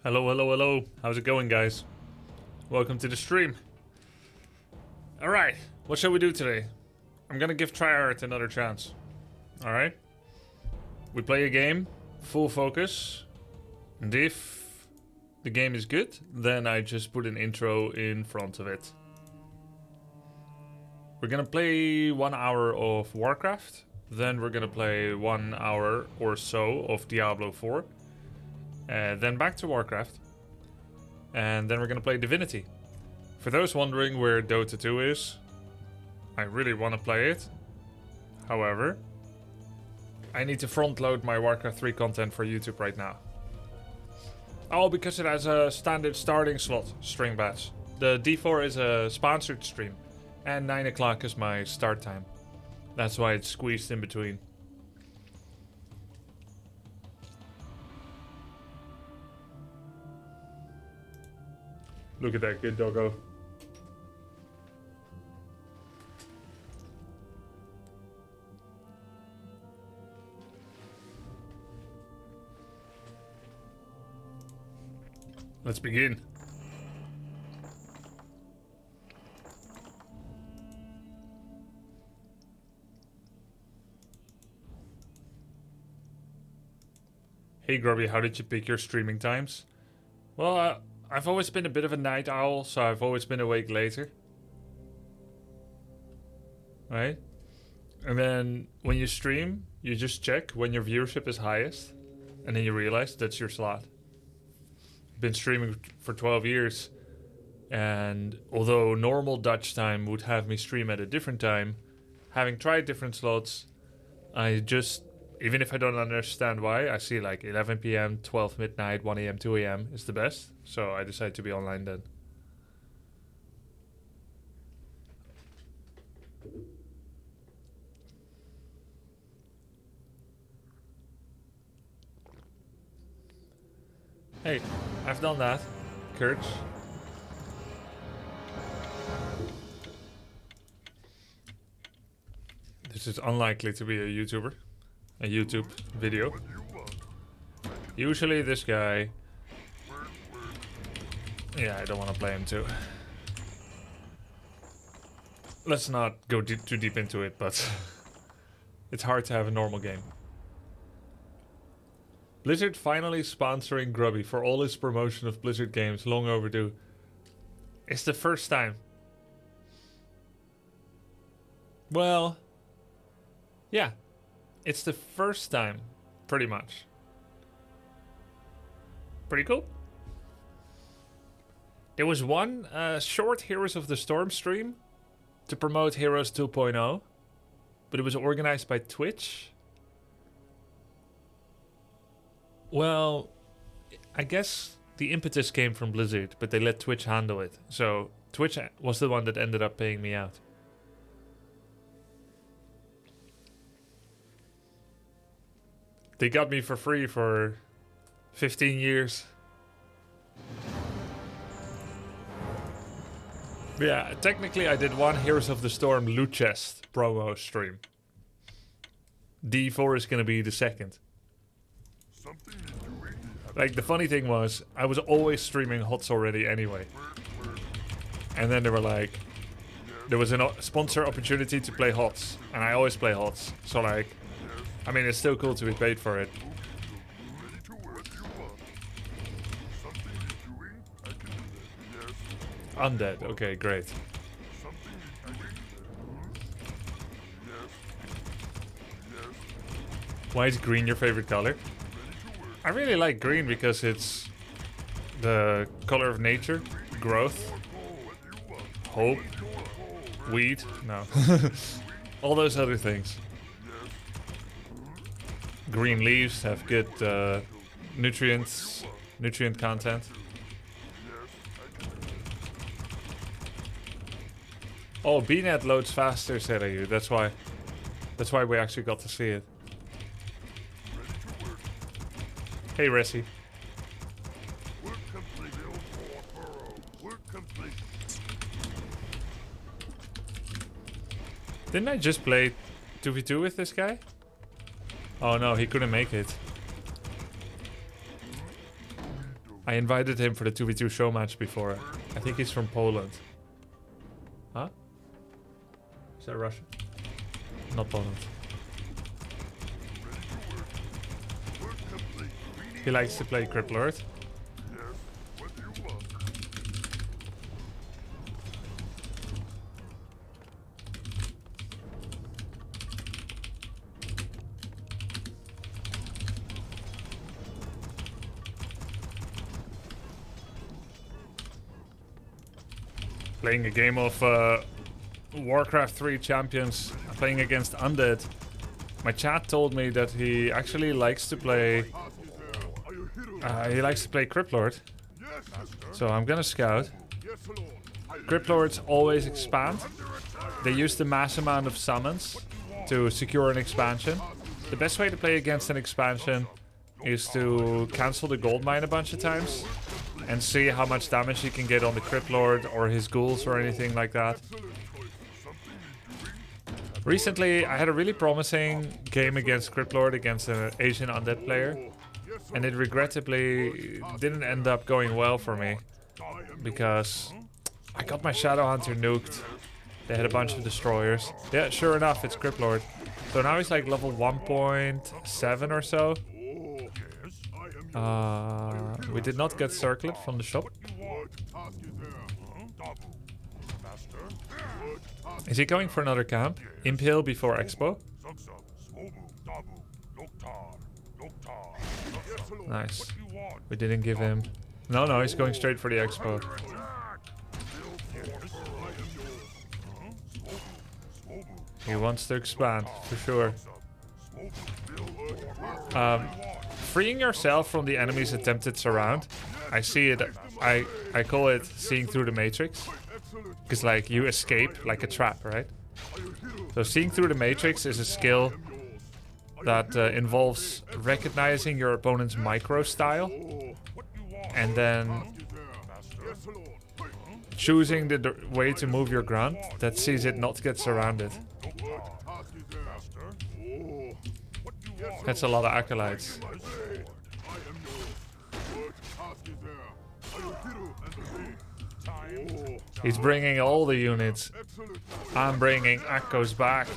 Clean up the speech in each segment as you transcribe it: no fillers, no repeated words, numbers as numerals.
Hello, hello, hello. How's it going, guys? Welcome to the stream. Alright, what shall we do today? I'm gonna give Tryhard another chance. Alright? We play a game, full focus, and if the game is good, then I just put an intro in front of it. We're gonna play 1 hour of Warcraft, then we're gonna play 1 hour or so of Diablo 4. Then back to Warcraft. And then we're gonna play Divinity. For those wondering where Dota 2 is, I really want to play it. However, I need to front load my Warcraft 3 content for YouTube right now. Oh, because it has a standard starting slot, string batch. The D4 is a sponsored stream. And 9 o'clock is my start time. That's why it's squeezed in between. Look at that good doggo. Let's begin. Hey Grubby, how did you pick your streaming times? Well, I've always been a bit of a night owl, so I've always been awake later. Right? And then when you stream, you just check when your viewership is highest. And then you realize that's your slot. I've been streaming for 12 years. And although normal Dutch time would have me stream at a different time, having tried different slots, I just, even if I don't understand why, I see like 11 p.m., 12 midnight, 1 a.m., 2 a.m. is the best. So I decided to be online then. Hey, I've done that, Kurt. This is unlikely to be a YouTuber. A YouTube video. Usually this guy... Yeah, I don't want to play him too. Let's not go too deep into it, but... it's hard to have a normal game. Blizzard finally sponsoring Grubby for all his promotion of Blizzard games, long overdue. It's the first time. Well... yeah. It's the first time, pretty much. Pretty cool. There was one short Heroes of the Storm stream to promote Heroes 2.0, but it was organized by Twitch. Well, I guess the impetus came from Blizzard, but they let Twitch handle it. So Twitch was the one that ended up paying me out. They got me for free for 15 years. Yeah, technically I did one Heroes of the Storm loot chest promo stream. D4 is gonna be the second. Like, the funny thing was, I was always streaming HOTS already anyway. And then they were like, there was a sponsor opportunity to play HOTS. And I always play HOTS. So like, I mean, it's still cool to be paid for it. Undead, okay, great. Why is green your favorite color? I really like green because it's the color of nature, growth, hope, weed, no. All those other things. Green leaves have good nutrient content. Oh, BNet loads faster, said you. That's why we actually got to see it. Hey, Ressi. Didn't I just play 2v2 with this guy? Oh no, he couldn't make it. I invited him for the 2v2 show match before. I think he's from Poland. Huh? Is that Russian? Not Poland. He likes to play Crypt Lord. Playing a game of Warcraft 3 champions, playing against Undead. My chat told me that he actually likes to play. He likes to play Crypt Lord. So I'm gonna scout. Crypt Lords always expand. They use the mass amount of summons to secure an expansion. The best way to play against an expansion is to cancel the gold mine a bunch of times and see how much damage he can get on the Crypt Lord or his ghouls or anything like that. Recently, I had a really promising game against Crypt Lord against an Asian undead player, and it regrettably didn't end up going well for me because I got my Shadow Hunter nuked. They had a bunch of destroyers. Yeah, sure enough, it's Crypt Lord. So now he's like level 1.7 or so. We did not get circlet from the shop. Is he going for another camp? Impale before Expo? Nice. We didn't give him... No, he's going straight for the Expo. He wants to expand, for sure. Freeing yourself from the enemy's attempted surround. I see it. I call it seeing through the matrix. Because like you escape like a trap, right? So seeing through the matrix is a skill that involves recognizing your opponent's micro style and then choosing the way to move your grunt that sees it not get surrounded. That's a lot of acolytes. He's bringing all the units. I'm bringing Akko's back.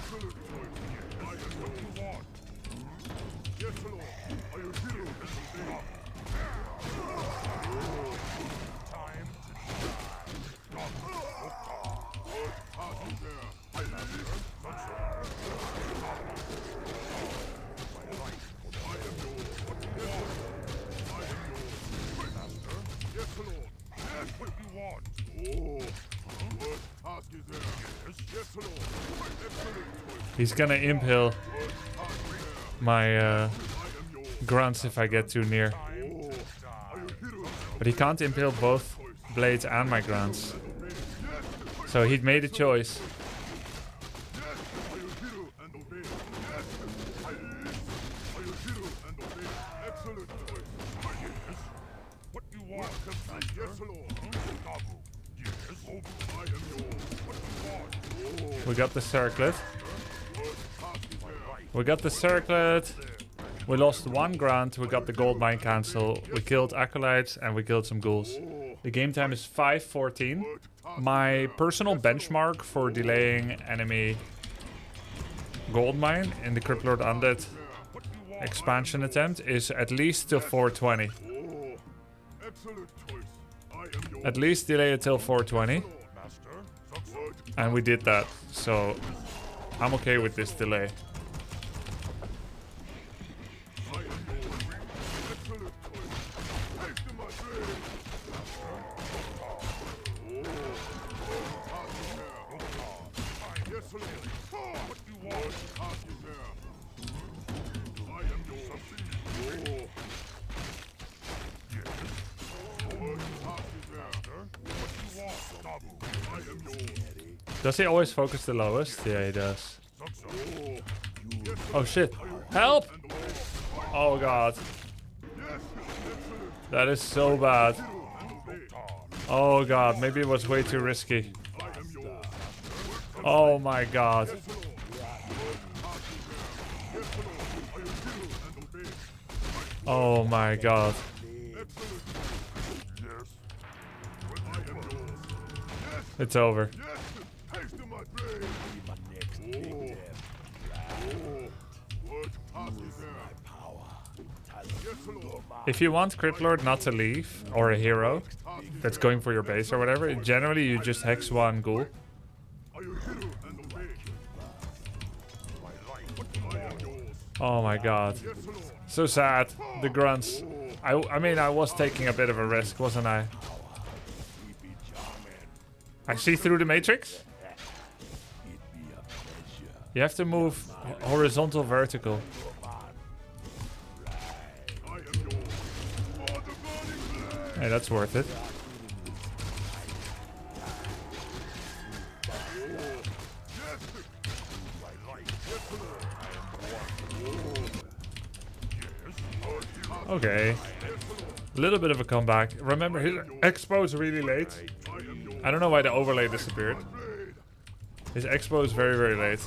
He's gonna impale my grunts if I get too near. But he can't impale both blades and my grunts. So he made a choice. We got the circlet. We got the circlet. We lost one grunt. We got the gold mine cancel. We killed acolytes and we killed some ghouls. The game time is 5:14. My personal benchmark for delaying enemy gold mine in the Crypt Lord Undead expansion attempt is at least till 4:20. At least delay it till 4:20. And we did that, so I'm okay with this delay. Does he always focus the lowest? Yeah, he does. Oh shit. Help! Oh god. That is so bad. Oh god, maybe it was way too risky. Oh my god. Oh my god. It's over. If you want Cryptlord not to leave, or a hero that's going for your base or whatever, generally you just hex one ghoul. Oh my god. So sad. The grunts. I mean, I was taking a bit of a risk, wasn't I? I see through the matrix. You have to move horizontal, vertical. Hey, that's worth it. Okay. A little bit of a comeback. Remember, his expo is really late. I don't know why the overlay disappeared. His expo is very, very late.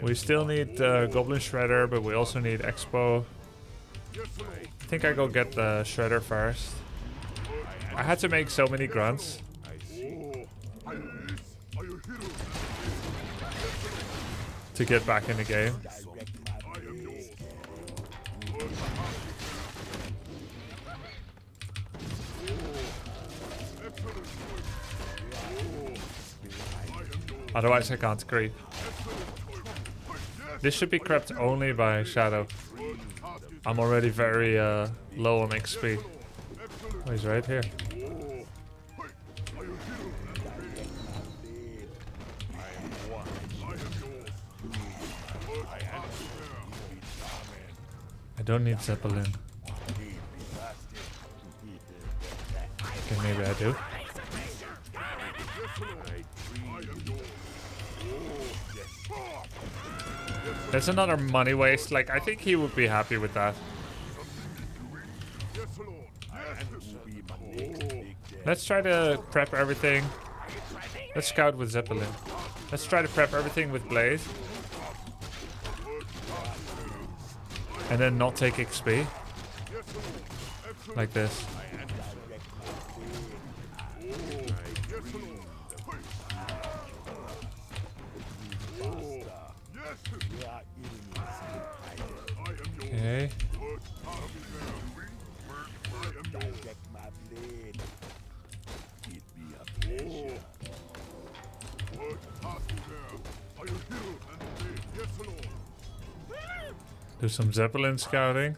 We still need Goblin Shredder, but we also need Expo. I think I go get the Shredder first. I had to make so many grunts. To get back in the game. Otherwise I can't creep. This should be crept only by Shadow. I'm already very low on XP. Oh, he's right here. I don't need Zeppelin. Okay, maybe I do. That's another money waste. Like, I think he would be happy with that. Let's try to prep everything. Let's scout with Zeppelin. Let's try to prep everything with Blaze. And then not take XP. Like this. Okay. Do some Zeppelin scouting,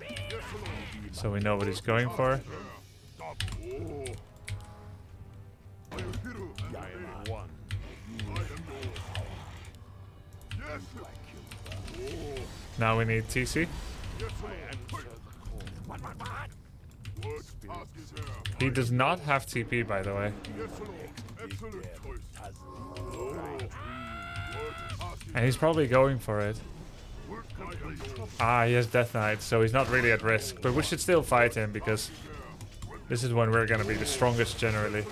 so we know what he's going for. Now we need TC. He does not have TP, by the way. And he's probably going for it. Ah, he has Death Knight, so he's not really at risk. But we should still fight him, because this is when we're gonna be the strongest generally.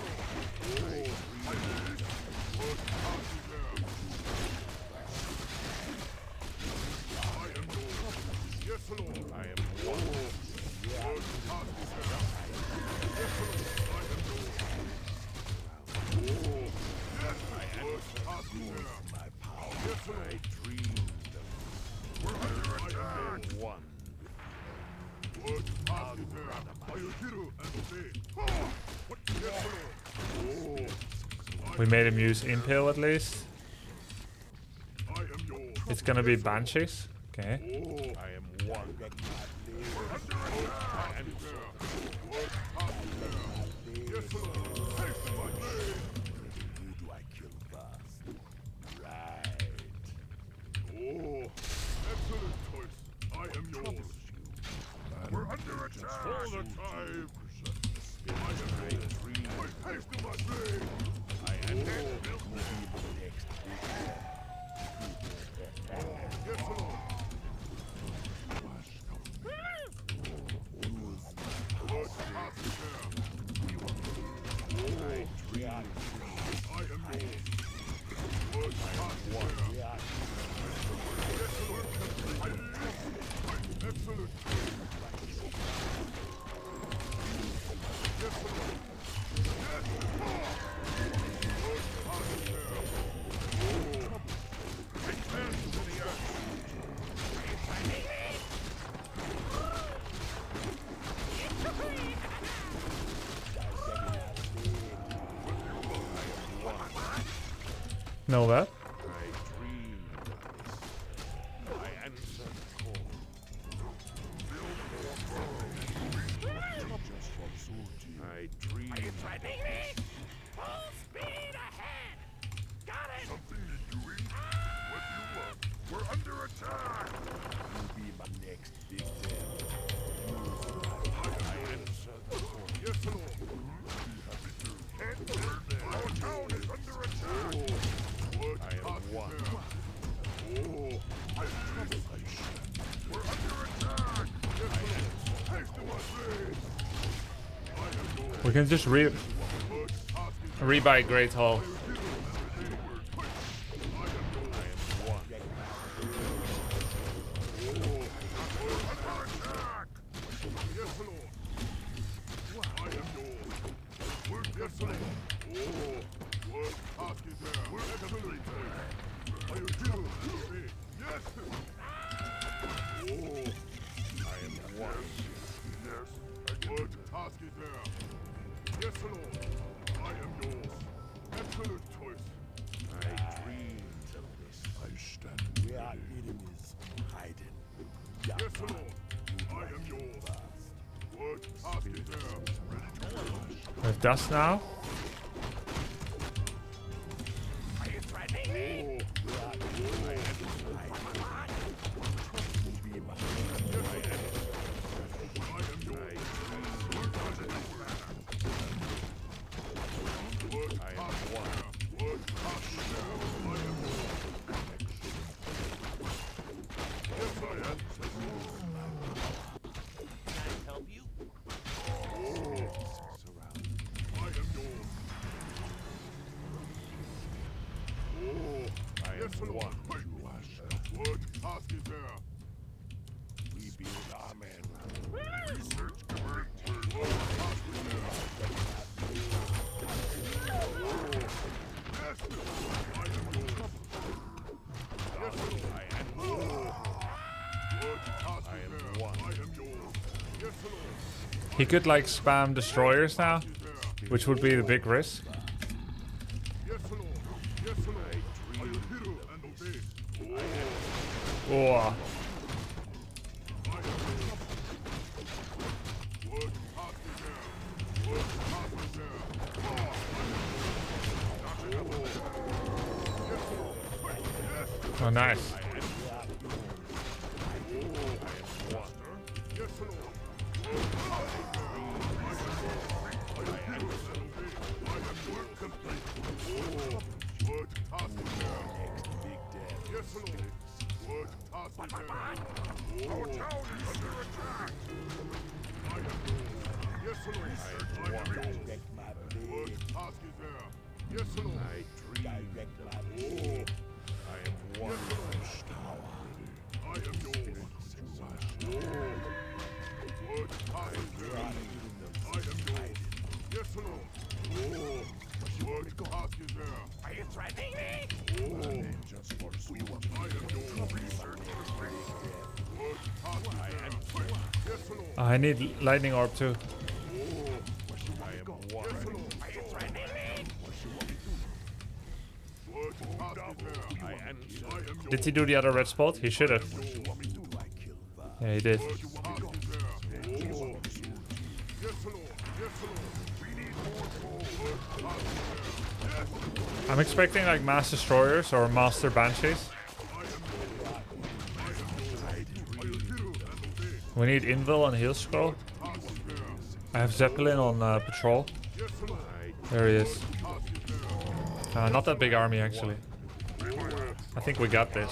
We made him use Impale at least. It's gonna be Banshees. Okay. We're under attack all the time. know that. I dream of this. I answer the call. I dream. Are you threatening me? Full speed ahead! Got it! Something to doing? What do you want? We're under attack! You'll be my next big devil. I answer the call. Yes, Lord. Be happy to. Can't turn there. Our town is under attack. What? I am one. I we're under attack. Yes, Lord. Next to my face. We can just rebuy Great Hall. Yes, Lord. I am yours. Excellent choice. I dreamed of this. I stand where our enemies hiding. Yes, Lord. I am yours. What task is there? We have dust now. Are you threatening me? What task is there? We build our man. Research complete. What task is there? Yes, I am yours. Yes, I am yours. What task is there? I am yours. Yes, Lord. He could like spam destroyers now, which would be the big risk. Yes, Lord. Yes, Lord. I will hear and obey. Oh. Oh, nice. Our town is under attack. I am yours. Yes, Lord. I am yours. What task is there? Yes, Lord. I dream. I am one. Yes, Lord. I am yours. What task is there? I am yours. Yes, Lord. What task is there? Are you threatening me? Just for sweet one. I am yours. Research complete. What task is there? Yes, Lord. I need lightning orb too. I am one. Yes, Lord. Are you threatening me? What task is there? I am yours. Did he do the other red spot? He should have. Yeah, he did. What task is there? Yes, Lord. Yes, Lord. We need more gold. What task is there? Yes. I'm expecting like mass destroyers or master banshees. We need Invil and heal scroll. I have Zeppelin on patrol. There he is. Not that big army actually. I think we got this.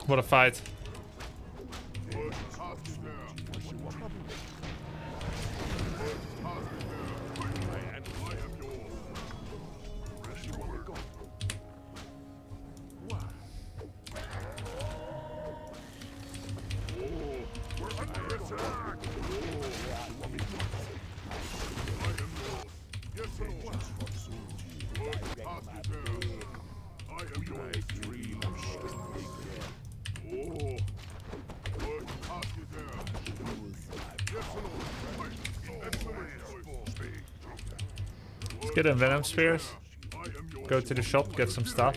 What a fight. Let's get in Venom Spears. Go to the shop, get some stuff.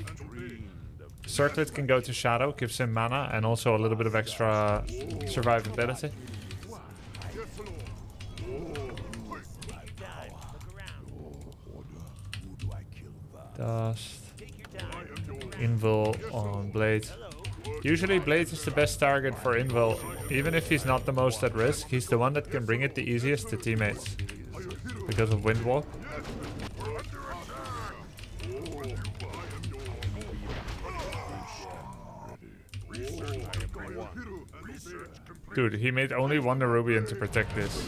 Circlet can go to Shadow, gives him mana and also a little bit of extra survivability. Dust. Invul on Blade. Usually Blade is the best target for Invul. Even if he's not the most at risk, he's the one that can bring it the easiest to teammates. Because of Windwalk. Dude, he made only one Nerubian to protect this.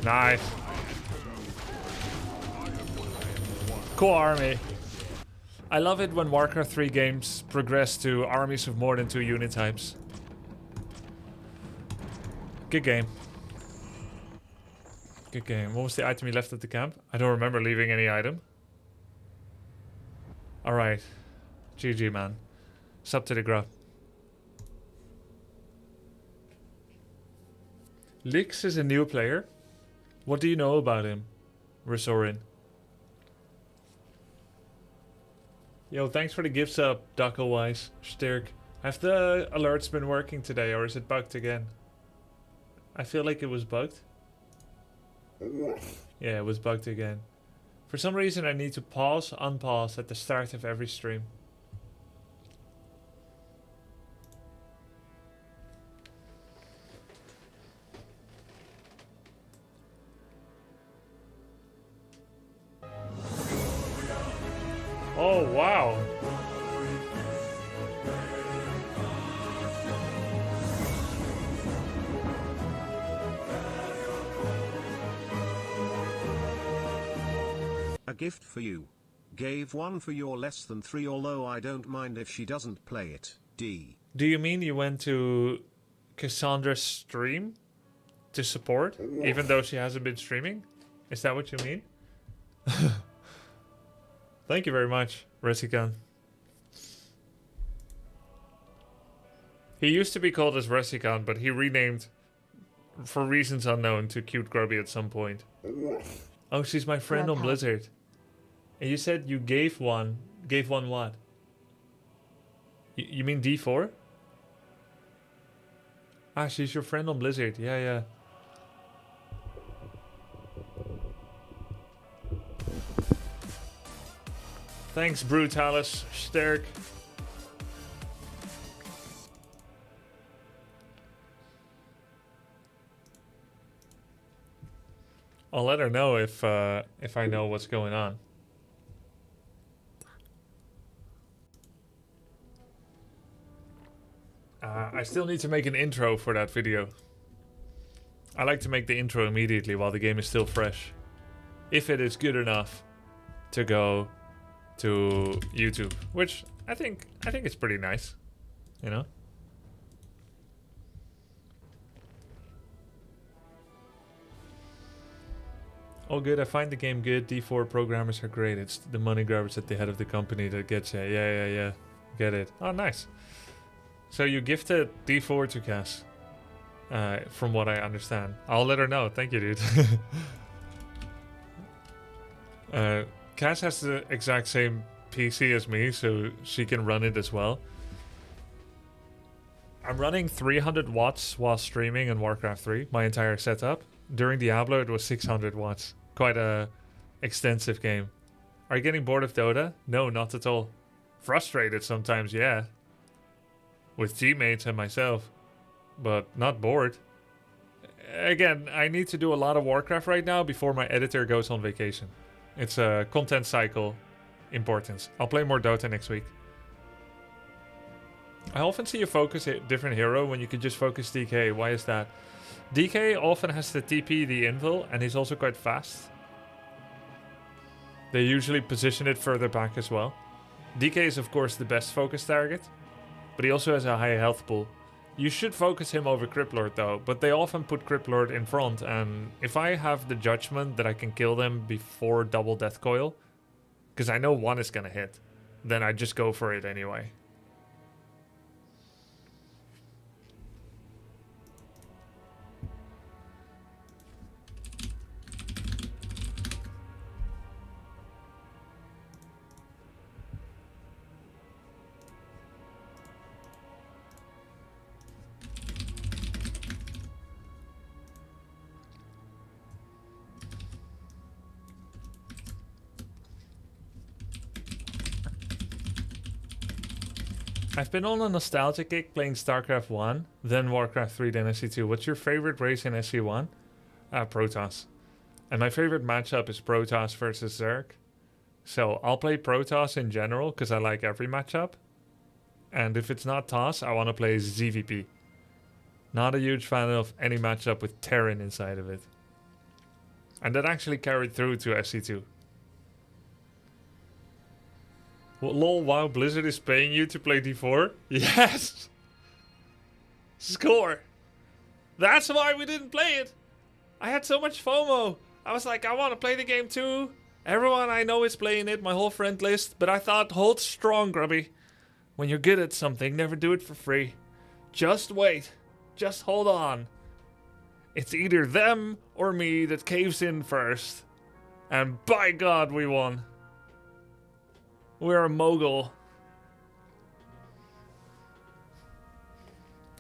Nice. Cool army. I love it when Warcraft 3 games progress to armies of more than 2 unit types. Good game. Good game. What was the item you left at the camp? I don't remember leaving any item. Alright. GG, man. Sub to the grub. Lix is a new player. What do you know about him, Resorin? Yo, thanks for the gifts up, Ducklewise. Stirk. Have the alerts been working today, or is it bugged again? I feel like it was bugged. Yeah, it was bugged again. For some reason, I need to pause, unpause at the start of every stream. Oh, wow. A gift for you. Gave one for your less than 3, although I don't mind if she doesn't play it. D. Do you mean you went to Cassandra's stream to support, even though she hasn't been streaming? Is that what you mean? Thank you very much, Resikan. He used to be called as Resikan, but he renamed for reasons unknown to Cute Grubby at some point. Oh, she's my friend on Blizzard. And you said you gave one. Gave one what? You mean D4? Ah, she's your friend on Blizzard. Yeah, yeah. Thanks, Brutalis. Sterk. I'll let her know if I know what's going on. I still need to make an intro for that video. I like to make the intro immediately while the game is still fresh. If it is good enough to go to YouTube, which I think it's pretty nice, you know. Oh, good. I find the game good. D4 programmers are great. It's the money grabbers at the head of the company that gets you. Yeah. Get it. Oh, nice. So you gifted D4 to Cass, from what I understand. I'll let her know. Thank you, dude. Cass has the exact same PC as me, so she can run it as well. I'm running 300 watts while streaming in Warcraft 3, my entire setup. During Diablo, it was 600 watts. Quite a extensive game. Are you getting bored of Dota? No, not at all. Frustrated sometimes, yeah. With teammates and myself. But not bored. Again, I need to do a lot of Warcraft right now before my editor goes on vacation. It's a content cycle importance. I'll play more Dota next week. I often see you focus a different hero when you could just focus DK. Why is that? DK often has to TP the invul and he's also quite fast. They usually position it further back as well. DK is of course the best focus target, but he also has a high health pool. You should focus him over Cryptlord though, but they often put Cryptlord in front, and if I have the judgment that I can kill them before double death coil, because I know one is gonna hit, then I just go for it anyway. I've been on a nostalgia kick playing StarCraft 1, then Warcraft 3, then SC2. What's your favorite race in SC1? Protoss. And my favorite matchup is Protoss versus Zerg. So I'll play Protoss in general, because I like every matchup. And if it's not TOS, I want to play ZVP. Not a huge fan of any matchup with Terran inside of it. And that actually carried through to SC2. Well, lol, wow, Blizzard is paying you to play D4? Yes! Score! That's why we didn't play it! I had so much FOMO! I was like, I want to play the game too! Everyone I know is playing it, my whole friend list, but I thought, hold strong, Grubby. When you're good at something, never do it for free. Just wait. Just hold on. It's either them or me that caves in first. And by God, we won. We're a mogul.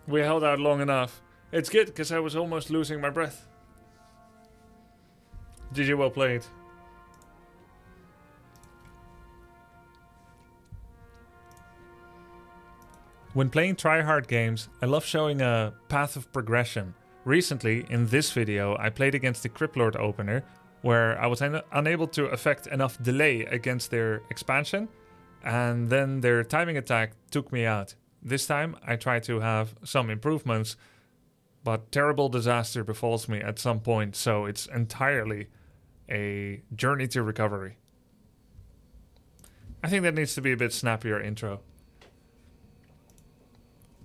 We held out long enough. It's good, because I was almost losing my breath. GG, well played. When playing tryhard games, I love showing a path of progression. Recently, in this video, I played against the Cryptlord opener, where I was unable to affect enough delay against their expansion, and then their timing attack took me out. This time I try to have some improvements, but terrible disaster befalls me at some point, so it's entirely a journey to recovery. I think that needs to be a bit snappier intro.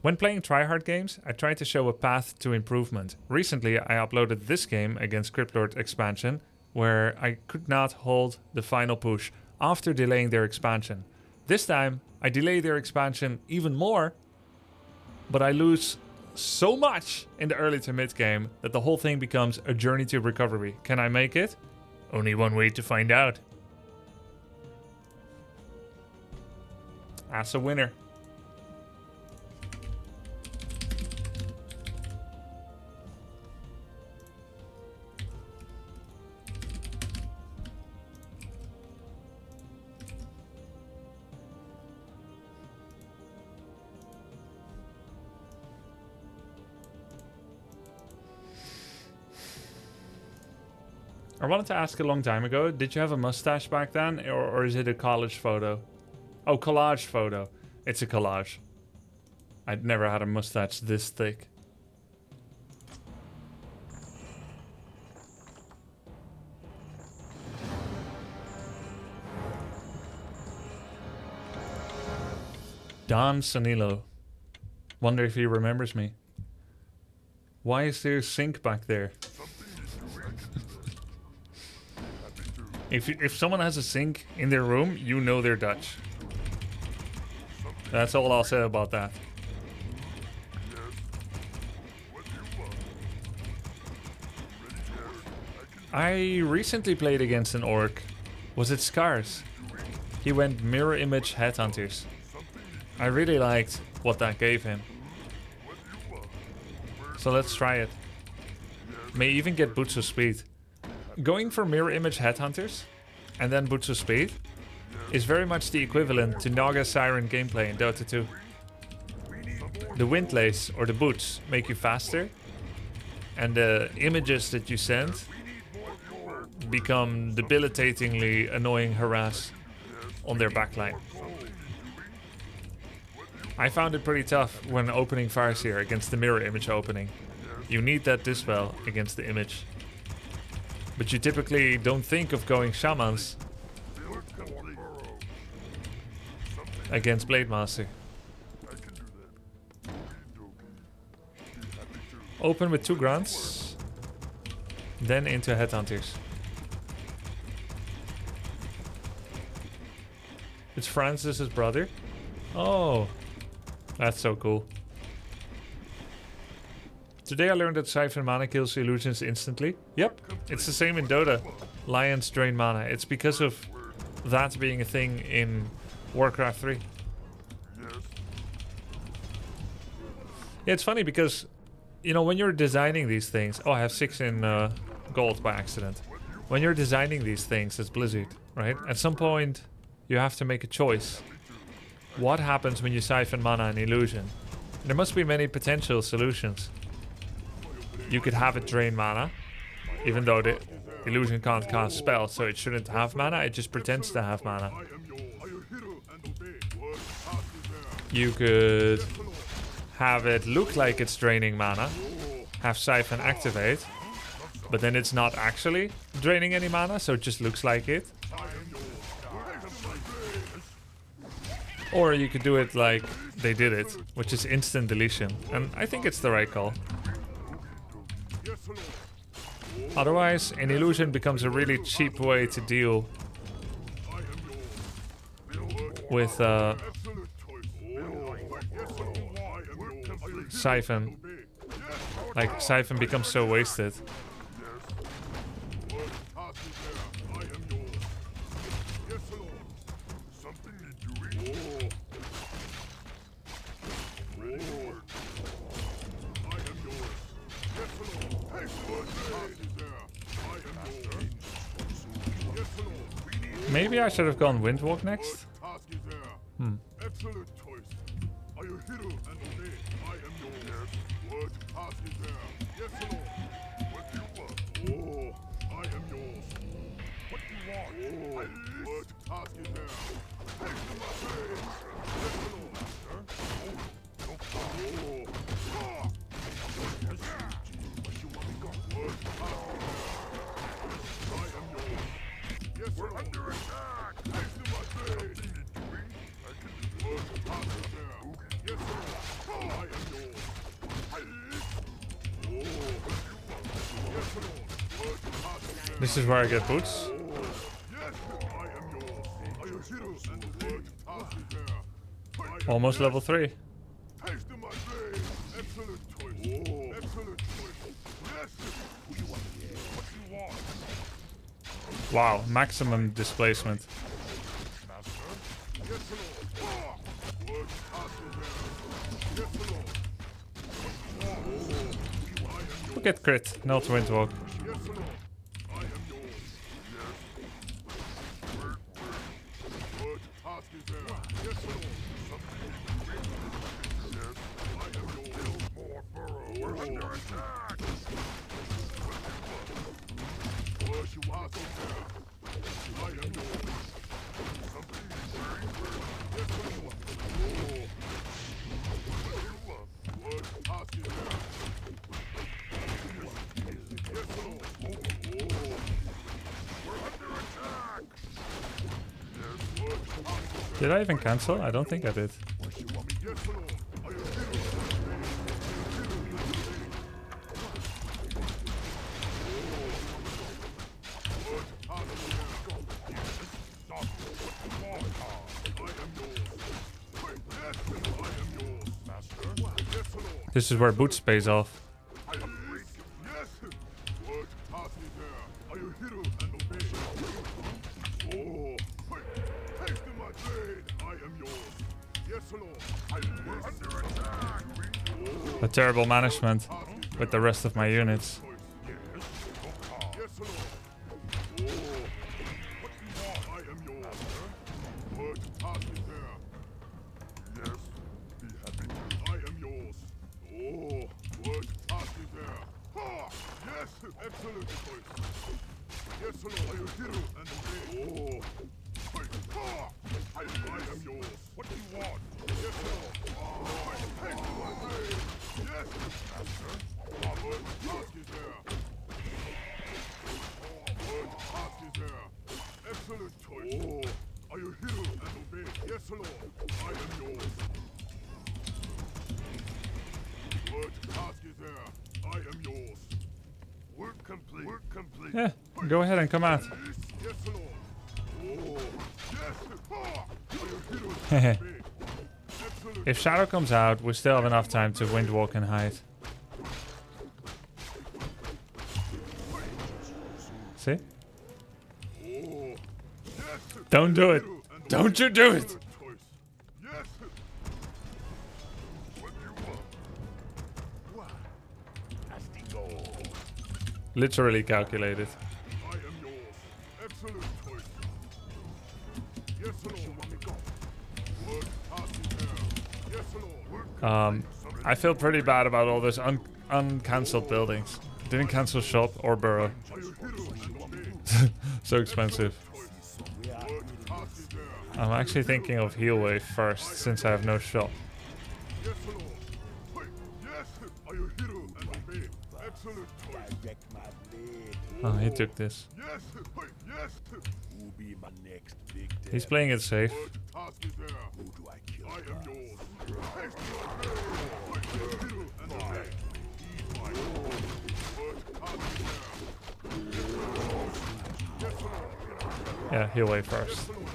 When playing tryhard games, I try to show a path to improvement. Recently I uploaded this game against Cryptlord expansion, where I could not hold the final push after delaying their expansion. This time, I delay their expansion even more, but I lose so much in the early to mid game that the whole thing becomes a journey to recovery. Can I make it? Only one way to find out. That's a winner. I wanted to ask a long time ago, did you have a mustache back then, or is it a college photo? Oh, collage photo. It's a collage. I'd never had a mustache this thick. Don Sanilo. Wonder if he remembers me. Why is there a sink back there? If someone has a sink in their room, you know they're Dutch. That's all I'll say about that. I recently played against an orc. Was it Scars? He went mirror image headhunters. I really liked what that gave him. So let's try it. May even get Boots of Speed. Going for mirror image headhunters and then Boots of Speed is very much the equivalent to Naga Siren gameplay in Dota 2. The Windlace or the boots make you faster, and the images that you send become debilitatingly annoying harass on their backline. I found it pretty tough when opening Farseer against the mirror image opening. You need that dispel against the image. But you typically don't think of going Shamans against Blade Master. Open with 2 grunts, then into Headhunters. It's Francis's brother. Oh, that's so cool. Today I learned that Siphon mana kills illusions instantly. Yep, it's the same in Dota. Lions drain mana. It's because of that being a thing in Warcraft 3. Yeah, it's funny because, you know, when you're designing these things... Oh, I have 6 in gold by accident. When you're designing these things as Blizzard, right? At some point, you have to make a choice. What happens when you siphon mana and illusion? There must be many potential solutions. You could have it drain mana, even though the illusion can't cast spells, so it shouldn't have mana, it just pretends to have mana. You could have it look like it's draining mana, have Siphon activate, but then it's not actually draining any mana, so it just looks like it. Or you could do it like they did it, which is instant deletion, and I think it's the right call. Otherwise, an illusion becomes a really cheap way to deal with Siphon. Like, Siphon becomes so wasted. Maybe I should have gone Windwalk next. Excellent choice. Are you hero and obey? I am yours. What task is there? Yes, Lord. What do you want? Oh, I am yours. What do you want? Oh, what task is there? Take to my face. Yes, Lord. Master. Oh, no problem. Oh, what you want me go? What task is there? I am yours. Yes, we're under attack. Take to my face. This is where I get boots. Almost level 3. Wow, maximum displacement. Look at crit, not Windwalk. Did I even cancel? I don't think I did. This is where boots pays off. A terrible management. with the rest of my units. Yes, Lord. Oh, what do you want? I am yours. What task is there? Yes, be happy. I am yours. Oh, what task is there? Ha! Yes, excellent choice. Yes, Lord, I am hero and obey. Oh, hey, ha! I am yours. What do you want? Yes, Lord. Oh, hey, obey. Yes, master. What task is there? What task is there? Excellent choice. Oh, are you hero and obey? Yes, Lord. I am yours. What task is there? I am yours. Work complete. Work complete. Yeah, go ahead and come out. Yes, Lord. Oh, yes. Ha! Are you hero and obey? Excellent. If Shadow comes out, we still have enough time to windwalk and hide. See? Oh, yes. Don't do it. Hero and Don't you do it. excellent choice. Yes. What do you want? What? Castigo. Literally calculated. I am yours. Excellent choice. Yes, Lord. You want me go? What task is there? Yes, Lord. I feel pretty bad about all those uncancelled buildings. Didn't cancel shop or burrow. Are you hero and obey? So expensive. What task is there? I'm actually thinking of heal wave first, since I have no shop. Yes, Lord. Wait. Yes. Are you hero and obey? Excellent choice. Oh, he took this. Yes. Wait. Yes. Who be my next big day? He's playing it safe. What task is there? Who do I kill? I am yours. Haste your obey. Wait. Are you hero and obey? What task is there? Yes, Lord. Yeah, heal wave first. Yes, Lord.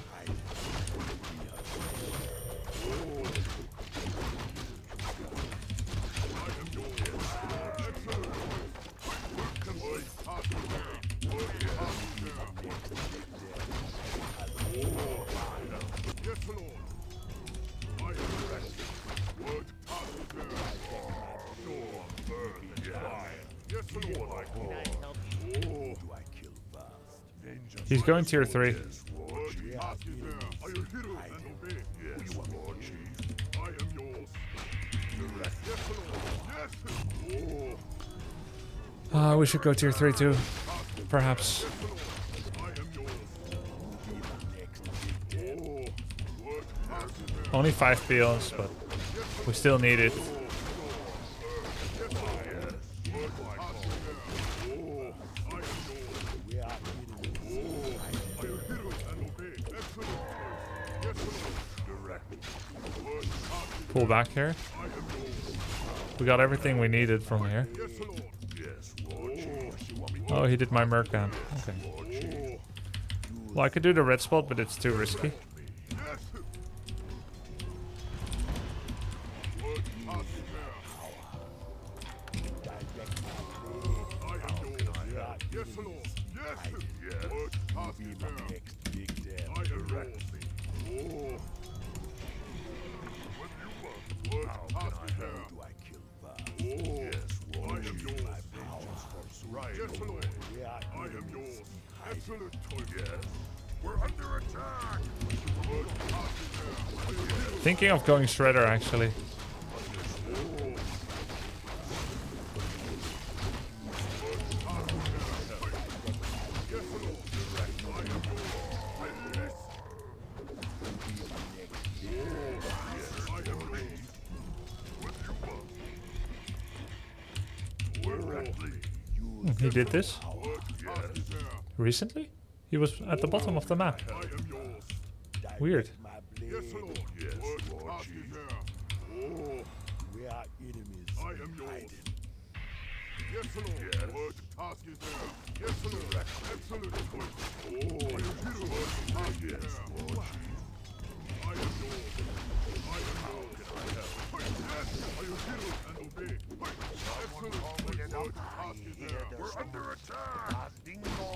He's going tier 3. Are you hero and obey? Yes, Lord Chief. I am yours. Yes, Lord. Yes. We should go tier 3 too. Perhaps. I am yours. What task is there? Only 5 peels, but we still need it. Pull back here. We got everything we needed from here. Oh, he did my Mercan. Okay. Well, I could do the red spot, but it's too risky. Yes, Lord. Yes. What task is there? Next big day. I am yours. Oh. What do you want? What task is there? Who do I kill first? Oh. Yes, I Lord am Chief. yours. My vengeance pursues Right. me. Yes, Lord. We are I am enemies. yours. Excellent choice. Yes. We're under attack. What task is there? Are you hero? Thinking of going Shredder, actually. He did this recently? He was at the bottom of the map. I am yours. Weird. My blade. Yes, Lord. What task is there? Oh. We are enemies. I am yours. Yes, Lord. What task is there? Yes, Lord. Excellent choice. Oh, are you hero? What task is there? I am yours. I am yours. Yes, are you hero and obey? Excellent choice. What task is there? We're under attack. Oh,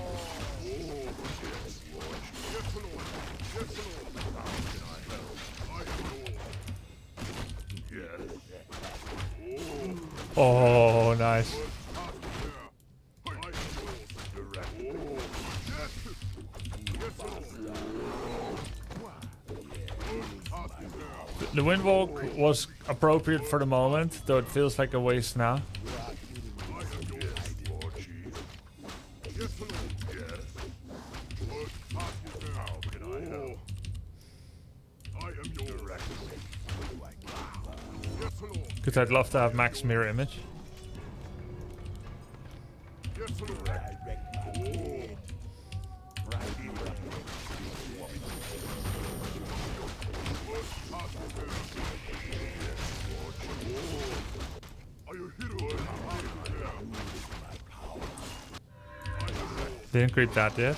yes, Lord. Yes, Lord. Yes, Lord. How can I help? I am yours. Yes. Oh Oh, nice. The windwalk was appropriate for the moment, though it feels like a waste now. Because I'd love to have max mirror image. Didn't creep that yet.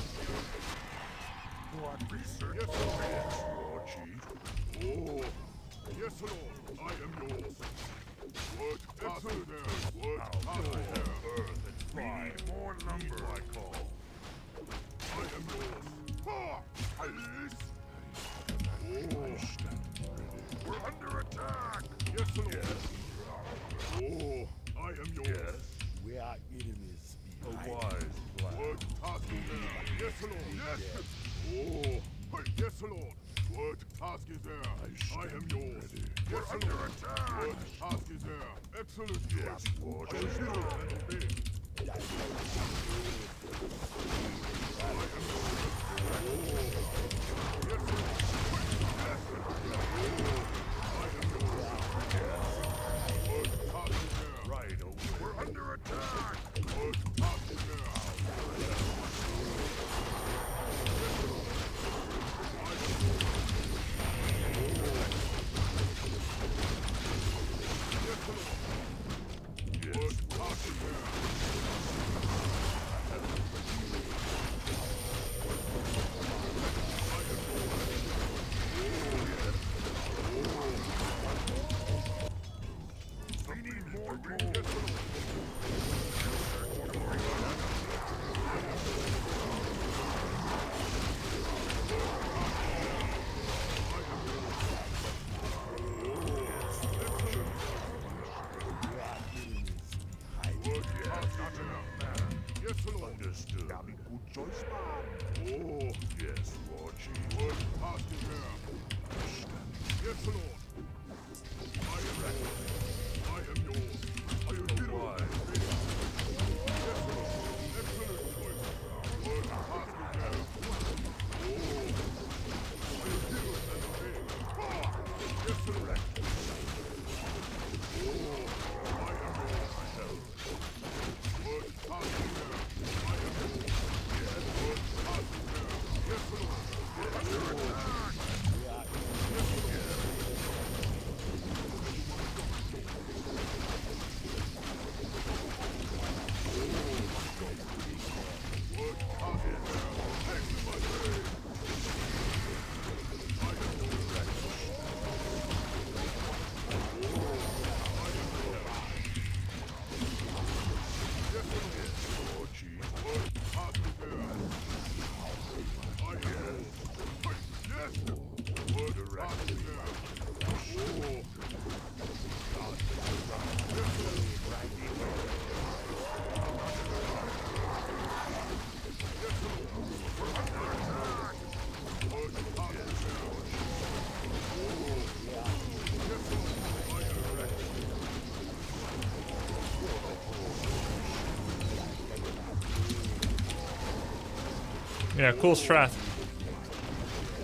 Yeah, cool strat.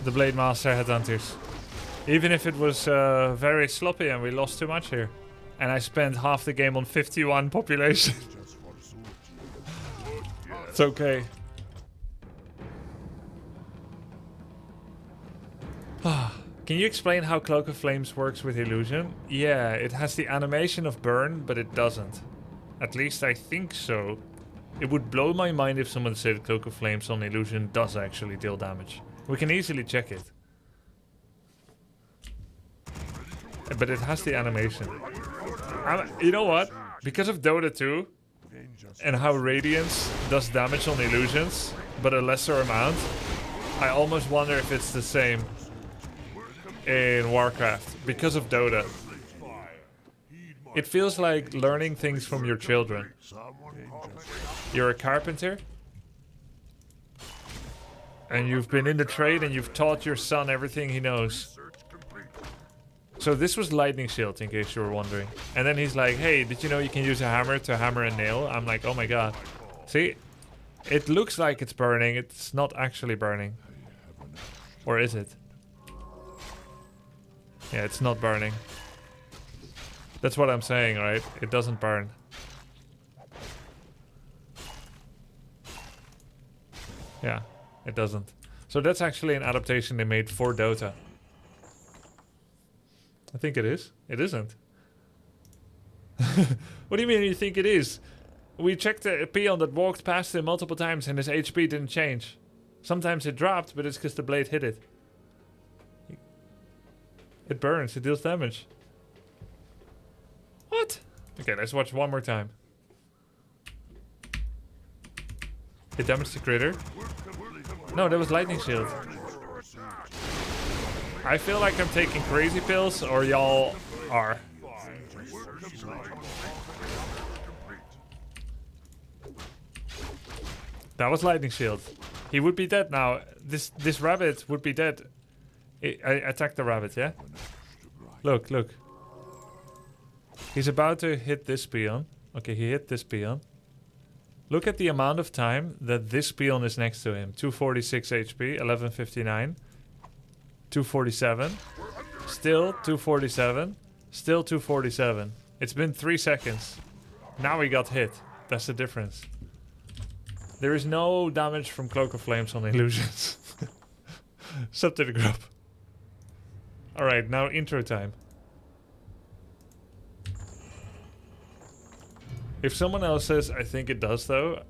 The Blade Master Headhunters. Even if it was very sloppy and we lost too much here. And I spent half the game on 51 population. It's okay. Can you explain how Cloak of Flames works with Illusion? Yeah, it has the animation of burn, but it doesn't. At least I think so. It would blow my mind if someone said Cloak of Flames on Illusion does actually deal damage. We can easily check it. But it has the animation. You know what? Because of Dota 2 and how Radiance does damage on illusions, but a lesser amount, I almost wonder if it's the same in Warcraft. Because of Dota. It feels like learning things from your children. You're a carpenter, and you've been in the trade and you've taught your son everything he knows. So this was lightning shield, in case you were wondering. And then he's like, hey, did you know you can use a hammer to hammer a nail? I'm like, oh my god. See? It looks like it's burning. It's not actually burning. Or is it? Yeah, it's not burning. That's what I'm saying, right? It doesn't burn. Yeah, it doesn't. So that's actually an adaptation they made for Dota. I think it is. It isn't. What do you mean you think it is? We checked a peon that walked past him multiple times and his HP didn't change. Sometimes it dropped, but it's because the blade hit it. It burns, it deals damage. What? Okay, let's watch one more time. It damaged the critter. No, that was lightning shield. I feel like I'm taking crazy pills, or y'all are. That was lightning shield. He would be dead now. This rabbit would be dead. I attacked the rabbit, yeah? Look, look. He's about to hit this peon. Okay, he hit this peon. Look at the amount of time that this peon is next to him. 246 HP, 1159. 247. Still 247. Still 247. It's been 3 seconds. Now he got hit. That's the difference. There is no damage from Cloak of Flames on illusions. Sub to the group. Alright, now intro time. If someone else says, I think it does though.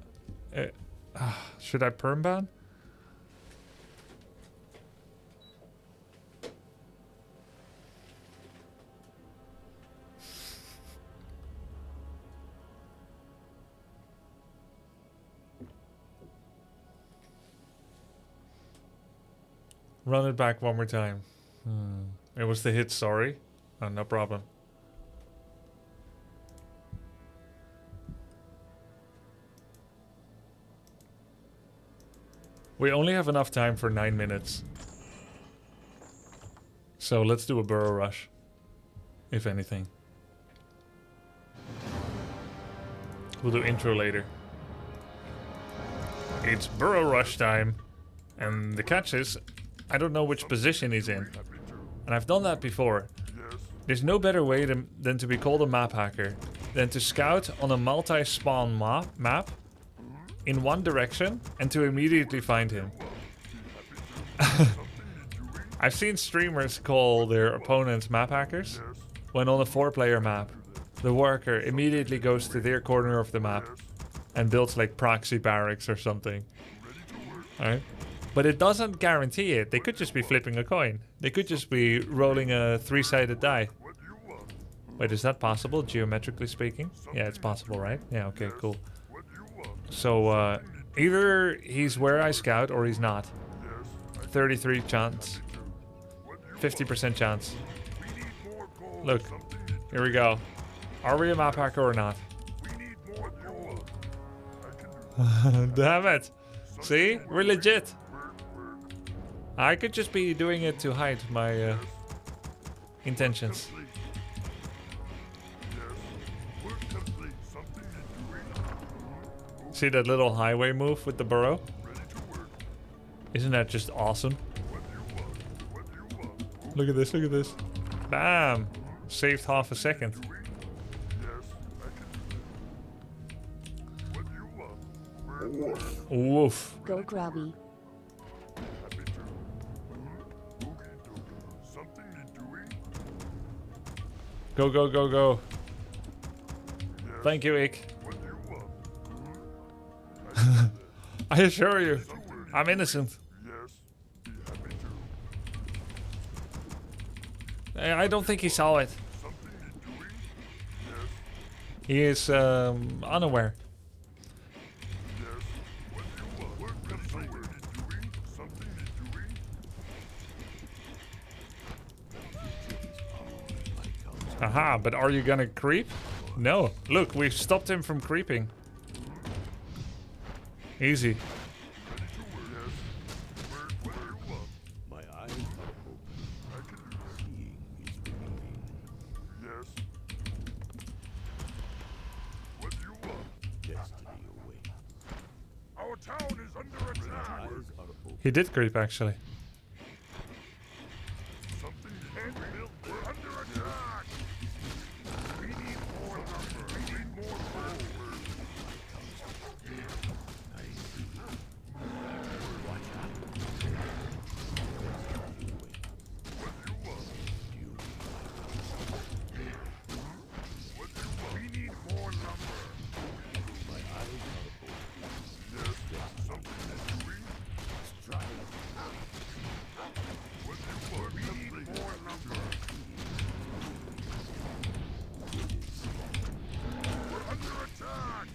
Should I perm ban? Run it back one more time. It was the hit, sorry. Oh, no problem. We only have enough time for 9 minutes. So let's do a burrow rush. If anything. We'll do intro later. It's burrow rush time. And the catch is, I don't know which position he's in. And I've done that before. There's no better way than to be called a map hacker than to scout on a multi-spawn map in one direction and to immediately find him. I've seen streamers call their opponents map hackers when on a 4-player map the worker immediately goes to their corner of the map and builds like proxy barracks or something. Alright? But it doesn't guarantee it. They could just be flipping a coin. They could just be rolling a 3-sided die. Wait, is that possible, geometrically speaking? Yeah, it's possible, right? Yeah, okay, cool. So, either he's where I scout or he's not. 33 chance. 50% chance. Look, here we go. Are we a map hacker or not? Damn it. See? We're legit. I could just be doing it to hide my intentions. See that little highway move with the burrow? Isn't that just awesome? Look at this, look at this. Bam! Saved half a second. Woof. Go grubby. Go, go, go, go. Thank you, Ik. I assure you, I'm innocent. I don't think he saw it. He is unaware. Aha, but are you gonna creep? No. Look, we've stopped him from creeping. Easy. My eyes are open. Seeing is believing. Yes. What do you want? Destiny awaits. Our town is under attack. Eyes are open. He did creep, actually. Something can't build. We're under attack. We need more lumber. We need more gold. I see. Watch out. What do you want? What do you want? We need more lumber. My eyes are open. Yes. Something is doing. Strike. What do you want? We need more lumber. We're under attack.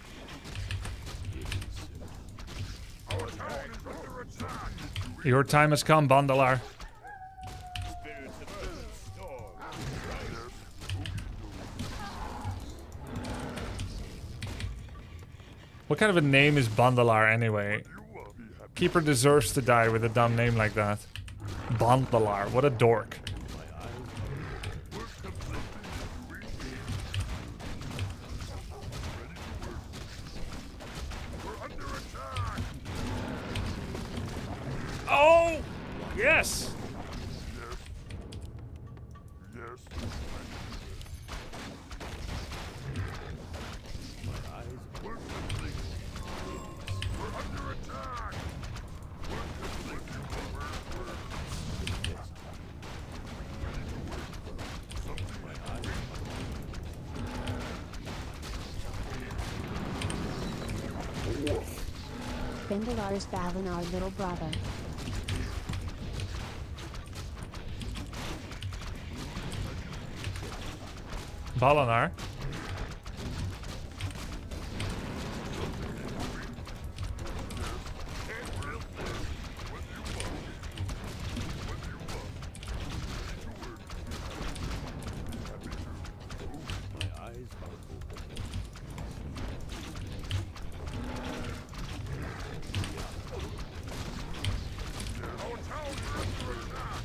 Our town is under attack. Your time has come, Bandalar. Spirits of the storm. What kind of a name is Bandalar anyway? Keeper deserves to die with a dumb name like that. Bandalar, what a dork. We're under attack. Oh! Yes! Yes. We're complete. We're under attack. Bandalar is battling our little brother. Balanar. My eyes are open. Our town is under attack.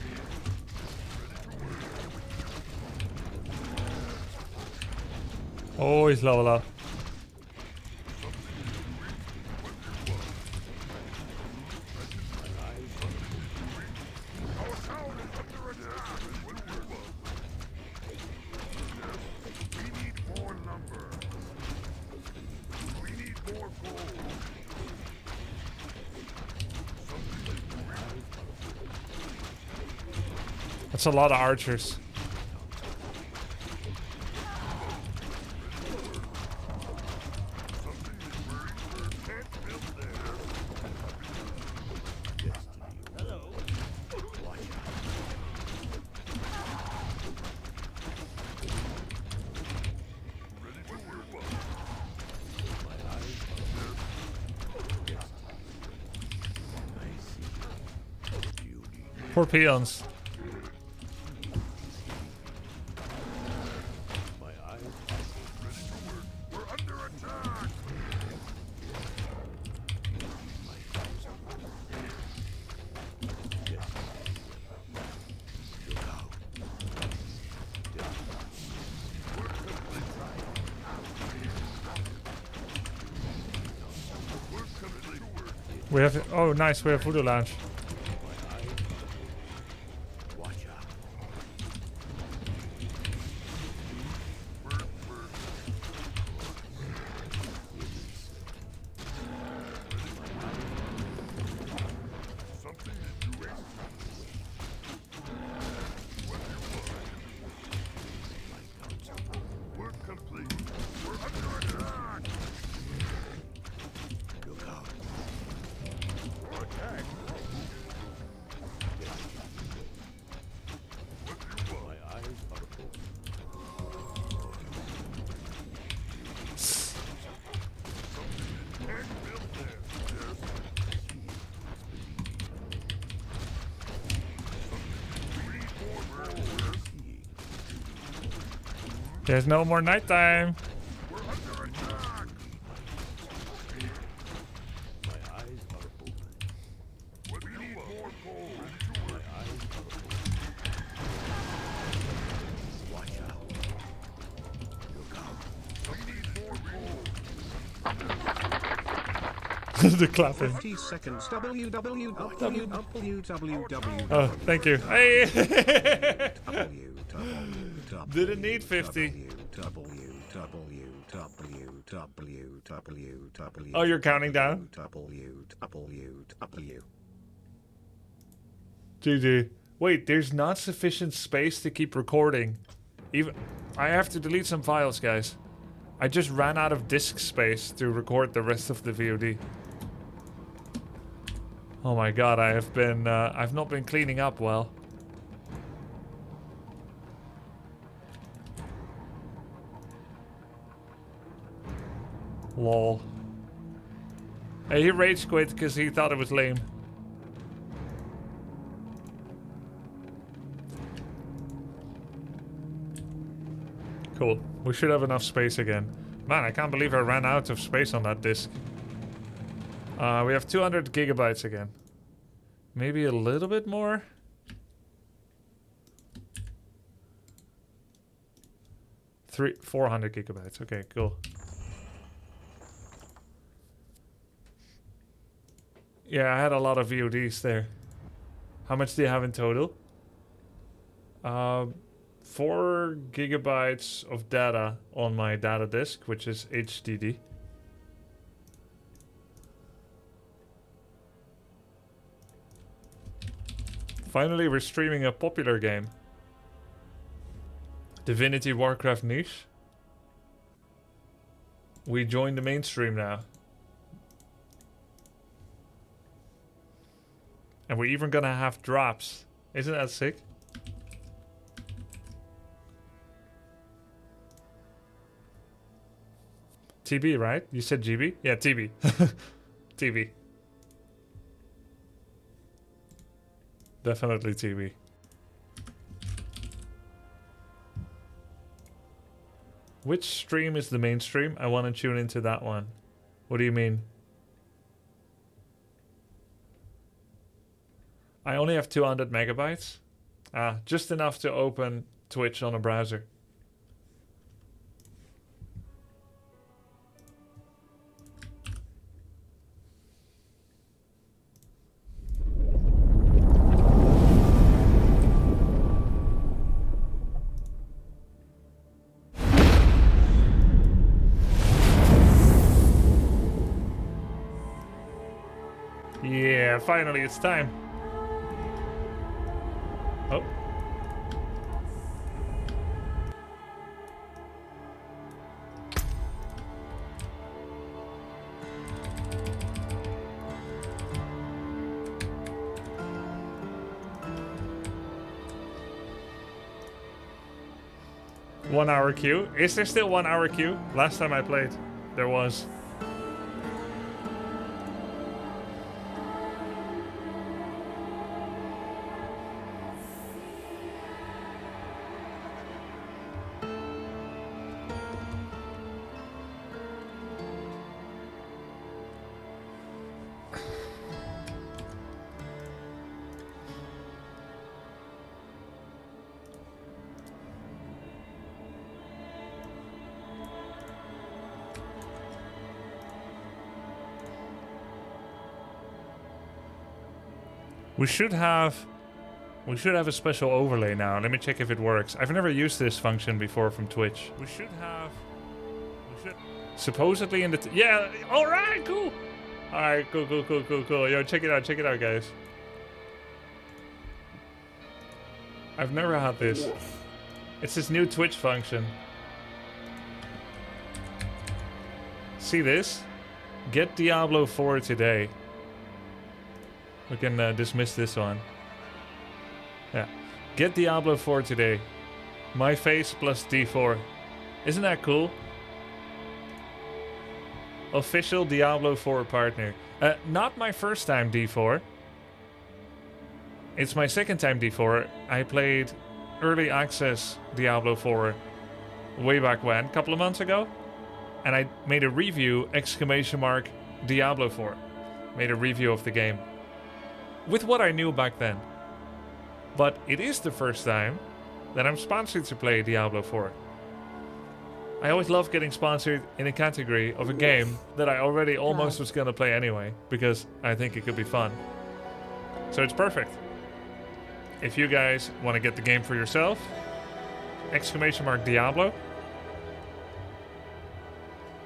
Oh, he's level up. Our town is under attack. We need more lumber. We need more gold. That's a lot of archers. Can't build there. Hello. Watch out. Ready to work. My eyes are open. I see. Beauty. Poor peons. My eyes are We're under attack. look out. We have. Oh, nice. We have Voodoo Lounge. Watch out. Something is doing. What do you want? Work complete. We're under attack. Look out. Attack. There's no more nighttime. We're under attack. My eyes are open. We need more coal. My eyes are open. Watch out. Look out. We need more coal. The clapping. 50 seconds. www. Oh, thank you. Hey! Didn't need 50. Oh, you're counting down? GG. Wait, there's not sufficient space to keep recording. Even I have to delete some files, guys. I just ran out of disk space to record the rest of the VOD. Oh my god, I've not been cleaning up well. Lol. Hey, he rage quit because he thought it was lame. Cool. We should have enough space again. Man, I can't believe I ran out of space on that disk. We have 200 gigabytes again. Maybe a little bit more? 400 gigabytes. Okay, cool. Yeah, I had a lot of VODs there. How much do you have in total? 4 gigabytes of data on my data disk, which is HDD. Finally, we're streaming a popular game. Divinity Warcraft niche. We joined the mainstream now. And we're even gonna have drops. Isn't that sick? TB, right? You said GB? Yeah, TB. TB. Definitely TB. Which stream is the mainstream? I want to tune into that one. What do you mean? I only have 200 megabytes. Just enough to open Twitch on a browser. Yeah, finally it's time. Oh. One hour queue? Is there still 1 hour queue? Last time I played, there was. We should have a special overlay now. Let me check if it works. I've never used this function before from Twitch. We should supposedly in the yeah. All right, cool. All right, cool. Yo, check it out, guys. I've never had this. It's this new Twitch function. See this? Get Diablo 4 today. We can dismiss this one. Yeah. Get Diablo 4 today. My face plus D4. Isn't that cool? Official Diablo 4 partner. Not my first time D4. It's my second time D4. I played early access Diablo 4 way back when, a couple of months ago. And I made a review, Diablo 4. Made a review of the game. With what I knew back then. But it is the first time that I'm sponsored to play Diablo 4. I always love getting sponsored in a category of a game that I already almost was going to play anyway, because I think it could be fun. So it's perfect. If you guys want to get the game for yourself, Diablo.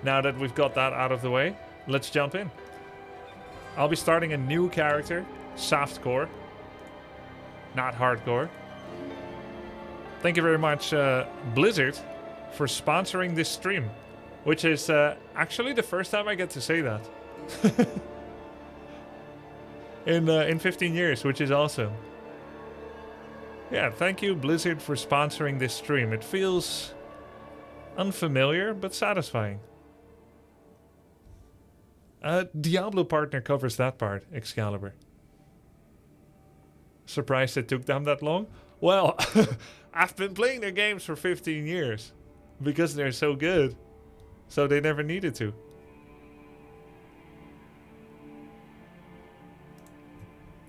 Now that we've got that out of the way, let's jump in. I'll be starting a new character, softcore, not hardcore. Thank you very much, Blizzard, for sponsoring this stream, which is actually the first time I get to say that in 15 years, which is awesome. Yeah, thank you, Blizzard, for sponsoring this stream. It feels unfamiliar but satisfying. Diablo partner covers that part, Excalibur. Surprised it took them that long? Well, I've been playing their games for 15 years. Because they're so good. So they never needed to.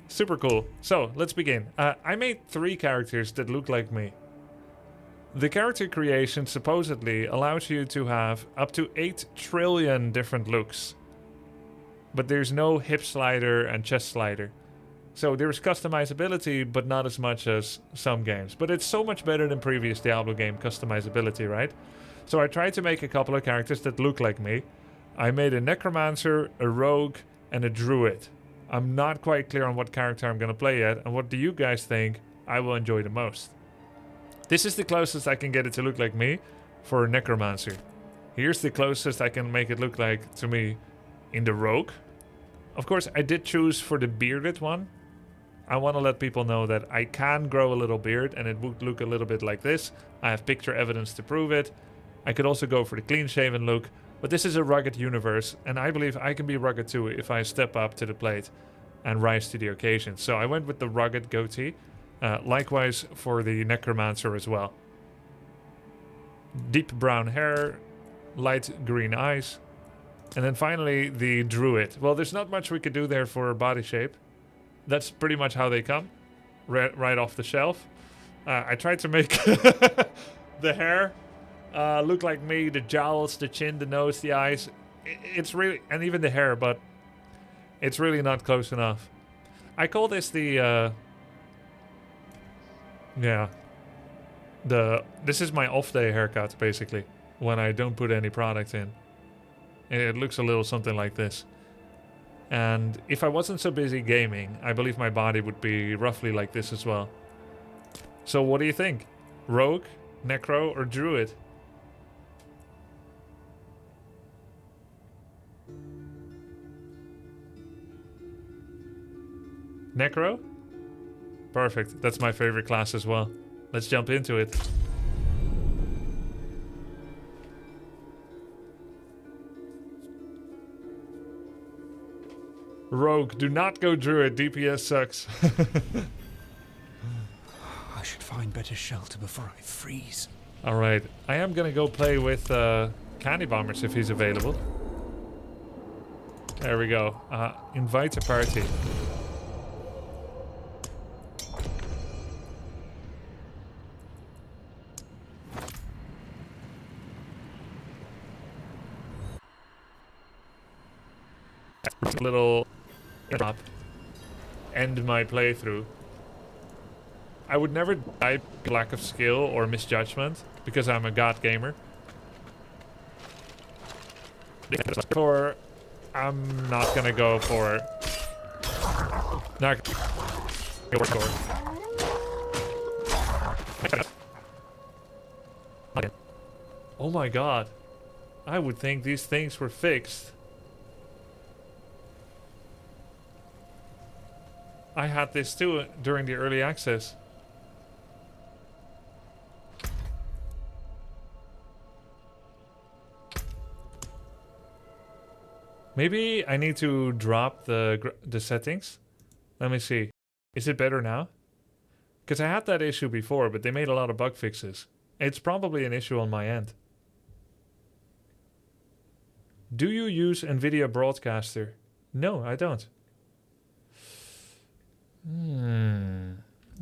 Super cool. So, let's begin. I made 3 characters that look like me. The character creation supposedly allows you to have up to 8 trillion different looks. But there's no hip slider and chest slider. So there's customizability, but not as much as some games. But it's so much better than previous Diablo game customizability, right? So I tried to make a couple of characters that look like me. I made a necromancer, a rogue, and a druid. I'm not quite clear on what character I'm going to play yet, and what do you guys think I will enjoy the most? This is the closest I can get it to look like me for a necromancer. Here's the closest I can make it look like to me in the rogue. Of course, I did choose for the bearded one. I want to let people know that I can grow a little beard and it would look a little bit like this. I have picture evidence to prove it. I could also go for the clean shaven look, but this is a rugged universe and I believe I can be rugged too if I step up to the plate and rise to the occasion. So I went with the rugged goatee, likewise for the necromancer as well. Deep brown hair, light green eyes, and then finally the druid. Well, there's not much we could do there for body shape. That's pretty much how they come, right off the shelf. I tried to make the hair look like me, the jowls, the chin, the nose, the eyes. It's really, and even the hair, but it's really not close enough. I call this the, this is my off-day haircut, basically, when I don't put any product in. It looks a little something like this. And if I wasn't so busy gaming, I believe my body would be roughly like this as well. So what do you think? Rogue, Necro, or Druid? Necro? Perfect. That's my favorite class as well. Let's jump into it. Rogue, do not go Druid. DPS sucks. I should find better shelter before I freeze. Alright, I am gonna go play with Candy Bombers if he's available. There we go. Invite a party. Little end my playthrough. I would never die lack of skill or misjudgment because I'm a god gamer. Or I'm not gonna go for not go for Oh my god. I would think these things were fixed. I had this too during the early access. Maybe I need to drop the settings. Let me see. Is it better now? Because I had that issue before, but they made a lot of bug fixes. It's probably an issue on my end. Do you use NVIDIA Broadcaster? No, I don't.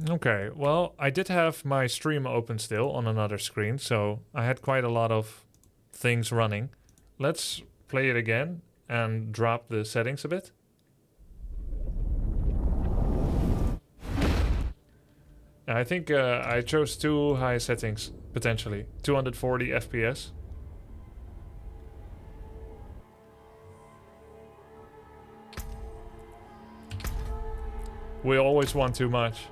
Okay, well, I did have my stream open still on another screen, so I had quite a lot of things running. Let's play it again and drop the settings a bit. I think I chose too high settings, potentially. 240 FPS. We always want too much.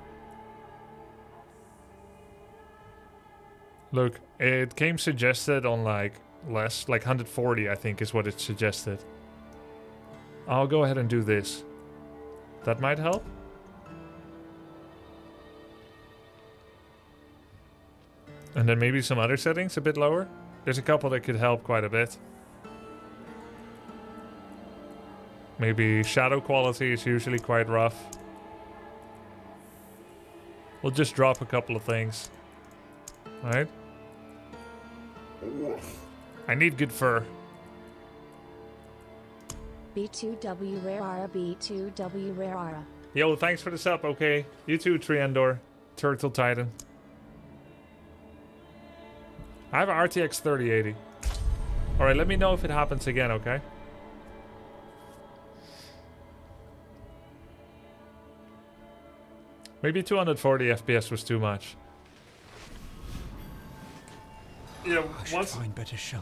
Look, it came suggested on like less, like 140 I think is what it suggested. I'll go ahead and do this. That might help. And then maybe some other settings a bit lower. There's a couple that could help quite a bit. Maybe shadow quality is usually quite rough. We'll just drop a couple of things. Right? I need good fur. B2W Rare Ara, B2W Rare Ara. Yo, thanks for the sub, okay. You too, Triandor. Turtle Titan. I have an RTX 3080. Alright, let me know if it happens again, okay? Maybe 240 FPS was too much. Yeah,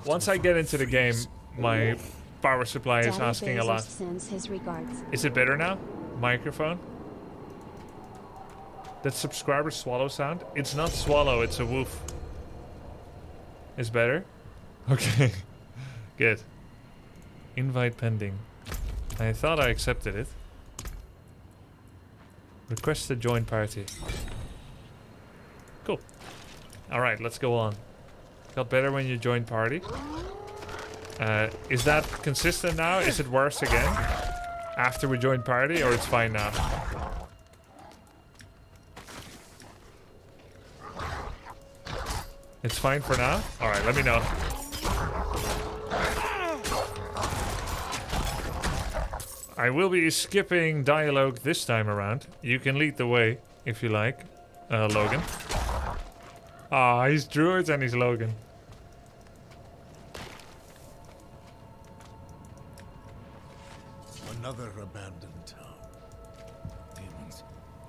once I get into the game, my power supply is Daddy asking a Bezos lot. sends his regards. Is it better now? Microphone? That subscriber swallow sound? It's not swallow, it's a woof. Is better? Okay. Good. Invite pending. I thought I accepted it. Request to join party. Cool. Alright, let's go on. Got better when you join party. Is that consistent now? Is it worse again? After we join party, or it's fine now? It's fine for now? Alright, let me know. I will be skipping dialogue this time around. You can lead the way, if you like, Logan. Ah, he's Druid and he's Logan. Another abandoned town. Demons.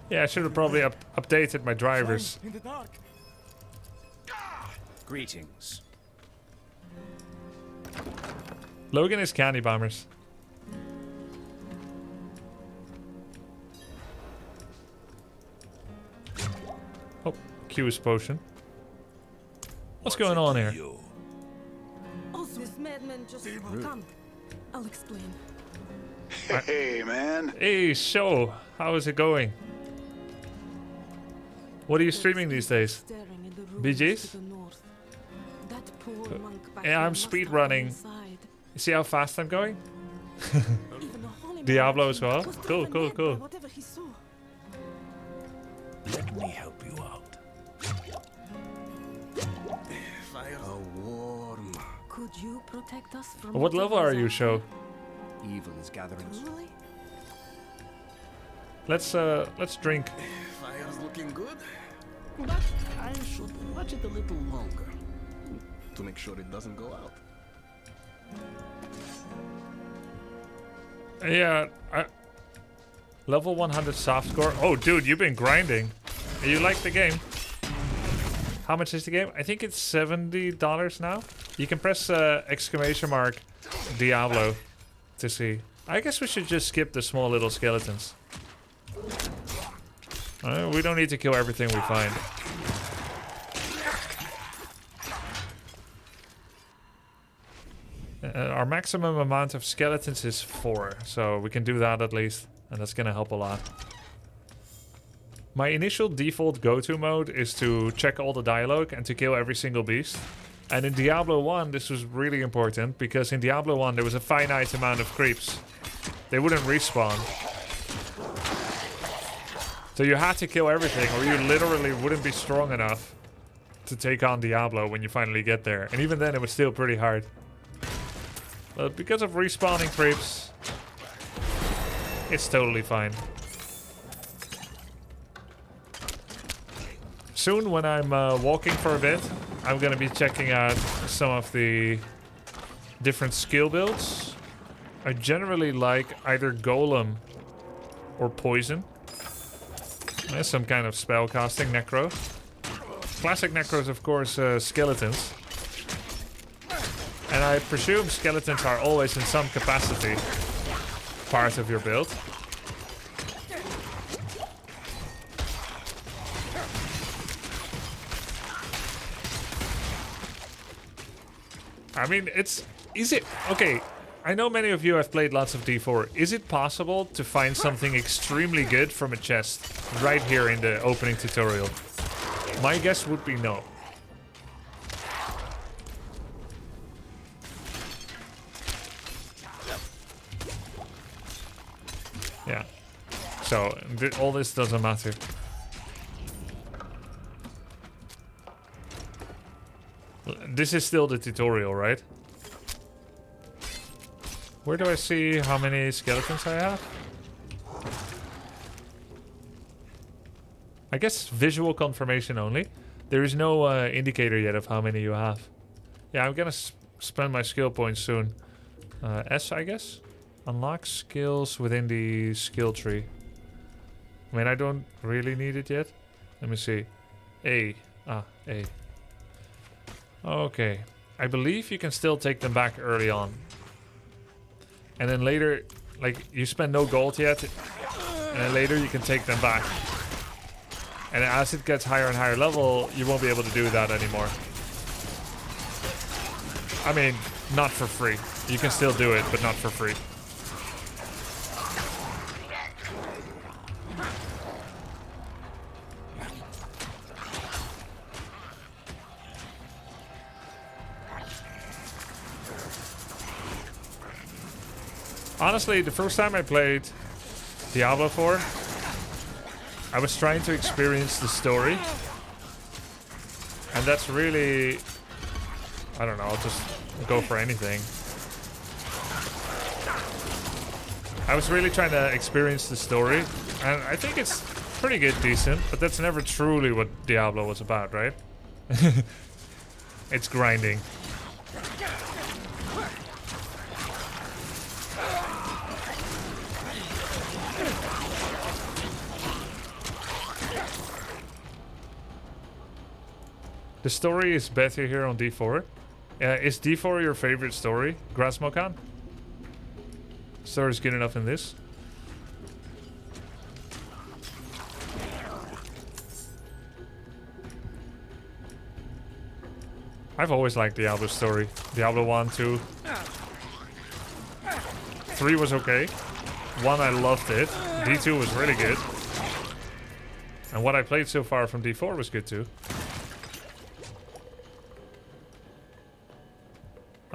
Yeah, I should have probably updated my drivers. In the dark. Greetings. Logan is Candy Bombers. Oh, Q is potion. What's going on here? Also, this madman just come. I'll explain. Hey, man. Hey, so how is it going? What are you streaming these days? BGs? Yeah, I'm speed running. You see how fast I'm going? Diablo as well. Cool, cool, cool. Let me help you out. Could you protect us from What level are you, Show? Evil is gathering. Truly? Let's drink. Fire's looking good, but I should watch it a little longer to make sure it doesn't go out. Yeah, level 100 soft score. Oh, dude, you've been grinding. You like the game? How much is the game? I think it's $70 now. You can press exclamation mark Diablo to see. I guess we should just skip the small little skeletons. We don't need to kill everything we find. Our maximum amount of skeletons is 4, so we can do that at least, and that's gonna help a lot. My initial default go-to mode is to check all the dialogue and to kill every single beast. And in Diablo 1 this was really important, because in Diablo 1 there was a finite amount of creeps. They wouldn't respawn. So you had to kill everything or you literally wouldn't be strong enough to take on Diablo when you finally get there. And even then, it was still pretty hard. But because of respawning creeps, it's totally fine. Soon, when I'm walking for a bit, I'm gonna be checking out some of the different skill builds. I generally like either Golem or Poison. There's some kind of spell casting Necro. Classic Necros, of course, Skeletons. And I presume Skeletons are always in some capacity part of your build. I mean, is it... Okay, I know many of you have played lots of D4. Is it possible to find something extremely good from a chest right here in the opening tutorial? My guess would be no. Yeah. So, all this doesn't matter. This is still the tutorial, right? Where do I see how many skeletons I have? I guess visual confirmation only. There is no indicator yet of how many you have. Yeah, I'm gonna spend my skill points soon. S, I guess? Unlock skills within the skill tree. I mean, I don't really need it yet. Let me see. A. Ah, A. Okay. I believe you can still take them back early on. And then later, like, you spend no gold yet. And then later you can take them back. And as it gets higher and higher level, you won't be able to do that anymore. I mean, not for free. You can still do it, but not for free. Honestly, the first time I played Diablo 4, I was trying to experience the story. And that's really... I don't know, I'll just go for anything. I was really trying to experience the story. And I think it's pretty good, decent. But that's never truly what Diablo was about, right? It's grinding. The story is better here on D4. Is D4 your favorite story, Grasmokan? Story's good enough in this. I've always liked Diablo's story. Diablo 1, 2. 3 was okay. 1, I loved it. D2 was really good. And what I played so far from D4 was good too.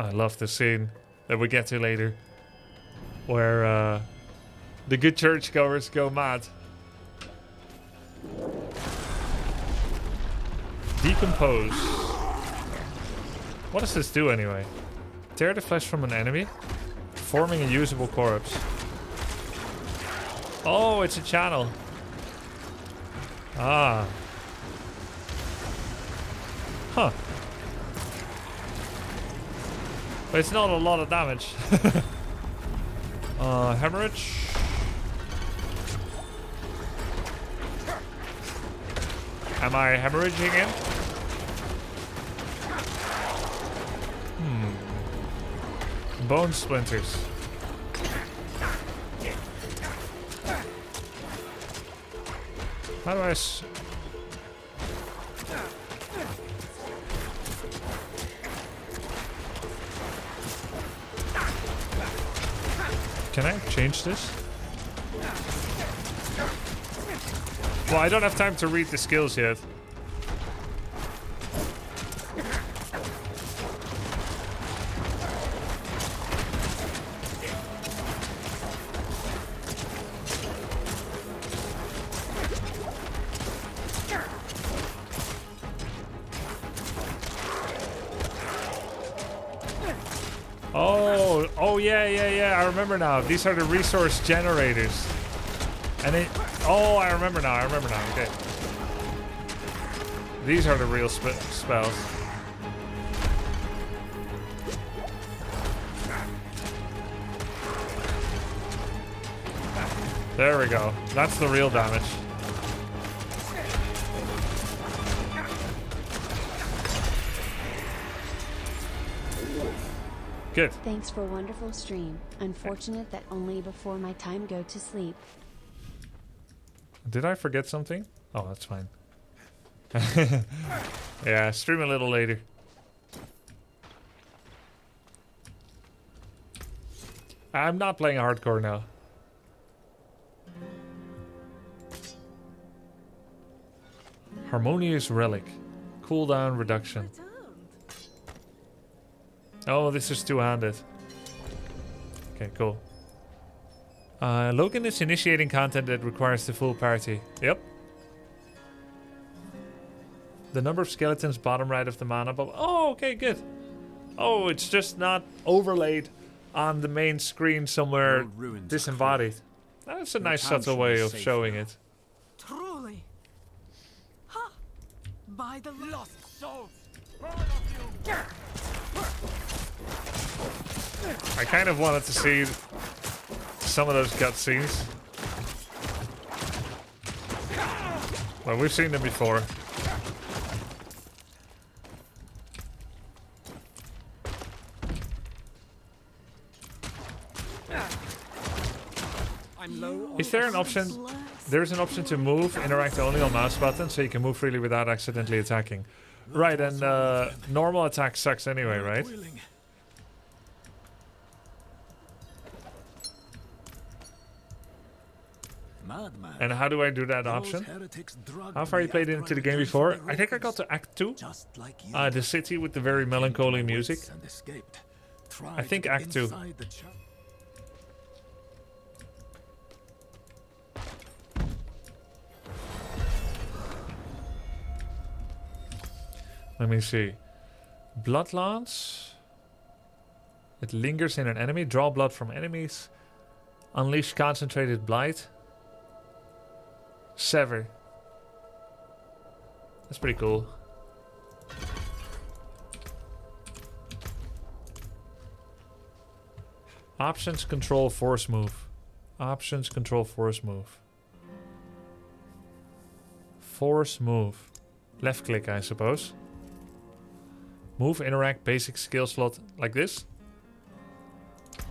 I love the scene that we get to later, where the good churchgoers go mad. Decompose. What does this do anyway? Tear the flesh from an enemy, forming a usable corpse. Oh, it's a channel. Ah. Huh. But it's not a lot of damage. Hemorrhage. Am I hemorrhaging him? Bone splinters. How do I Can I change this? Well, I don't have time to read the skills yet. Oh, yeah. I remember now. These are the resource generators. And it... Oh, I remember now. Okay. These are the real spells. There we go. That's the real damage. Good. Thanks for wonderful stream. Unfortunate that only before my time go to sleep. Did I forget something? Oh, that's fine. Yeah, stream a little later. I'm not playing hardcore now. Harmonious Relic. Cooldown reduction. Oh, this is two-handed. Okay, cool. Logan is initiating content that requires the full party. Yep. The number of skeletons bottom right of the mana bubble. Oh, okay, good. Oh, it's just not overlaid on the main screen somewhere disembodied. That's a nice subtle way of showing it. Truly. Ha! By the lost souls. I kind of wanted to see some of those cutscenes. But we've seen them before. Is there an option? There's an option to move, interact only on mouse button, so you can move freely without accidentally attacking. Right, and normal attack sucks anyway, right? And how do I do that option? How far you played into the game before? I think I got to Act 2. The city with the very melancholy music. I think Act 2. Let me see. Blood Lance. It lingers in an enemy. Draw blood from enemies. Unleash concentrated blight. Sever. That's pretty cool. Options, control, force move. Options, control, force move. Force move. Left click, I suppose. Move, interact, basic skill slot like this.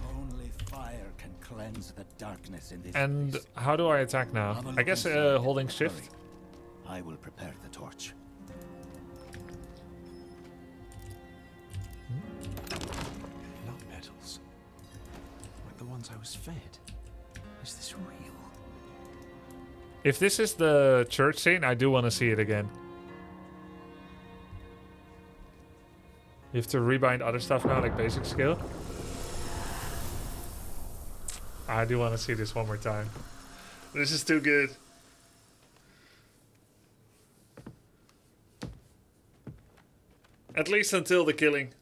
Only fire can cleanse the darkness in this And place. how do I attack now? I guess holding shift. I will prepare the torch. Blood petals. Like the ones I was fed. Is this real? If this is the church scene, I do want to see it again. You have to rebind other stuff now, like basic skill. I do want to see this one more time. This is too good. At least until the killing.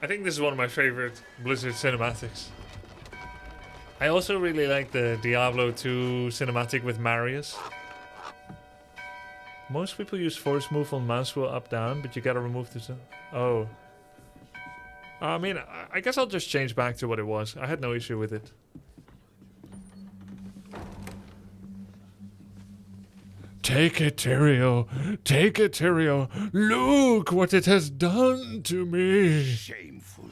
I think this is one of my favorite Blizzard cinematics. I also really like the Diablo 2 cinematic with Marius. Most people use force move on mouse wheel up down, but you gotta remove this. Oh. I mean, I guess I'll just change back to what it was. I had no issue with it. Take it, Tyrio. Take it, Tyrio. Look what it has done to me. Shameful.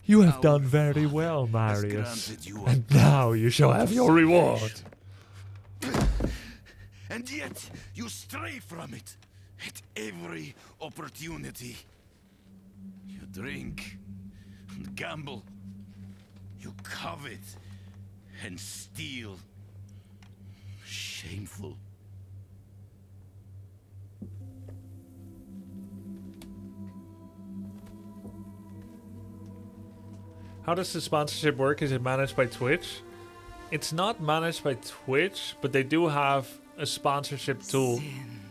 You have done very well, Marius. And now you shall have your reward. And yet you stray from it at every opportunity. You drink and gamble. You covet and steal. Shameful. How does the sponsorship work? Is it managed by Twitch? It's not managed by Twitch, but they do have a sponsorship tool,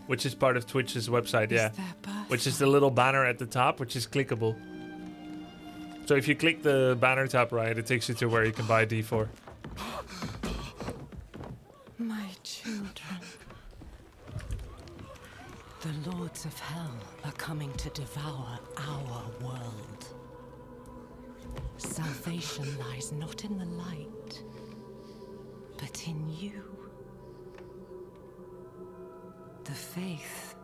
which is part of Twitch's website, yeah. There Which is the little banner at the top, which is clickable. So if you click the banner top right, it takes you to where you can buy D4. my children. The lords of hell are coming to devour our world. Salvation lies not in the light, but in you. The faith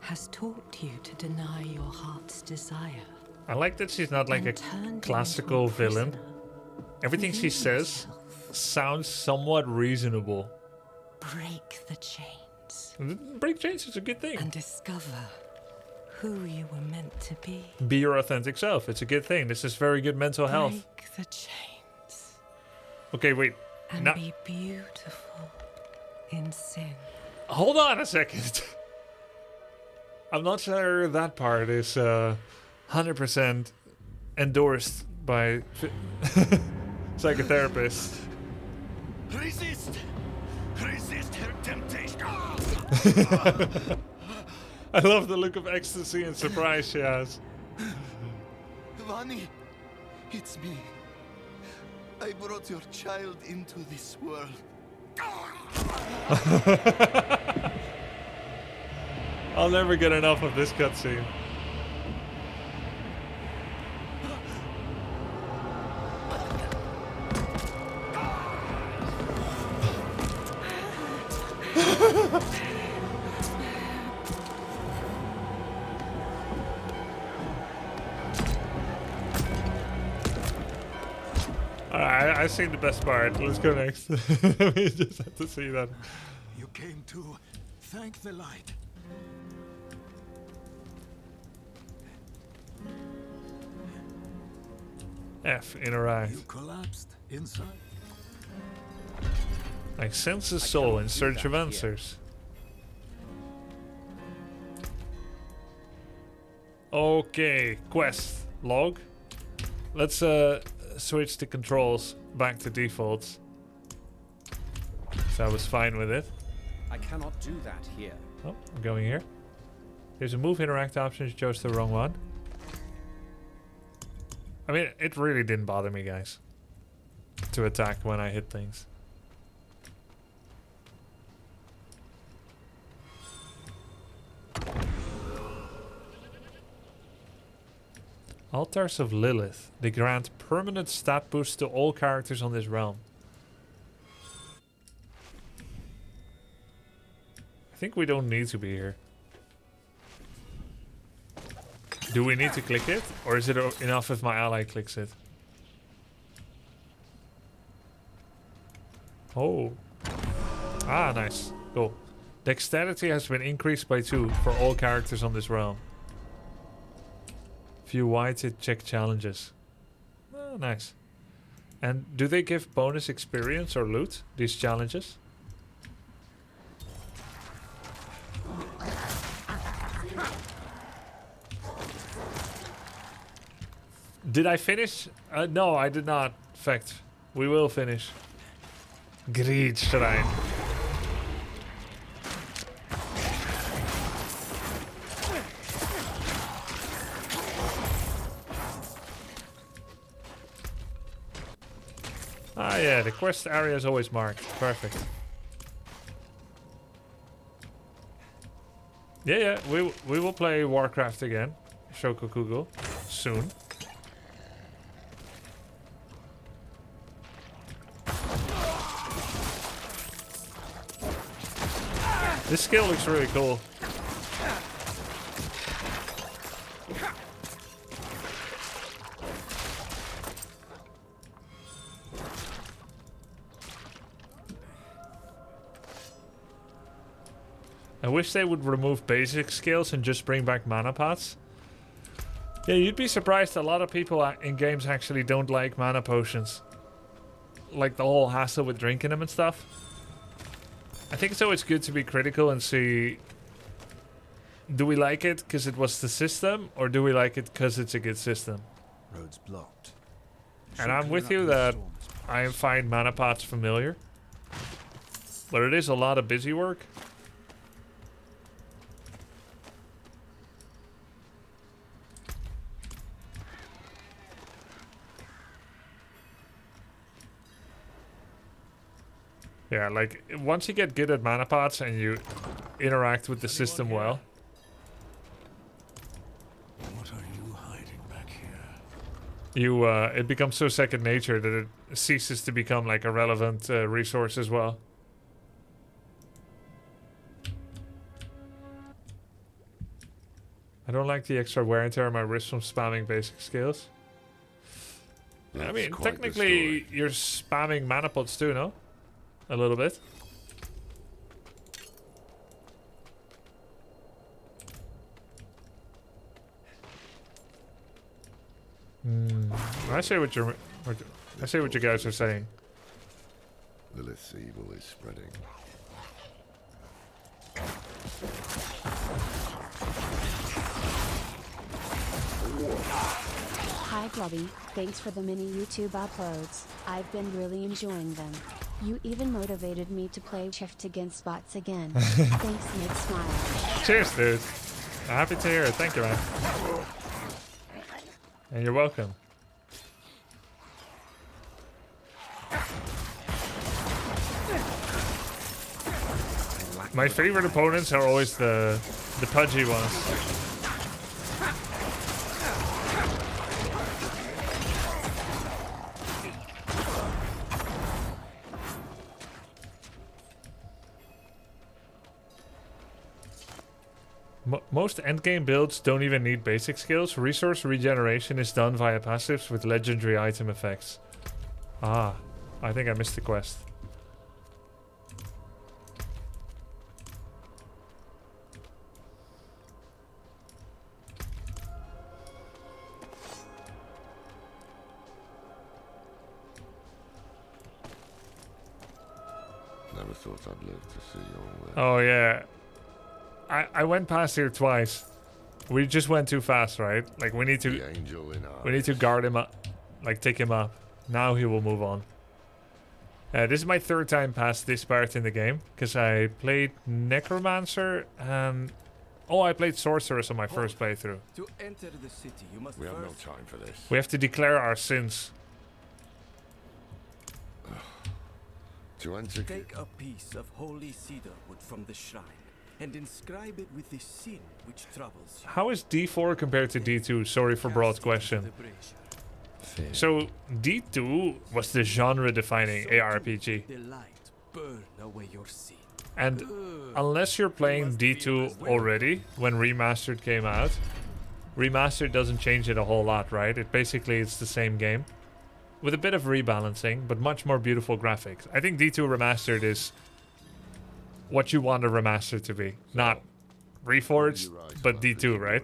has taught you to deny your heart's desire. I like that she's not like a and turned classical into a villain. prisoner Everything she within says yourself. sounds somewhat reasonable. Break the chains Break chains is a good thing. and discover who you were meant to be. Be your authentic self. It's a good thing. This is very good mental health. Break the chains Okay, wait. and No, be beautiful in sin. hold on a second. I'm not sure that part is 100% endorsed by psychotherapists. Resist! Resist her temptation! I love the look of ecstasy and surprise she has. Vani, it's me. I brought your child into this world. I'll never get enough of this cutscene. Alright, I've seen the best part. Let's go next. We just have to see that. You came to thank the light. F, interact. You collapsed inside. I sense a soul in search of answers. Okay, quest log. Let's switch the controls back to defaults. So I was fine with it. I cannot do that here. Oh, I'm going here. There's a move interact option. You chose the wrong one. I mean, it really didn't bother me, guys, to attack when I hit things. Altars of Lilith. They grant permanent stat boost to all characters on this realm. I think we don't need to be here. Do we need to click it? Or is it enough if my ally clicks it? Oh. Ah, nice. Cool. Dexterity has been increased by 2 for all characters on this realm. Few white check challenges. Oh, nice. And do they give bonus experience or loot, these challenges? Did I finish? No, I did not. Fact. We will finish. Greed Shrine. Ah yeah, the quest area is always marked. Perfect. Yeah, we will play Warcraft again. Shokokugo. Soon. This skill looks really cool. I wish they would remove basic skills and just bring back mana pots. Yeah, you'd be surprised a lot of people in games actually don't like mana potions. Like the whole hassle with drinking them and stuff. I think it's always good to be critical and see, do we like it because it was the system, or do we like it because it's a good system? Roads blocked. And I'm with you that I find mana pots familiar. but it is a lot of busy work. Yeah, like, once you get good at mana pots and you interact with the system well. What are you hiding back here? You, it becomes so second nature that it ceases to become like a relevant resource as well. I don't like the extra wear and tear on my wrist from spamming basic skills. I mean, technically, you're spamming mana pots too, no? A little bit. I say what you guys are saying. Lilith's evil is spreading. Hi Grubby, thanks for the mini YouTube uploads. I've been really enjoying them. You even motivated me to play Shift against bots again. Thanks, Nick Smile. Cheers, dude. Happy to hear it. Thank you, man. And you're welcome. My favorite opponents are always the pudgy ones. Most endgame builds don't even need basic skills. Resource regeneration is done via passives with legendary item effects. Ah, I think I missed the quest. Never thought I'd live to see your Oh yeah. I went past here twice. We just went too fast, right? Like we need to guard him up, like take him up. Now he will move on. This is my third time past this part in the game because I played Necromancer and I played Sorceress on my first playthrough. To enter the city, you must We have no time for this. We have to declare our sins. To enter. Take a piece of holy cedar wood from the shrine and inscribe it with the sin which troubles you. How is D4 compared to D2? Sorry for broad question. So D2 was the genre-defining ARPG. The light burn away your sin. And unless you're playing D2 already, when Remastered came out, Remastered doesn't change it a whole lot, right? It's the same game. With a bit of rebalancing, but much more beautiful graphics. I think D2 Remastered is what you want a remaster to be. Not Reforged, but D2, right?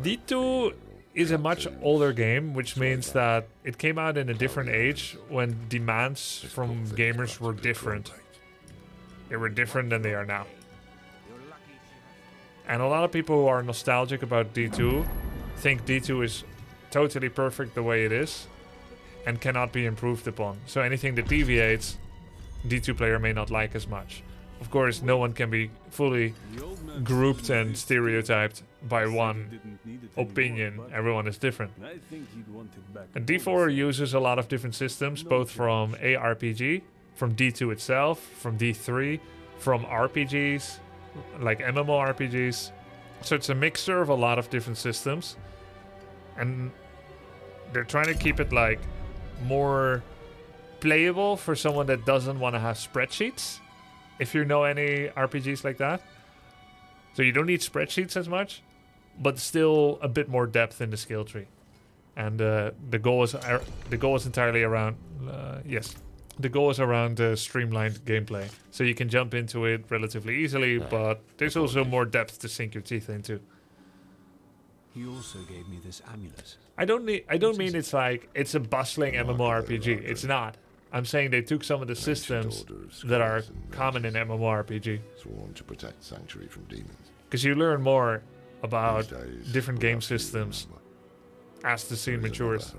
D2 is a much older game, which means that it came out in a different age when demands from gamers were different. They were different than they are now. And a lot of people who are nostalgic about D2 think D2 is totally perfect the way it is and cannot be improved upon. So anything that deviates, D2 player may not like as much. Of course, no one can be fully grouped and stereotyped by one opinion. Everyone is different. And D4 uses a lot of different systems, both from ARPG, from D2 itself, from D3, from RPGs, like MMORPGs. So it's a mixture of a lot of different systems. And they're trying to keep it like more playable for someone that doesn't want to have spreadsheets, if you know any RPGs like that. So you don't need spreadsheets as much, but still a bit more depth in the skill tree. And the goal is entirely around the goal is around streamlined gameplay, so you can jump into it relatively easily, but there's also more depth to sink your teeth into. You also gave me this amulet. I don't mean it's like it's a bustling MMORPG. It's not. I'm saying they took some of the systems that are common in MMORPG. Sworn to protect Sanctuary from demons. Because you learn more about different game systems as the scene matures.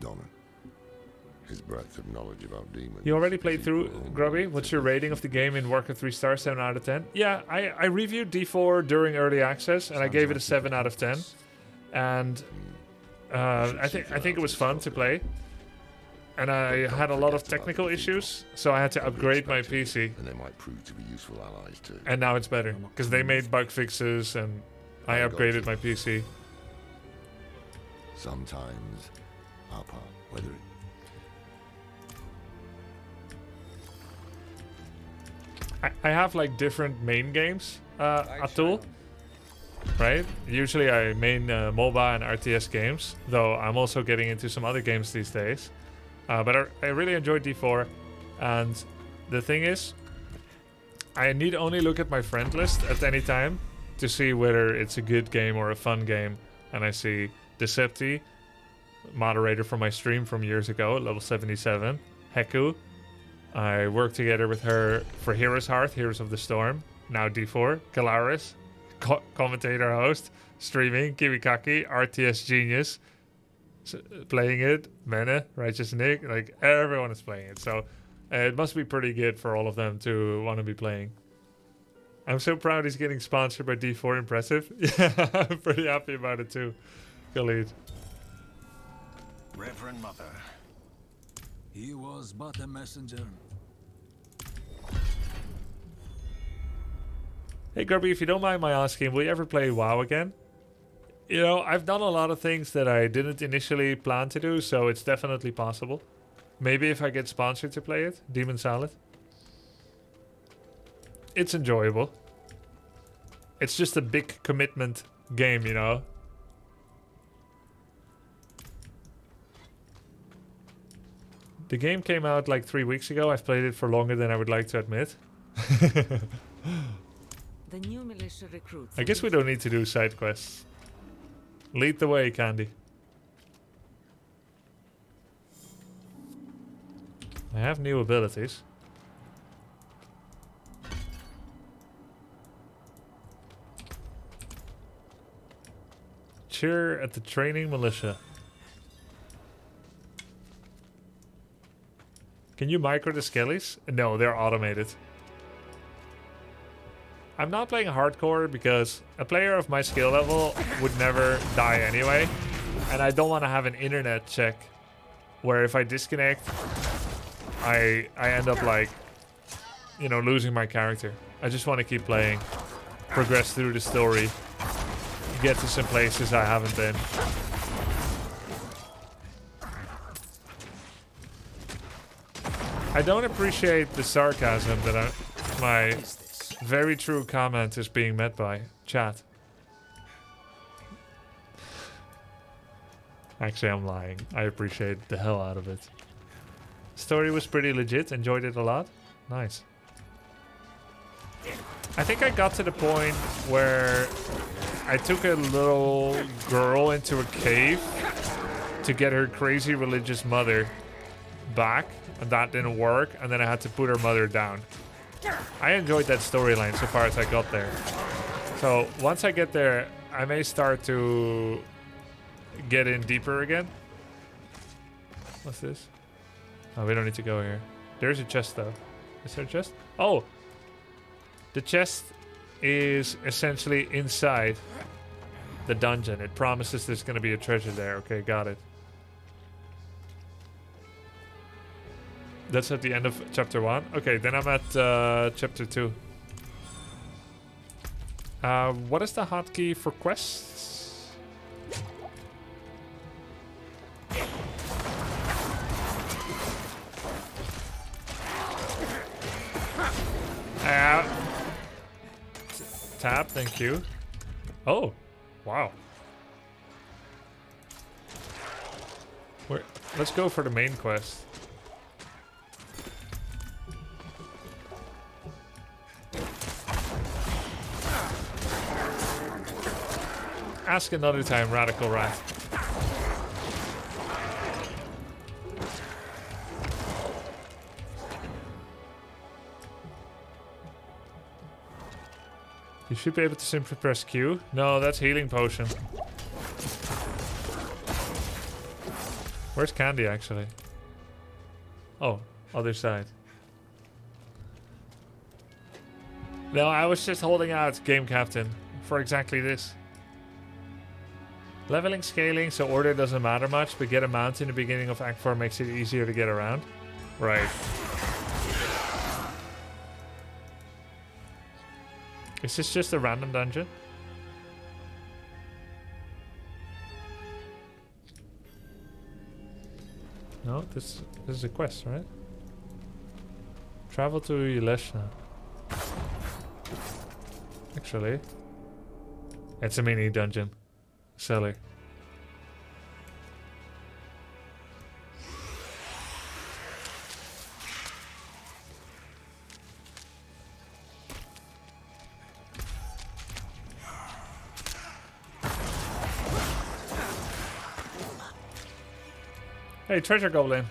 Donnan. His breadth of knowledge about demons. You already played is through, equal Grubby? What's your rating of the game in Warcraft 3 stars, 7 out of 10? Yeah, I reviewed D4 during early access, and I gave it a 7 out of 10. And I think it was fun to play. And I had a lot of technical issues, so I had to upgrade my PC. And they might prove to be useful allies too. And now it's better, because they made bug fixes, and I upgraded my PC. Sometimes our part, whether it I have like different main games, Atul, right? Usually I main MOBA and RTS games, though I'm also getting into some other games these days. But I really enjoyed D4, and the thing is, I need only look at my friend list at any time to see whether it's a good game or a fun game. And I see Decepti, moderator for my stream from years ago, level 77, Heku. I worked together with her for Heroes Hearth, Heroes of the Storm, now D4, Kalaris, commentator host, streaming, Kiwikaki, RTS Genius, playing it, Mene, Righteous Nick, like everyone is playing it. So it must be pretty good for all of them to want to be playing. I'm so proud he's getting sponsored by D4, impressive. Yeah, I'm pretty happy about it too, Khalid. Reverend Mother. He was but a messenger. Hey Grubby, if you don't mind my asking, will you ever play WoW again? You know, I've done a lot of things that I didn't initially plan to do, so it's definitely possible. Maybe if I get sponsored to play it, Demon Salad. It's enjoyable. It's just a big commitment game, you know. The game came out like 3 weeks ago. I've played it for longer than I would like to admit. The new militia recruits. I guess we don't need to do side quests. Lead the way, Candy. I have new abilities. Cheer at the training militia. Can you micro the skellies? No, they're automated. I'm not playing hardcore because a player of my skill level would never die anyway. And I don't want to have an internet check where if I disconnect, I end up like, you know, losing my character. I just want to keep playing, progress through the story, get to some places I haven't been. I don't appreciate the sarcasm that my very true comment is being met by. Chat. Actually, I'm lying. I appreciate the hell out of it. Story was pretty legit. Enjoyed it a lot. Nice. I think I got to the point where I took a little girl into a cave to get her crazy religious mother back, and that didn't work, and then I had to put her mother down. I enjoyed that storyline so far as I got there. So once I get there, I may start to get in deeper again. What's this? Oh, we don't need to go here. There's a chest though. Is there a chest? Oh! The chest is essentially inside the dungeon. It promises there's going to be a treasure there. Okay, got it. That's at the end of chapter 1. Okay, then I'm at chapter 2. What is the hotkey for quests? Tab, thank you. Oh, wow. Let's go for the main quest. Ask another time, Radical Rat. You should be able to simply press Q. No, that's healing potion. Where's Candy, actually? Oh, other side. No, I was just holding out Game Captain for exactly this. Leveling, scaling, so order doesn't matter much, but get a mount in the beginning of Act 4 makes it easier to get around. Right. Is this just a random dungeon? No, this is a quest, right? Travel to Yeleshna. Actually, it's a mini dungeon. Silly. Hey, treasure goblin.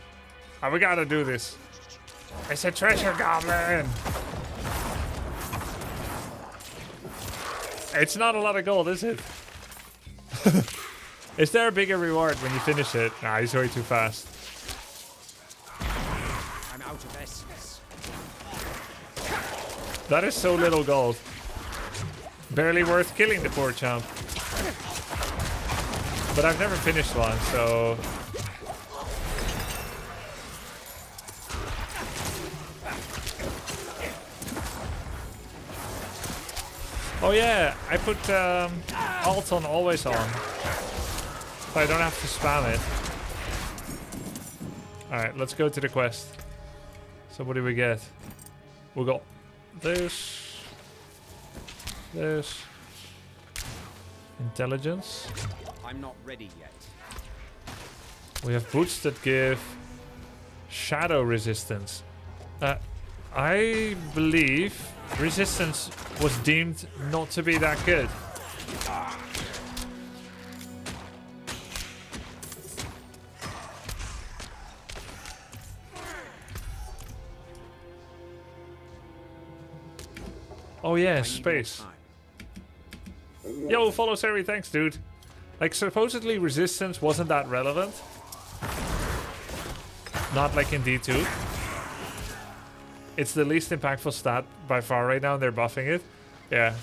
Oh, we gotta do this. It's a treasure goblin. It's not a lot of gold, is it? Is there a bigger reward when you finish it? Nah, he's way too fast. I'm out of essence. That is so little gold. Barely worth killing the poor chump. But I've never finished one, so... Oh yeah, I put alt on always on. So I don't have to spam it. Alright, let's go to the quest. So what do we get? We got this. This. Intelligence. I'm not ready yet. We have boots that give shadow resistance. I believe resistance was deemed not to be that good. Oh yeah, space. Yo, follow Sari, thanks dude. Like supposedly resistance wasn't that relevant. Not like in D2. It's the least impactful stat by far right now, and they're buffing it. Yeah,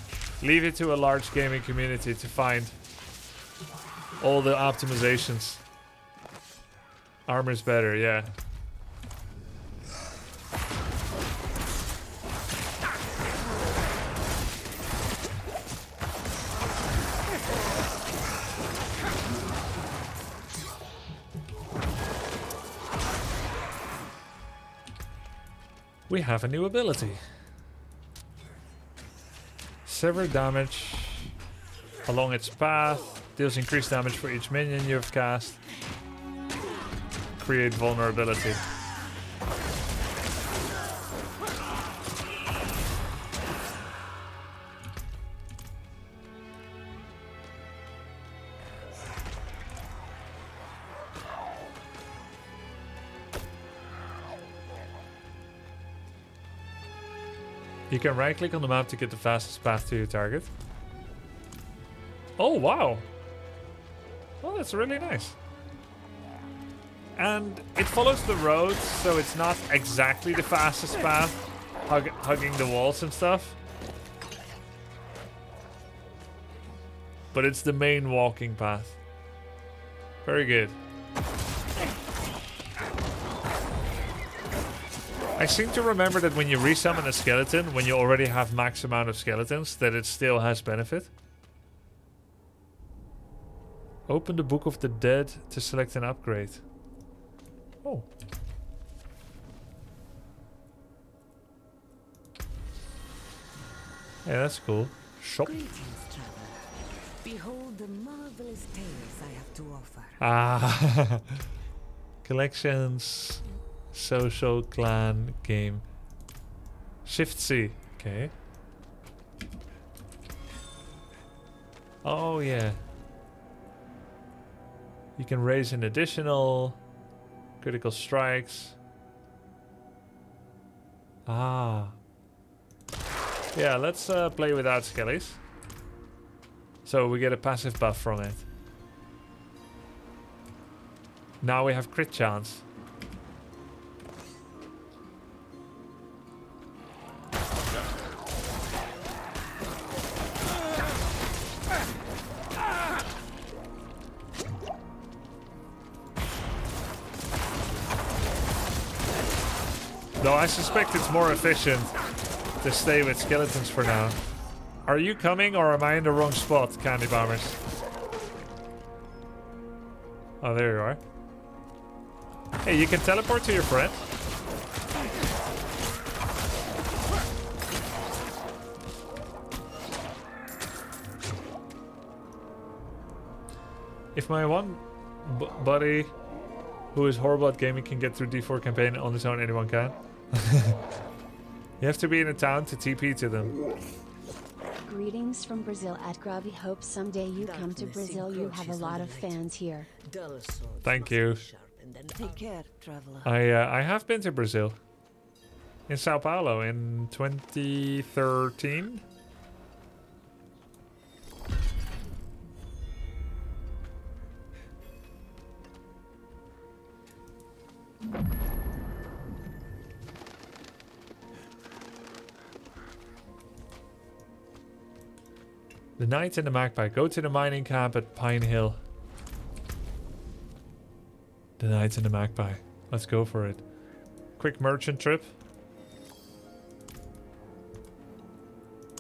leave it to a large gaming community to find all the optimizations. Armor's better, yeah. We have a new ability. Sever damage along its path. Deals increased damage for each minion you have cast. Create vulnerability. You can right click on the map to get the fastest path to your target. Oh wow! Oh, that's really nice. And it follows the road, so it's not exactly the fastest path, hugging the walls and stuff. But it's the main walking path. Very good. I seem to remember that when you resummon a skeleton, when you already have max amount of skeletons, that it still has benefit. Open the Book of the Dead to select an upgrade. Oh. Yeah, that's cool. Shop. Greetings, traveler. Behold the marvelous tales I have to offer. Ah. Collections. Social clan game. Shift C. Okay. Oh yeah. You can raise an additional critical strikes. Ah. Yeah, let's play without skellies. So we get a passive buff from it. Now we have crit chance. Though I suspect it's more efficient to stay with skeletons for now. Are you coming or am I in the wrong spot, Candy Bombers? Oh, there you are. Hey, you can teleport to your friend. If my one buddy who is horrible at gaming can get through D4 campaign on his own, anyone can. You have to be in a town to TP to them. Greetings from Brazil at Grubby. Hope someday you come to Brazil. You have a lot of fans here. Thank you. Take care, traveler. I have been to Brazil. In Sao Paulo in 2013. The Knight and the Magpie. Go to the mining camp at Pine Hill. The Knight and the Magpie. Let's go for it. Quick merchant trip.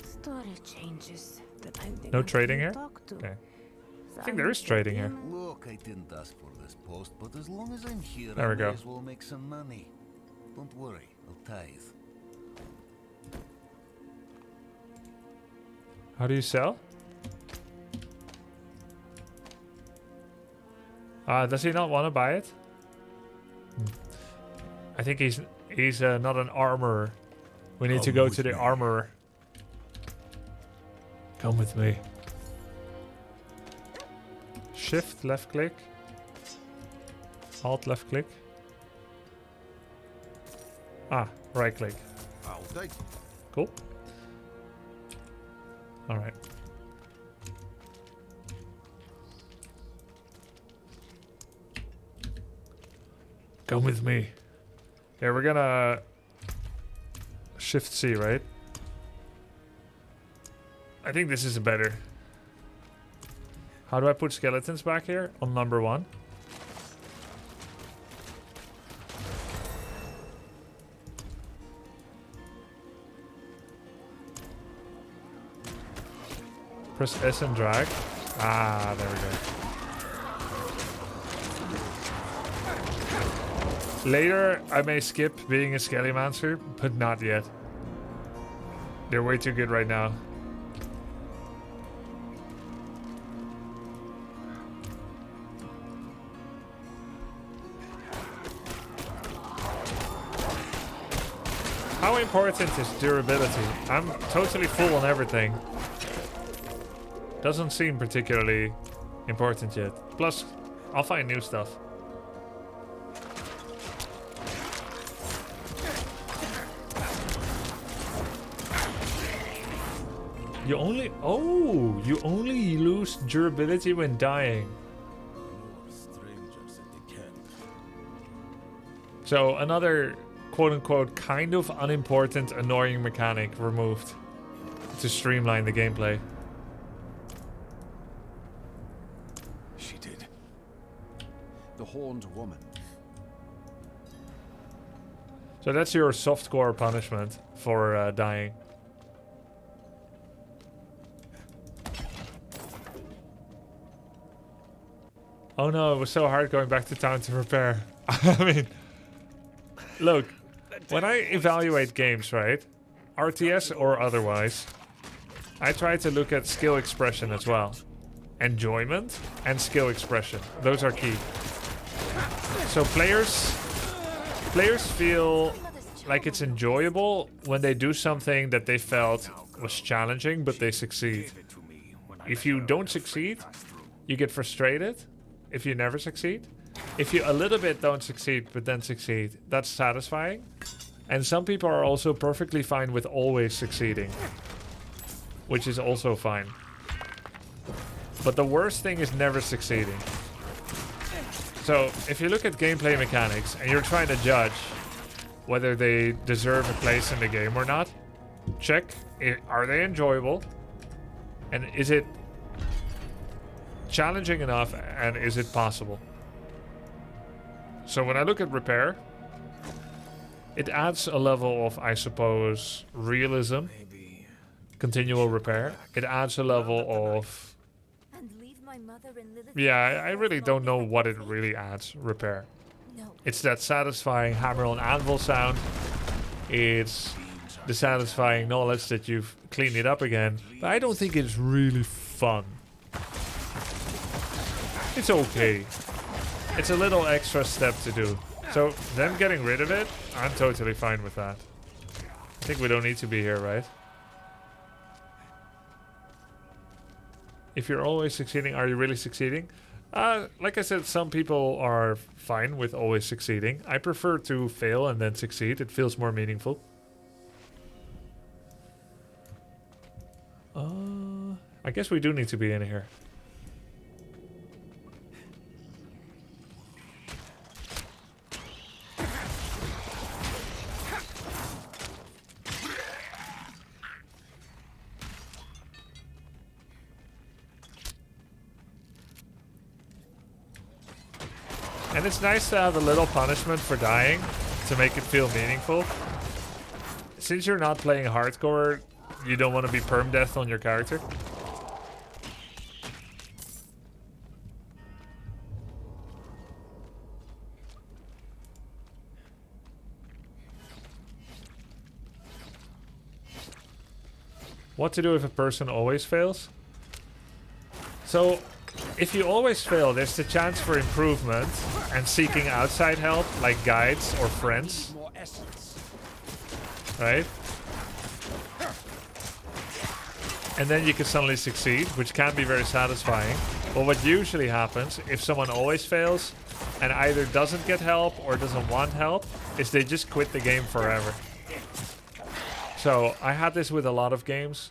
Story changes that I No trading here? Okay. I think there is trading here. Look, I didn't ask for this post, but as long as I'm here, There we I go. may as well make some money. Don't worry, I'll tithe. How do you sell? Does he not want to buy it? I think he's not an armorer. We need to go to the armorer. Come with me. Shift left click. Alt left click. Ah, right click. Cool. All right. Come with me. Yeah, we're gonna Shift C, right? I think this is better. How do I put skeletons back here? On number 1. Press S and drag. Ah, there we go. Later, I may skip being a Skellymancer, but not yet. They're way too good right now. How important is durability? I'm totally full on everything. Doesn't seem particularly important yet. Plus, I'll find new stuff. You only lose durability when dying. So another quote-unquote kind of unimportant annoying mechanic removed to streamline the gameplay. She did. The Horned Woman. So that's your softcore punishment for dying. Oh no, it was so hard going back to town to repair. I mean, look, when I evaluate games, right, RTS or otherwise, I try to look at skill expression as well. Enjoyment and skill expression. Those are key. So players feel like it's enjoyable when they do something that they felt was challenging, but they succeed. If you don't succeed, you get frustrated. If you never succeed. If you a little bit don't succeed, but then succeed, that's satisfying. And some people are also perfectly fine with always succeeding, which is also fine. But the worst thing is never succeeding. So if you look at gameplay mechanics and you're trying to judge whether they deserve a place in the game or not, check, are they enjoyable? And is it challenging enough, and is it possible? So when I look at repair, It adds a level of, I suppose, realism. Continual repair. It adds a level of... Yeah, I really don't know what it really adds. Repair. It's that satisfying hammer on anvil sound. It's the satisfying knowledge that you've cleaned it up again. But I don't think it's really fun. It's okay. It's a little extra step to do. So them getting rid of it, I'm totally fine with that. I think we don't need to be here, right? If you're always succeeding, are you really succeeding? Like I said, some people are fine with always succeeding. I prefer to fail and then succeed. It feels more meaningful. I guess we do need to be in here. And it's nice to have a little punishment for dying to make it feel meaningful. Since you're not playing hardcore, you don't want to be perm death on your character. What to do if a person always fails? So, if you always fail, there's the chance for improvement and seeking outside help, like guides or friends. Right? And then you can suddenly succeed, which can be very satisfying. But what usually happens, if someone always fails and either doesn't get help or doesn't want help, is they just quit the game forever. So, I had this with a lot of games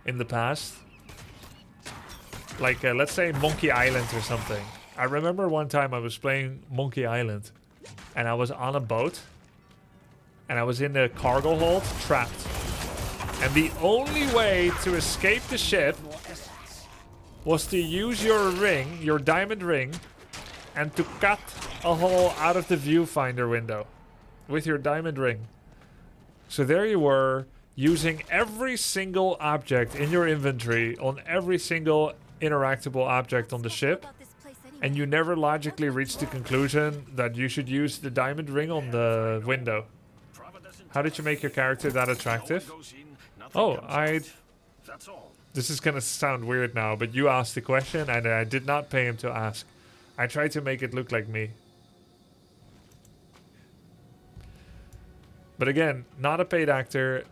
in the past. Like, let's say Monkey Island or something. I remember one time I was playing Monkey Island. And I was on a boat. And I was in the cargo hold, trapped. And the only way to escape the ship was to use your ring, your diamond ring, and to cut a hole out of the viewfinder window with your diamond ring. So there you were, using every single object in your inventory on every single interactable object on the ship, and you never logically reached the conclusion that you should use the diamond ring on the window. How did you make your character that attractive? Oh, this is gonna sound weird now, but you asked the question and I did not pay him to ask. I tried to make it look like me. But again, not a paid actor.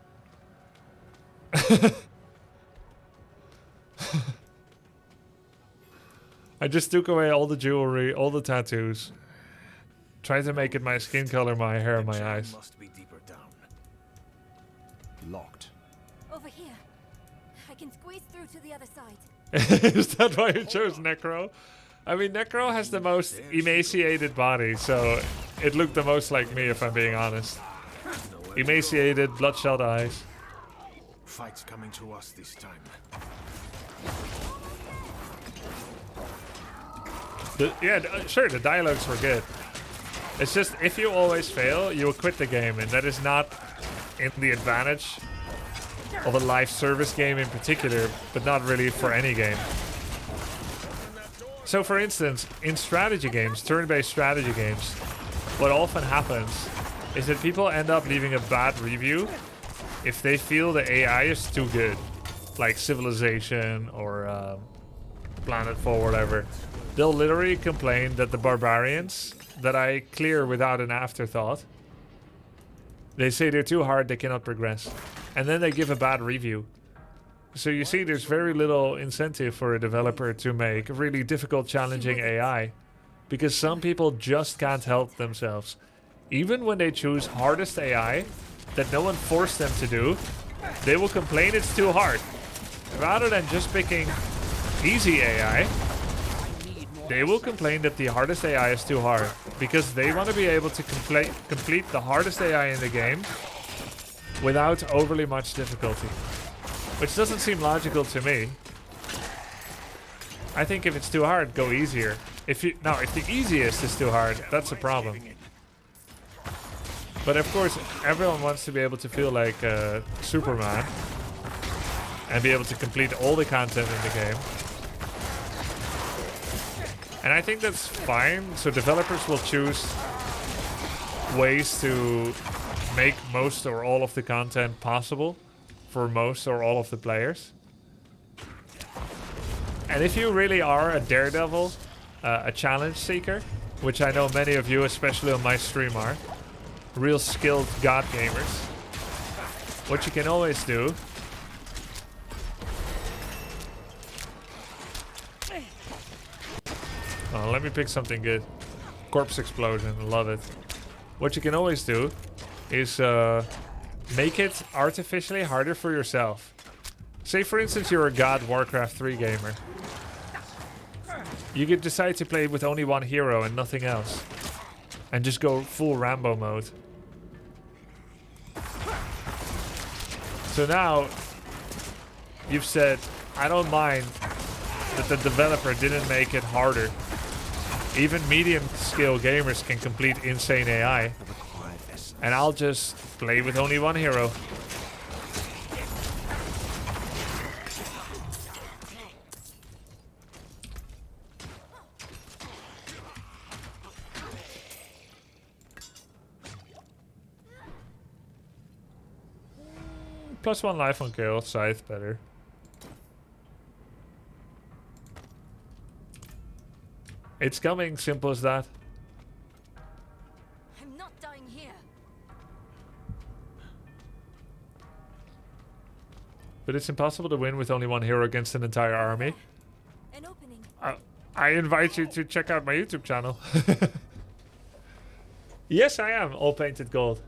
I just took away all the jewelry, all the tattoos. Tried to make it my skin color, my hair, my eyes. Must be deeper down. Locked. Over here. I can squeeze through to the other side. Is that why you chose Necro? I mean, Necro has the most emaciated body, so it looked the most like me, if I'm being honest. Emaciated, bloodshot eyes. Fight's coming to us this time. Sure, the dialogues were good. It's just, if you always fail, you will quit the game, and that is not in the advantage of a live service game in particular, but not really for any game. So for instance, in strategy games, turn-based strategy games, what often happens is that people end up leaving a bad review if they feel the AI is too good, like Civilization or Planetfall, whatever. They'll literally complain that the barbarians that I clear without an afterthought, they say they're too hard, they cannot progress. And then they give a bad review. So you see, there's very little incentive for a developer to make really difficult, challenging AI. Because some people just can't help themselves. Even when they choose hardest AI that no one forced them to do, they will complain it's too hard. Rather than just picking easy AI, they will complain that the hardest AI is too hard. Because they want to be able to complete the hardest AI in the game without overly much difficulty. Which doesn't seem logical to me. I think if it's too hard, go easier. If the easiest is too hard, that's a problem. But of course, everyone wants to be able to feel like Superman and be able to complete all the content in the game. And I think that's fine. So developers will choose ways to make most or all of the content possible for most or all of the players. And if you really are a daredevil, a challenge seeker, which I know many of you, especially on my stream, are real skilled god gamers, what you can always do let me pick something good. Corpse explosion, love it. What you can always do is make it artificially harder for yourself. Say for instance you're a god Warcraft 3 gamer. You could decide to play with only one hero and nothing else. And just go full Rambo mode. So now you've said, I don't mind that the developer didn't make it harder. Even medium skill gamers can complete insane AI. And I'll just play with only one hero. +1 life on kill, scythe better. It's coming, simple as that. I'm not dying here. But it's impossible to win with only one hero against an entire army. An opening. I invite you to check out my YouTube channel. Yes, I am all painted gold.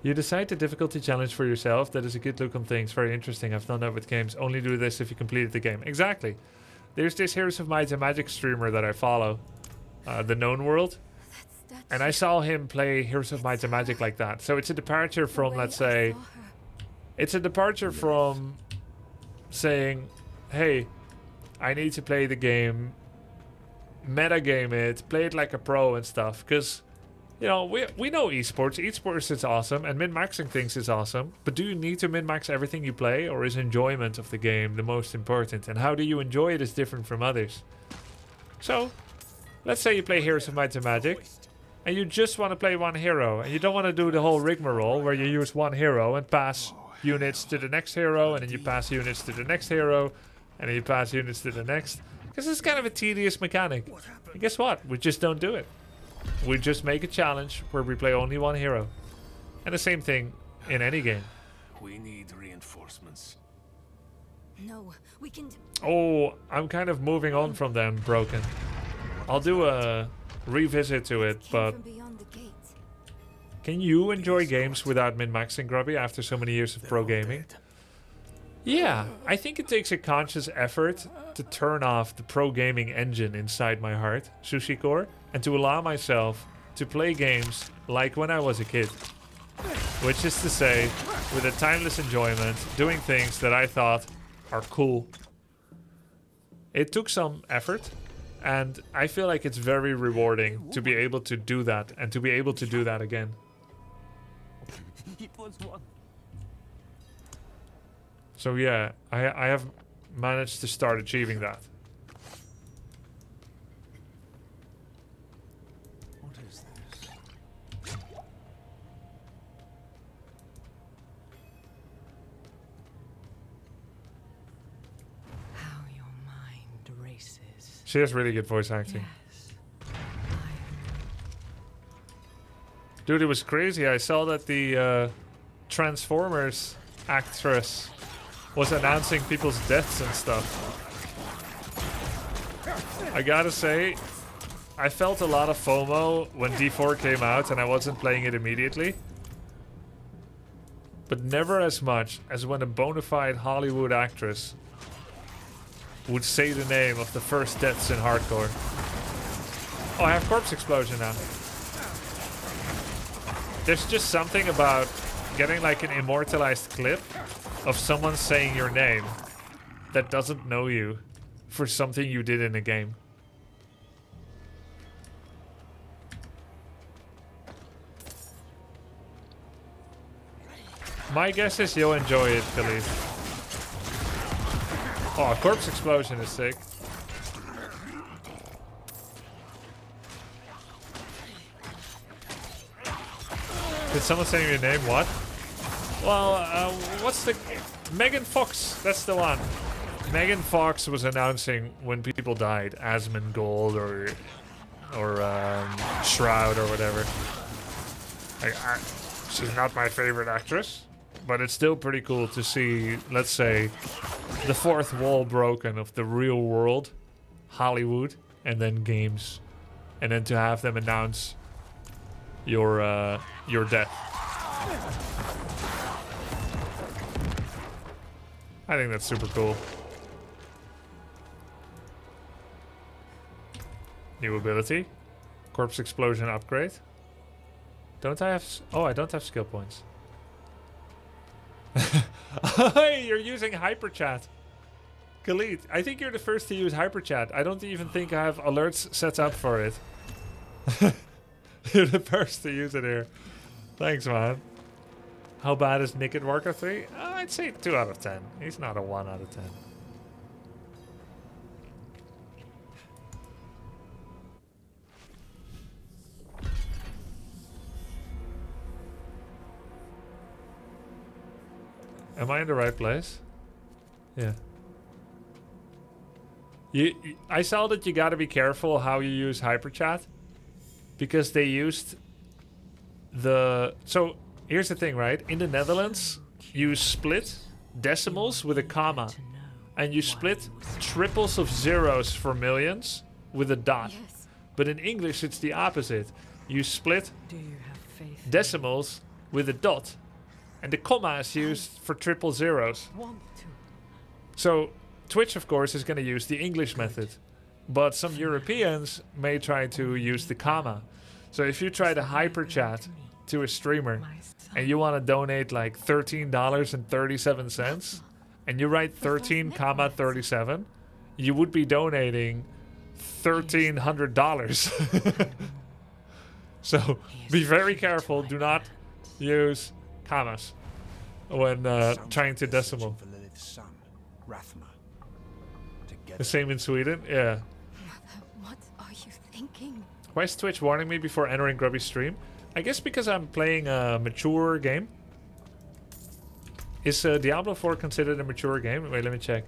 You decide the difficulty challenge for yourself. That is a good look on things. Very interesting. I've done that with games. Only do this if you completed the game. Exactly. There's this Heroes of Might and Magic streamer that I follow. The Known World. And I saw him play Heroes of Might and Magic like that. So it's a departure from, let's say... It's a departure from saying, hey, I need to play the game, metagame it, play it like a pro and stuff. Because... You know, we know esports. Esports is awesome, and min-maxing things is awesome. But do you need to min-max everything you play, or is enjoyment of the game the most important? And how do you enjoy it is different from others. So, let's say you play Heroes of Might and Magic, and you just want to play one hero, and you don't want to do the whole rigmarole where you use one hero and pass units to the next hero, and then you pass units to the next hero, and then you pass units to the next. Because it's kind of a tedious mechanic. And guess what? We just don't do it. We just make a challenge where we play only one hero. And the same thing in any game. We need reinforcements. No, we can. Oh, I'm kind of moving on from them, Broken. I'll do a revisit to it, but... Can you enjoy games without min-maxing, Grubby, after so many years of pro gaming? Yeah, I think it takes a conscious effort to turn off the pro gaming engine inside my heart, Sushi Core, and to allow myself to play games like when I was a kid. Which is to say, with a timeless enjoyment, doing things that I thought are cool. It took some effort, and I feel like it's very rewarding to be able to do that, and to be able to do that again. So yeah, I have managed to start achieving that. What is this? How your mind races. She has really good voice acting. Yes. Dude, it was crazy. I saw that the Transformers actress was announcing people's deaths and stuff. I gotta say, I felt a lot of FOMO when D4 came out and I wasn't playing it immediately. But never as much as when a bona fide Hollywood actress would say the name of the first deaths in hardcore. Oh, I have corpse explosion now. There's just something about getting like an immortalized clip of someone saying your name that doesn't know you for something you did in a game. My guess is you'll enjoy it, Khalid. Oh, corpse explosion is sick. Did someone say your name? What? Well, what's the... Megan Fox, that's the one. Megan Fox was announcing when people died. Asmongold or Shroud or whatever. She's not my favorite actress. But it's still pretty cool to see, let's say, the fourth wall broken of the real world, Hollywood, and then games. And then to have them announce your death. I think that's super cool. New ability. Corpse explosion upgrade. Don't I have... Oh, I don't have skill points. Hey, you're using hyperchat. Khalid, I think you're the first to use hyperchat. I don't even think I have alerts set up for it. You're the first to use it here. Thanks, man. How bad is Nick at Warcraft 3? I'd say 2 out of 10. He's not a 1 out of 10. Am I in the right place? Yeah. I saw that you gotta be careful how you use hyperchat. Because they used the... So, here's the thing, right? In the Netherlands, you split decimals with a comma. And you split triples of zeros for millions with a dot. Yes. But in English, it's the opposite. You split decimals with a dot. And the comma is used for triple zeros. So Twitch, of course, is going to use the English method. But some Europeans may try to use the comma. So if you try to hyperchat to a streamer and you want to donate like $13.37 and you write 13,37, you would be donating $1,300. So be very careful. Do not use commas when trying to decimal. The same in Sweden? Yeah. What are you thinking? Why is Twitch warning me before entering Grubby's stream? I guess because I'm playing a mature game. Is Diablo 4 considered a mature game? Wait, let me check.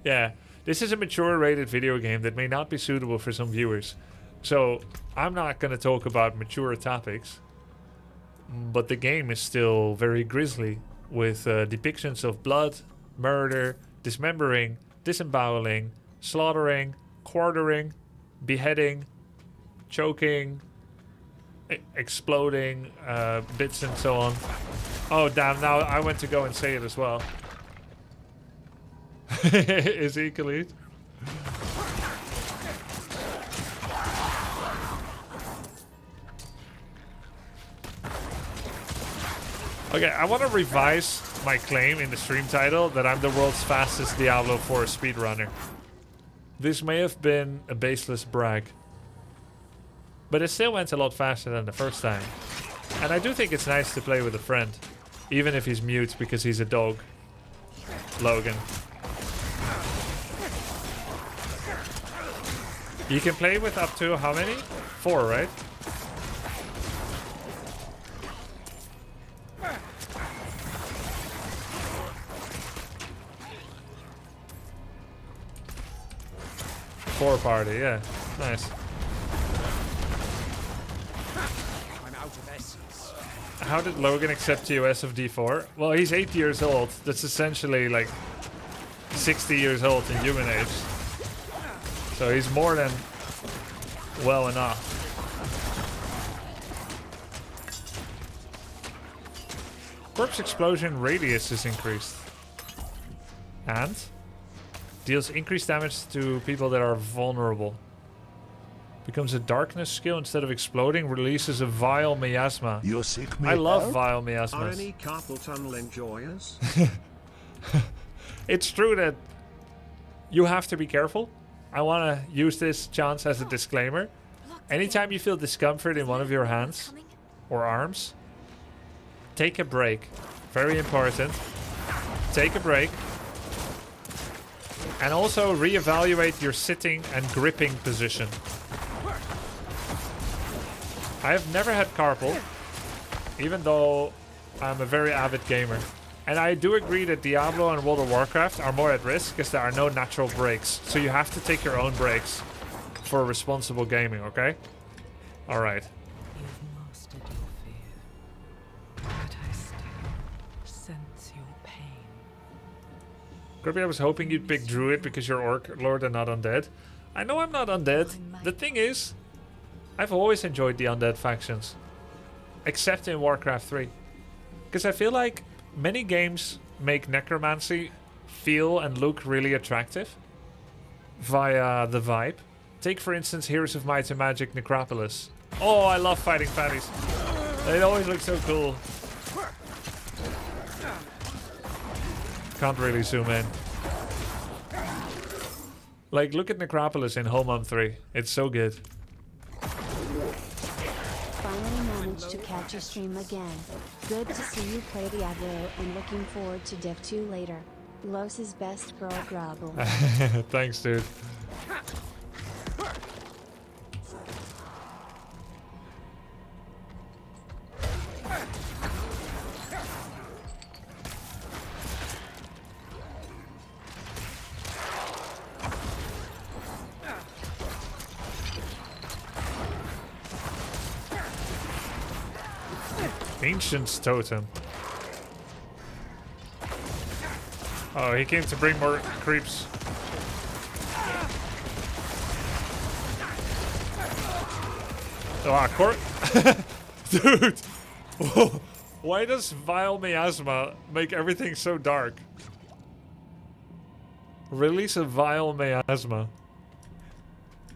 Yeah, this is a mature rated video game that may not be suitable for some viewers. So I'm not going to talk about mature topics. But the game is still very grisly, with depictions of blood, murder, dismembering, disemboweling, slaughtering, quartering, beheading, choking, exploding bits and so on. Oh damn, now I went to go and say it as well. Is he Khalid? Okay, I want to revise my claim in the stream title that I'm the world's fastest Diablo 4 speedrunner. This may have been a baseless brag, but it still went a lot faster than the first time. And I do think it's nice to play with a friend, even if he's mute because he's a dog. Logan. You can play with up to how many? 4, right? Four party, yeah. Nice. I'm out of essence. How did Logan accept TOS of D4? Well, he's 8 years old. That's essentially like 60 years old in human age. So he's more than well enough. Corpse explosion radius is increased. And deals increased damage to people that are vulnerable. Becomes a darkness skill instead of exploding. Releases a vile miasma. You're sick, I love vile miasmas. Are any carpal tunnel enjoyers? It's true that you have to be careful. I want to use this chance as a disclaimer. Anytime you feel discomfort in one of your hands or arms, take a break. Very important. Take a break. And also reevaluate your sitting and gripping position. I have never had carpal, even though I'm a very avid gamer. And I do agree that Diablo and World of Warcraft are more at risk because there are no natural breaks. So you have to take your own breaks for responsible gaming, okay? Alright. You've mastered your fear, but I still sense your pain. Kirby, I was hoping you'd pick Druid because you're Orc Lord and not Undead. I know I'm not Undead. The thing is, I've always enjoyed the Undead factions. Except in Warcraft 3. Because I feel like many games make necromancy feel and look really attractive via the vibe. Take for instance Heroes of Might and Magic Necropolis. Oh, I love fighting fatties. They always look so cool. Can't really zoom in. Like, look at Necropolis in Home 3. It's so good. Finally managed to catch a stream again. Good to see you play Diablo and looking forward to Div 2 later. Los's best girl Grubble. Thanks, dude. Ancient's Totem. Oh, he came to bring more creeps. Oh, dude! Why does Vile Miasma make everything so dark? Release a Vile Miasma.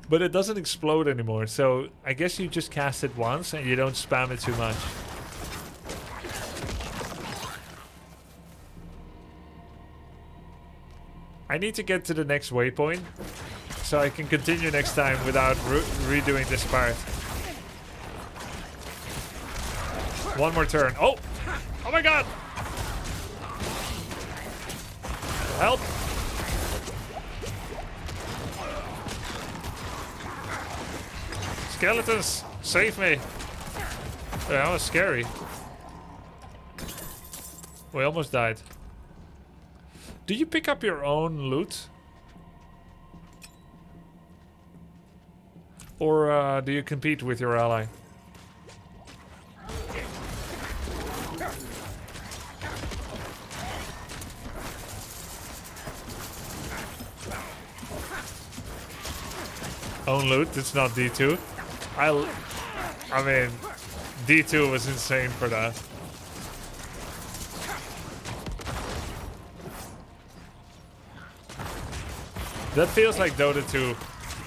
But it doesn't explode anymore, so I guess you just cast it once and you don't spam it too much. I need to get to the next waypoint so I can continue next time without redoing this part. One more turn. Oh! Oh my god! Help! Skeletons! Save me! Yeah, that was scary. We almost died. Do you pick up your own loot? Or do you compete with your ally? Own loot, it's not D2. I mean, D2 was insane for that. That feels like Dota 2,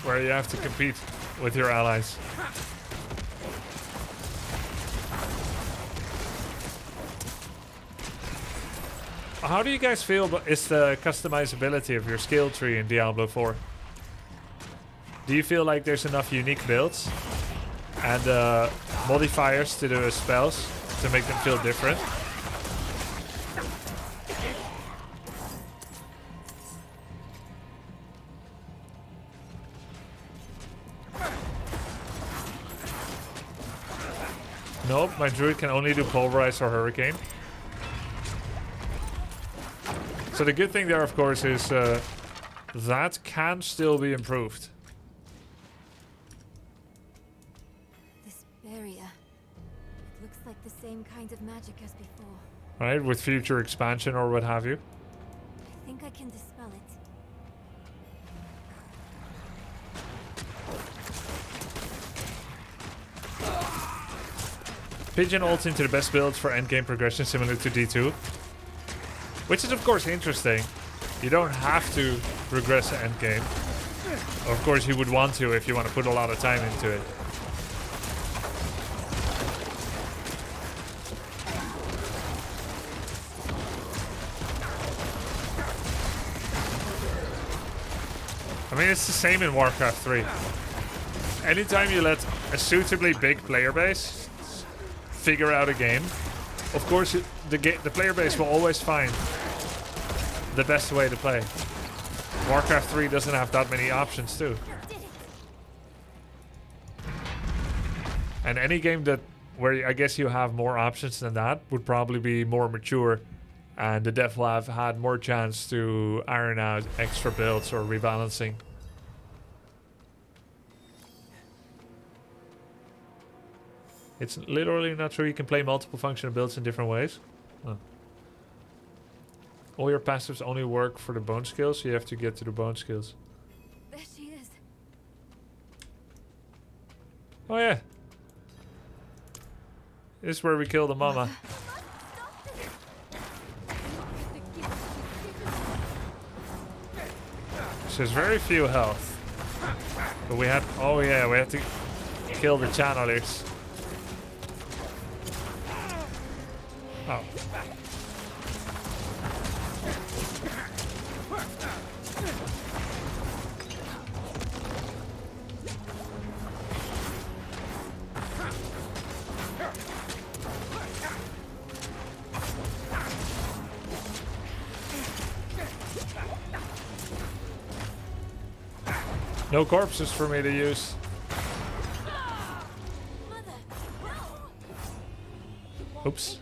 where you have to compete with your allies. How do you guys feel about the customizability of your skill tree in Diablo 4? Do you feel like there's enough unique builds and modifiers to the spells to make them feel different? Nope, my druid can only do Pulverize or Hurricane. So the good thing there, of course, is that can still be improved. This barrier. It looks like the same kind of magic as before. Right, with future expansion or what have you. I think I can dispel it. Pigeon ults into the best builds for endgame progression similar to D2. Which is of course interesting. You don't have to regress endgame. Of course you would want to if you want to put a lot of time into it. I mean, it's the same in Warcraft 3. Anytime you let a suitably big player base figure out a game, of course the player base will always find the best way to play. Warcraft 3 doesn't have that many options too. And any game where I guess you have more options than that would probably be more mature, and the dev will have had more chance to iron out extra builds or rebalancing. It's literally not true you can play multiple functional builds in different ways. Huh. All your passives only work for the bone skills, so you have to get to the bone skills. There she is. Oh yeah. This is where we kill the mama. She has very few health. But we had... Oh yeah, we had to kill the channelers. Oh. No corpses for me to use. Oops.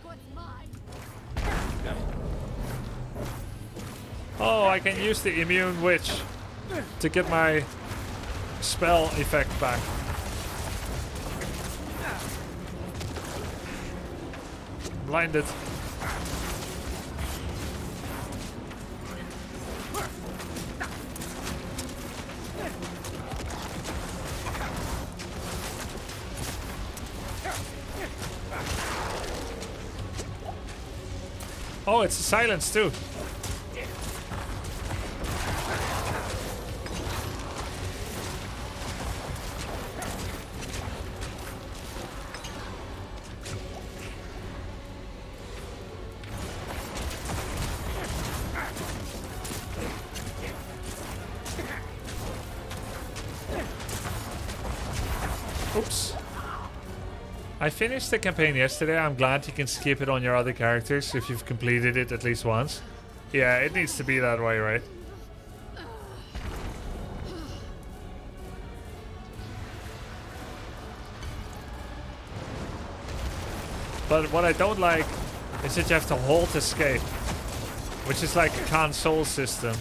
Oh, I can use the immune witch to get my spell effect back. Blinded. Oh, it's a silence too. Oops. I finished the campaign yesterday. I'm glad you can skip it on your other characters if you've completed it at least once. Yeah, it needs to be that way, right? But what I don't like is that you have to hold escape, which is like a console system.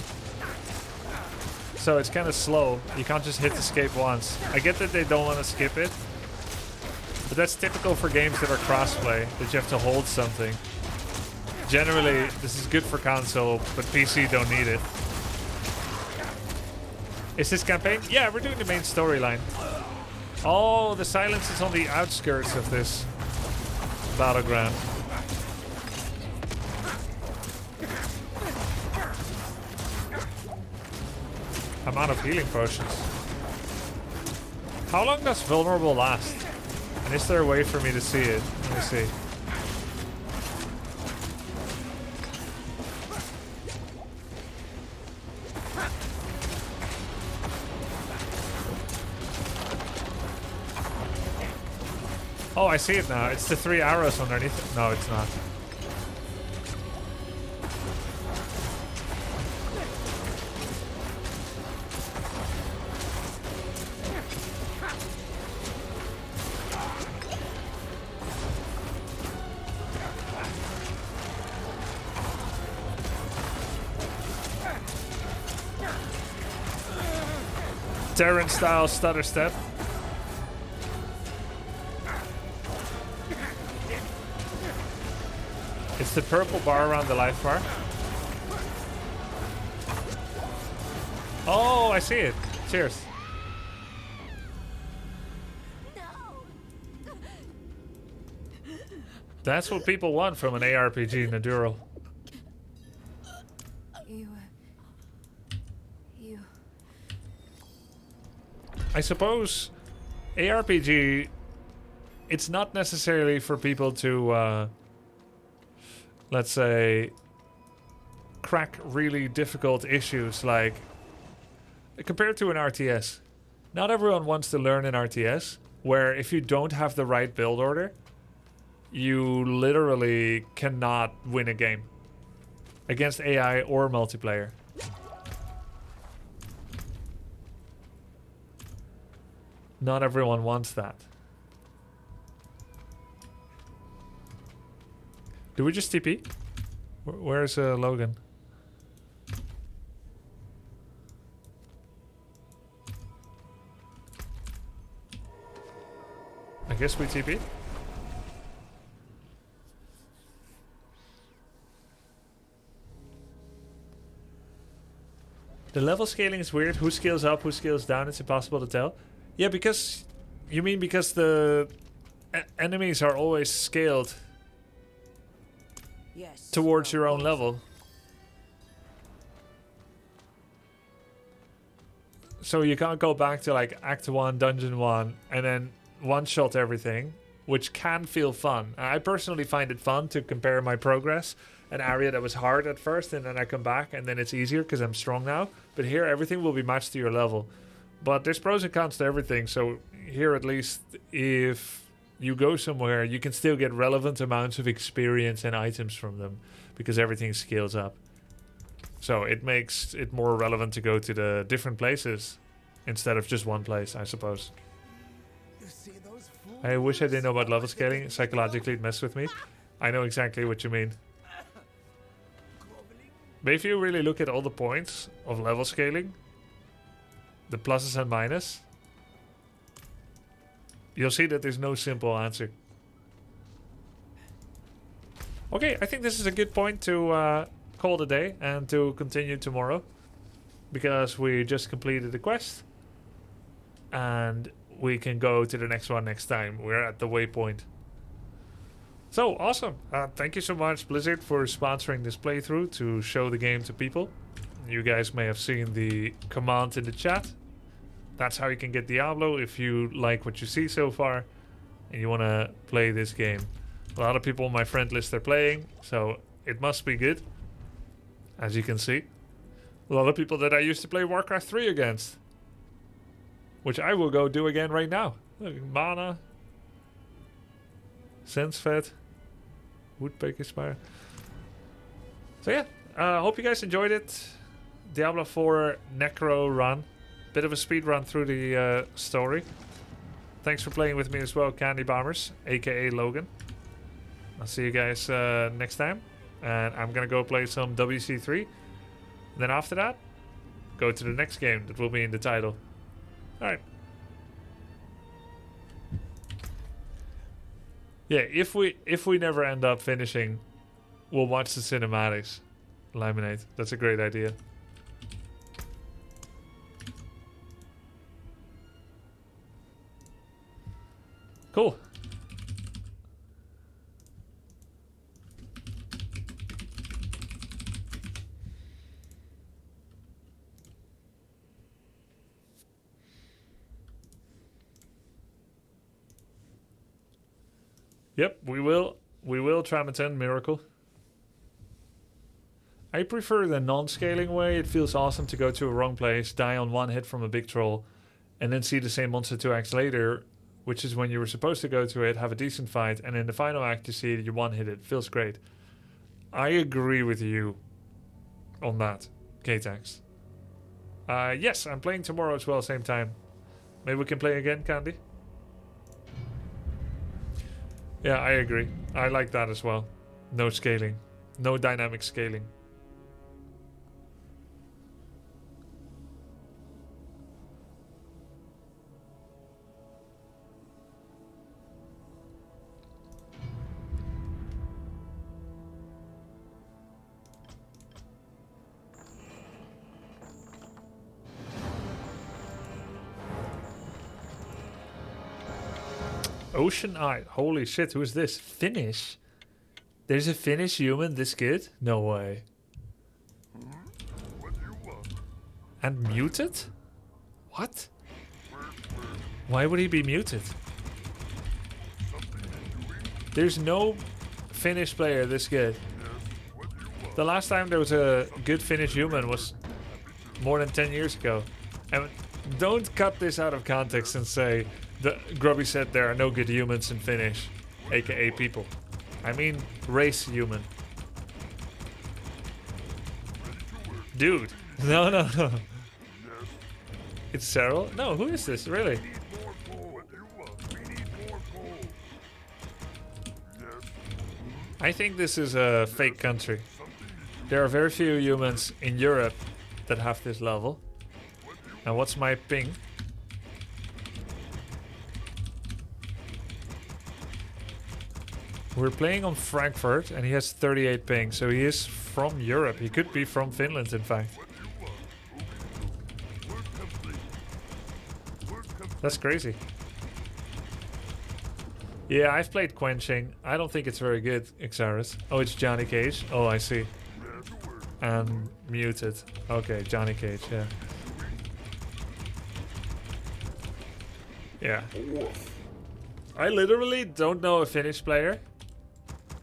So it's kind of slow. You can't just hit escape once. I get that they don't want to skip it. But that's typical for games that are crossplay, that you have to hold something. Generally, this is good for console, but PC don't need it. Is this campaign? Yeah, we're doing the main storyline. Oh, the silence is on the outskirts of this battleground. I'm out of healing potions. How long does vulnerable last? And is there a way for me to see it? Let me see. Oh, I see it now. It's the 3 arrows underneath it. No, it's not. Terran style stutter step. It's the purple bar around the life bar. Oh, I see it. Cheers. That's what people want from an ARPG Naduro. I suppose ARPG, it's not necessarily for people to, let's say, crack really difficult issues like compared to an RTS. Not everyone wants to learn an RTS, where if you don't have the right build order, you literally cannot win a game against AI or multiplayer. Not everyone wants that. Do we just TP? Where's Logan? I guess we TP. The level scaling is weird. Who scales up, who scales down, it's impossible to tell. Yeah, because... You mean because the enemies are always scaled towards your own level. So you can't go back to like Act 1, Dungeon 1, and then one-shot everything, which can feel fun. I personally find it fun to compare my progress. An area that was hard at first, and then I come back, and then it's easier because I'm strong now. But here, everything will be matched to your level. But there's pros and cons to everything, so here at least, if you go somewhere, you can still get relevant amounts of experience and items from them, because everything scales up. So it makes it more relevant to go to the different places instead of just one place, I suppose. I wish I didn't know about level scaling. Psychologically, it messed with me. I know exactly what you mean. But if you really look at all the points of level scaling, the pluses and minuses, you'll see that there's no simple answer. Okay, I think this is a good point to call it a day and to continue tomorrow, because we just completed the quest and we can go to the next one next time. We're at the waypoint. So awesome. Thank you so much, Blizzard, for sponsoring this playthrough to show the game to people. You guys may have seen the command in the chat. That's how you can get Diablo if you like what you see so far and you want to play this game. A lot of people on my friend list are playing, so it must be good, as you can see. A lot of people that I used to play Warcraft 3 against, which I will go do again right now. Look, Mana, Sensfed, Woodpecker Spire. So yeah, hope you guys enjoyed it. Diablo 4 Necro run. Bit of a speed run through the story. Thanks for playing with me as well, Candy Bombers, aka Logan. I'll see you guys next time. And I'm gonna go play some WC3. And then after that, go to the next game that will be in the title. Alright. Yeah, if we never end up finishing, we'll watch the cinematics. Laminate. That's a great idea. Cool. Yep, we will try and attend Miracle. I prefer the non-scaling way. It feels awesome to go to a wrong place, die on one hit from a big troll, and then see the same monster 2 acts later, which is when you were supposed to go to it, have a decent fight, and in the final act you see it, you one-hit it. Feels great. I agree with you on that, K-Tax. Yes, I'm playing tomorrow as well, same time. Maybe we can play again, Candy? Yeah, I agree. I like that as well. No scaling. No dynamic scaling. Ocean Eye. Holy shit, who is this? Finnish? There's a Finnish human this good? No way. And muted? What? Why would he be muted? There's no Finnish player this good. The last time there was a good Finnish human was more than 10 years ago. And don't cut this out of context and say the Grubby said there are no good humans in Finnish, aka people. I mean race human. Dude, no, no, no. It's Cyril? No, who is this, really? I think this is a fake country. There are very few humans in Europe that have this level. And what's my ping? We're playing on Frankfurt and he has 38 ping, so he is from Europe. He could be from Finland, in fact. That's crazy. Yeah, I've played Quenching. I don't think it's very good, Ixaris. Oh, it's Johnny Cage. Oh, I see. And muted. Okay, Johnny Cage, yeah. Yeah. I literally don't know a Finnish player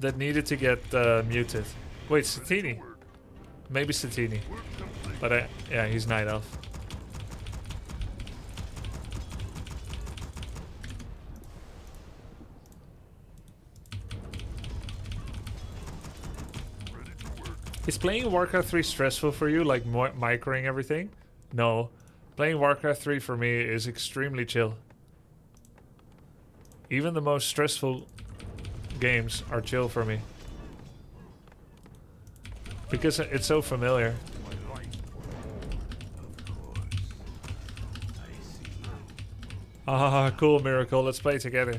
that needed to get muted. Wait, Satini. Maybe Satini. But yeah, he's Night Elf. Is playing Warcraft 3 stressful for you, like microing everything? No. Playing Warcraft 3 for me is extremely chill. Even the most stressful games are chill for me. Because it's so familiar. Ah, cool, Miracle. Let's play together.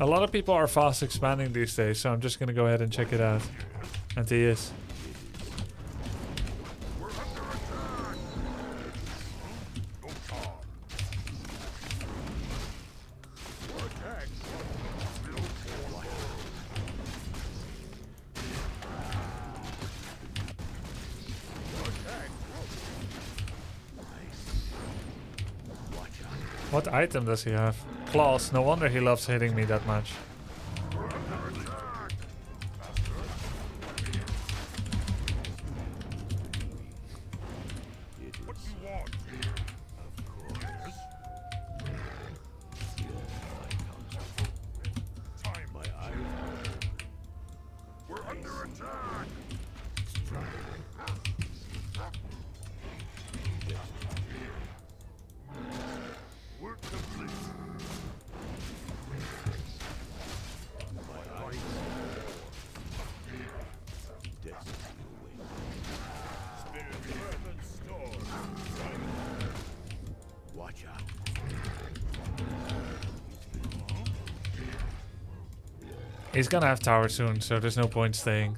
A lot of people are fast expanding these days, so I'm just gonna go ahead and check it out. And he is. What item does he have? Claws. No wonder he loves hitting me that much. He's gonna have tower soon, so there's no point staying.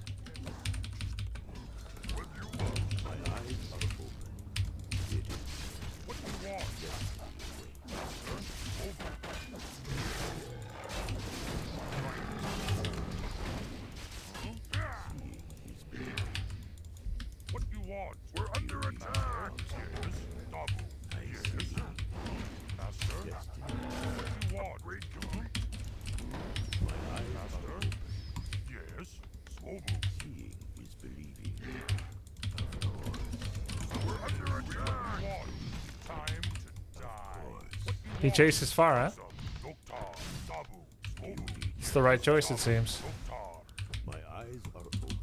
He chases far, huh? It's the right choice, it seems. My eyes are open.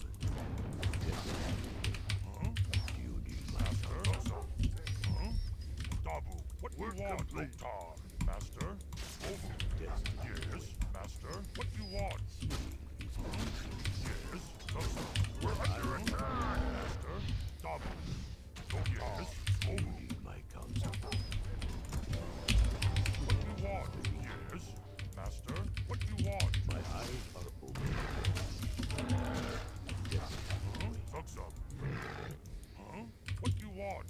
What you want, Master? Yes, Master. What you want? Yes, we're under attack, Master. Yes, my counsel. What you want? Yes, Master. What you want? My eyes are open. Yes. Thumbs up. What you want?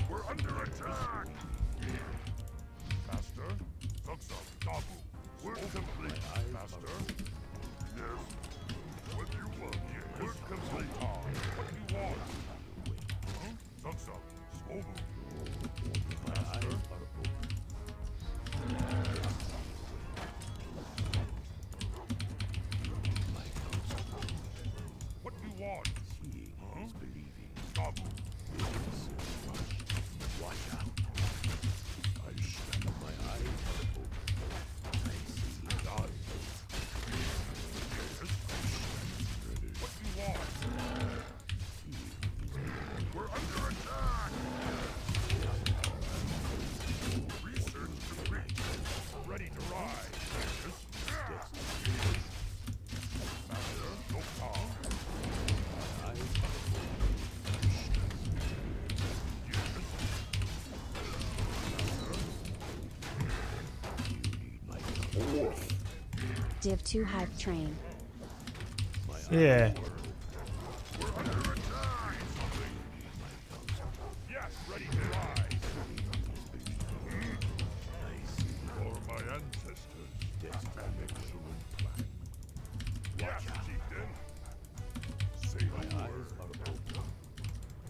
We're under attack. Dabu. Work complete. Master. Yes. What you want? Yes. Work complete. What you want? Huh? Sansa. Swobu. Master. What you want? Seeing is believing. Dabu. Watch out. I stand with my eyes open. I see God. Yes. What do you want? We're under attack. Research complete. Ready to ride. Yes. Master, no power. Div 2 hype train. Yeah. We're under attack. Yes, ready to ride. For my ancestors, that's an excellent plan. Yes, chieftain. Say my eyes are open.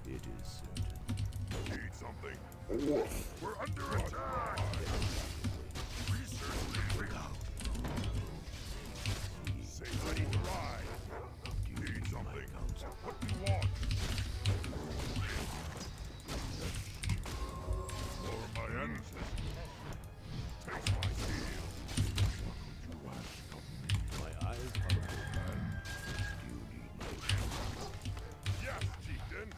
It is certain. Need something? We're under attack. Research complete. Say ready to ride. Need something? What do you want? For my ancestors. Take my shield. What could you ask of me? My eyes are open. Do you need my help? Yes, chieftain.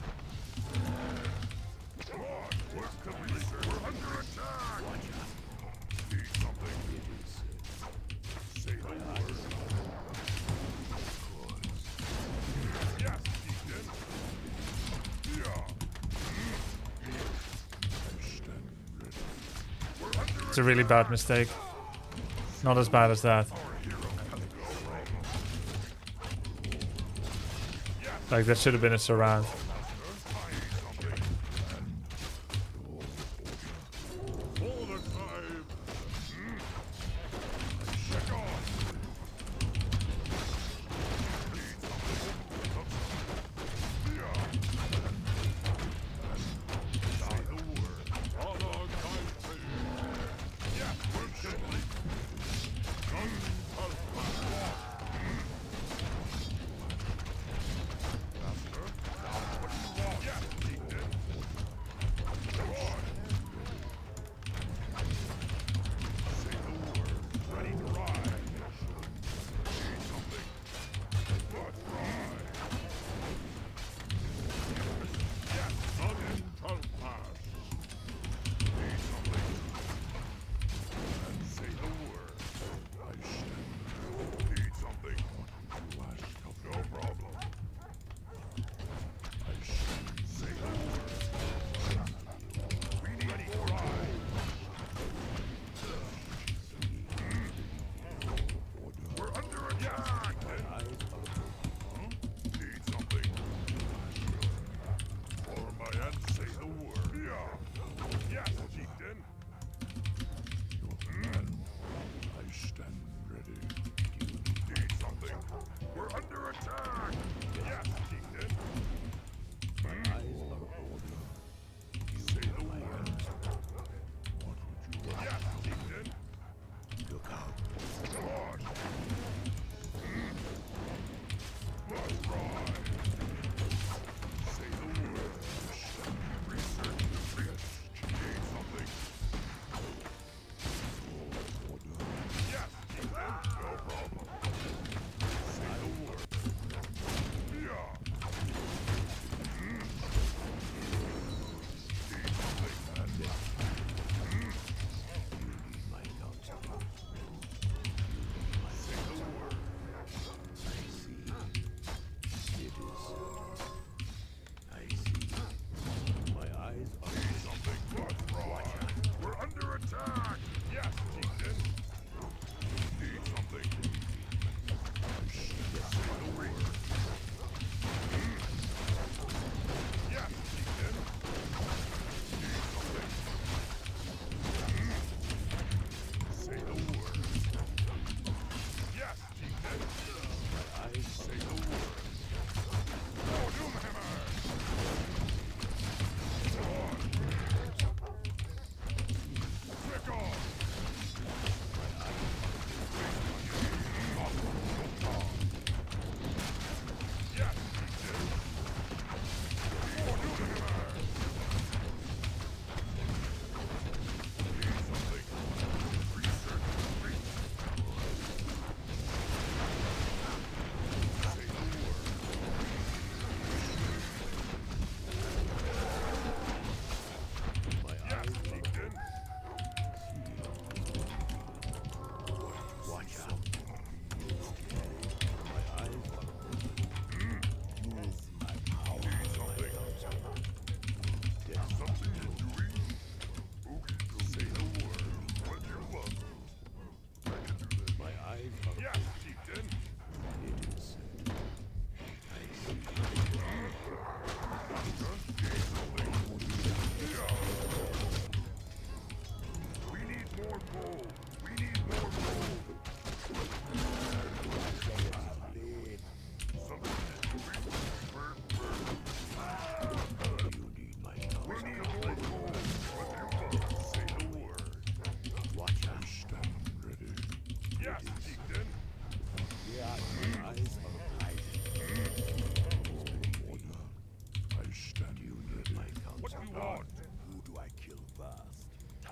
Come on, work complete. We're under attack. Watch out. Need something? It is. Say my eyes. Yes, chieftain. Yeah. Stand ready. We're under It's a really bad mistake. Not as bad as that. Like, that should have been a surround. all the time. Check on. Say the word. On our time too. Yes, we're complete. Guns are Master,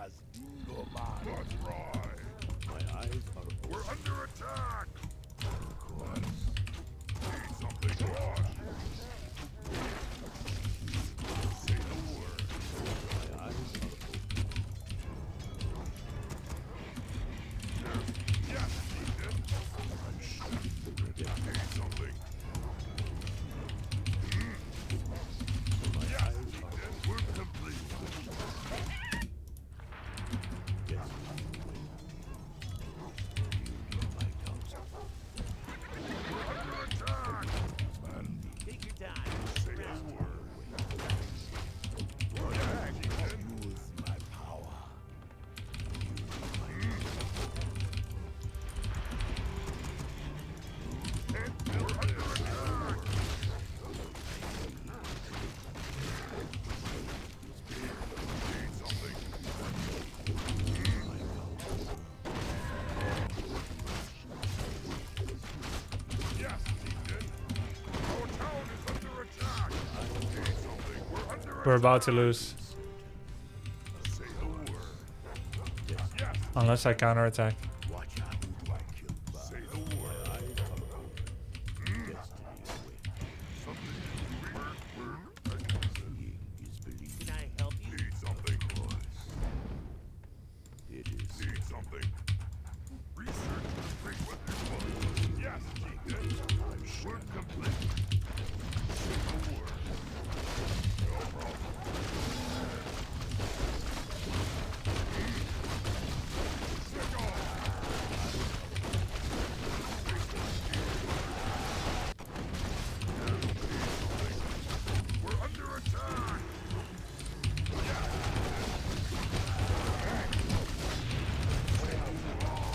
That's right. My eyes are. We're under attack. Need something wash. Say the word. My eyes are open. Yes, Ethan. Need something. Yes, Ethan. We're complete. Yes. My counsel. We're under attack. Take your time. Say the word. Use my power. We're under attack. Need something. Yes, Ethan. Our town is under attack. Need something. We're under We're about to lose. Say the word. Yes. Unless I counterattack. Watch out. Say the word. Destiny awaits. Something. Seeing is believing. Can I help you? Need something. It is. Need something. Research complete with this one. Yes, Ethan. We're complete. Say the word. No problem. Sick We're under attack. Say the word. What do you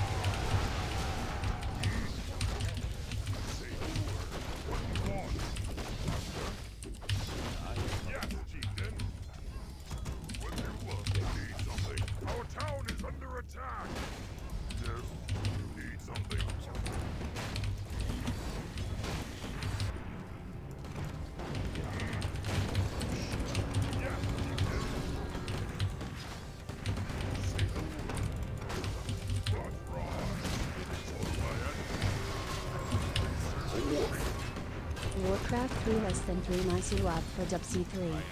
want? Yes, Chieftain. What do you want? Need something. Our town is under attack. Yes. Need something. Yes, Chieftain. Say the word. That's right. Warcraft 3 less than 3 nice you up for WC3.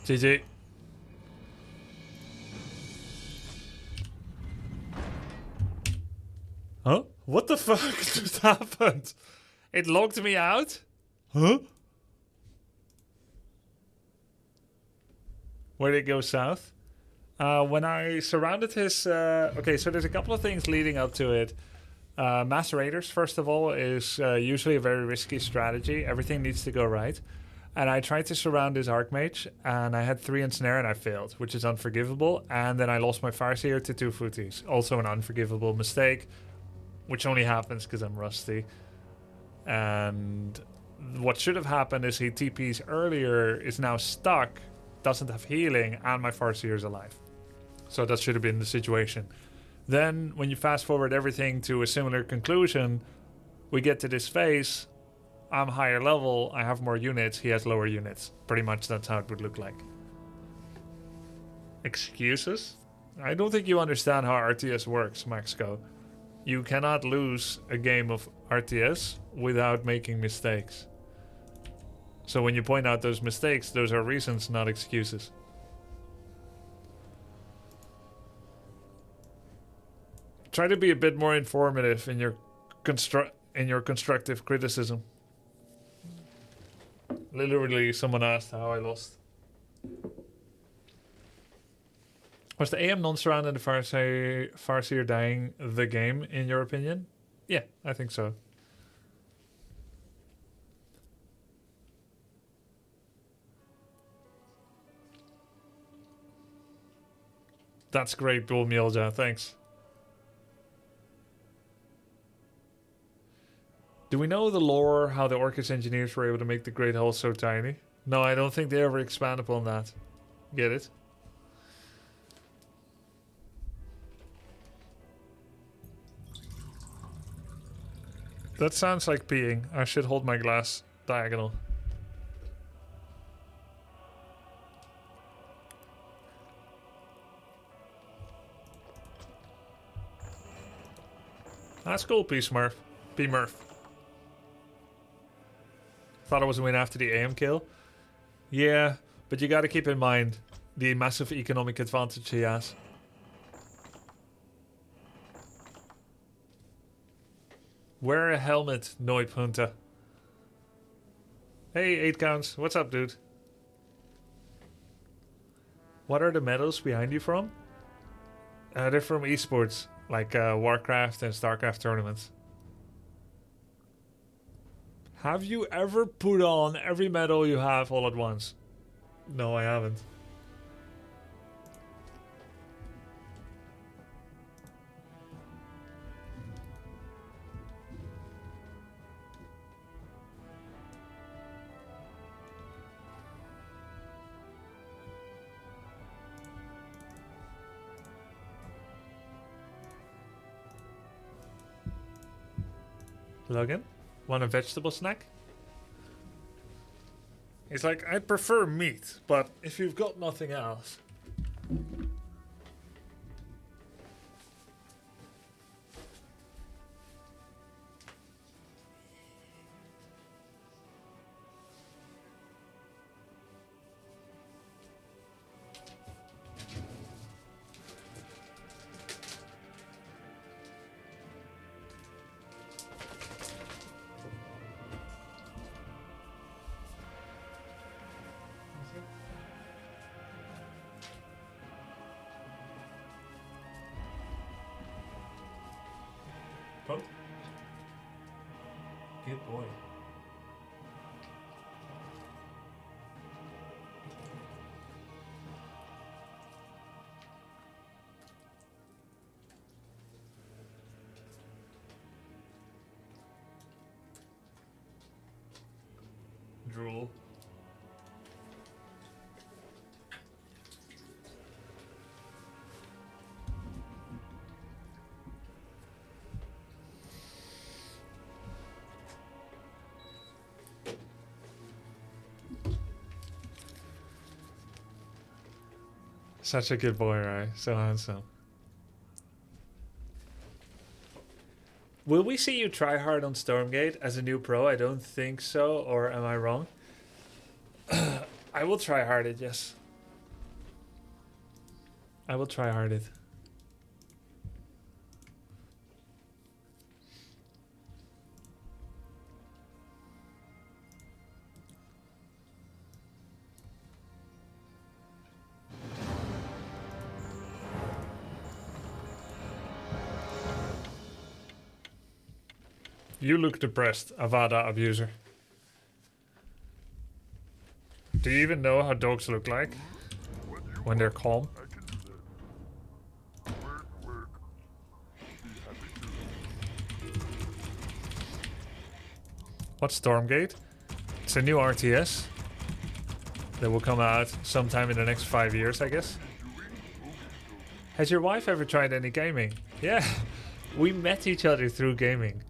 GG. Huh? What the fuck just happened? It logged me out? Huh? Where did it go south? When I surrounded his... okay, so there's a couple of things leading up to it. Macerators, first of all, is usually a very risky strategy. Everything needs to go right. And I tried to surround his Archmage, and I had 3 ensnare, and I failed, which is unforgivable. And then I lost my Farseer to 2 Footies. Also an unforgivable mistake, which only happens because I'm rusty. And what should have happened is he TPs earlier, is now stuck, doesn't have healing, and my Farseer is alive. So that should have been the situation. Then, when you fast forward everything to a similar conclusion, we get to this phase. I'm higher level, I have more units, he has lower units. Pretty much that's how it would look like. Excuses? I don't think you understand how RTS works, Maxco. You cannot lose a game of RTS without making mistakes. So when you point out those mistakes, those are reasons, not excuses. Try to be a bit more informative in your constructive criticism. Literally, someone asked how I lost. Was the AM non-surround and the Farseer dying the game, in your opinion? Yeah, I think so. That's great, Bull Mielja, thanks. Do we know the lore, how the Orcish engineers were able to make the Great Hall so tiny? No, I don't think they ever expand upon that. Get it? That sounds like peeing. I should hold my glass diagonal. That's cool, P-Smurf. P-Murph. Thought it was a win after the AM kill. Yeah, but you gotta keep in mind the massive economic advantage he has. Wear a helmet, Noip Hunter. Hey, 8 counts. What's up, dude? What are the medals behind you from? They're from esports, like Warcraft and Starcraft tournaments. Have you ever put on every medal you have all at once? No, I haven't. Logan? Want a vegetable snack? He's like, I prefer meat, but if you've got nothing else. Good boy. Drool. Such a good boy, right? So handsome. Will we see you try hard on Stormgate as a new pro? I don't think so, or am I wrong? I will try hard it, yes. I will try hard it. You look depressed, Avada abuser. Do you even know how dogs look like when they're calm? What's Stormgate? It's a new RTS that will come out sometime in the next 5 years, I guess. Has your wife ever tried any gaming? Yeah, we met each other through gaming.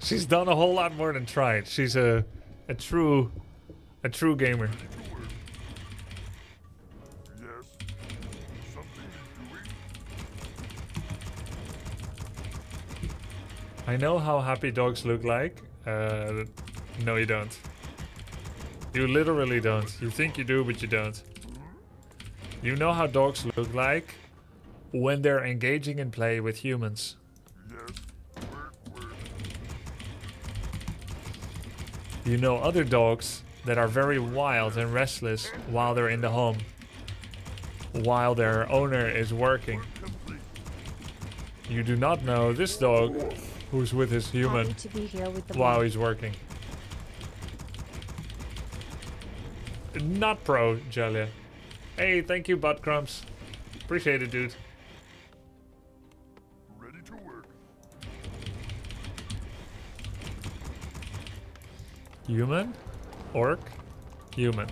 She's done a whole lot more than tried. She's a true gamer. I know how happy dogs look like. No, you don't. You literally don't. You think you do, but you don't. You know how dogs look like when they're engaging in play with humans. You know other dogs that are very wild and restless while they're in the home, while their owner is working. You do not know this dog who's with his human while he's working. Not pro, Jalia. Hey, thank you, Butt Crumbs. Appreciate it, dude. Ready to work. Human, orc, human.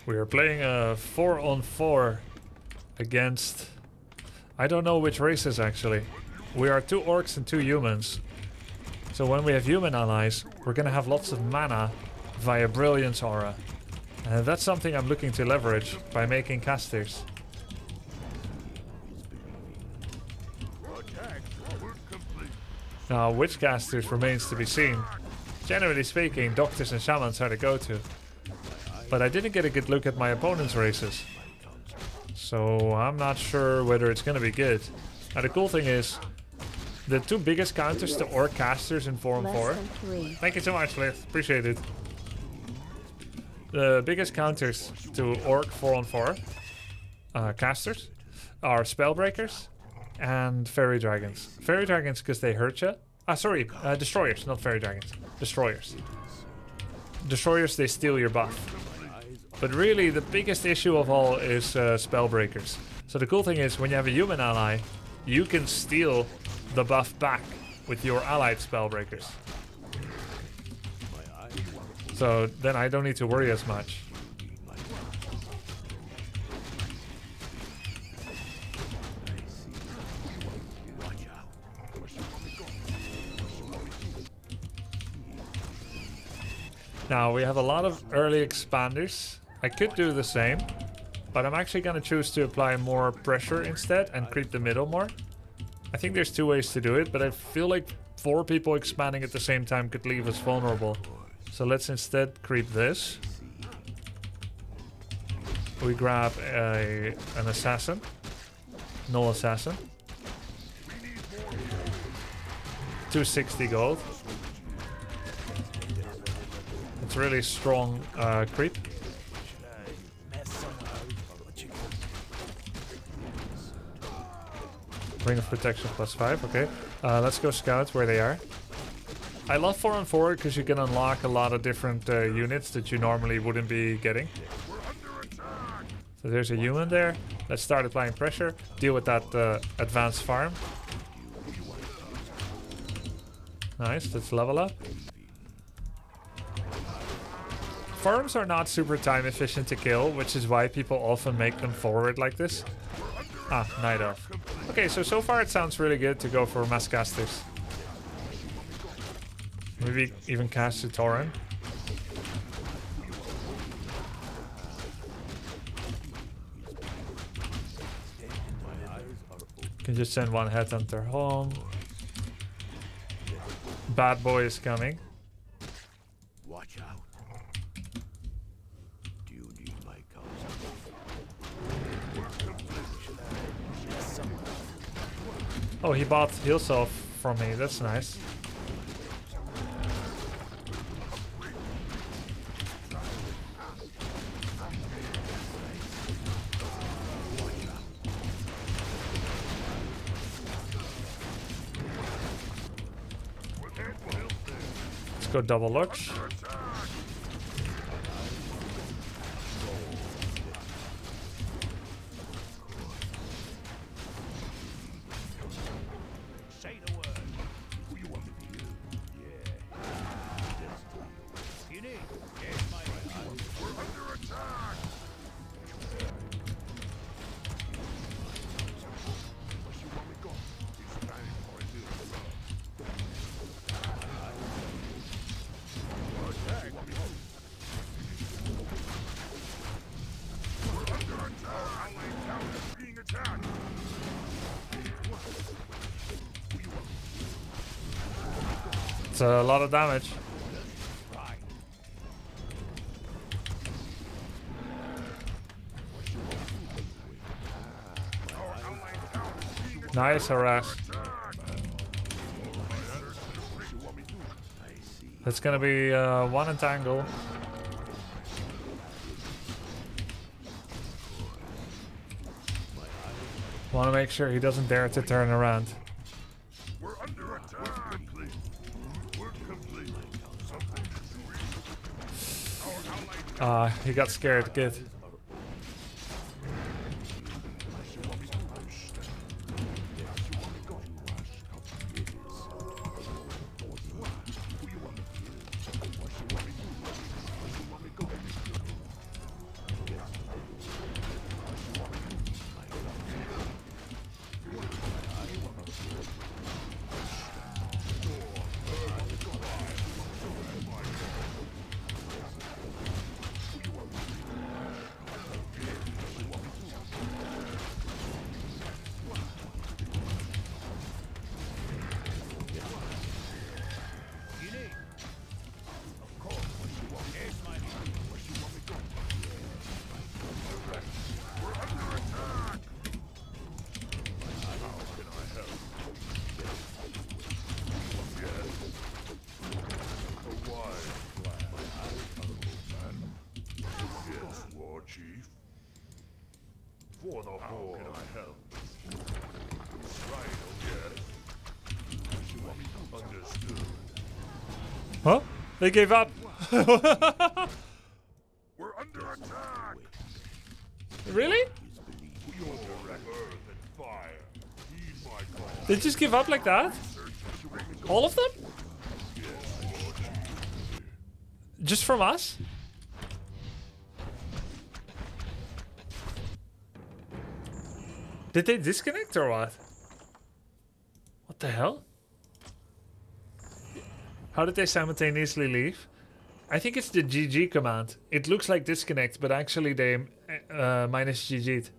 We are playing a 4-on-4 against... I don't know which races actually. We are 2 orcs and 2 humans. So when we have human allies, we're gonna have lots of mana via Brilliance Aura. And that's something I'm looking to leverage by making casters. Now, which casters remains to be seen. Generally speaking, doctors and shamans are the go-to. But I didn't get a good look at my opponent's races. So I'm not sure whether it's gonna be good. Now the cool thing is, the 2 biggest counters to orc casters in 4-on-4. Thank you so much, Liz. Appreciate it. The biggest counters to orc 4-on-4 casters are spellbreakers and fairy dragons. Fairy dragons because they hurt you. Sorry, destroyers, not fairy dragons. Destroyers. Destroyers, they steal your buff. But really, the biggest issue of all is spellbreakers. So the cool thing is, when you have a human ally, you can steal the buff back with your allied spellbreakers. So then I don't need to worry as much. Now we have a lot of early expanders. I could do the same, but I'm actually going to choose to apply more pressure instead and creep the middle more. I think there's 2 ways to do it, but I feel like 4 people expanding at the same time could leave us vulnerable. So let's instead creep this. We grab an assassin. Null assassin. 260 gold. It's really strong creep. Ring of Protection +5, okay. Let's go scout where they are. I love 4-on-4 because you can unlock a lot of different units that you normally wouldn't be getting. So there's a human there. Let's start applying pressure. Deal with that advanced farm. Nice, let's level up. Farms are not super time efficient to kill, which is why people often make them forward like this. Ah, Night Elf. Okay, so far it sounds really good to go for mass casters. Maybe even cast a Tauren. Can just send 1 headhunter home. Bad boy is coming. Watch out. Do you need my Oh, he bought Healself from me. That's nice. Let's go double lurch. It's a lot of damage. Nice harass. That's gonna be 1 entangle. Want to make sure he doesn't dare to turn around. We're under attack. We're complete. Something to do. Our allied He got scared, good. For the How can I help? Right, oh yes. Understood. Huh? They gave up. We're under attack. Really? They just give up like that? All of them? Just from us? Did they disconnect or what? What the hell? How did they simultaneously leave? I think it's the GG command. It looks like disconnect, but actually they minus GG'd.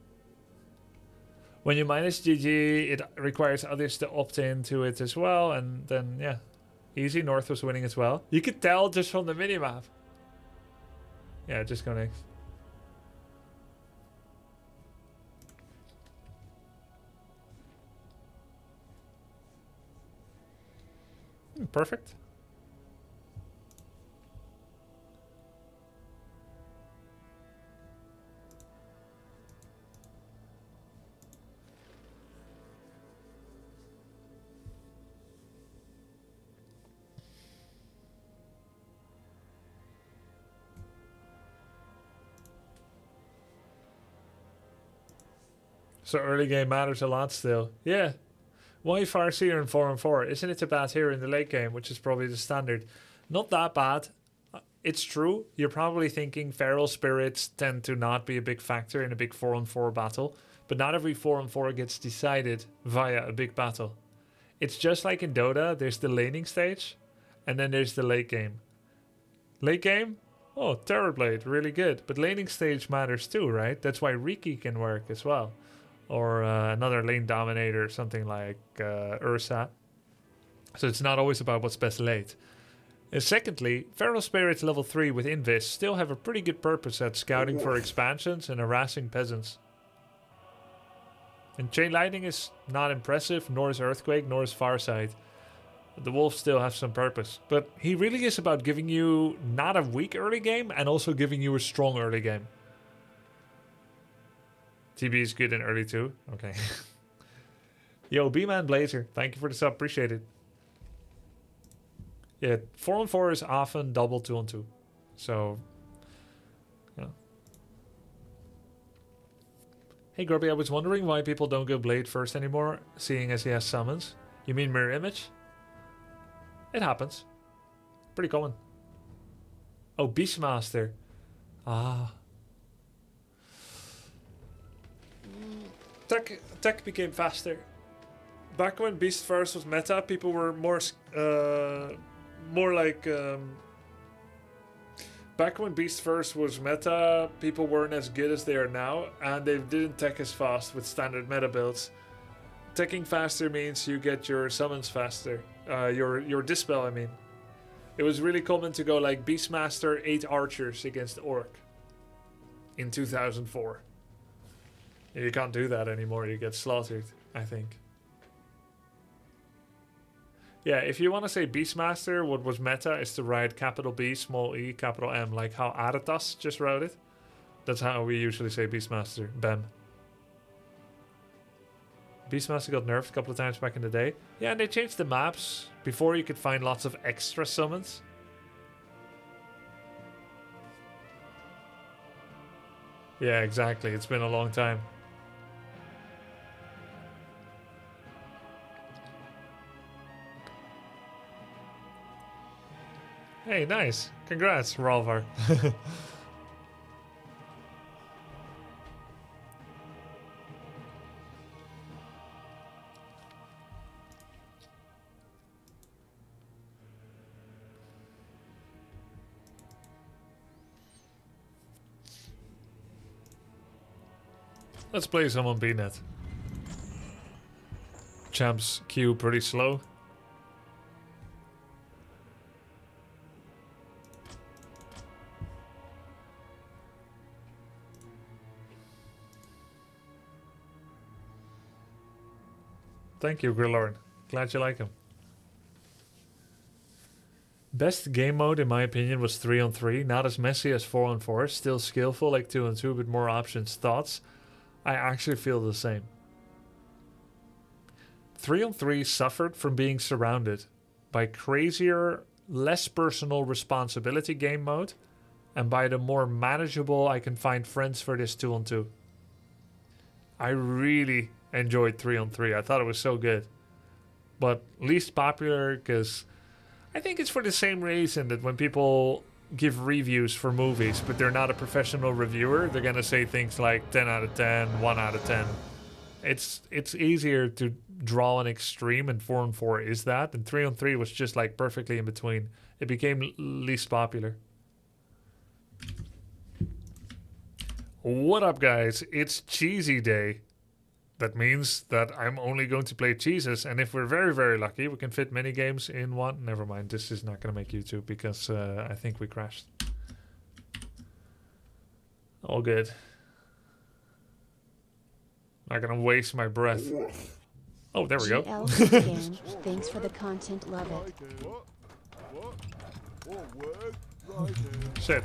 When you minus GG, it requires others to opt into it as well, and then, yeah. Easy, North was winning as well. You could tell just from the minimap. Yeah, just go next. Perfect. So early game matters a lot still. Yeah. Why Farseer in 4 and 4? Isn't it too bad here in the late game, which is probably the standard? Not that bad. It's true. You're probably thinking feral spirits tend to not be a big factor in a big 4 on 4 battle, but not every 4 on 4 gets decided via a big battle. It's just like in Dota, there's the laning stage, and then there's the late game. Late game? Oh, Terrorblade, really good. But laning stage matters too, right? That's why Riki can work as well. Or another lane dominator, something like Ursa. So it's not always about what's best late. And secondly, Feral Spirits level 3 with Invis still have a pretty good purpose at scouting for expansions and harassing peasants. And Chain Lightning is not impressive, nor is Earthquake, nor is Farsight. The Wolves still have some purpose. But he really is about giving you not a weak early game, and also giving you a strong early game. TB is good in early too. Okay. Yo, B-Man Blazer, thank you for the sub. Appreciate it. Yeah, 4 on 4 is often double 2 on 2. So, yeah. Hey Grubby, I was wondering why people don't go Blade first anymore, seeing as he has summons. You mean Mirror Image? It happens. Pretty common. Oh, Beastmaster. Ah. Tech became faster. Back when Beast First was meta, people were more like... back when Beast First was meta, people weren't as good as they are now, and they didn't tech as fast with standard meta builds. Teching faster means you get your summons faster. Your Dispel, I mean. It was really common to go like Beastmaster 8 archers against Orc in 2004. You can't do that anymore, you get slaughtered, I think. Yeah, if you want to say Beastmaster, what was meta is to write capital B, small e, capital M, like how Aratas just wrote it. That's how we usually say Beastmaster, Bem. Beastmaster got nerfed a couple of times back in the day. Yeah, and they changed the maps. Before you could find lots of extra summons. Yeah, exactly. It's been a long time. Hey, nice. Congrats, Ralvar. Let's play some on BNet. Champs queue pretty slow. Thank you, Grillorn. Glad you like him. Best game mode, in my opinion, was 3-on-3. Not as messy as 4-on-4. Still skillful like 2-on-2, but more options. Thoughts? I actually feel the same. 3-on-3 suffered from being surrounded by crazier, less personal responsibility game mode, and by the more manageable I can find friends for this 2-on-2. I really enjoyed 3-on-3. I thought it was so good. But least popular because I think it's for the same reason that when people give reviews for movies, but they're not a professional reviewer, they're gonna say things like 10 out of 10, 1 out of 10. It's easier to draw an extreme, and 4-on-4 is that, and 3-on-3 was just like perfectly in between. It became least popular. What up, guys? It's Cheesy Day. That means that I'm only going to play cheeses, and if we're very, very lucky, we can fit mini games in one. Never mind, this is not going to make YouTube because I think we crashed. All good. Not going to waste my breath. Oh, there we go. GL Thanks for the content, love it. Shit.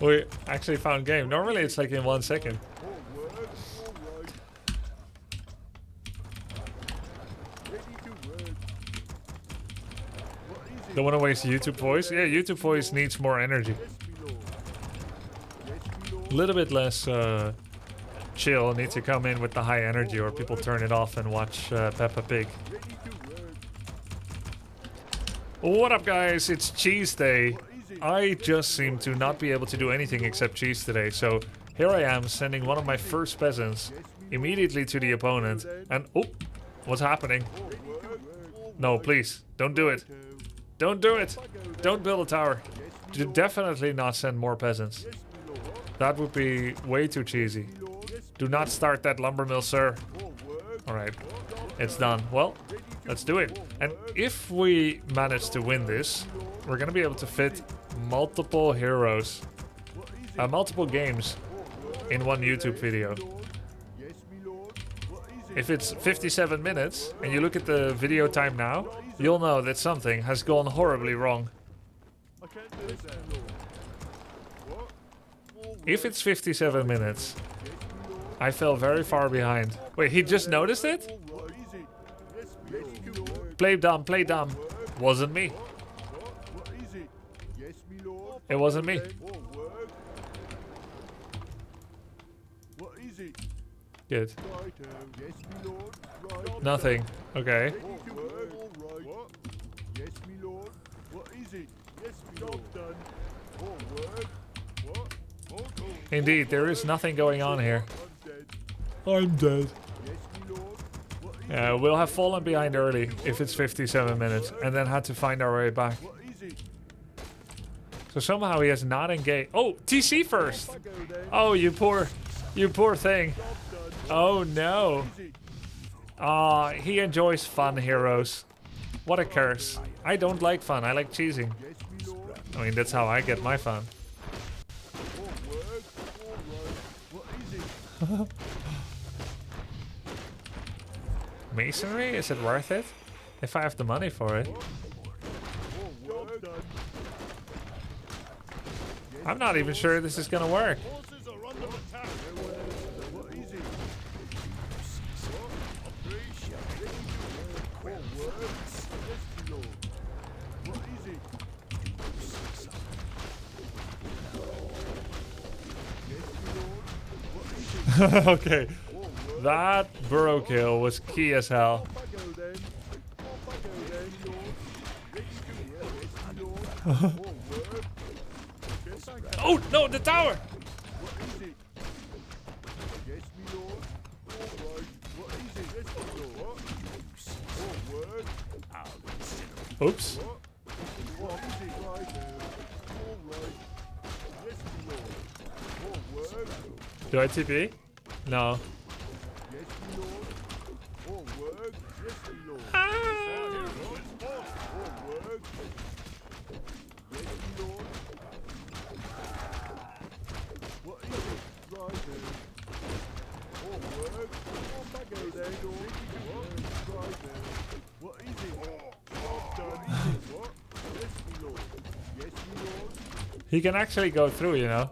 We actually found game. Normally it's like in 1 second. Don't want to waste YouTube voice. Yeah, YouTube voice needs more energy. A little bit less chill. Needs to come in with the high energy, or people turn it off and watch Peppa Pig. What up, guys? It's Cheese Day. I just seem to not be able to do anything except cheese today, so here I am sending one of my first peasants immediately to the opponent. And oh, what's happening? No, please, don't do it. Don't do it! Don't build a tower. Do definitely not send more peasants. That would be way too cheesy. Do not start that lumber mill, sir. Alright, it's done. Well, let's do it. And if we manage to win this, we're gonna be able to fit multiple heroes, multiple games in one YouTube video. If it's 57 minutes and you look at the video time now, you'll know that something has gone horribly wrong. If it's 57 minutes, I fell very far behind. Wait, he just noticed it? Play dumb, play dumb. Wasn't me. It wasn't me. Good. Nothing. Okay. Indeed, there is nothing going on here. I'm dead. Yeah, we'll have fallen behind early if it's 57 minutes and then had to find our way back. So somehow he has not engaged. Oh, TC first. Oh, you poor thing. Oh no. Ah, he enjoys fun heroes. What a curse. I don't like fun, I like cheesing. I mean, that's how I get my fun. Masonry? Is it worth it? If I have the money for it. I'm not even sure this is gonna work. Okay. That burrow kill was key as hell. Oh no, the tower! Oops. Do I TP? No. He can actually go through, you know.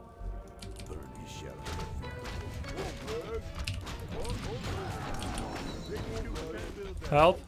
Help.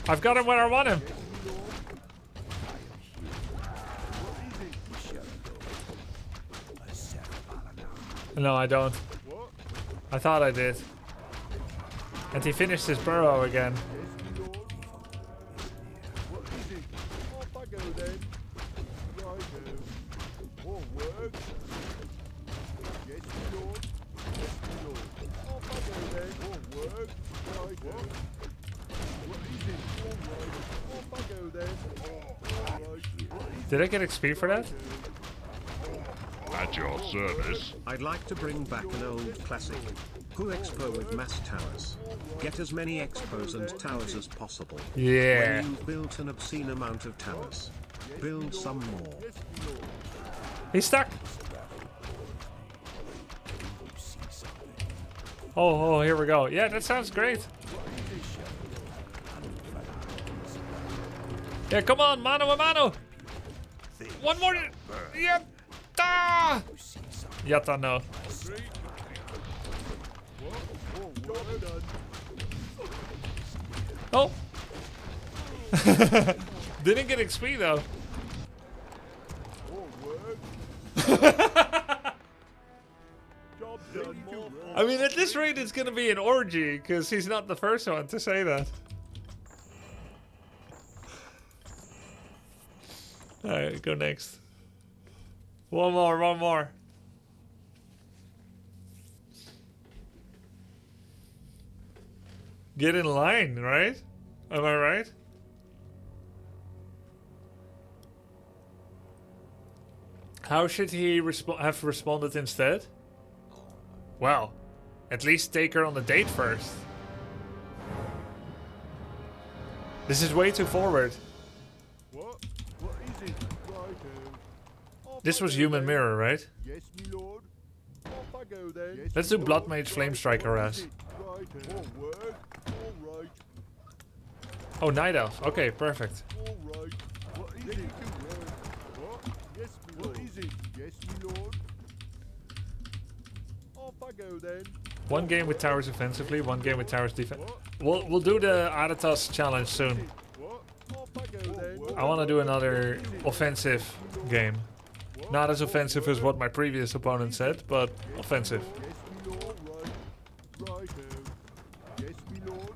I've got him where I want him. No, I don't. I thought I did. And he finished his burrow again. Did I get XP for that? At your service. I'd like to bring back an old classic. Who Expo with mass towers. Get as many expos and towers as possible. Yeah. When you've built an obscene amount of towers, build some more. He's stuck. Oh, here we go. Yeah, that sounds great. Yeah, come on, mano a mano. One more. Yep. Ah! Yatta, no. Oh. Didn't get XP though. I mean, at this rate, it's gonna be an orgy because he's not the first one to say that. Alright, go next. One more. Get in line, right? Am I right? How should he have responded instead? Well, at least take her on a date first. This is way too forward. This was Human Mirror, right? Yes, me lord. Off I go then. Let's do Blood Mage Flame Strike harass. Oh, Night Elf. Okay, perfect. Alright. What is it? What? Yes, me lord. What is it? Yes, me lord. Off I go then. One game with towers offensively, one game with towers defense. We'll do the Aratas challenge soon. I want to do another offensive game. Not as offensive as what my previous opponent said, but offensive. Yes, me lord.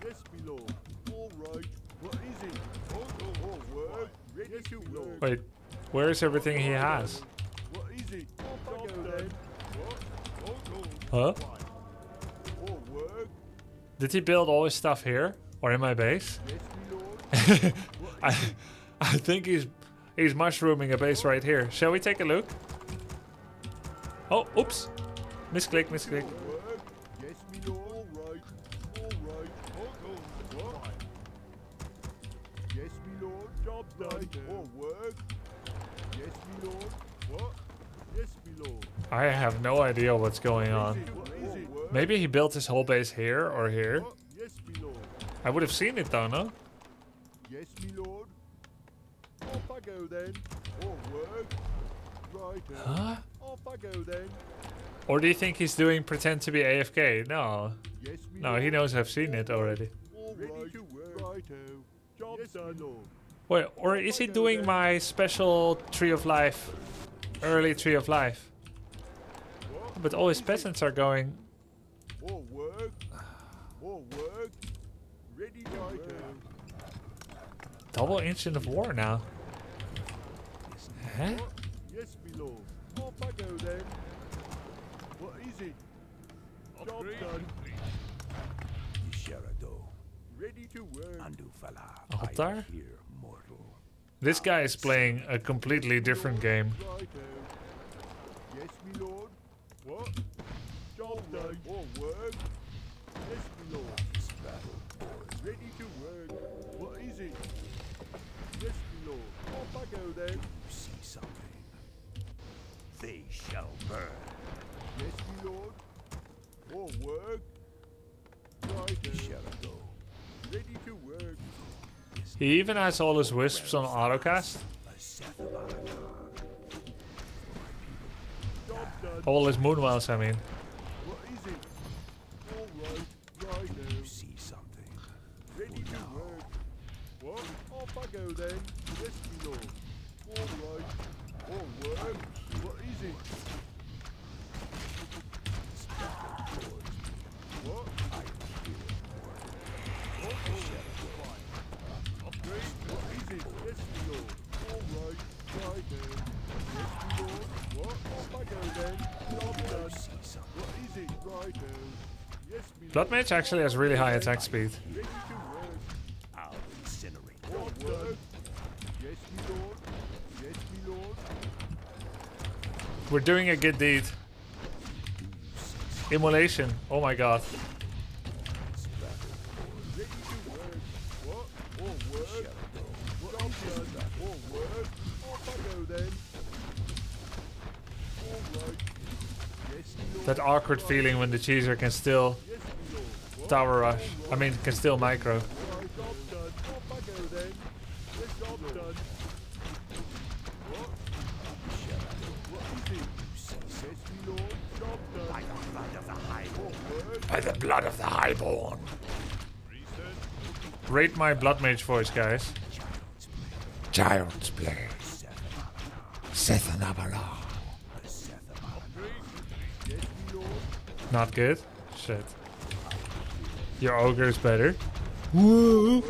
Yes, me lord. Alright. What is it? Oh, word. Ready to work. Wait, where is everything he has? What is it? Off I go then. Huh? Oh, word. Did he build all his stuff here? Or in my base? Yes, me lord. I think he's mushrooming a base right here. Shall we take a look? Oh, oops. Misclick. Yes, me lord. Alright. Yes, me lord. Job done. Oh, word. Yes, me lord. What? Yes, my lord. I have no idea what's going on. What is it? Maybe he built his whole base here or here. What? Yes, my lord. I would have seen it though, no? Yes, my lord. Off I go then. All work. Right. Huh? Off I go then. Or do you think he's doing pretend to be AFK? No. Yes, me No, lord. he knows I've seen it already. All ready to work. Righto. Job done. Lord. Wait, or is he doing my special Tree of Life? Early Tree of Life? But all his peasants are going... All work. All work. Ready, righto. Double Engine of War now. Huh? Yes, my lord. Off I go then. What is it? Job done. Ready to work. Altar? Here, mortal. This guy is playing a completely different game. Righto. Yes, my lord. What? Job done. All work. Yes, my lord. Ready to work. What is it? Yes, my lord. Off I go then. See something. They shall burn. Yes, my lord. All work. Righto. Ready to work. He even has all his wisps on autocast. Job done. All his moonwells, I mean. What is it? All right. Righto. See something. Ready to work. What? Off I go then. Yes, my lord. All right. All work. What is it? What? What is it? Yes, my lord. All right. Right then. Yes, my lord. What? Off I go then. Job done. What is it? Right then. Yes, my lord. Blood Mage actually has really high attack speed. Ready to work. I'll incinerate. All done. Yes, my lord. Yes, my lord. We're doing a good deed. Immolation. Oh my god. Ready to work. What? All work. What is it? All work. Off I go then. All right. Yes, my lord. That awkward feeling when the cheeser can still Yes, my lord. What? tower rush. I mean, can still micro. Right, job done. Off I go then. Yes, job done. What? What is it? Yes, my lord. Job done. All work. By the blood of the highborn. Rate my blood mage voice, guys. Child's play. Seth Nabala. Yes, my lord. Not good? Shit. Your ogre is better. Woo!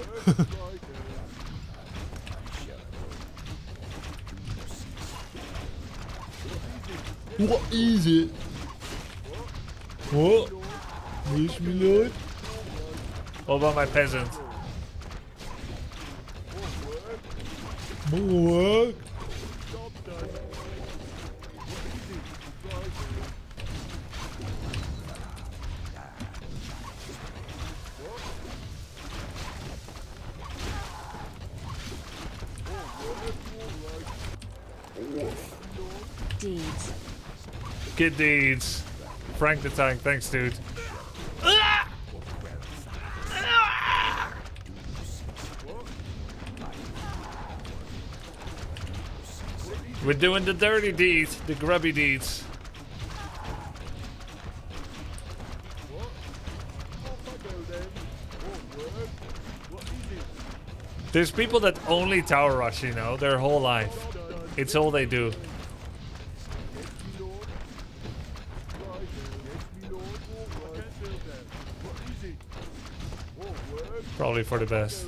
What is it? What? Yes, my lord. What about my peasant? More work. Job done. What is it? Right. Deeds. Good deeds. Frank the Tank, thanks, dude. We're doing the dirty deeds, the grubby deeds. There's people that only tower rush, you know, their whole life. It's all they do. Probably for the best.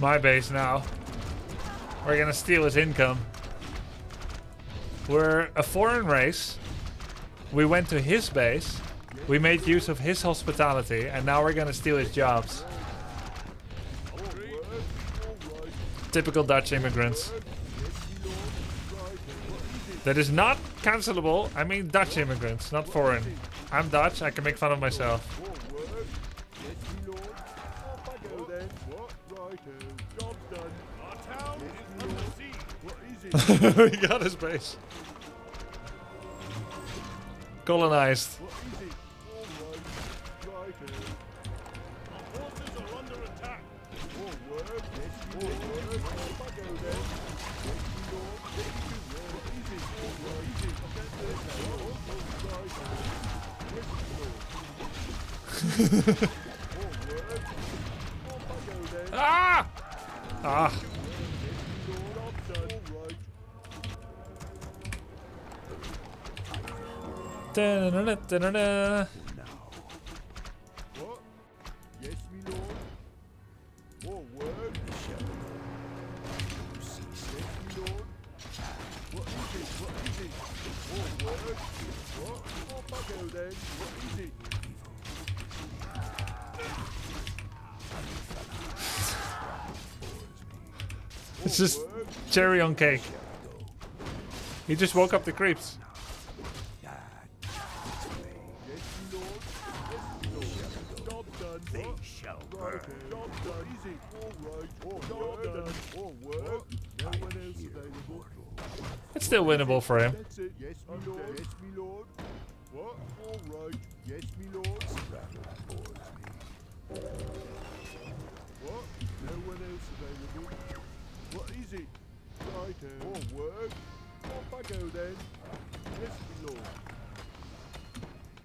My base now. We're gonna steal his income. We're a foreign race. We went to his base. We made use of his hospitality, and now we're gonna steal his jobs. Typical Dutch immigrants. That is not cancelable. I mean Dutch immigrants, not foreign. I'm Dutch, I can make fun of myself. We got his base. Colonized. Ah! Ah! Da-da-da-da-da-da. What? Yes, me lord. More word. Yes, me lord. What is it? What is it? More word. What? More buggo then. What is it? It's just cherry on cake. He just woke up the creeps. It's still winnable for him. Yes, me lord. Yes, me lord. What? All right. Yes, me lord. What? No one else available. What is it? Righto. More work. More buggo then. Yes, me lord.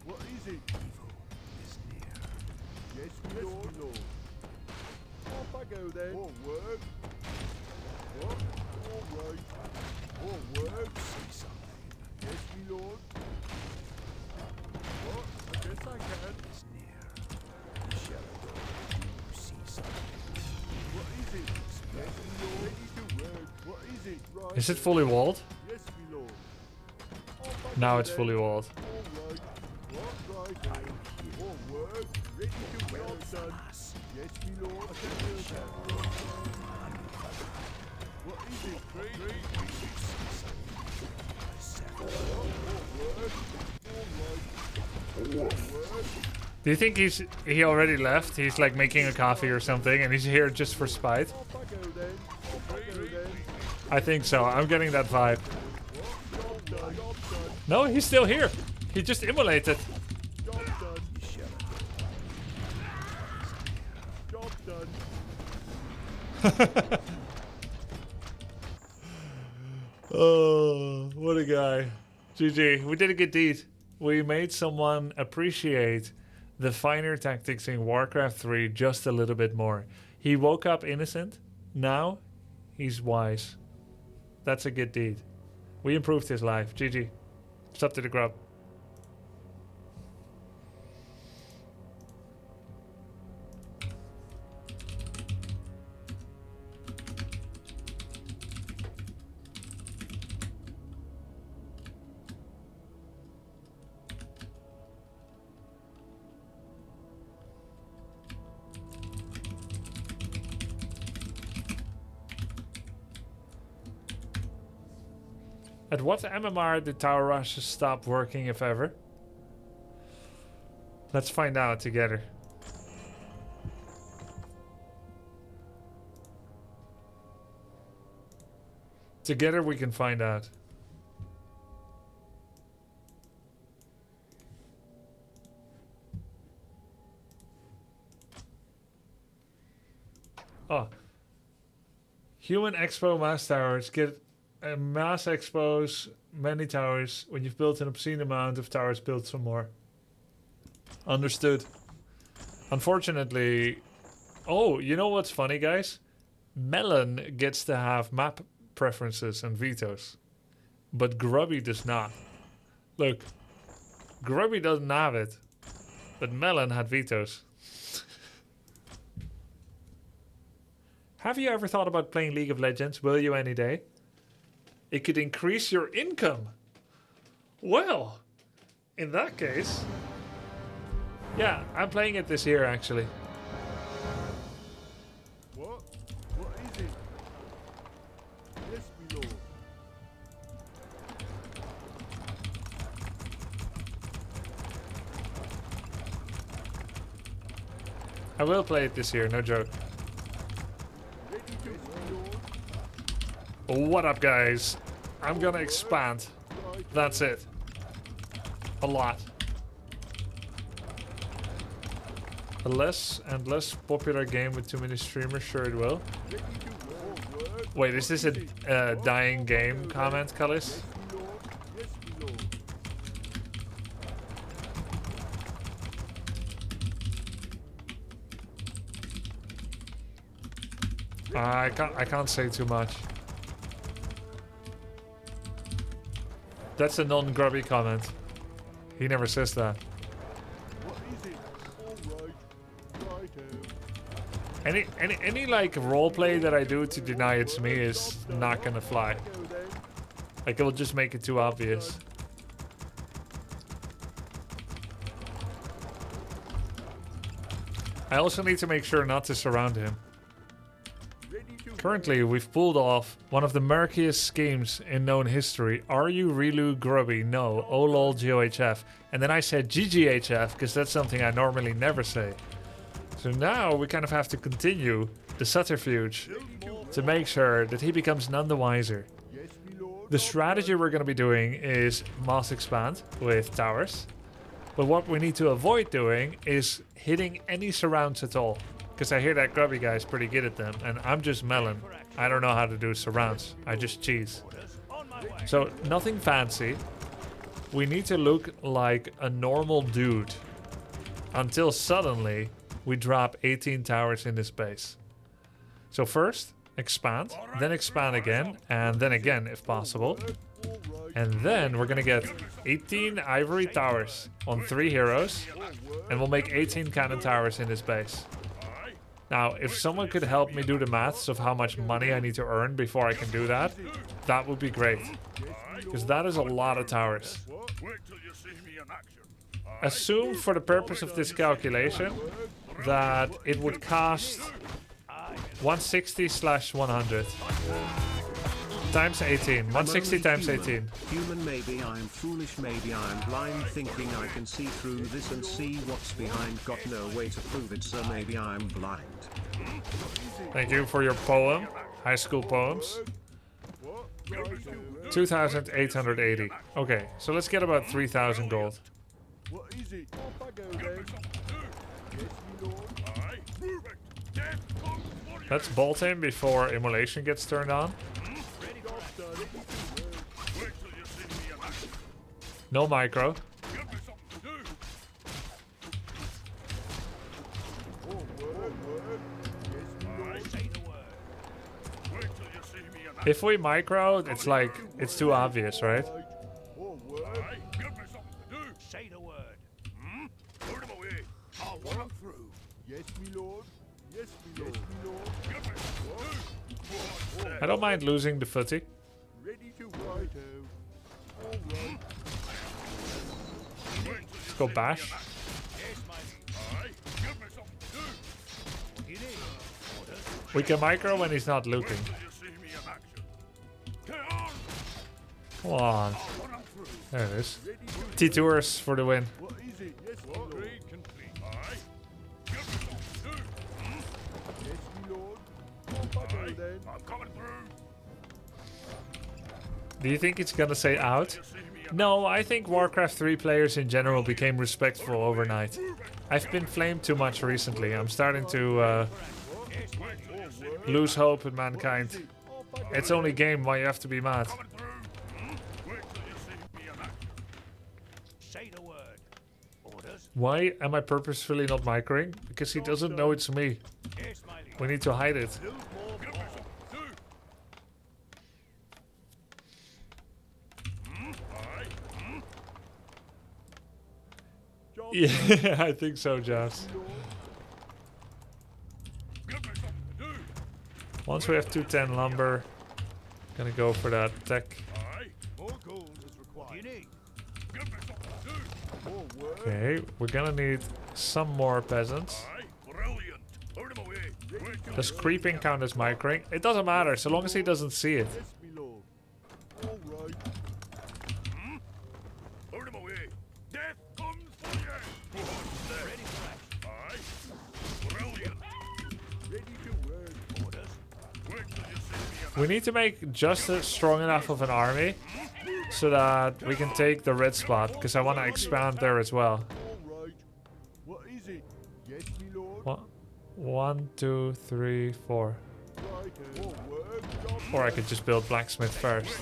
What is it? Evil is near. Yes, me lord. More buggo then. More work. What? All right. More work. Say something. Yes, me lord. What? I guess I can. Is near. Shall I go? You see something. What is it? Yes, me lord. Ready to work. What is it? Right. Is it fully walled? Yes, me lord. Now it's fully walled. All right. What? Right. More work. Ready to work, son. Yes, me lord. I can do that. What is it? Do you think he already left? He's like making a coffee or something and he's here just for spite? I think so. I'm getting that vibe. No, he's still here. He just immolated. Oh, what a guy. GG. We did a good deed. We made someone appreciate the finer tactics in Warcraft 3 just a little bit more. He woke up innocent. Now he's wise. That's a good deed. We improved his life. GG. Stop to the grub. At what MMR did Tower Rush stop working, if ever? Let's find out together. Together we can find out. Oh. Human Expo Mass Towers get mass expos many towers. When you've built an obscene amount of towers, build some more. Understood. Unfortunately... Oh, you know what's funny, guys? Melon gets to have map preferences and vetoes. But Grubby does not. Look. Grubby doesn't have it. But Melon had vetoes. Have you ever thought about playing League of Legends? Will you any day? It could increase your income. Well, in that case... Yeah, I'm playing it this year, actually. What? What is it? Yes, my lord. I will play it this year, no joke. What up, guys? I'm gonna expand. That's it. A lot. A less and less popular game with too many streamers, sure it will. Wait, is this a dying game comment, Kalis? I can't say too much. That's a non-grubby comment. He never says that. Any like roleplay that I do to deny it's me is not gonna fly. Like it'll just make it too obvious. I also need to make sure not to surround him. Currently, we've pulled off one of the murkiest schemes in known history. Are you Relu Grubby? No. Oh lol GOHF. And then I said GGHF because that's something I normally never say. So now we kind of have to continue the subterfuge to make sure that he becomes none the wiser. The strategy we're going to be doing is mass expand with towers. But what we need to avoid doing is hitting any surrounds at all. Because I hear that grubby guy is pretty good at them, and I'm just melon. I don't know how to do surrounds. I just cheese. So nothing fancy. We need to look like a normal dude. Until suddenly we drop 18 towers in this base. So first, expand. Then expand again. And then again, if possible. And then we're gonna get 18 ivory towers on 3 heroes. And we'll make 18 cannon towers in this base. Now, if someone could help me do the maths of how much money I need to earn before I can do that, that would be great. Because that is a lot of towers. Assume for the purpose of this calculation that it would cost 160/100 times 18. 160 times 18. Human, maybe I'm foolish, maybe I'm blind, thinking I can see through this and see what's behind. Got no way to prove it, so maybe I'm blind. Thank you for your poem. High school poems. 2,880. Okay, so let's get about 3,000 gold. What is it? Let's bolt him before immolation gets turned on. No micro. If we micro, it's like, it's too obvious, right? Say the word. Put him away. I'll walk through. Yes, my lord. Yes, my lord. I don't mind losing the footy. Ready to ride out. All right. Let's go bash. We can micro when he's not looking. Come on. There it is. T-Tours for the win. Do you think it's gonna say out? No, I think Warcraft 3 players in general became respectful overnight. I've been flamed too much recently. I'm starting to lose hope in mankind. It's only game, why you have to be mad? Why am I purposefully not microing? Because he doesn't know it's me. We need to hide it. Yeah, I think so, Joss. Once we have 210 lumber, gonna go for that tech. More gold is required. You need. Give me something to do. More work. Okay, we're gonna need some more peasants. Brilliant. Put him away. Does creeping count as microing? It doesn't matter, so long as he doesn't see it. Yes, me lord. All right. Put him away. Death comes for you. Ready for action. Aye. Brilliant. Ready to work. Orders. Wait till you see me. We need to make just a strong enough of an army so that we can take the red spot, because I want to expand there as well. All right. What is it? Yes, me lord. What? 1, 2, 3, 4. Right. More work. Job Or I could just build blacksmith first.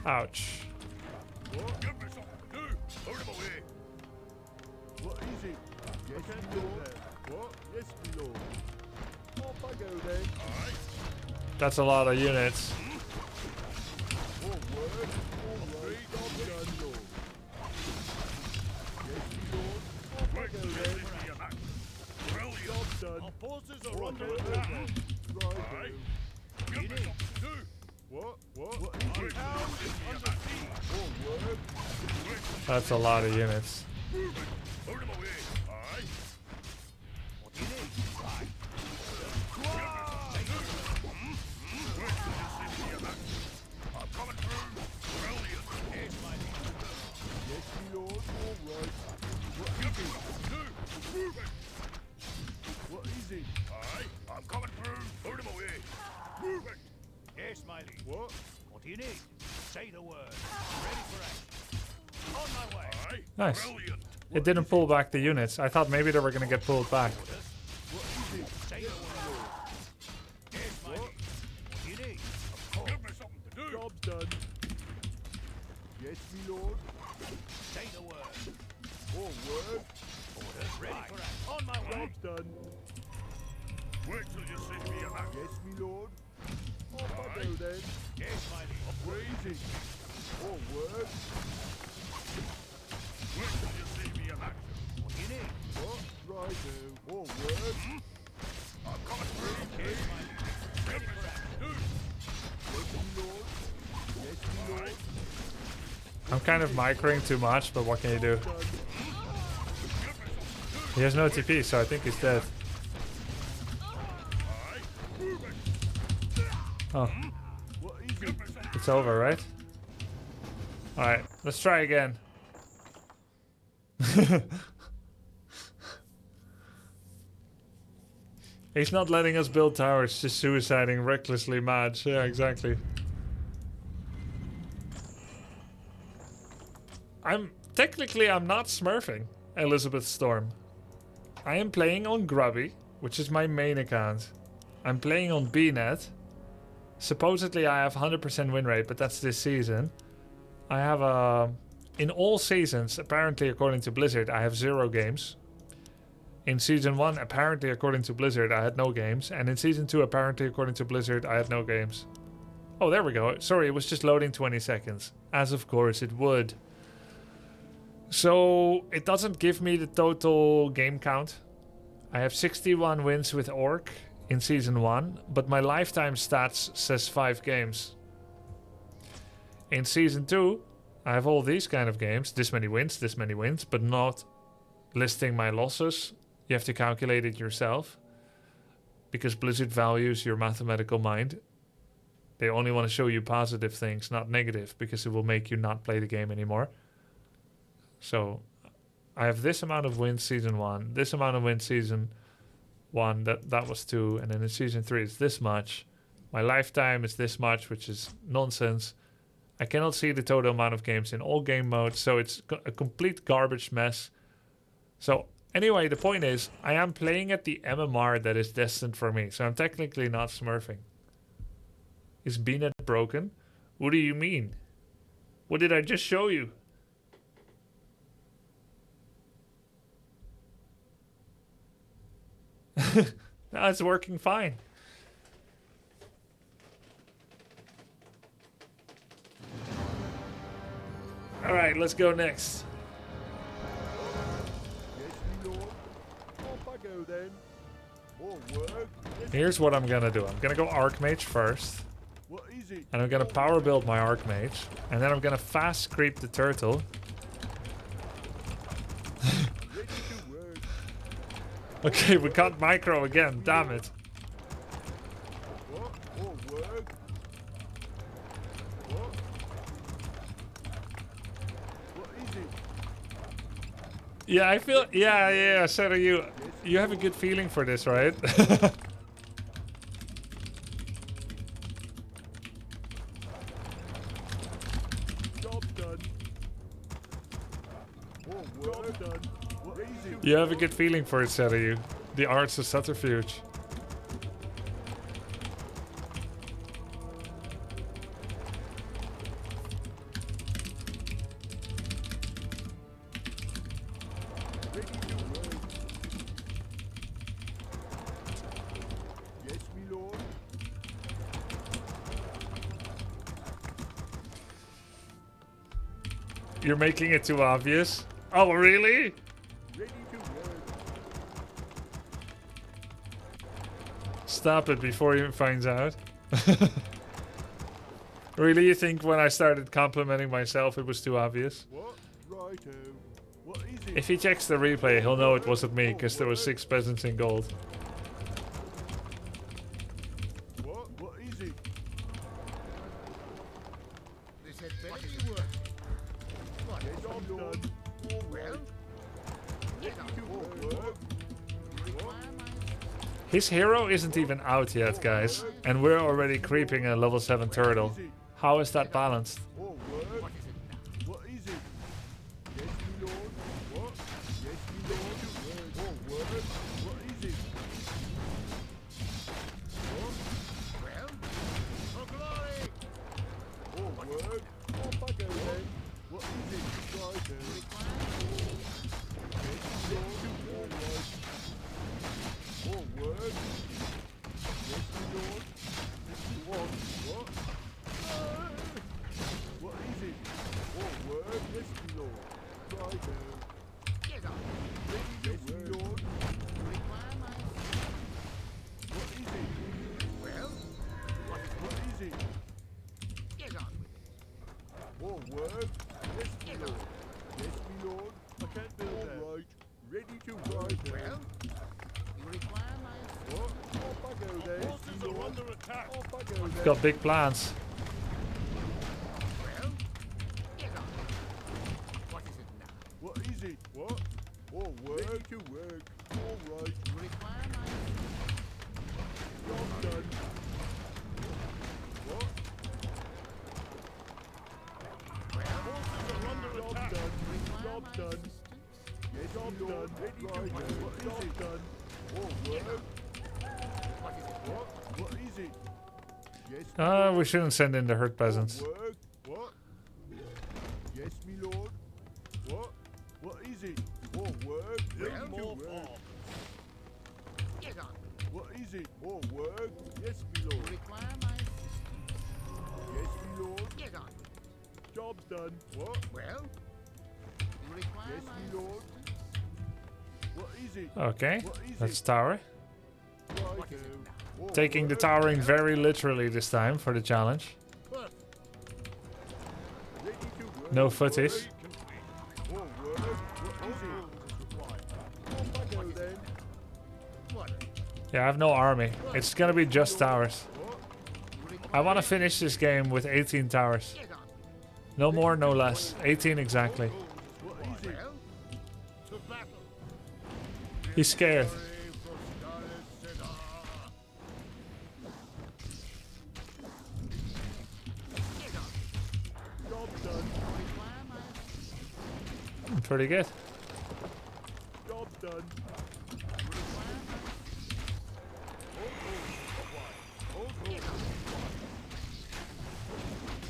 Ouch. What? Give me something to do. Put him away. What is it? Yes, me lord. What? Yes, me lord. Off I go then. That's a lot of units. More work. All right. Job done, lord. Yes, me lord. Off I go then. Brilliant. Job done. Our forces are under attack. Right. Give me something to do. What? What is it? Town is under siege. More work. That's a lot of units. Put him away. Aye. What do you need? Right. I'm coming through. Brilliant. Yes, my lord. Yes, my lord. All right. What is it? Do. Move it. What is it? Aye. I'm coming through. Put him away. Move it. Yes, my lord. What? What do you need? Say the word. Ready for action. On my way. Aye. Nice. Brilliant. It didn't pull back the units. I thought maybe they were gonna get pulled back. What is it? Say the word. Yes, my lord. What do you need? Of course. Give me something to do. Job's done. Yes, me lord. Say the word. More word. Orders ready for action. On my way. Job's done. Wait till you see me in action. Yes, me lord. Off I go then. Yes, my lord. Crazy. More word. Wait till you see me in action. What do you need? What? Right now. More word. I'm coming through. Yes, my lord. Ready for action. Do. Yes, me lord. Yes, me lord. I'm kind of microing too much, but what can you do? He has no TP, so I think he's dead. Oh. It's over, right? Alright, let's try again. He's not letting us build towers, just suiciding recklessly mad. Yeah, exactly. I'm not smurfing Elizabeth Storm. I am playing on Grubby, which is my main account. I'm playing on BNet. Supposedly I have 100% win rate, but that's this season. I have in all seasons, apparently according to Blizzard, I have 0 games. In season 1, apparently according to Blizzard, I had no games. And in season 2, apparently according to Blizzard, I had no games. Oh, there we go. Sorry, it was just loading 20 seconds. As of course it would. So it doesn't give me the total game count. I have 61 wins with Orc in season 1, but my lifetime stats says 5 games. In season 2, I have all these kind of games, this many wins, but not listing my losses. You have to calculate it yourself because Blizzard values your mathematical mind. They only want to show you positive things, not negative, because it will make you not play the game anymore. So I have this amount of wins season 1, this amount of wins season 1, that was 2, and then in season 3 it's this much. My lifetime is this much, which is nonsense. I cannot see the total amount of games in all game modes, so it's a complete garbage mess. So anyway, the point is, I am playing at the MMR that is destined for me, so I'm technically not smurfing. Is BNet broken? What do you mean? What did I just show you? No, it's working fine. Alright, let's go next. Yes, me Here's what I'm gonna do. I'm gonna go Archmage first. What is it? And I'm gonna power build my Archmage. And then I'm gonna fast creep the turtle. Ready to work. Okay, we got micro again. Damn it. What? Oh, work. What? What is it? Yeah, I feel. Yeah. So do you. You have a good feeling for this, right? Job done. Oh, work done. What is it? You have a good feeling for it, so you. The arts of subterfuge. Ready to work. Yes, my lord. You're making it too obvious. Oh, really? Ready to work. Stop it before he finds out. Really, you think when I started complimenting myself it was too obvious? What? Righto. What is it? If he checks the replay, he'll know it wasn't me, because there were 6 peasants in gold. What? What is it? They said better you work. What? Yes, I'm done. Oh, well. Ready to work. His hero isn't even out yet, guys. And we're already creeping a level 7 turtle. How is that balanced? Oh, work. What is it? Yes, my lord. What? Yes, my lord. Oh, work. What is it? What? Well, for glory. Oh, work. Oh, bugger then. What is it? Righto. Yes, my lord. All right. Oh, work. Yes, my lord. What? What? What is it? Oh, word, yes, my lord. Righto. Get on. Yes, my lord. Require my What is it? well. What is it? Get on with it. Oh, word, yes, my lord. Yes, my lord. I can't build that. All right. Ready to ride. Well, you require my What? Oh, bugger then. Forces are under attack. Oh, bugger then. Got big plans. well. Get on. What is it now? What is it? What? Oh, word. Ready to work. All right. You require my Job done. What? Forces are under attack. Job done. Yes, job done. Ready to work. What is it? Done. Oh, word. what is it? What? What is it? Yes. We shouldn't send in the hurt peasants. Work. What? Yes, my lord. What? What is it? Oh, work. Ready to work. Get on. What is it? Oh, work. Yes, my You lord. require my Yes, my lord. get on. Job's done. What? Well, you require Yes, my my lord. What is it? Okay, What is let's it? tower. Righto. Oh, Taking the work. towering very literally this time for the challenge. Ready to work. No footies. Oh, work. What is it? Oh, bugger then. what? Yeah, I have no army. It's gonna be just towers. What? I want to finish this game with 18 towers. Get on. No more, no less. 18 exactly. What is it? Well, to battle. He's scared. Get on. Job done. Require my Pretty good. Job done.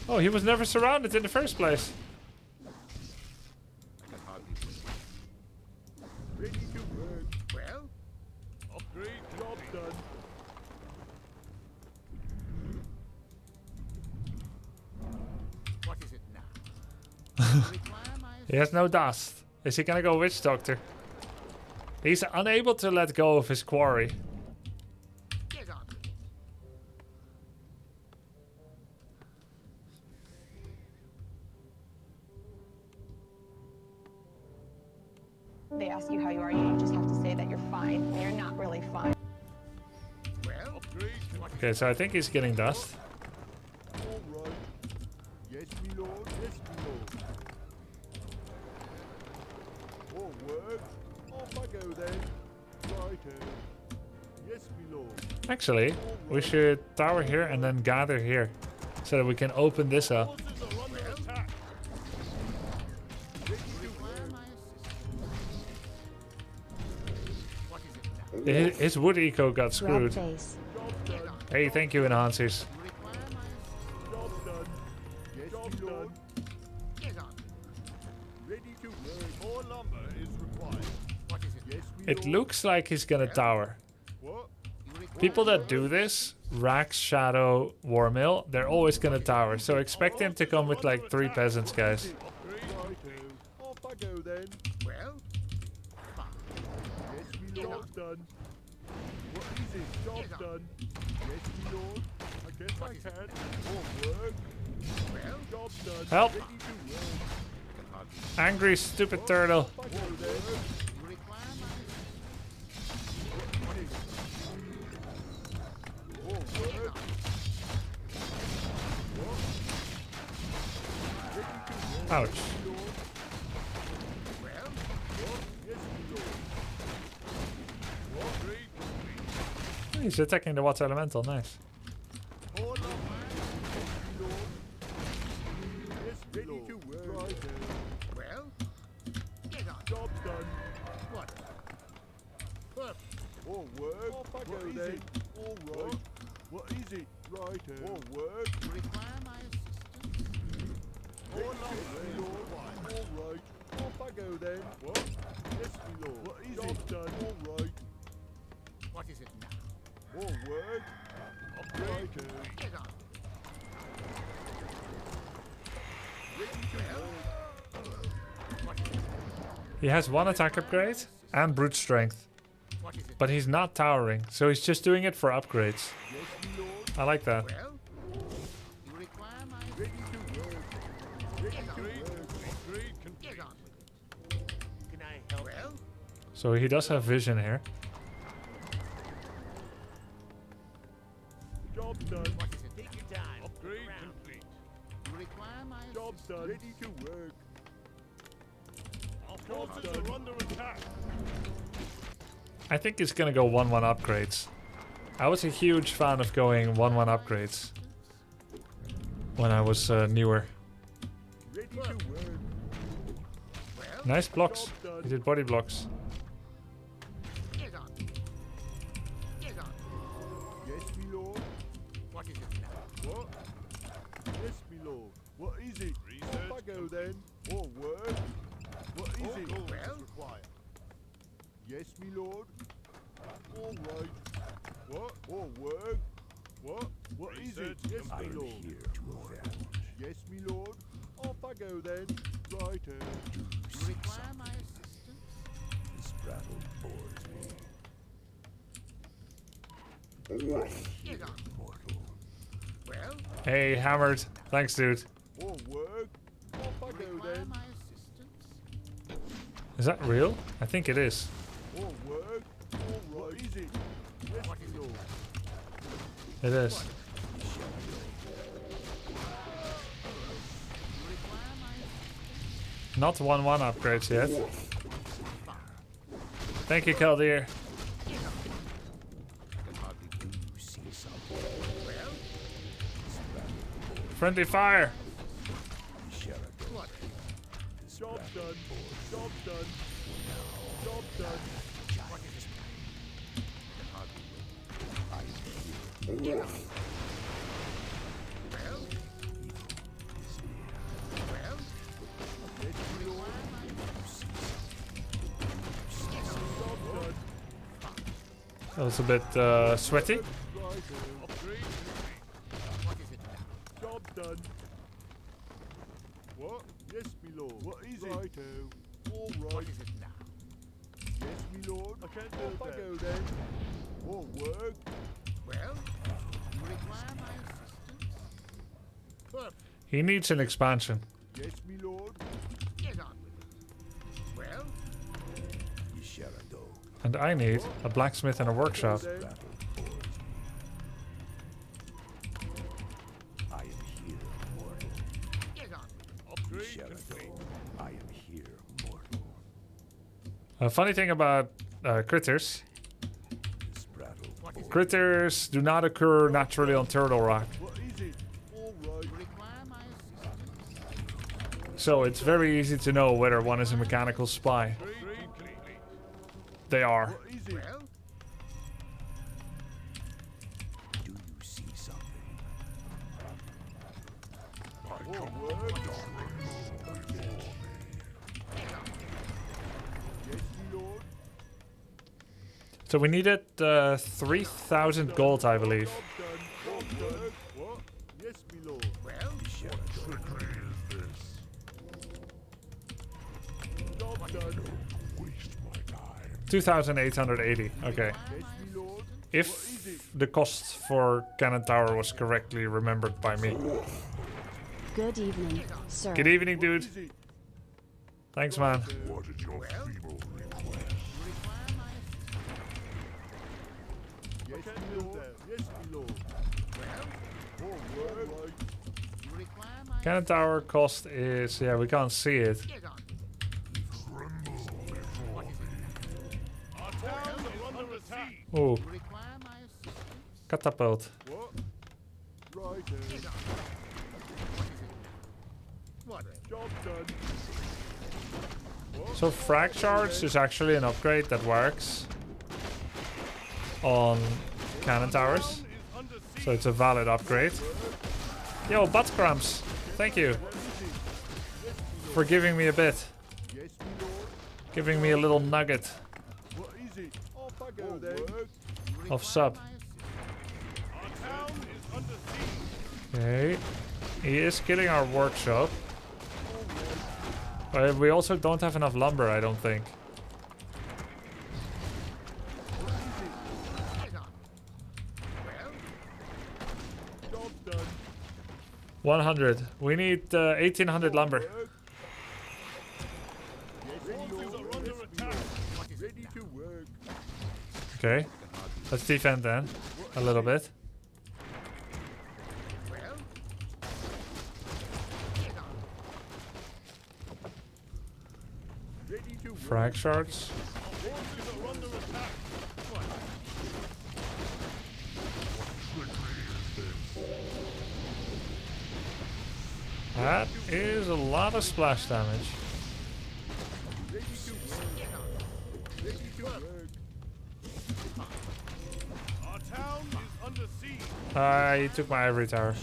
Oh, he was never surrounded in the first place. Ready to work. well. Upgrade. Job done. What is it now? Require my He has no dust. Is he gonna go witch doctor? He's unable to let go of his quarry. get on. they ask you how you are, you just have to say that you're fine when you're not really fine. Well, Okay, so I think he's getting dust. all right. Yes, me lord. Yes, me lord. Forward. Off I go then. Righto. Yes, me lord. Actually, we should tower here and then gather here. So that we can open this up. Forces are under attack. His wood eco got Grab screwed. face. Hey, thank you, enhancers. Job's done. Yes, me lord. Ready to work. More lumber is required. What is it? Yes, me It lord. looks like he's gonna tower. What? People that do this, Rax, Shadow, Warmill, they're always gonna tower. So expect him to come with like 3 peasants, guys. Righto. Off I go then. Well, yes, me lord. Job's done. What is it? Job's done. Yes, me lord. I guess I can. More work. Well, job's done. Help. Ready to work. Angry, stupid turtle. Off I go then. More work. Ouch. Well, yes, me lord. What? He's attacking the water elemental, nice. All up, man. Yes, ready to work. Right. Well, get on. Job's done. What? More work. Off I go then. All right. What is it? Right. More work. Require my assistance. All up, my lord. All right. Off I go then. What? Yes, my lord. What is it? Job's done. All right. What is it now? More work. Right. Get on. Ready to work. What is it? He has 1 attack upgrade and brute strength. What is it? But he's not towering, so he's just doing it for upgrades. Yes, my lord. I like that. Well, you require my ready to work. Ready to work. Get on with it. Can I help? Well, So he does have vision here. job's done. What is it? Take your time. Upgrade complete. You require my job's done. Ready to work. Our forces are under attack. I think he's gonna go 1-1 upgrades. I was a huge fan of going 1-1 upgrades when I was newer. Ready to work. Well, Nice blocks. job's done. He did body blocks. Get on. Get on. Yes, me lord. What is it now? What? Yes, me lord. What is it? Off I go then. More work. What is it? Well, yes, me lord. All right. What? More work. What? What is it? Yes, me lord. Yes, me lord. Off I go then. Righto. You require my assistance? This battle bores me. Get on. Well, Hey, hammered. Thanks, dude. more work. Off I go then. Is that real? I think it is. More work. All right. What is it? Yes, my lord. It is. Not 1-1 upgrades yet. Thank you, Kaldir. Friendly fire. Job's done. Job's done. Job's done. That was a bit sweaty. Job's done. What? Yes, me lord. What is it? Righto. All right. What is it now? Yes, me lord. I can't do it. Off I go then. More work. Well, you require my assistance? He needs an expansion. Yes, me lord. Get on with it. Well, And I need a blacksmith and a workshop. A funny thing about critters. Critters do not occur naturally on Turtle Rock. So it's very easy to know whether one is a mechanical spy. They are. So we needed 3,000 gold, I believe. Yes, my lord. Well, what trickery is this? Job done. 2,880. Okay. If the cost for Cannon Tower was correctly remembered by me. Good evening, sir. Good evening, dude. Thanks, man. What is your feeble request? Yes, my lord. Yes, my lord. Cannon Tower cost is... yeah, we can't see it. Ooh. Catapult. Right. Job done. So frag shards is actually an upgrade that works on cannon towers. So it's a valid upgrade. Yo, butt crumbs. Thank you for giving me a bit. Giving me a little nugget of sub. Okay. He is killing our workshop. But we also don't have enough lumber, I don't think. Job done. 100. We need 1,800 lumber. Ready to work. Okay. Let's defend then. A little bit. Frag shards. That is a lot of splash damage. Our town is under siege. He took my ivory tower.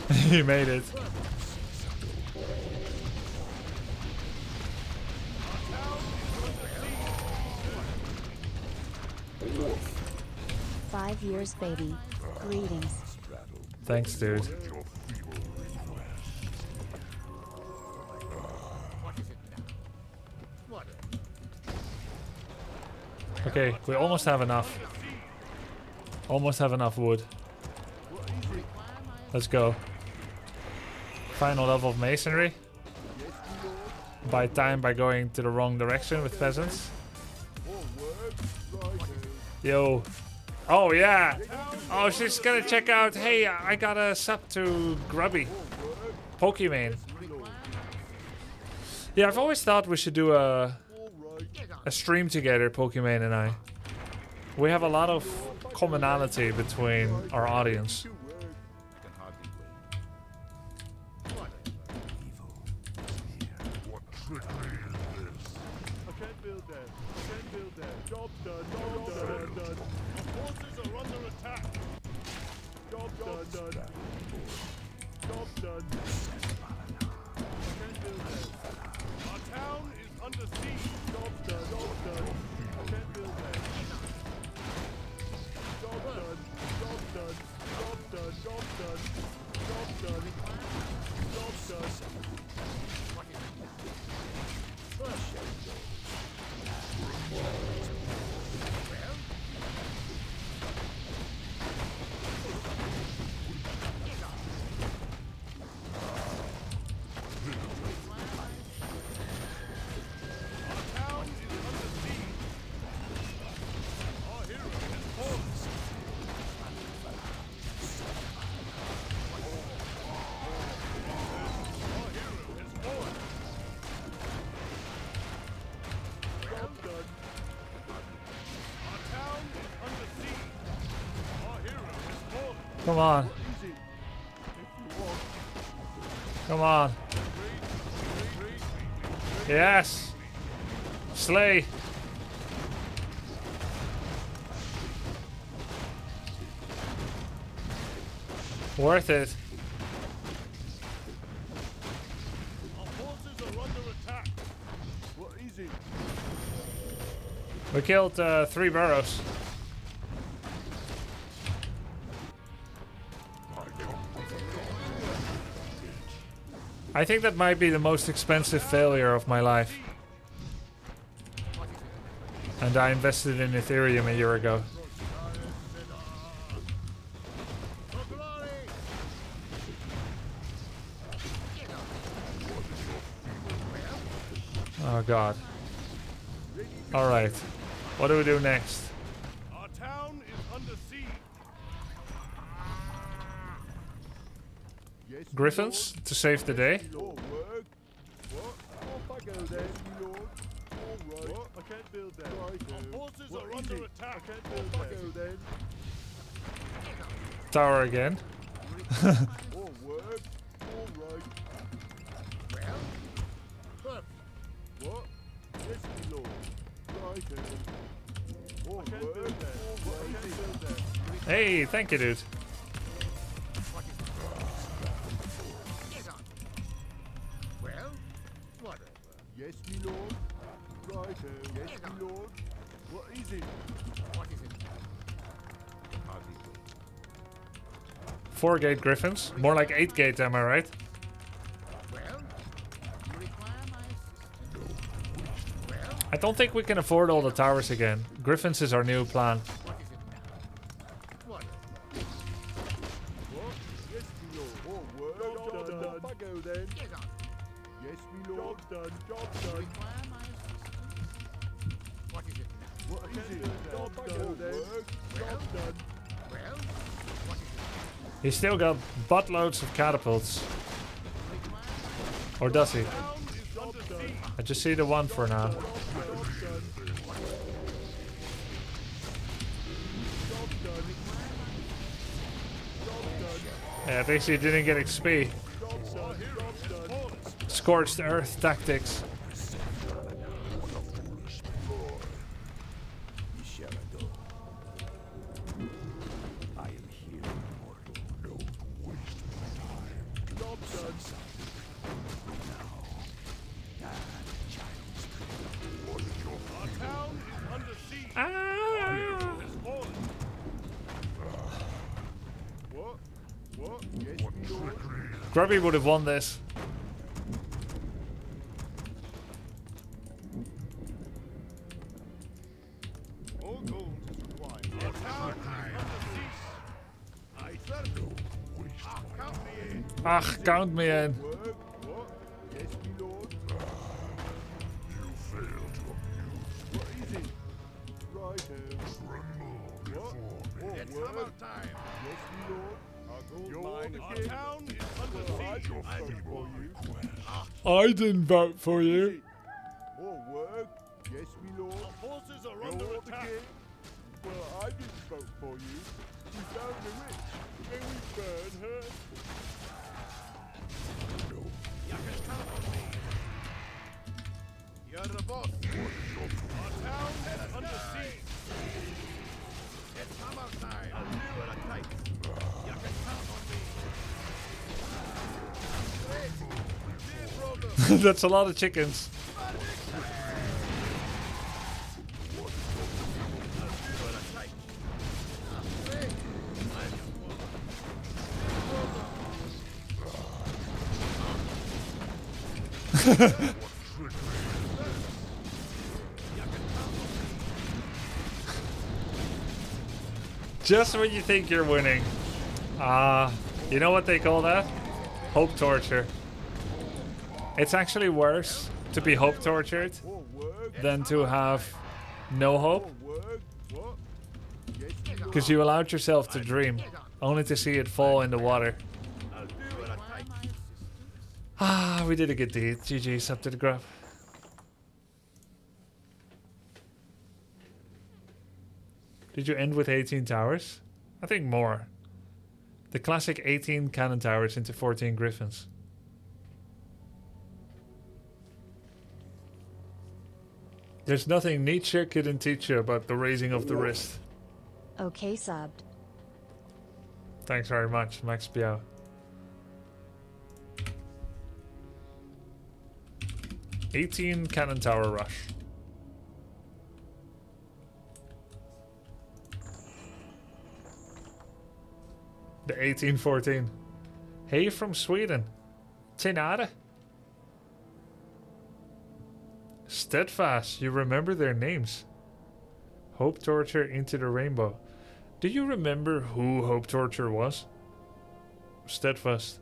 He made it. "5 years, baby. Greetings." Thanks, dude. Okay, we almost have enough. Almost have enough wood. Let's go. Final level of masonry. Buy time by going to the wrong direction with peasants. Yo. Oh yeah. Oh, she's gonna check out. Hey, I got a sub to Grubby. Pokemon. Yeah, I've always thought we should do a stream together, Pokemon and I. We have a lot of commonality between our audience. Job done. Job done. Forces are under attack. Job done. Job done. Our town is under siege. Job done. Job done. Can't build that. Job done. Job done. Job done. Job done. Job done. Job done. Come on. Come on. Yes. Slay. Worth it. Our forces are under attack. What is it? We killed 3 burrows. I think that might be the most expensive failure of my life. And I invested in Ethereum a year ago. Oh god. Alright. What do we do next? Our town is under siege. Yes, Griffins to save the day. Lord. What? Off I go then, Lord. All right. What? I can't build that. Right. Our forces are under attack. I can't build that. I go then. Tower again. All work. All right. Well. Perfect. What? Yes, my lord. Right. All work. All right. I can't build that. Hey, thank you, dude. Well, whatever. Yes, my lord. Right. Yes, my lord. What is it? What is it? 4 gate griffins. More like 8 gate, am I right? Well, you require my assistance. Well, I don't think we can afford all the towers again. Griffins is our new plan. what is it now? Whatever. What? Yes, my lord. Oh, word. Job done. I go then. Yes, my lord. Job done. Job done. Require my assistance. What is it now? What is it? Job done. Job done. Well, what is it? He's still got buttloads of catapults. Or does he? I just see the one for now. Yeah, at least he didn't get XP. Scorched Earth tactics. Grubby would have won this. All gold is required. Our town is under siege. I certainly. Count me in. Ach, count me in. Work. What? Yes, my lord. You failed to abuse. What is it? Right. What? Oh, it's about time. Yes, my lord. Our town is under siege. I vote for you. I didn't vote for you. More work. Yes, my lord. Our forces are under attack. Well, I didn't vote for you. We found the witch. May we burn her? No. You can count on me. You're the boss. Our town is under siege. It's summer time. I'll do it at night. You can count on me. Wait. Dear brother. That's a lot of chickens. Just when you think you're winning. You know what they call that? Hope torture. It's actually worse to be hope tortured than to have no hope. Because you allowed yourself to dream, only to see it fall in the water. We did a good deed. GG's up to the grub. Did you end with 18 towers? I think more. The classic 18 cannon towers into 14 griffins. There's nothing Nietzsche couldn't teach you about the raising of the wrist. Okay, subbed. Thanks very much, Max Piao. "18 cannon tower rush." The 1814. Hey from Sweden. Tjenare. Steadfast, you remember their names. Hope Torture Into the Rainbow. Do you remember who Hope Torture was? Steadfast.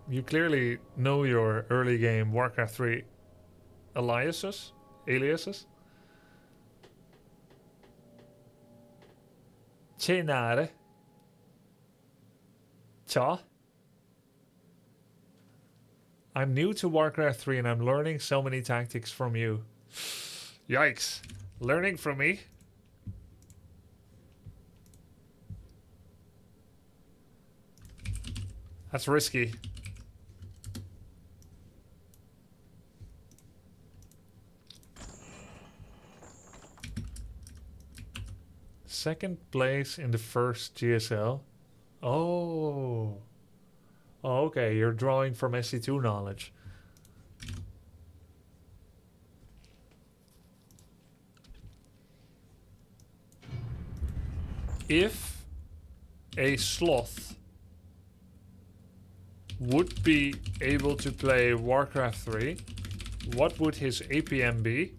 You clearly know your early game Warcraft 3 aliases? Tjenare. Tja. I'm new to Warcraft 3 and I'm learning so many tactics from you. Yikes. Learning from me? That's risky. Second place in the first GSL. Oh. Oh, okay, you're drawing from SC2 knowledge. If a sloth would be able to play Warcraft 3, what would his APM be?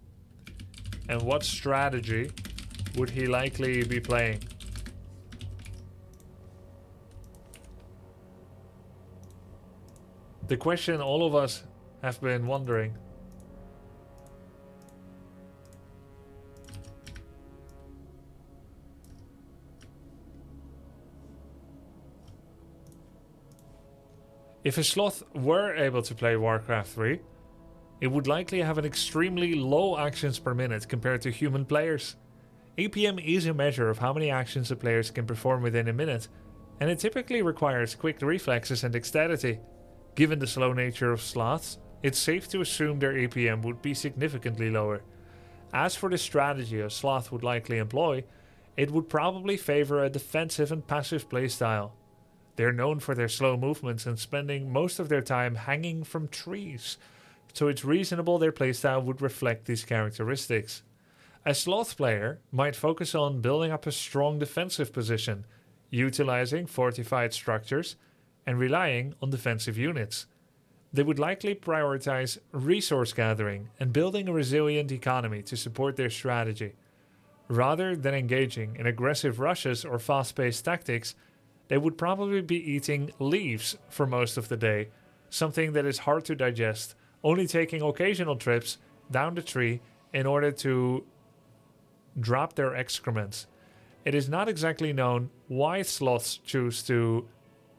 And what strategy would he likely be playing? The question all of us have been wondering. If a sloth were able to play Warcraft 3, it would likely have an extremely low actions per minute compared to human players. APM is a measure of how many actions the players can perform within a minute, and it typically requires quick reflexes and dexterity. Given the slow nature of sloths, it's safe to assume their APM would be significantly lower. As for the strategy a sloth would likely employ, it would probably favor a defensive and passive playstyle. They're known for their slow movements and spending most of their time hanging from trees, so it's reasonable their playstyle would reflect these characteristics. A sloth player might focus on building up a strong defensive position, utilizing fortified structures, and relying on defensive units. They would likely prioritize resource gathering and building a resilient economy to support their strategy. Rather than engaging in aggressive rushes or fast-paced tactics, they would probably be eating leaves for most of the day, something that is hard to digest, only taking occasional trips down the tree in order to drop their excrements. It is not exactly known why sloths choose to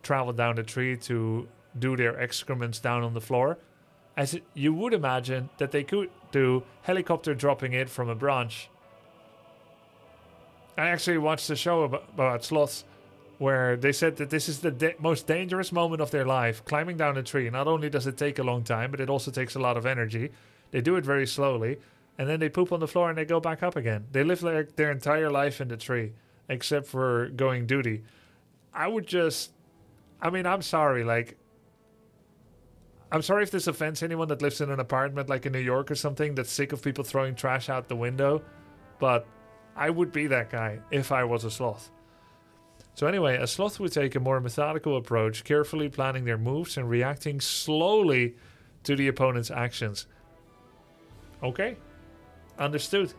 travel down the tree to do their excrements down on the floor, as you would imagine that they could do helicopter dropping it from a branch. I actually watched a show about sloths where they said that this is the most dangerous moment of their life, climbing down a tree. Not only does it take a long time, but it also takes a lot of energy. They do it very slowly, and then they poop on the floor and they go back up again. They live like their entire life in the tree, except for going duty. I'm sorry, I'm sorry if this offends anyone that lives in an apartment like in New York or something that's sick of people throwing trash out the window, but I would be that guy if I was a sloth. So anyway, a sloth would take a more methodical approach, carefully planning their moves and reacting slowly to the opponent's actions. Okay, understood.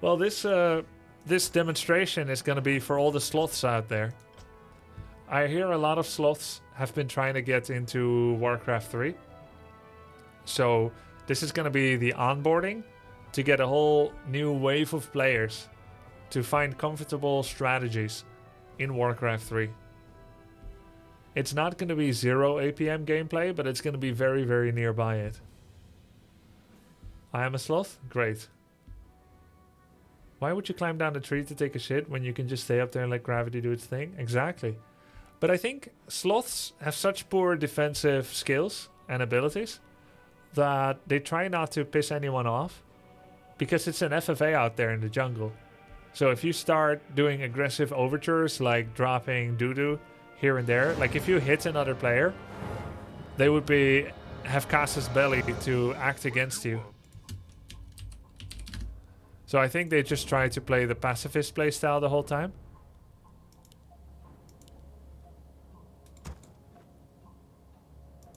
Well, this demonstration is going to be for all the sloths out there. I hear a lot of sloths have been trying to get into Warcraft 3. So this is going to be the onboarding to get a whole new wave of players to find comfortable strategies in Warcraft 3. It's not going to be 0 APM gameplay, but it's going to be very, very nearby it. I am a sloth? Great. Why would you climb down the tree to take a shit when you can just stay up there and let gravity do its thing? Exactly. But I think sloths have such poor defensive skills and abilities that they try not to piss anyone off, because it's an FFA out there in the jungle. So if you start doing aggressive overtures like dropping doo-doo here and there, like if you hit another player, they would have casus belli to act against you. So I think they just try to play the pacifist playstyle the whole time.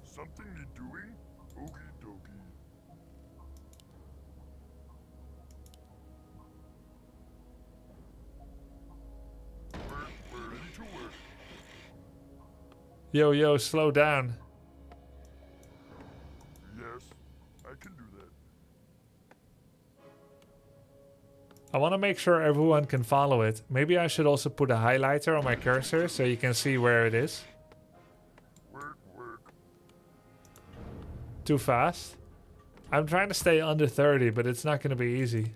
Something you doing? Okie dokie. We're ready to work. Yo, slow down. Yes, I can do that. I want to make sure everyone can follow it. Maybe I should also put a highlighter on my cursor so you can see where it is. Work. Too fast? I'm trying to stay under 30, but it's not going to be easy.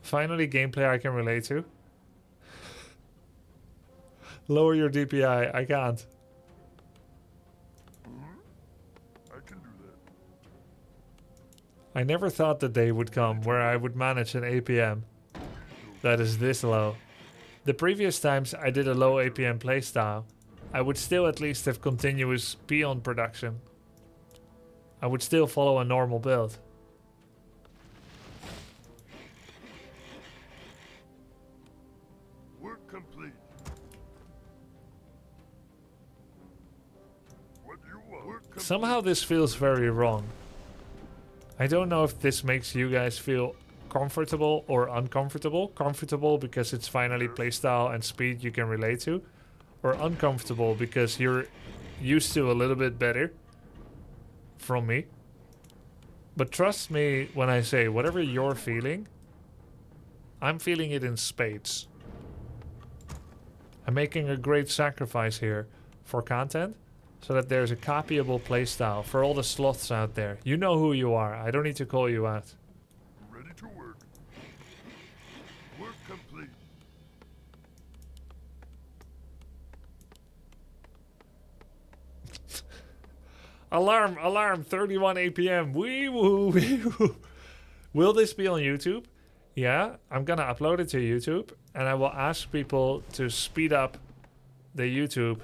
Finally, gameplay I can relate to. Lower your DPI. I can't. I can do that. I never thought the day would come where I would manage an APM that is this low. The previous times I did a low APM playstyle, I would still at least have continuous peon production. I would still follow a normal build. Work complete. What do you want? Work complete. Somehow this feels very wrong. I don't know if this makes you guys feel comfortable or uncomfortable. Comfortable because it's finally playstyle and speed you can relate to. Or uncomfortable because you're used to a little bit better from me. But trust me when I say whatever you're feeling, I'm feeling it in spades. I'm making a great sacrifice here for content, so that there's a copyable playstyle for all the sloths out there. You know who you are. I don't need to call you out. Ready to work. Work complete. Alarm, 31 APM. Wee woo, wee woo. Will this be on YouTube? Yeah, I'm gonna upload it to YouTube, and I will ask people to speed up the YouTube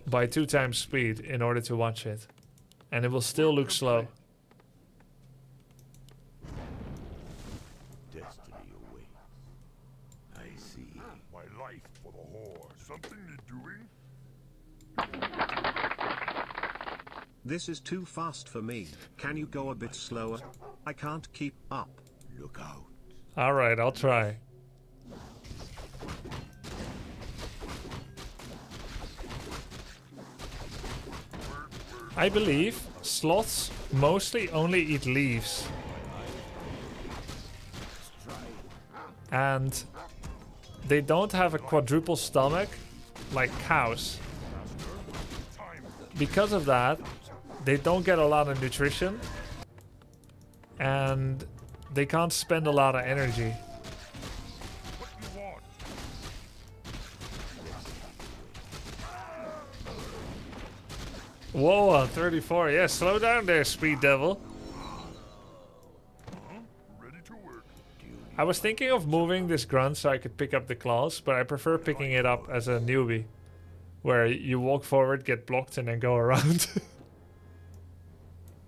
by 2 times speed in order to watch it. And it will still look slow. Destiny awaits. I see. My life for the Horde. Something you're doing? This is too fast for me. Can you go a bit slower? I can't keep up. Look out. Alright, I'll try. I believe sloths mostly only eat leaves. And they don't have a quadruple stomach like cows. Because of that, they don't get a lot of nutrition. And they can't spend a lot of energy. Whoa, 34. Yeah, slow down there, Speed Devil. Ready to work. I was thinking of moving this grunt so I could pick up the claws, but I prefer picking it up as a newbie. Where you walk forward, get blocked, and then go around.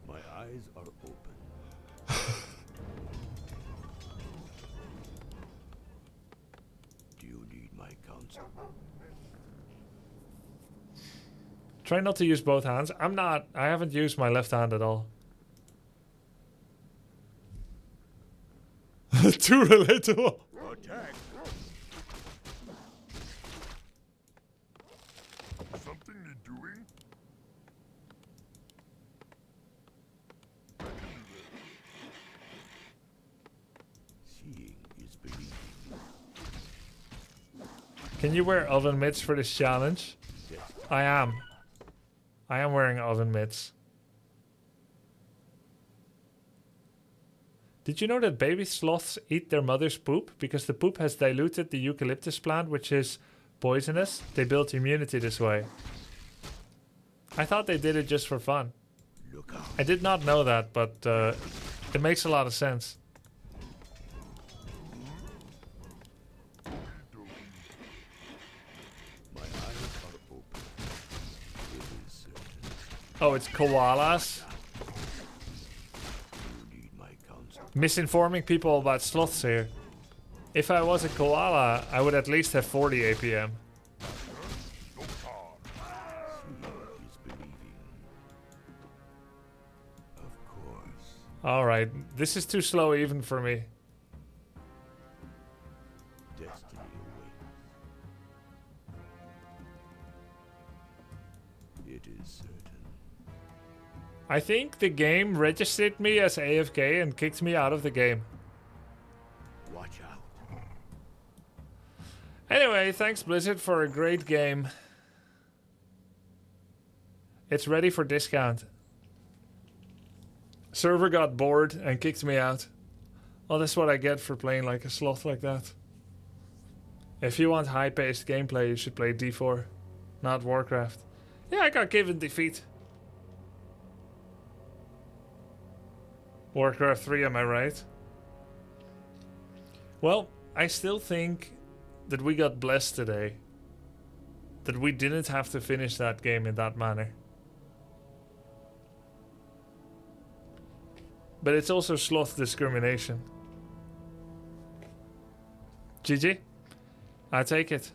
My eyes are open. Do you need my counsel? Try not to use both hands. I haven't used my left hand at all. Too relatable. Attack. Something you're doing? I can do that. Seeing is believing. Can you wear oven mitts for this challenge? Yes. I am wearing oven mitts. Did you know that baby sloths eat their mother's poop? Because the poop has diluted the eucalyptus plant, which is poisonous. They built immunity this way. I thought they did it just for fun. I did not know that, but it makes a lot of sense. Oh, it's koalas. Misinforming people about sloths here. If I was a koala, I would at least have 40 APM. Alright, this is too slow even for me. I think the game registered me as AFK and kicked me out of the game. Watch out. Anyway, thanks Blizzard for a great game. It's ready for discount. Server got bored and kicked me out. Well, that's what I get for playing like a sloth like that. If you want high-paced gameplay, you should play D4, not Warcraft. Yeah, I got given defeat. Warcraft 3, am I right? Well, I still think that we got blessed today. That we didn't have to finish that game in that manner. But it's also sloth discrimination. GG. I take it.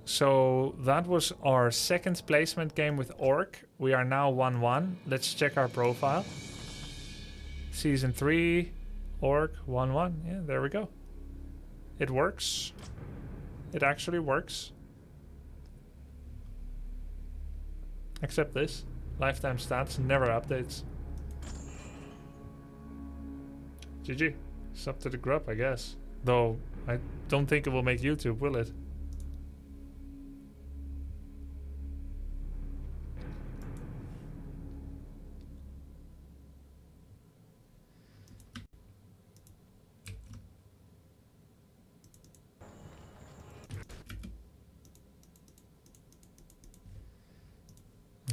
So that was our second placement game with Orc. We are now 1-1. Let's check our profile. Season 3, Orc, 1-1. Yeah, there we go. It works. It actually works. Except this. Lifetime stats never updates. GG. It's up to the grub, I guess. Though, I don't think it will make YouTube, will it?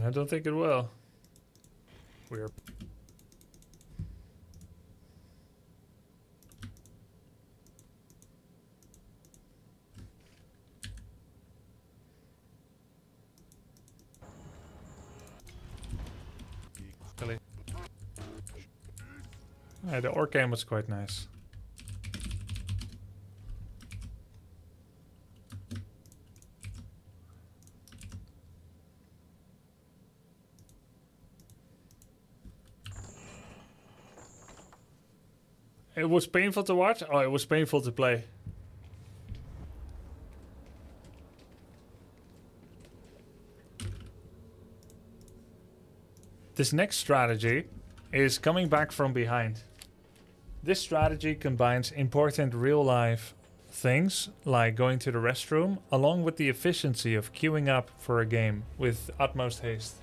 I don't think it will. We're... Yeah, the Orc game was quite nice. It was painful to watch? Oh, it was painful to play. This next strategy is coming back from behind. This strategy combines important real-life things, like going to the restroom, along with the efficiency of queuing up for a game with utmost haste.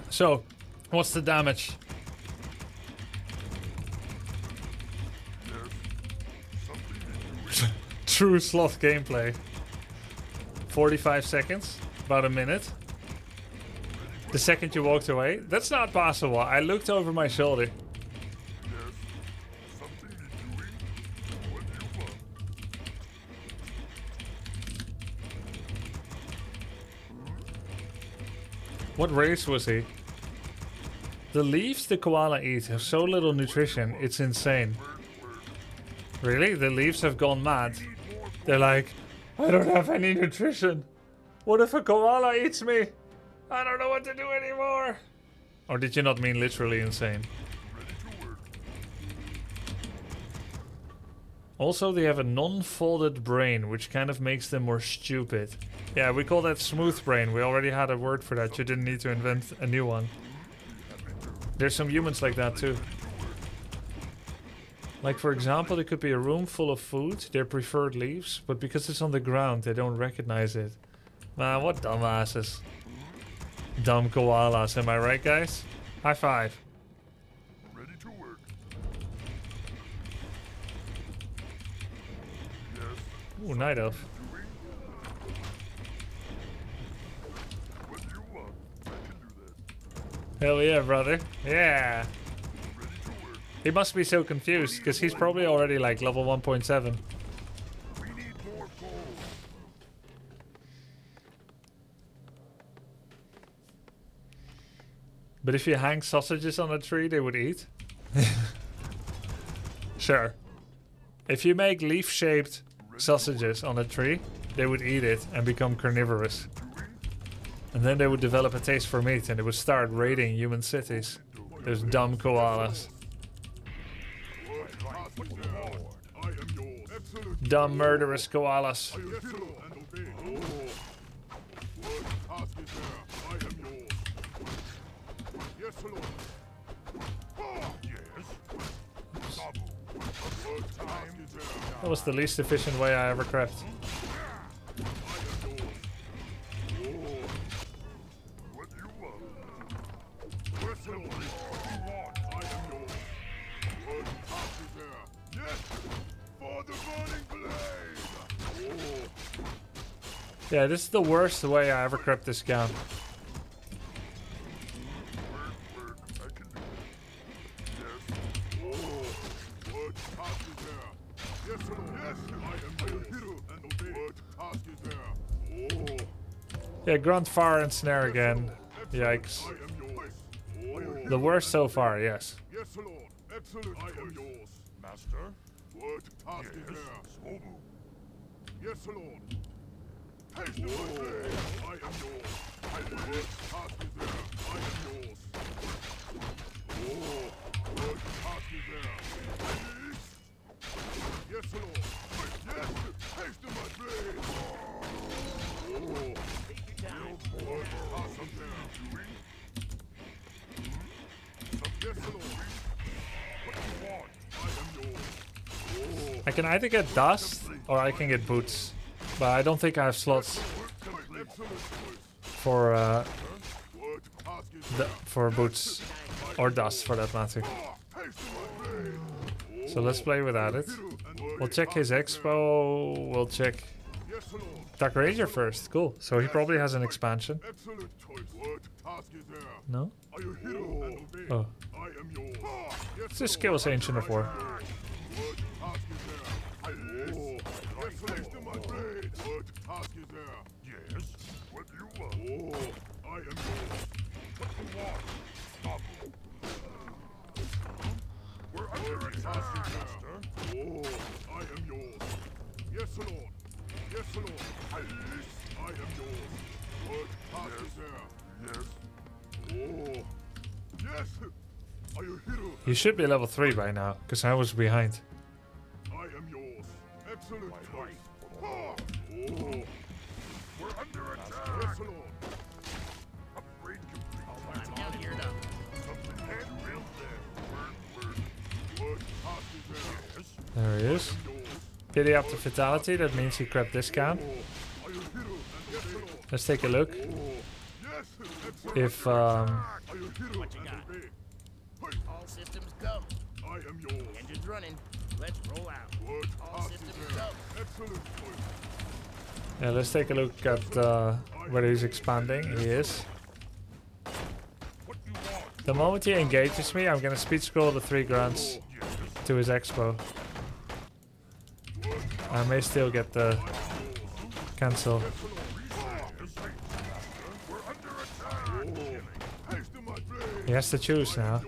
So, what's the damage? True sloth gameplay. 45 seconds, about a minute. The second you walked away. That's not possible. I looked over my shoulder. What race was he? The leaves the koala eats have so little nutrition, it's insane. Really? The leaves have gone mad. They're like, I don't have any nutrition. What if a koala eats me? I don't know what to do anymore. Or did you not mean literally insane? Also, they have a non-folded brain, which kind of makes them more stupid. Yeah, we call that smooth brain. We already had a word for that. You didn't need to invent a new one. There's some humans like that too. Like, for example, there could be a room full of food, their preferred leaves, but because it's on the ground, they don't recognize it. Man, what dumbasses. Dumb koalas, am I right, guys? High five. Ready to work. Ooh, night elf. What do you want? I can do that. Hell yeah, brother. Yeah. Ready to work. He must be so confused, because he's probably already like level 1.7. We need more coal. But if you hang sausages on a tree, they would eat? Sure. If you make leaf-shaped sausages on a tree, they would eat it and become carnivorous. And then they would develop a taste for meat and they would start raiding human cities. Those dumb koalas. Dumb murderous koalas. That was the least efficient way I ever crept. Yeah, this is the worst way I ever crept this gun. Yeah, grunt, fire, and snare again. Yikes. The worst so far, yes. Yes, Lord. Excellent. I am yours. Master? What task is there? Yes, Lord. Haste my blade. I am yours. What task is there? I am yours. What task is there? Yes, Lord. Yes. Haste my blade. What task is there? Yes, Lord. What do you want? I am yours. I can either get dust or I can get boots. But I don't think I have slots for for boots or dust for that matter. So let's play without it. We'll check his expo. We'll check Dark Ranger first. Cool. So he probably has an expansion. No? Oh. It's a skills Ancient of War. Yes. What do you want? I am yours. What do you want? Stop. We're under attack, Master. I am yours. Yes, Lord. Yes, Lord. I am yours. What task is there? Yes. Yes. Are you hero? You should be level 3 by now, because I was behind. I am yours. Excellent choice. We're under attack. Yes, Lord. Upgrade complete. I'm all geared up. Something head real there. What task is there? There he is. Pity up to Fatality, that means he crept this count. Let's take a look. If What you got? All systems go. I am yours. Engines running. Let's roll out. All systems go. Excellent. yeah, let's take a look at whether he's expanding. He is. The moment he engages me, I'm gonna speed scroll the 3 grunts to his expo. I may still get the cancel. He has to choose now.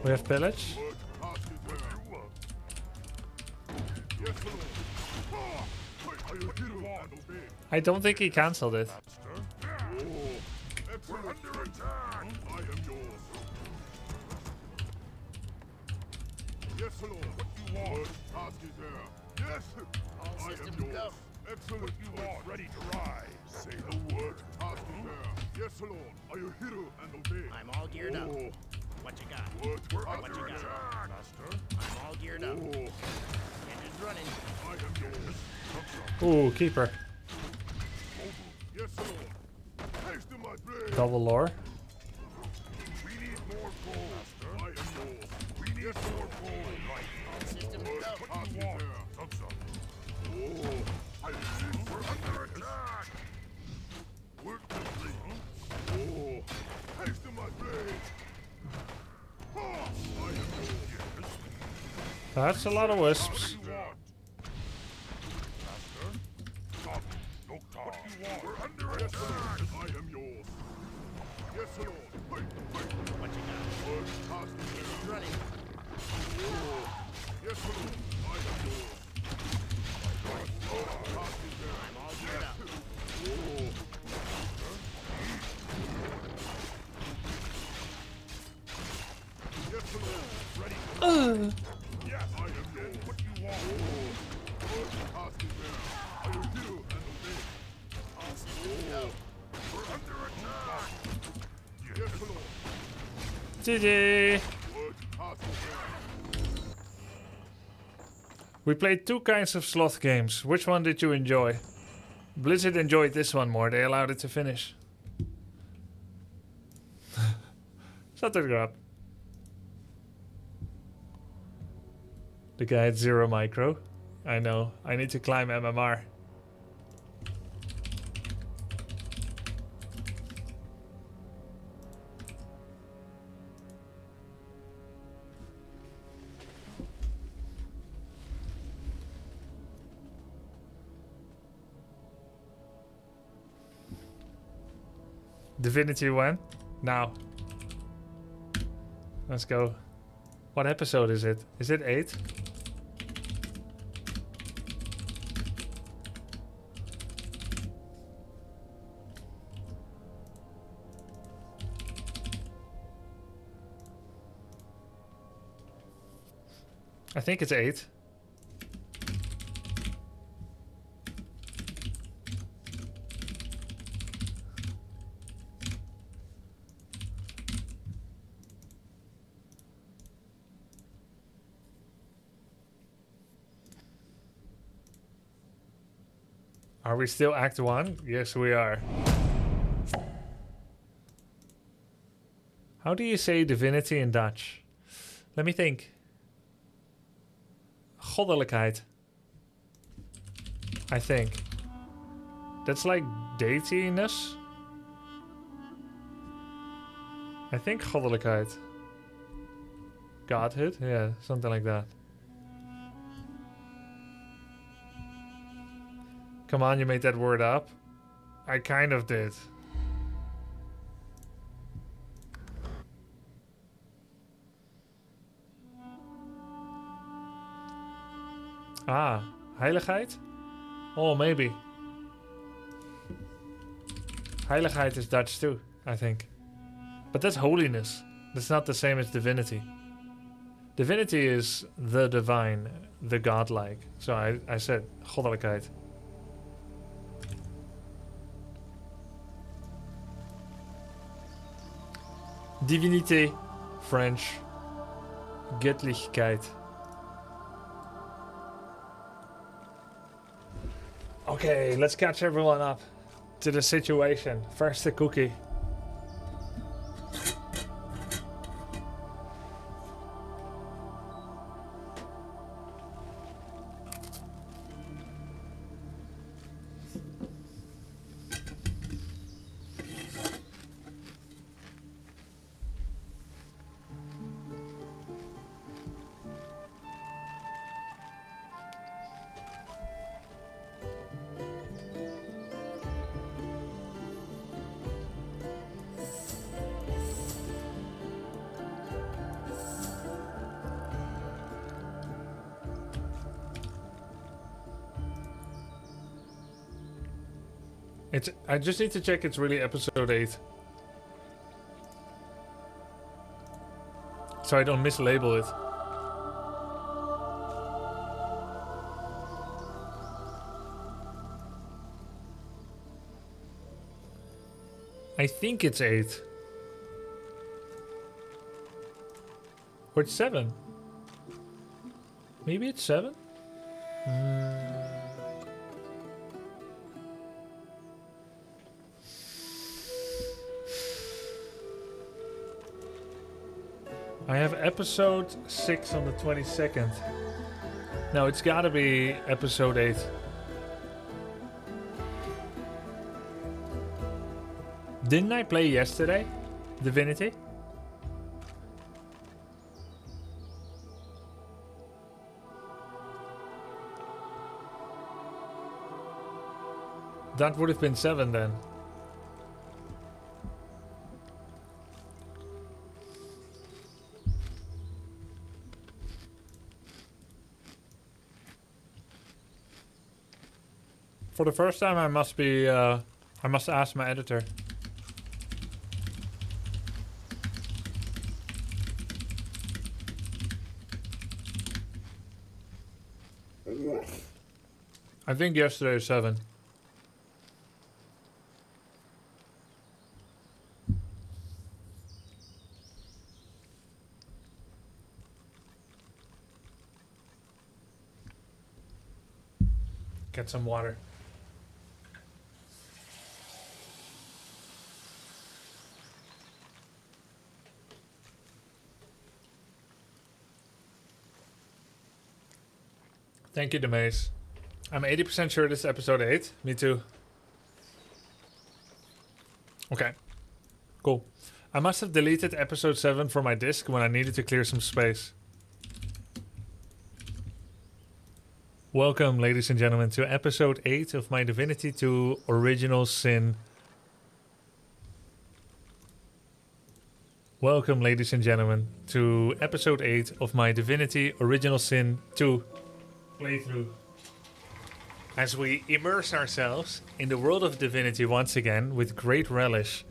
We have pillage. I don't think he cancelled it. Yes, Lord. What you want? Task is there. Yes. All systems go. Excellent. What you want? Ready to ride. Say the word. Task is there. Yes, Lord. Are you here and obey? I'm all geared up. What you got? What you got? Master. I'm all geared up. Engine's running. I am yours. Ooh, keeper. Yes, Lord. Haste to my blade. Double lore. We need more gold. Master. I am yours. We need more gold. Right. All systems go. What you want? I think we're under attack. Work complete. Haste to my blade. I am yours. That's a lot of wisps. What you want? We're under attack. I am yours. Yes, Lord. What you got? Engine's running. Yes, Lord. I am yours. I'm all geared up. Yes, Lord. Ready. Yes, I am yours. What you want? Task is there. Are you here and obey? All systems go. We're under attack. Yes, Lord. GG! Task is there. We played two kinds of sloth games. Which one did you enjoy? Blizzard enjoyed this one more. They allowed it to finish. Zat er grap. The guy had 0 micro. I know. I need to climb MMR. Divinity when? Now. Let's go. What episode is it? Is it 8? I think it's 8. Are we still Act 1? Yes, we are. How do you say divinity in Dutch? Let me think. Goddelijkheid. I think. That's like deitiness? I think goddelijkheid. Godhood? Yeah, something like that. Come on, you made that word up. I kind of did. Ah, heiligheid? Oh, maybe. Heiligheid is Dutch too, I think. But that's holiness. That's not the same as divinity. Divinity is the divine, the godlike. So I said goddelijkheid. Divinité, French. Göttlichkeit. Okay, let's catch everyone up to the situation. First the cookie. I just need to check it's really episode 8. So I don't mislabel it. I think it's 8. Or it's 7. Maybe it's 7? I have episode 6 on the 22nd. No, it's gotta be episode 8. Didn't I play yesterday? Divinity? That would have been 7 then. For the first time, I must be. I must ask my editor. I think yesterday was 7. Get some water. Thank you, Demaze. I'm 80% sure this is episode 8. Me too. Okay. Cool. I must have deleted episode 7 from my disk when I needed to clear some space. Welcome, ladies and gentlemen, to episode 8 of my Divinity 2 Original Sin. Welcome, ladies and gentlemen, to episode 8 of my Divinity Original Sin 2 playthrough. As we immerse ourselves in the world of Divinity once again with great relish,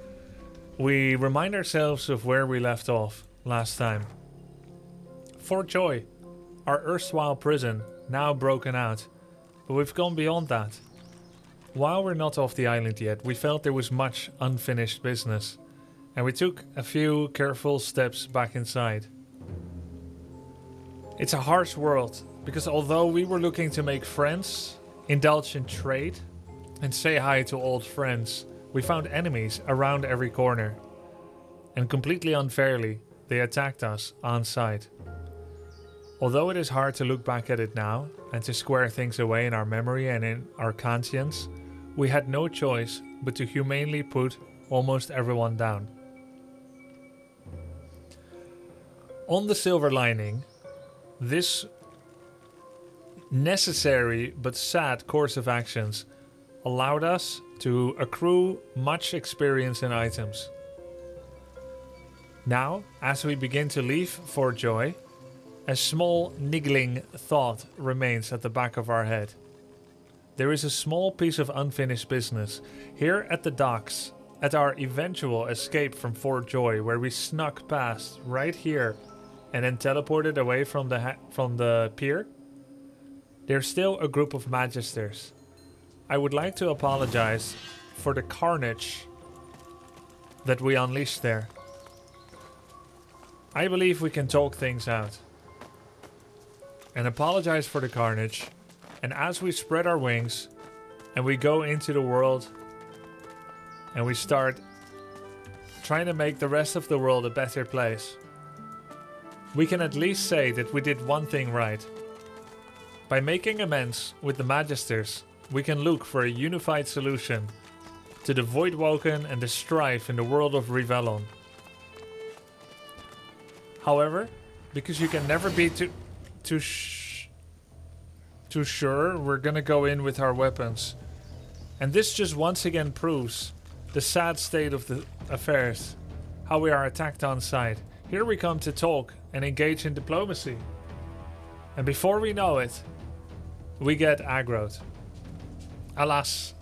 we remind ourselves of where we left off last time. Fort Joy, our erstwhile prison, now broken out, but we've gone beyond that. While we're not off the island yet, we felt there was much unfinished business, and we took a few careful steps back inside. It's a harsh world, because although we were looking to make friends, indulge in trade, and say hi to old friends, we found enemies around every corner. And completely unfairly, they attacked us on sight. Although it is hard to look back at it now, and to square things away in our memory and in our conscience, we had no choice but to humanely put almost everyone down. On the silver lining, this necessary but sad course of actions allowed us to accrue much experience and items. Now, as we begin to leave Fort Joy, a small niggling thought remains at the back of our head. There is a small piece of unfinished business here at the docks, at our eventual escape from Fort Joy, where we snuck past right here and then teleported away from the pier. There's still a group of magisters. I would like to apologize for the carnage that we unleashed there. I believe we can talk things out and apologize for the carnage, and as we spread our wings and we go into the world and we start trying to make the rest of the world a better place, we can at least say that we did one thing right. By making amends with the Magisters, we can look for a unified solution to the Voidwoken and the strife in the world of Rivellon. However, because you can never be too sure, we're gonna go in with our weapons. And this just once again proves the sad state of the affairs, how we are attacked on sight. Here we come to talk and engage in diplomacy. And before we know it, we get aggroed. Alas,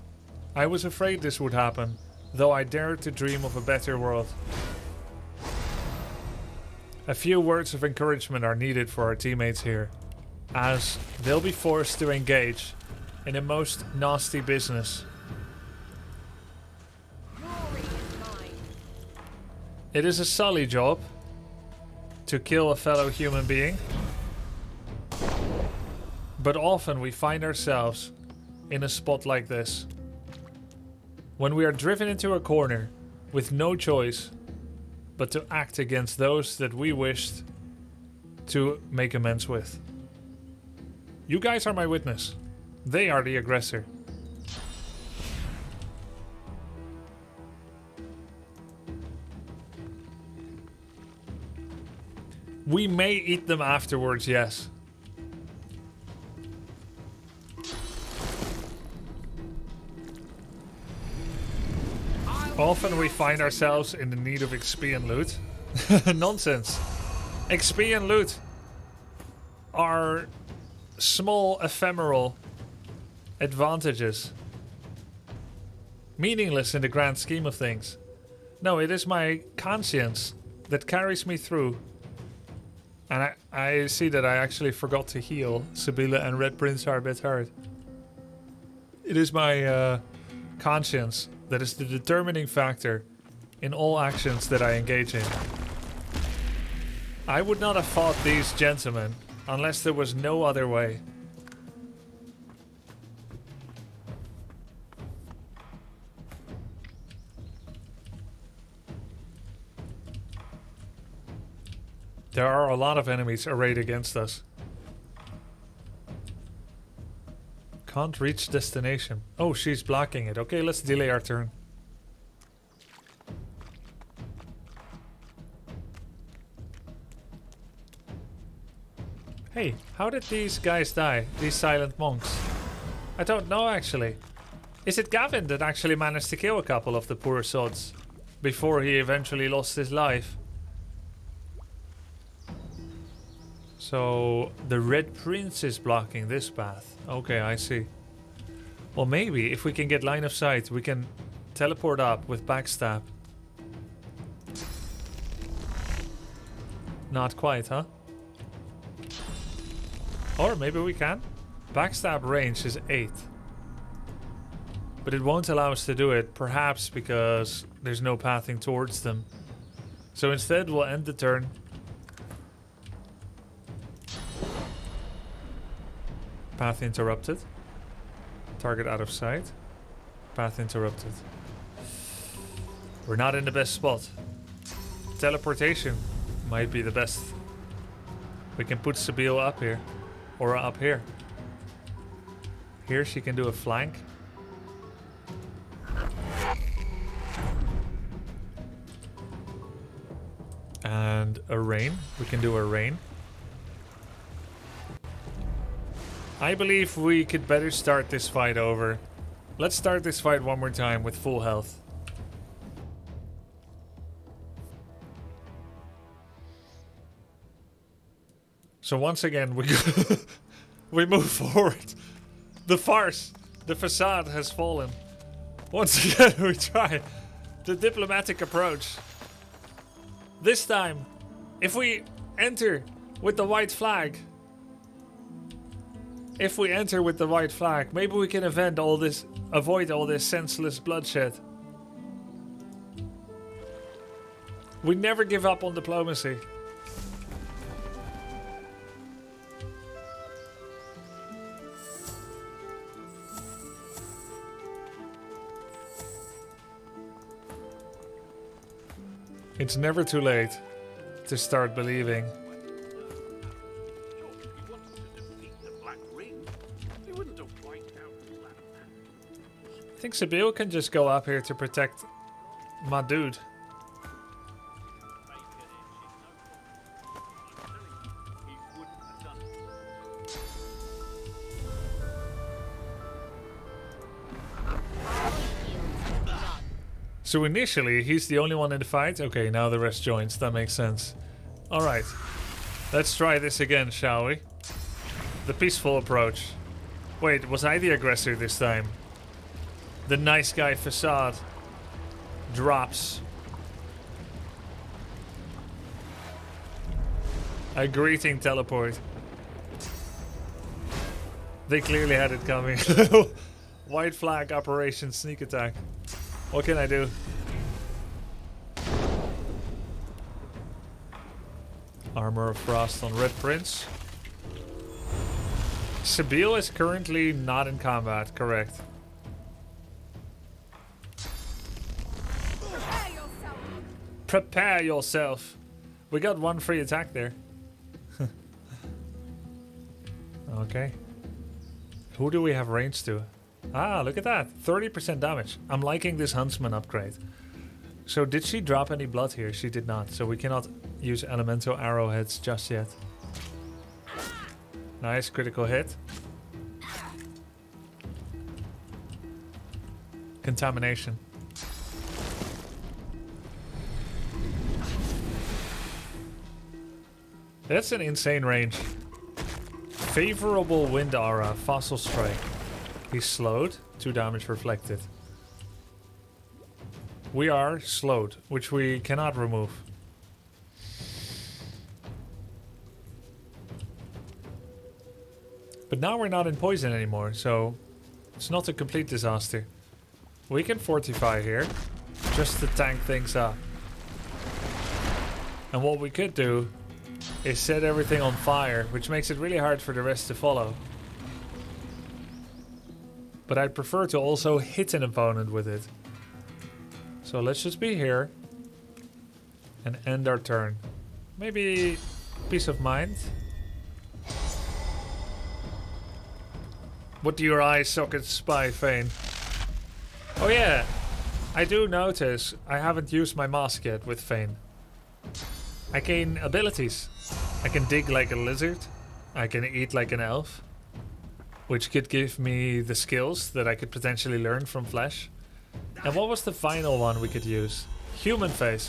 I was afraid this would happen, though I dared to dream of a better world. A few words of encouragement are needed for our teammates here, as they'll be forced to engage in a most nasty business. It is a sully job to kill a fellow human being, but often we find ourselves in a spot like this, when we are driven into a corner with no choice but to act against those that we wished to make amends with. You guys are my witness. They are the aggressor. We may eat them afterwards, yes. Often we find ourselves in the need of XP and loot. Nonsense. XP and loot are small, ephemeral advantages. Meaningless in the grand scheme of things. No, it is my conscience that carries me through. And I see that I actually forgot to heal. Sibylla and Red Prince are a bit hurt. It is my conscience that is the determining factor in all actions that I engage in. I would not have fought these gentlemen unless there was no other way. There are a lot of enemies arrayed against us. Can't reach destination. Oh, she's blocking it. Okay, let's delay our turn. Hey, how did these guys die? These silent monks? I don't know actually. Is it Gavin that actually managed to kill a couple of the poor sods before he eventually lost his life? So the Red Prince is blocking this path. Okay, I see. Well, maybe if we can get line of sight, we can teleport up with backstab. Not quite, huh? Or maybe we can. Backstab range is 8. But it won't allow us to do it, perhaps because there's no pathing towards them. So instead we'll end the turn. Path interrupted. Target out of sight. Path interrupted. We're not in the best spot. Teleportation might be the best. We can put Sibylla up here. Or up here. Here she can do a flank. And a rain. We can do a rain. I believe we could better start this fight over. Let's start this fight one more time with full health. So once again, we move forward. The farce, the facade has fallen. Once again, we try the diplomatic approach. This time, if we enter with the white flag, maybe we can avoid all this senseless bloodshed. We never give up on diplomacy. It's never too late to start believing. I think Sibylla can just go up here to protect my dude. So initially, he's the only one in the fight. Okay, now the rest joins. That makes sense. Alright. Let's try this again, shall we? The peaceful approach. Wait, was I the aggressor this time? The nice guy facade drops. A greeting teleport. They clearly had it coming. White flag operation sneak attack. What can I do? Armor of Frost on Red Prince. Sabille is currently not in combat, correct? Prepare yourself. We got one free attack there. Okay. Who do we have range to? Ah, look at that. 30% damage. I'm liking this Huntsman upgrade. So did she drop any blood here? She did not. So we cannot use elemental arrowheads just yet. Nice critical hit. Contamination. That's an insane range. Favorable wind aura, fossil strike. He's slowed, 2 damage reflected. We are slowed, which we cannot remove. But now we're not in poison anymore, so it's not a complete disaster. We can fortify here, just to tank things up. And what we could do is set everything on fire, which makes it really hard for the rest to follow. But I'd prefer to also hit an opponent with it. So let's just be here and end our turn. Maybe peace of mind. What do your eye sockets spy, Fane? Oh yeah, I do notice I haven't used my mask yet with Fane. I gain abilities. I can dig like a lizard. I can eat like an elf. Which could give me the skills that I could potentially learn from Flesh. And what was the final one we could use? Human face.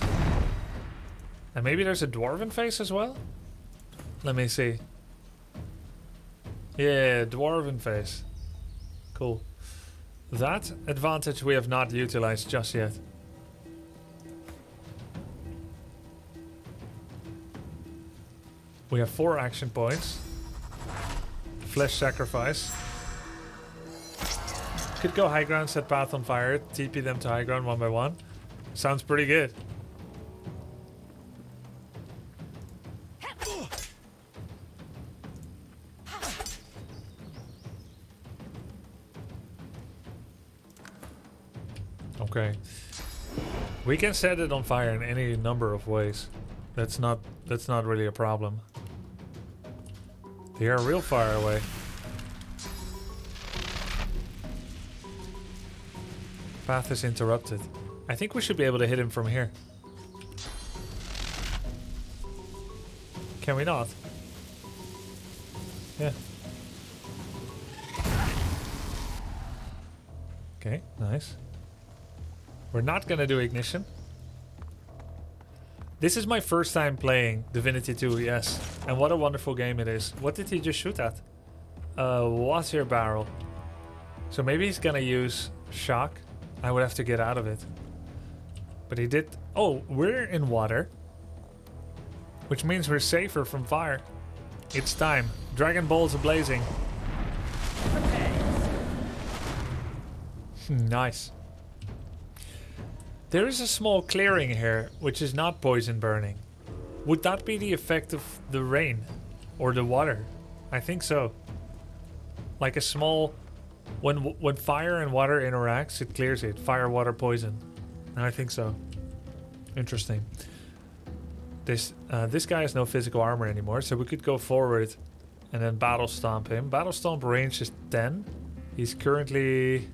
And maybe there's a dwarven face as well? Let me see. Yeah, dwarven face. Cool. That advantage we have not utilized just yet. We have 4 action points. Flesh sacrifice. Could go high ground, set path on fire, TP them to high ground 1 by 1. Sounds pretty good. Okay. We can set it on fire in any number of ways. That's not really a problem. They are real far away. Path is interrupted. I think we should be able to hit him from here. Can we not? Yeah. Okay, nice. We're not gonna do ignition. This is my first time playing Divinity 2, yes. And what a wonderful game it is. What did he just shoot at? Water barrel. So maybe he's gonna use shock. I would have to get out of it. But he did... Oh, we're in water. Which means we're safer from fire. It's time. Dragon balls are blazing. Nice. There is a small clearing here, which is not poison burning. Would that be the effect of the rain? Or the water? I think so. Like a small... When fire and water interacts, it clears it. Fire, water, poison. I think so. Interesting. This guy has no physical armor anymore, so we could go forward and then battle stomp him. Battle stomp range is 10. He's currently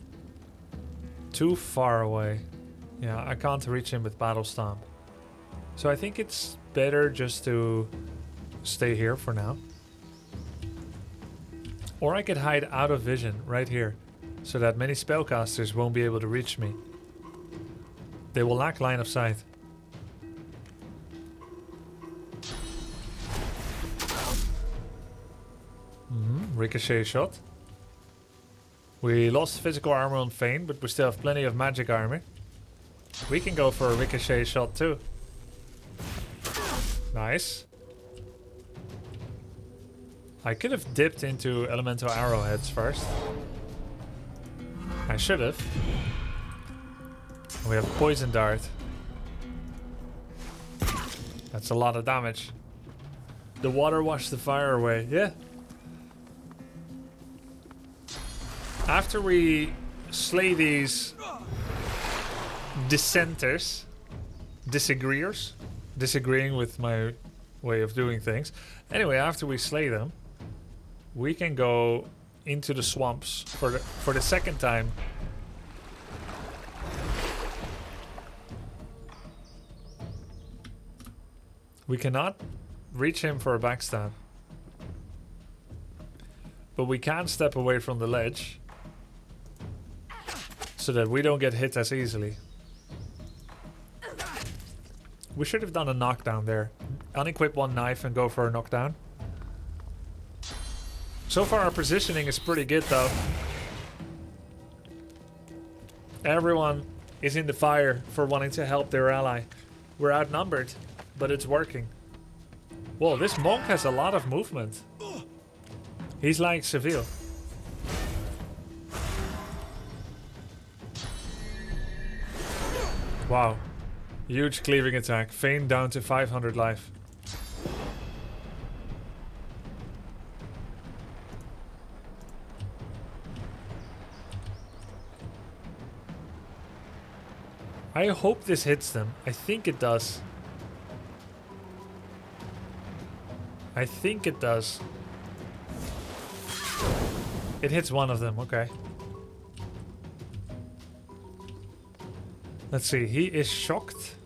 too far away. Yeah, I can't reach him with battle stomp. So I think it's better just to stay here for now. Or I could hide out of vision right here, so that many spellcasters won't be able to reach me. They will lack line of sight. Ricochet shot. We lost physical armor on Fane, but we still have plenty of magic armor. We can go for a ricochet shot too. Nice. I could have dipped into elemental arrowheads first. I should have. We have poison dart. That's a lot of damage. The water washed the fire away. Yeah. After we slay these dissenters, disagreeing with my way of doing things. Anyway, after we slay them, we can go into the swamps for the second time. We cannot reach him for a backstab. But we can step away from the ledge so that we don't get hit as easily. We should have done a knockdown there. Unequip one knife and go for a knockdown. So far our positioning is pretty good though. Everyone is in the fire for wanting to help their ally. We're outnumbered, but it's working. Whoa, this monk has a lot of movement. He's like Seville. Wow. Huge cleaving attack. Fane down to 500 life. I hope this hits them. I think it does. I think it does. It hits one of them, okay. Let's see, he is shocked.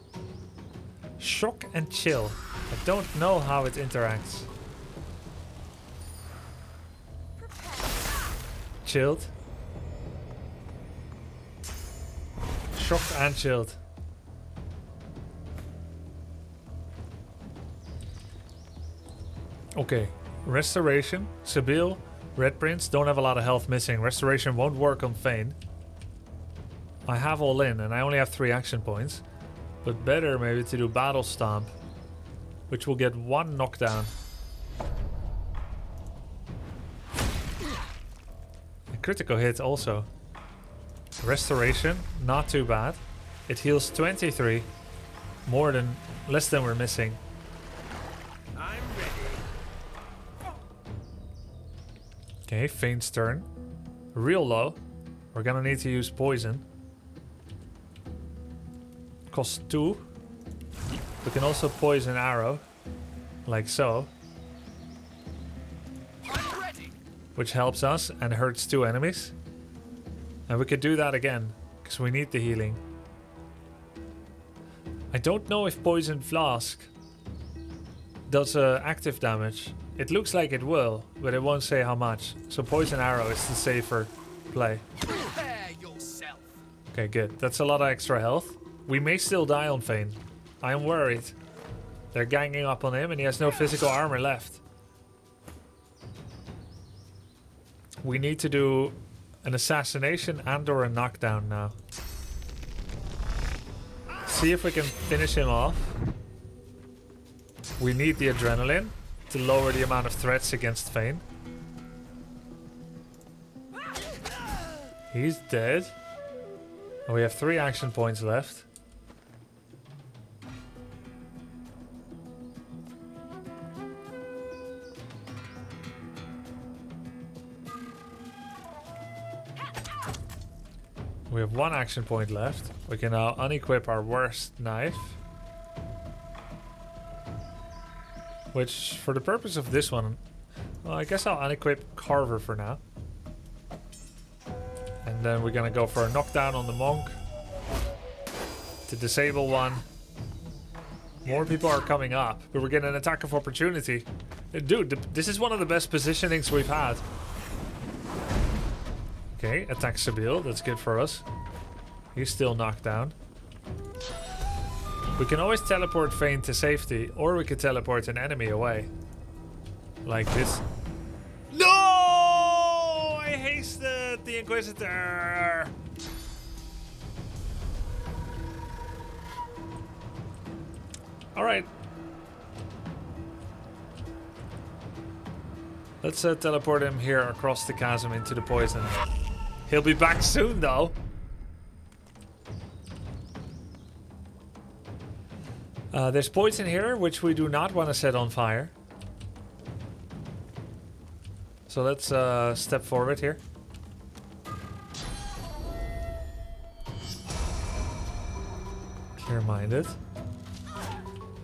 Shock and chill. I don't know how it interacts. Chilled. Shocked and chilled. Okay, restoration, Sibyl, Red Prince don't have a lot of health missing. Restoration won't work on Fane. I have all in and I only have 3 action points. But better maybe to do Battle Stomp, which will get 1 knockdown. A critical hit also. Restoration, not too bad. It heals 23, less than we're missing. I'm ready. Okay, Fane's turn. Real low. We're gonna need to use poison. Costs 2. We can also poison arrow, like so. I'm ready. Which helps us and hurts 2 enemies. And we could do that again, because we need the healing. I don't know if Poison Flask does active damage. It looks like it will, but it won't say how much. So Poison Arrow is the safer play. Prepare yourself. Okay, good. That's a lot of extra health. We may still die on Fane. I am worried. They're ganging up on him and he has no physical armor left. We need to do an assassination and or a knockdown now. See if we can finish him off. We need the adrenaline to lower the amount of threats against Fane. He's dead. And we have 3 action points left. We have 1 action point left. We can now unequip our worst knife. Which, for the purpose of this one, well, I guess I'll unequip Carver for now. And then we're gonna go for a knockdown on the monk. To disable one. More people are coming up, but we're getting an attack of opportunity. Dude, this is one of the best positionings we've had. Okay, attack Sibyl, that's good for us. He's still knocked down. We can always teleport Fane to safety, or we could teleport an enemy away. Like this. No! I wasted the Inquisitor. All right. Let's teleport him here across the chasm into the poison. He'll be back soon, though. There's poison here, which we do not want to set on fire. So let's step forward here. Clear-minded.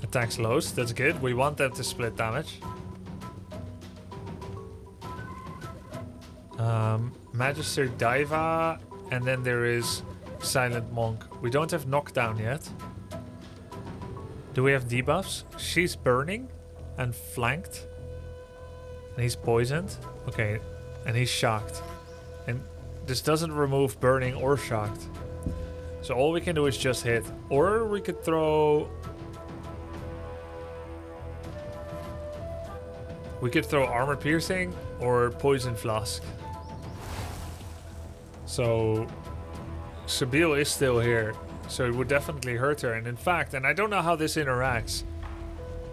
Attacks lows, that's good. We want them to split damage. Magister Diva, and then there is Silent Monk. We don't have knockdown yet. Do we have debuffs? She's burning and flanked. And he's poisoned. Okay, and he's shocked. And this doesn't remove burning or shocked. So all we can do is just hit. Or we could throw... We could throw armor piercing or poison flask. So Sibyl is still here. So it would definitely hurt her. And in fact, and I don't know how this interacts,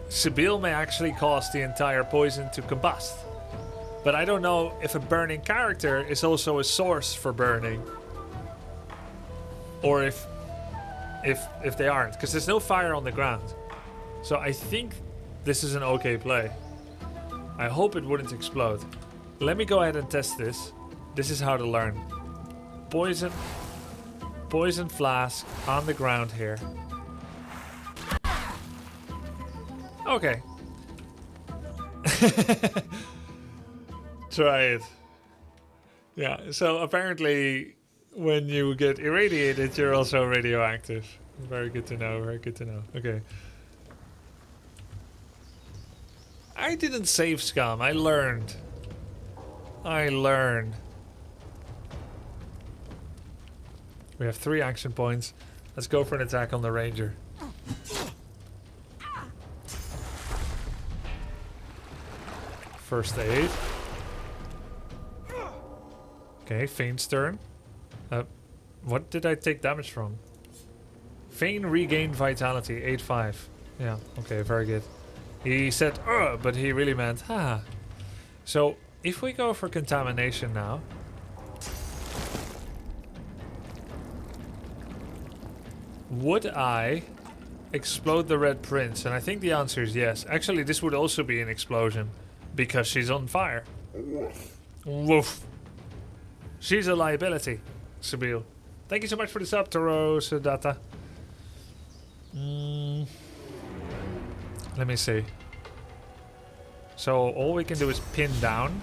Sibyl may actually cause the entire poison to combust. But I don't know if a burning character is also a source for burning. Or if they aren't. Because there's no fire on the ground. So I think this is an okay play. I hope it wouldn't explode. Let me go ahead and test this. This is how to learn. Poison flask on the ground here. Okay. Try it. Yeah, so apparently when you get irradiated, you're also radioactive. Very good to know, very good to know. Okay. I didn't save scum, I learned. We have 3 action points. Let's go for an attack on the ranger. First aid. Okay, Fane's turn. What did I take damage from? Fane regained vitality, 8-5. Yeah, okay, very good. He said, but he really meant, ha. So, if we go for contamination now... Would I explode the Red Prince? And I think the answer is yes. Actually, this would also be an explosion. Because she's on fire. Woof. She's a liability, Sibyl. Thank you so much for the sub, Toro Sudata. Let me see. So all we can do is pin down.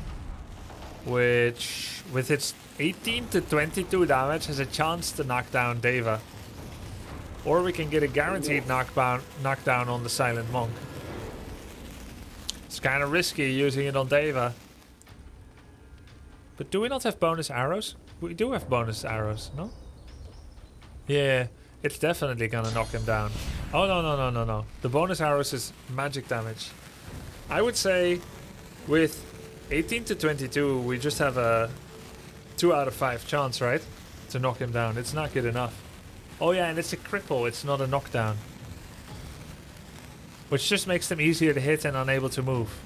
Which, with its 18 to 22 damage, has a chance to knock down Deva. Or we can get a guaranteed knockdown on the Silent Monk. It's kind of risky using it on Deva. But do we not have bonus arrows? We do have bonus arrows, no? Yeah, it's definitely gonna knock him down. Oh, no. The bonus arrows is magic damage. I would say with 18 to 22, we just have a 2 out of 5 chance, right? To knock him down. It's not good enough. Oh yeah, and it's a cripple, it's not a knockdown. Which just makes them easier to hit and unable to move.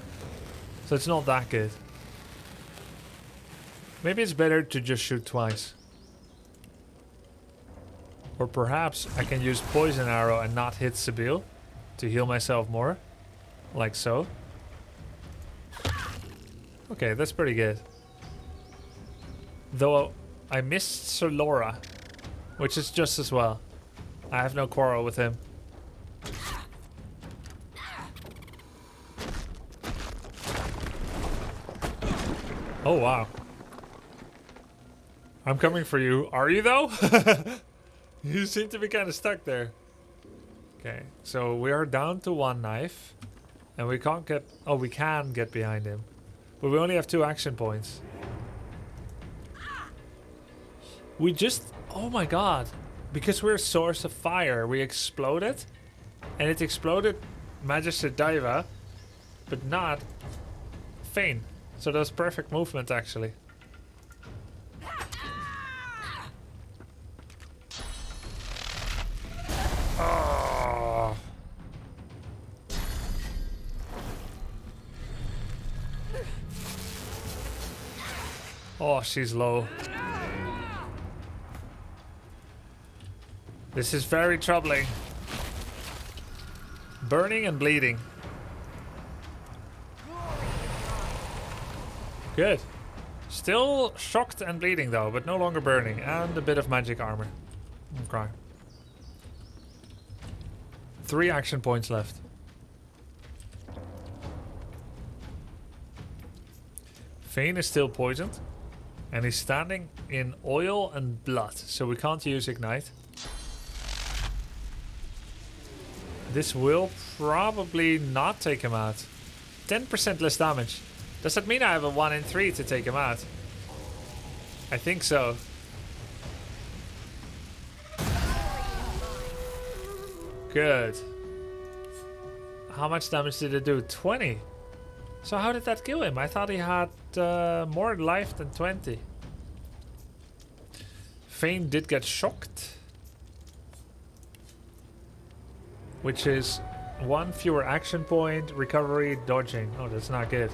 So it's not that good. Maybe it's better to just shoot twice. Or perhaps I can use Poison Arrow and not hit Sibyl to heal myself more. Like so. Okay, that's pretty good. Though I missed Sir Laura, which is just as well. I have no quarrel with him. Oh wow. I'm coming for you. Are you though? You seem to be kind of stuck there. Okay, so we are down to 1 knife. And we can't get... Oh, we can get behind him. But we only have 2 action points. We just... Oh my god. Because we're a source of fire, we exploded. And it exploded Magister Diva. But not Fane. So that was perfect movement, actually. Oh, she's low. This is very troubling. Burning and bleeding. Good. Still shocked and bleeding though, but no longer burning. And a bit of magic armor. Okay. 3 action points left. Vayne is still poisoned. And he's standing in oil and blood. So we can't use Ignite. This will probably not take him out. 10% less damage. Does that mean I have a 1 in 3 to take him out? I think so. Good. How much damage did it do? 20. So how did that kill him? I thought he had more life than 20. Vayne did get shocked. Which is 1 fewer action point, recovery, dodging. Oh, that's not good.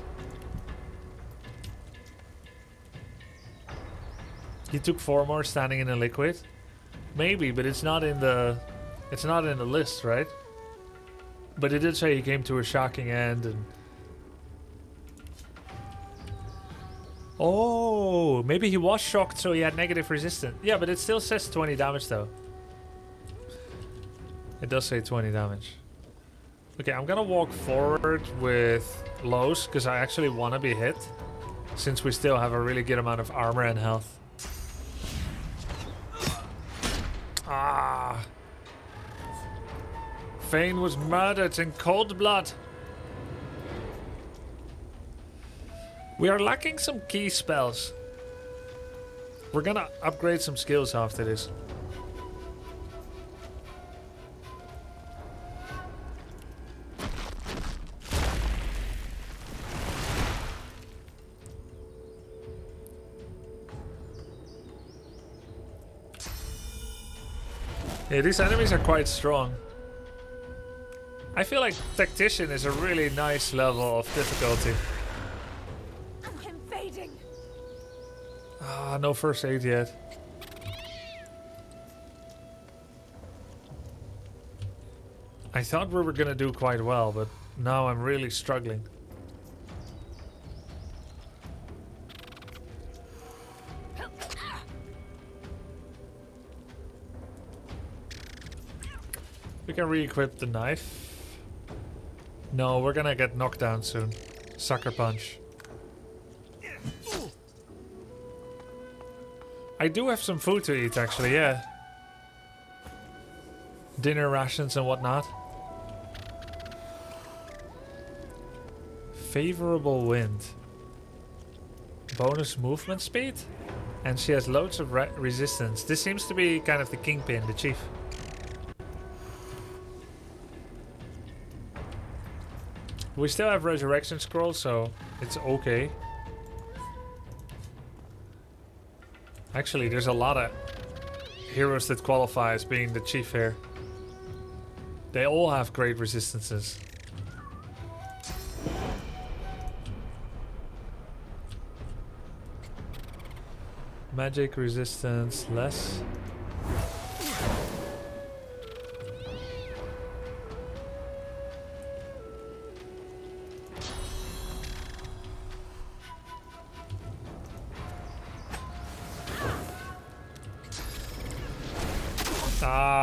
He took 4 more standing in a liquid. Maybe, but it's not in the list, right? But it did say he came to a shocking end and oh, maybe he was shocked so he had negative resistance. Yeah, but it still says 20 damage though. It does say 20 damage. Okay, I'm gonna walk forward with lows because I actually want to be hit. Since we still have a really good amount of armor and health. Ah. Vayne was murdered in cold blood. We are lacking some key spells. We're gonna upgrade some skills after this. Yeah, these enemies are quite strong. I feel like Tactician is a really nice level of difficulty. I'm invading. Ah, no first aid yet. I thought we were gonna do quite well, but now I'm really struggling. We can re-equip the knife. No, we're gonna get knocked down soon. Sucker punch. I do have some food to eat actually, yeah. Dinner rations and whatnot. Favorable wind. Bonus movement speed. And she has loads of resistance. This seems to be kind of the kingpin, the chief. We still have resurrection scroll, so it's okay. Actually, there's a lot of heroes that qualify as being the chief here. They all have great resistances. Magic resistance less.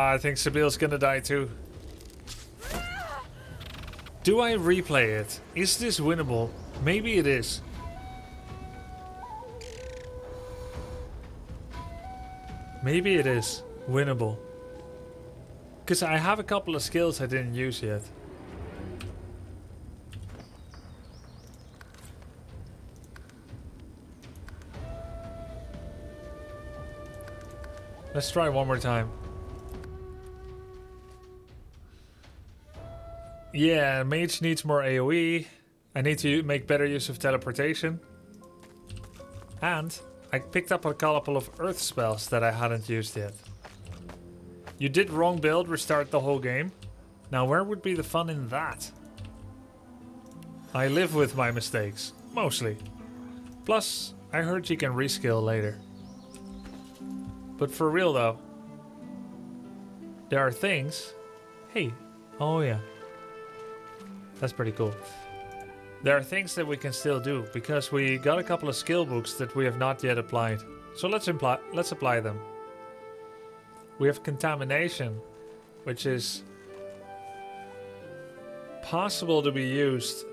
I think Sabile's gonna die too. Do I replay it? Is this winnable? Maybe it is. Maybe it is winnable. Because I have a couple of skills I didn't use yet. Let's try one more time. Yeah, mage needs more AoE. I need to make better use of teleportation. And I picked up a couple of earth spells that I hadn't used yet. You did wrong build, restart the whole game. Now where would be the fun in that? I live with my mistakes, mostly. Plus, I heard you can reskill later. But for real though, there are things... Hey, oh yeah. That's pretty cool. There are things that we can still do, because we got a couple of skill books that we have not yet applied. So let's apply them. We have contamination, which is possible to be used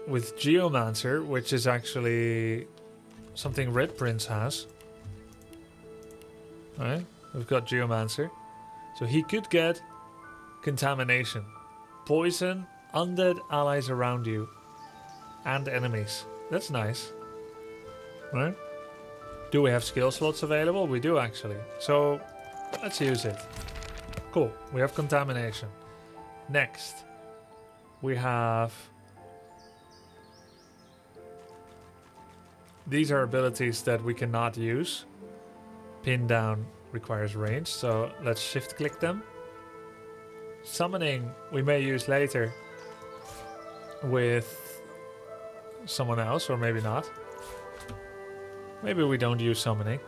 with Geomancer, which is actually something Red Prince has. Alright, we've got Geomancer. So he could get contamination. Poison undead allies around you. And enemies. That's nice. Right? Do we have skill slots available? We do actually. So let's use it. Cool. We have contamination. Next. We have... These are abilities that we cannot use. Pin down requires range, so let's shift click them. Summoning we may use later with someone else, or maybe not. Maybe we don't use summoning.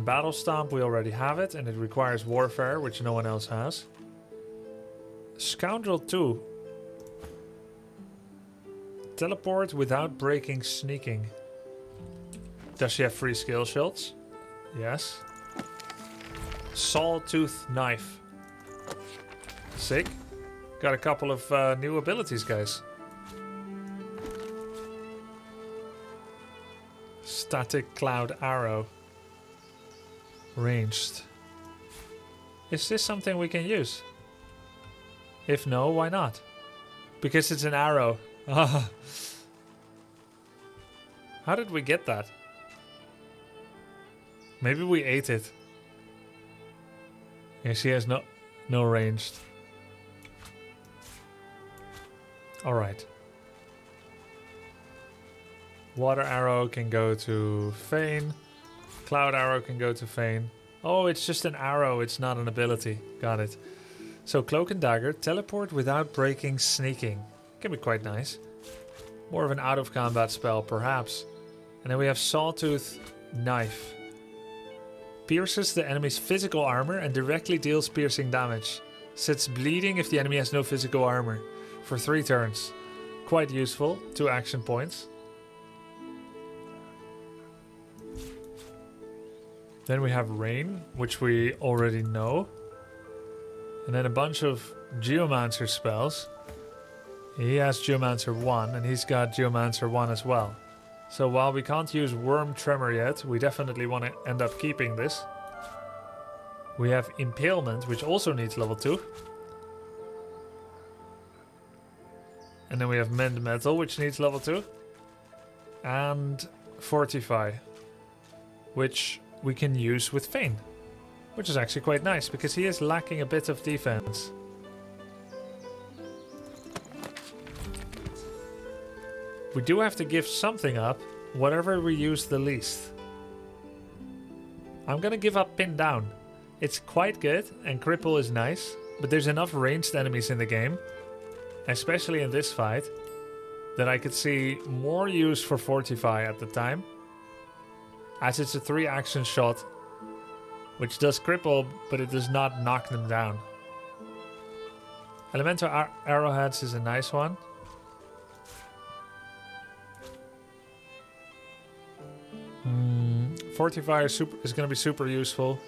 Battle Stomp, we already have it, and it requires Warfare, which no one else has. Scoundrel 2. Teleport without breaking sneaking. Does she have free skill shots? Yes. Sawtooth Knife. Sick. Got a couple of new abilities, guys. Static Cloud Arrow. Ranged. Is this something we can use? If no, why not? Because it's an arrow. How did we get that? Maybe we ate it. Yeah, she has no ranged. Alright. Water arrow can go to Fane. Cloud arrow can go to Fane. Oh, it's just an arrow, it's not an ability. Got it. So Cloak and Dagger, teleport without breaking sneaking. Can be quite nice. More of an out of combat spell, perhaps. And then we have Sawtooth Knife. Pierces the enemy's physical armor and directly deals piercing damage. Sets bleeding if the enemy has no physical armor. For 3 turns. Quite useful. 2 action points. Then we have Rain, which we already know. And then a bunch of Geomancer spells. He has Geomancer 1 and he's got Geomancer 1 as well. So while we can't use Worm Tremor yet, we definitely want to end up keeping this. We have Impalement, which also needs level 2. And then we have Mend Metal, which needs level 2. And Fortify, which we can use with Fane. Which is actually quite nice, because he is lacking a bit of defense. We do have to give something up, whatever we use the least. I'm gonna give up Pin Down. It's quite good, and Cripple is nice, but there's enough ranged enemies in the game, especially in this fight, that I could see more use for Fortify at the time, as it's a 3 action shot, which does cripple, but it does not knock them down. Elemental Arrowheads is a nice one. Fortify is going to be super useful.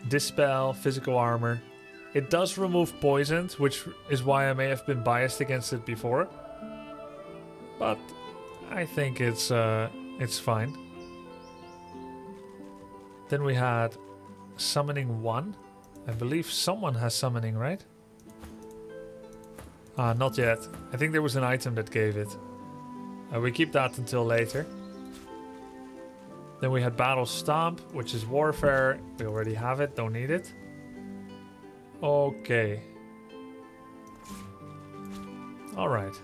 Dispel, physical armor. It does remove poisoned, which is why I may have been biased against it before. But I think it's fine. Then we had Summoning 1. I believe someone has Summoning, right? Not yet. I think there was an item that gave it. We keep that until later. Then we had Battle Stomp, which is Warfare. We already have it, don't need it. Okay. Alright.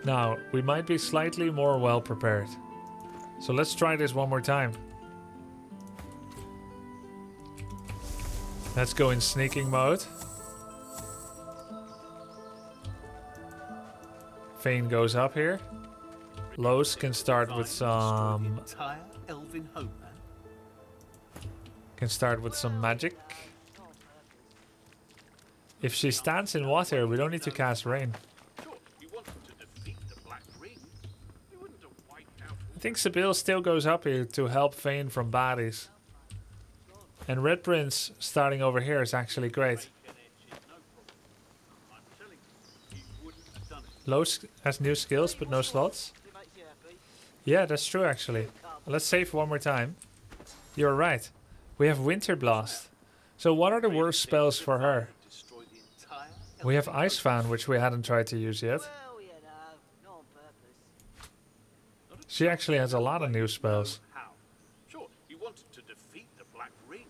Now, we might be slightly more well prepared. So let's try this one more time. Let's go in sneaking mode. Fane goes up here. Los can start with some... Entire elven homeland. Can start with some magic. If she stands in water, we don't need to cast rain. I think Sibyl still goes up here to help Fane from baddies. And Red Prince starting over here is actually great. Los has new skills but no slots. Yeah, that's true actually. Let's save one more time. You're right. We have Winter Blast. So what are the worst spells for her? We have Ice Fan, which we hadn't tried to use yet. She actually has a lot of new spells.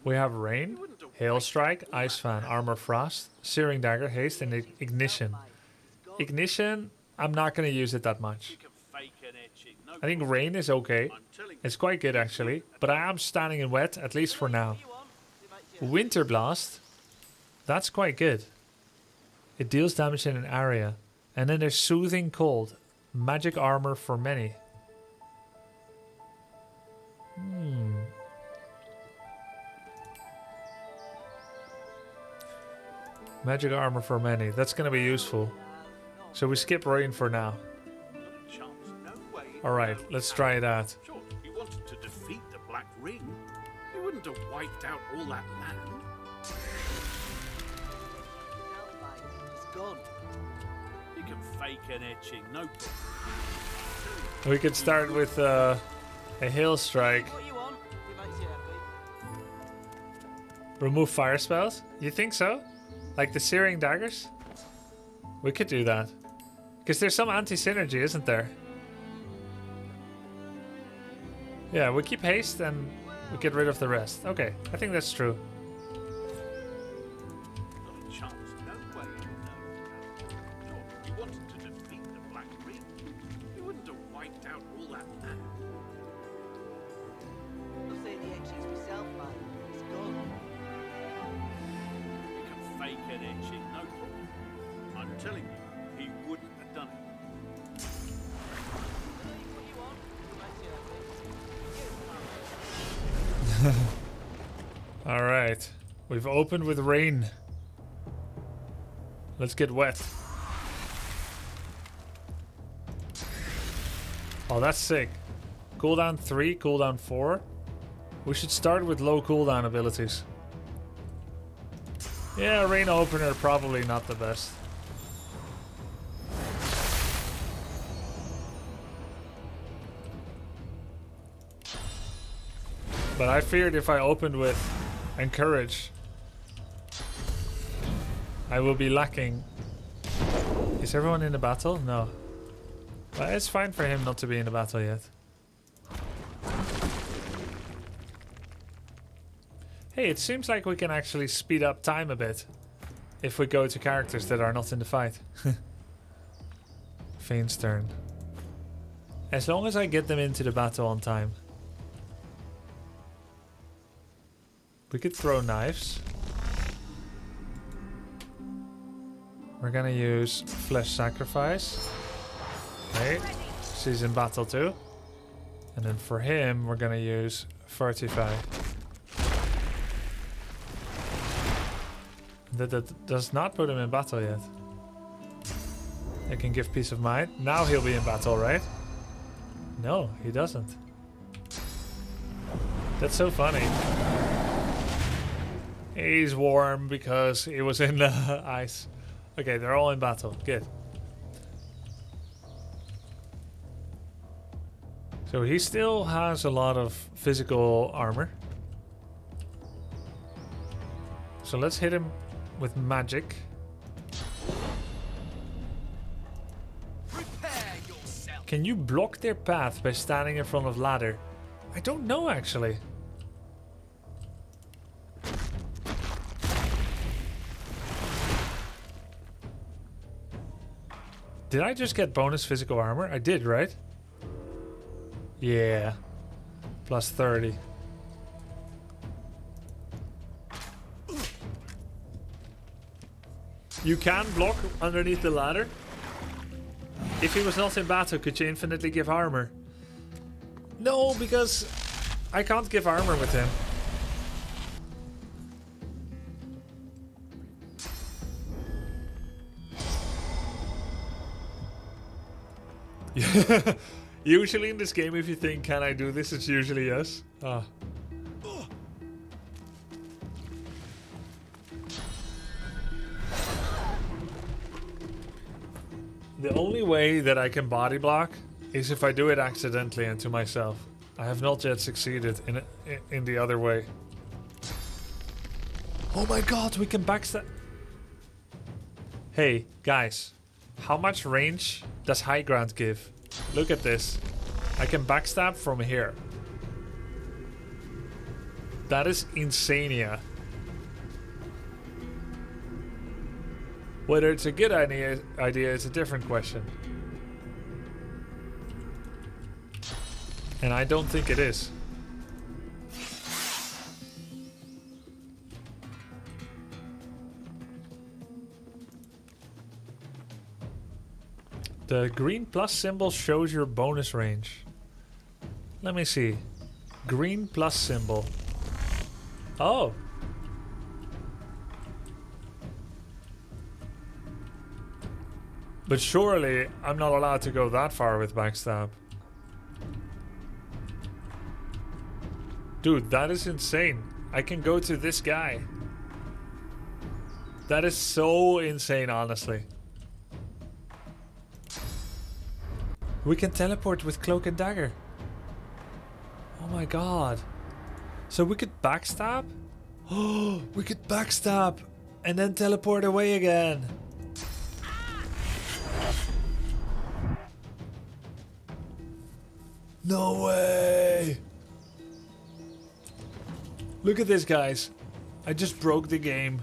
We have Rain, Hail Strike, Ice Fan, Armor Frost, Searing Dagger, Haste, and Ignition. Ignition, I'm not going to use it that much. I think Rain is okay. It's quite good actually, but I am standing in wet, at least for now. Winter Blast, that's quite good. It deals damage in an area. And then there's Soothing Cold, Magic Armor for many. Magic Armor for many, that's going to be useful. So we skip Rain for now. Alright, let's try it out. Sure, you wanted to defeat the Black Ring. You wouldn't have wiped out all that land. It's gone. You can fake an etching, no problem. We could start with a Hail Strike. Remove fire spells? You think so? Like the Searing Daggers? We could do that. Because there's some anti-synergy, isn't there? Yeah, we keep haste and we get rid of the rest. Okay, I think that's true. Alright, we've opened with Rain. Let's get wet. Oh, that's sick. Cooldown 3, cooldown 4. We should start with low cooldown abilities. Yeah, Rain opener probably not the best. But I feared if I opened with Encourage, I will be lacking. Is everyone in the battle? No. But it's fine for him not to be in the battle yet. Hey, it seems like we can actually speed up time a bit if we go to characters that are not in the fight. Fane's turn. As long as I get them into the battle on time. We could throw knives. We're gonna use Flesh Sacrifice. Okay, she's in battle too. And then for him, we're gonna use Fortify. That does not put him in battle yet. I can give peace of mind. Now he'll be in battle, right? No, he doesn't. That's so funny. He's warm because he was in the ice. Okay, they're all in battle. Good. So he still has a lot of physical armor. So let's hit him with magic. Can you block their path by standing in front of ladder? I don't know actually. Did I just get bonus physical armor? I did, right? Yeah. Plus 30. You can block underneath the ladder? If he was not in battle, could you infinitely give armor? No, because I can't give armor with him. Usually in this game, if you think, can I do this? It's usually yes. Ah. The only way that I can body block is if I do it accidentally and to myself. I have not yet succeeded in the other way. Oh my god, we can backstab. Hey, guys. How much range does high ground give? Look at this. I can backstab from here. That is insania. Whether it's a good idea is a different question. And I don't think it is. The green plus symbol shows your bonus range. Let me see. Green plus symbol. Oh. But surely I'm not allowed to go that far with backstab. Dude, that is insane. I can go to this guy. That is so insane, honestly. We can teleport with cloak and dagger. Oh my god. So we could backstab? Oh, we could backstab and then teleport away again. No way! Look at this, guys. I just broke the game.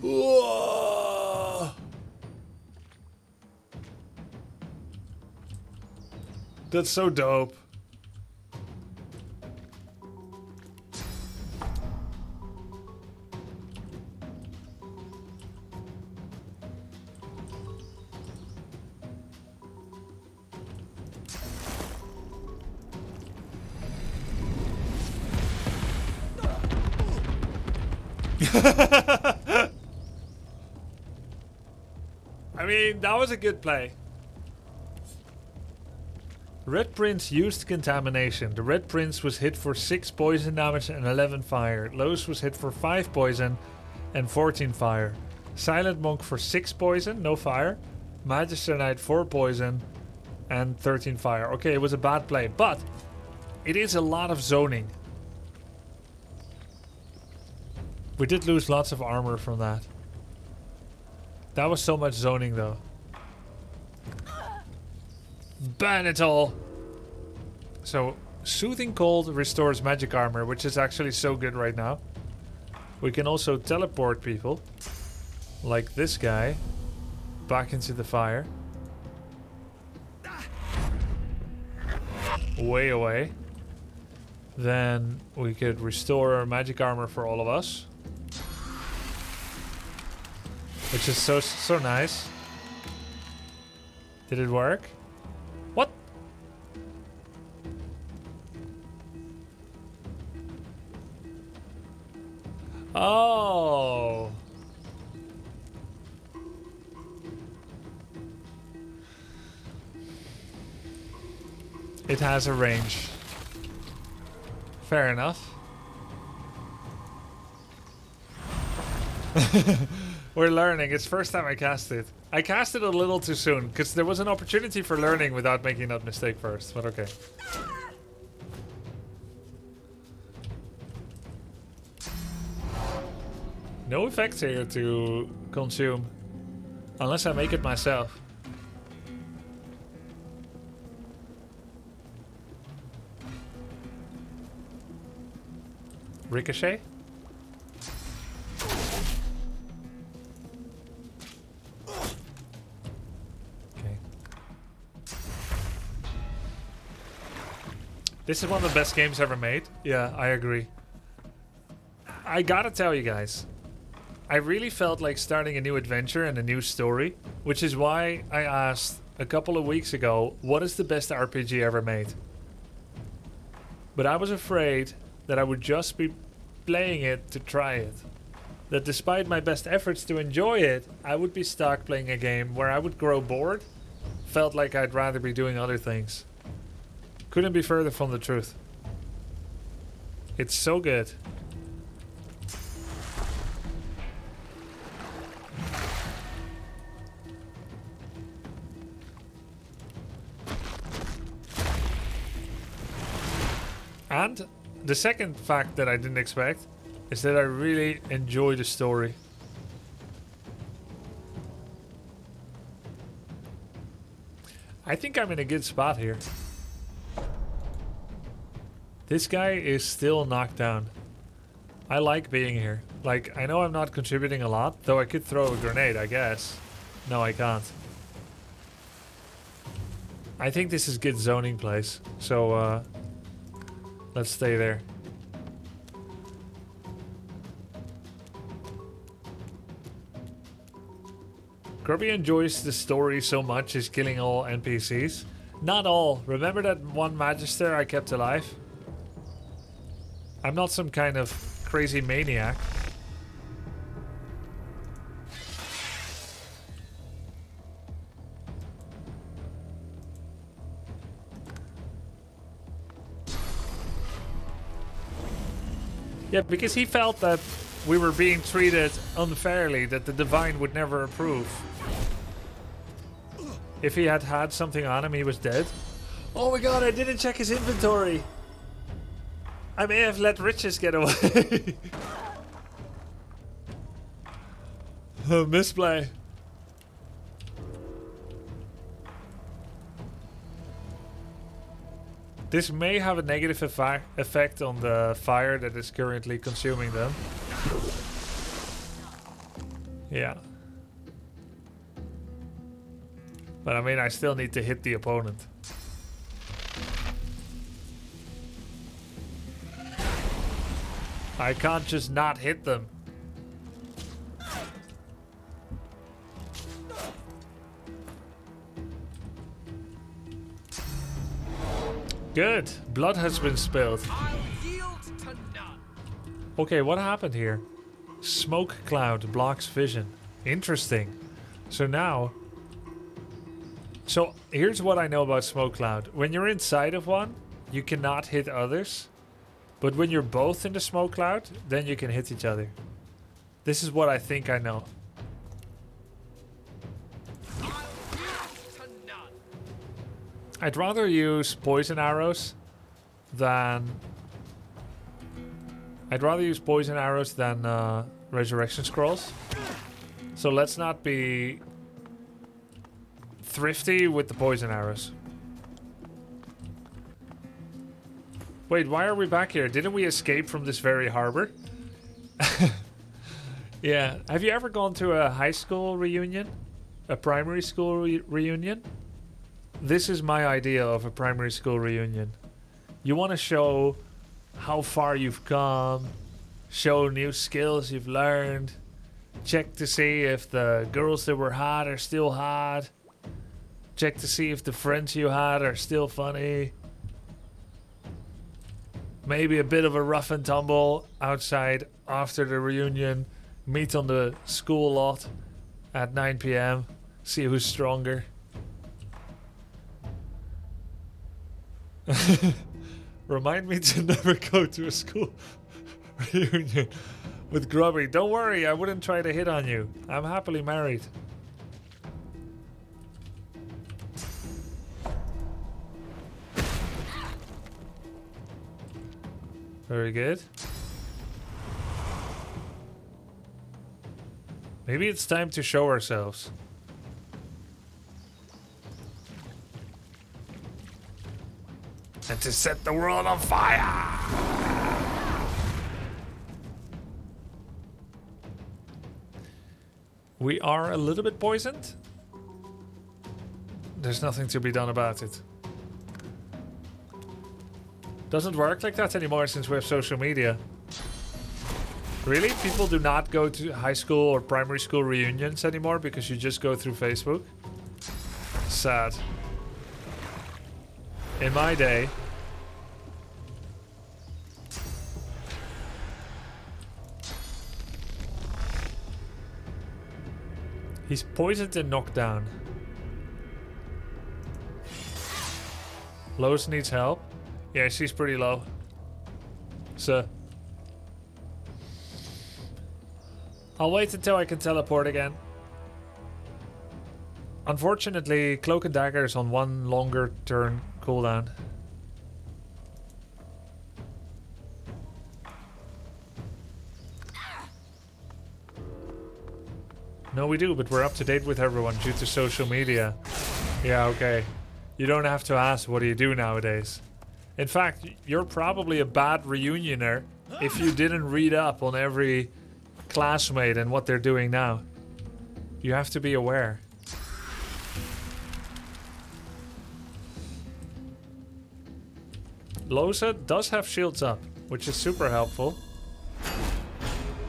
Whoa. That's so dope. I mean, that was a good play. Red Prince used contamination. The Red Prince was hit for 6 poison damage and 11 fire. Lois was hit for 5 poison and 14 fire. Silent Monk for 6 poison, no fire. Magister Knight 4 poison and 13 fire. Okay, it was a bad play, but it is a lot of zoning. We did lose lots of armor from that. That was so much zoning though. Ban it all! So, Soothing Cold restores magic armor, which is actually so good right now. We can also teleport people, like this guy, back into the fire. Way away. Then we could restore magic armor for all of us. Which is so nice. Did it work? What? Oh. It has a range. Fair enough. We're learning. It's first time I cast it. I cast it a little too soon because there was an opportunity for learning without making that mistake first, but okay. No effects here to consume unless I make it myself. Ricochet? This is one of the best games ever made. Yeah, I agree. I gotta tell you guys, I really felt like starting a new adventure and a new story, which is why I asked a couple of weeks ago, what is the best RPG ever made? But I was afraid that I would just be playing it to try it. That despite my best efforts to enjoy it, I would be stuck playing a game where I would grow bored. Felt like I'd rather be doing other things. Couldn't be further from the truth. It's so good. And the second fact that I didn't expect is that I really enjoy the story. I think I'm in a good spot here. This guy is still knocked down. I like being here. Like, I know I'm not contributing a lot, though I could throw a grenade, I guess. No, I can't. I think this is good zoning place, so let's stay there. Grubby enjoys the story so much he's killing all NPCs. Not all. Remember that one Magister I kept alive? I'm not some kind of crazy maniac. Yeah, because he felt that we were being treated unfairly, that the Divine would never approve. If he had had something on him, he was dead. Oh my god, I didn't check his inventory. I may have let riches get away. Misplay. This may have a negative effect on the fire that is currently consuming them. Yeah. But I mean, I still need to hit the opponent. I can't just not hit them. Good. Blood has been spilled. Okay, what happened here? Smoke cloud blocks vision. Interesting. So now... So here's what I know about smoke cloud. When you're inside of one, you cannot hit others. But when you're both in the smoke cloud, then you can hit each other. This is what I think I know. I'd rather use poison arrows than... resurrection scrolls. So let's not be thrifty with the poison arrows. Wait, why are we back here? Didn't we escape from this very harbor? Yeah. Have you ever gone to a high school reunion? A primary school reunion? This is my idea of a primary school reunion. You want to show how far you've come, show new skills you've learned, check to see if the girls that were hot are still hot, check to see if the friends you had are still funny. Maybe a bit of a rough and tumble outside after the reunion. Meet on the school lot at 9 p.m. See who's stronger. Remind me to never go to a school reunion with Grubby. Don't worry, I wouldn't try to hit on you. I'm happily married. Very good. Maybe it's time to show ourselves. And to set the world on fire! We are a little bit poisoned. There's nothing to be done about it. Doesn't work like that anymore since we have social media. Really? People do not go to high school or primary school reunions anymore because you just go through Facebook? Sad. In my day... He's poisoned and knocked down. Lois needs help. Yeah, she's pretty low. So... I'll wait until I can teleport again. Unfortunately, Cloak and Dagger is on one longer turn cooldown. No, we do, but we're up to date with everyone due to social media. Yeah, okay. You don't have to ask what do you do nowadays. In fact, you're probably a bad reunioner if you didn't read up on every classmate and what they're doing now. You have to be aware. Losa does have shields up, which is super helpful.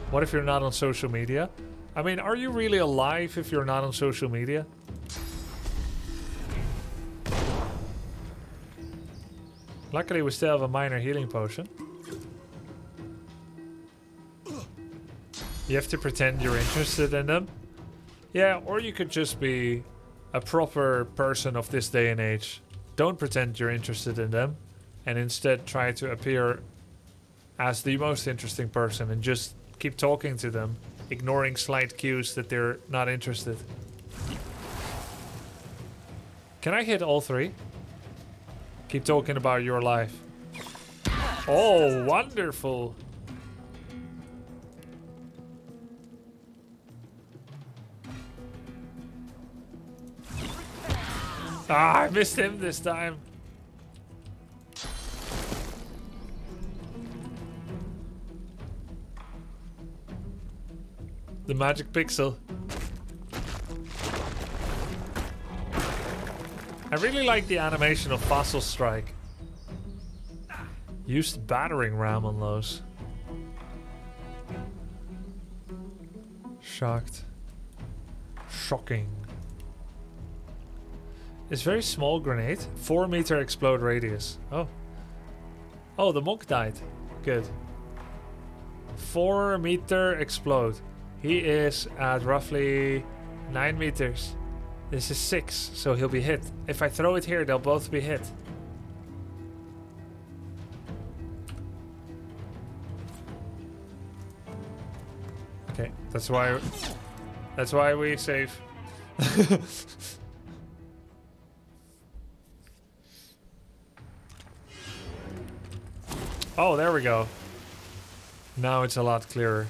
What if you're not on social media? I mean, are you really alive if you're not on social media? Luckily, we still have a minor healing potion. You have to pretend you're interested in them. Yeah, or you could just be a proper person of this day and age. Don't pretend you're interested in them. And instead try to appear as the most interesting person and just keep talking to them, ignoring slight cues that they're not interested. Can I hit all three? Keep talking about your life. Oh, wonderful. Ah, I missed him this time. The magic pixel. I really like the animation of Fossil Strike. Used battering ram on those. Shocked. Shocking. It's very small grenade. 4 meter explode radius. Oh. Oh, the monk died. Good. 4 meter explode. He is at roughly 9 meters. This is 6, so he'll be hit. If I throw it here, they'll both be hit. Okay, that's why we save. Oh, there we go. Now it's a lot clearer.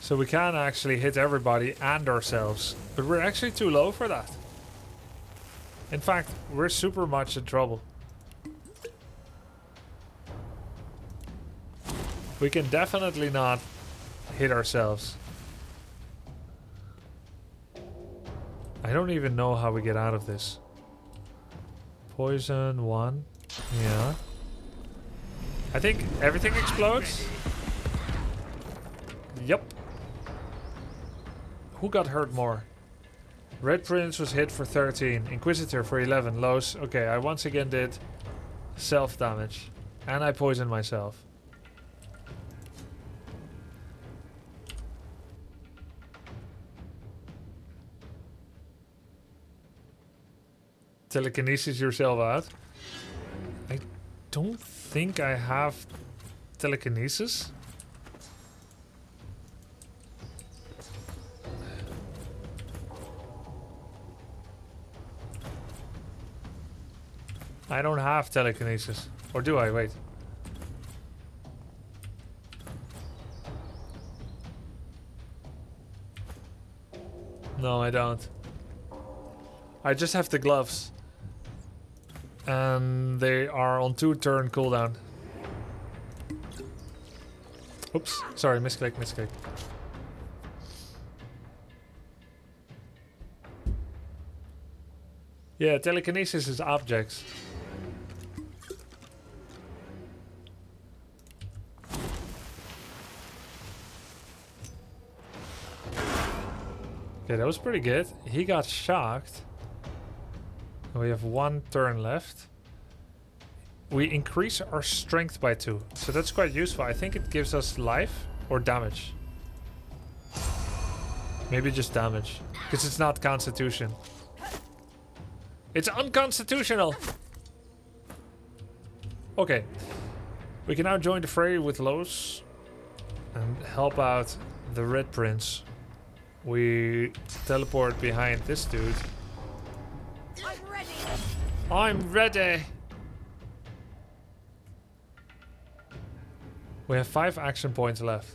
So we can actually hit everybody and ourselves. But we're actually too low for that. In fact, we're super much in trouble. We can definitely not hit ourselves. I don't even know how we get out of this. Poison 1. Yeah. I think everything explodes. Yep. Who got hurt more? Red Prince was hit for 13. Inquisitor for 11. Los. Okay, I once again did self-damage. And I poisoned myself. Telekinesis yourself out. I don't think I have telekinesis. I don't have telekinesis. Or do I? Wait. No, I don't. I just have the gloves. And they are on 2-turn cooldown. Oops. Sorry, misclick. Yeah, telekinesis is objects. Okay, that was pretty good. He got shocked. We have 1 turn left. We increase our strength by 2. So that's quite useful. I think it gives us life or damage. Maybe just damage. Because it's not constitution. It's unconstitutional! Okay. We can now join the fray with Los. And help out the Red Prince. We teleport behind this dude. I'm ready. I'm ready! We have 5 action points left.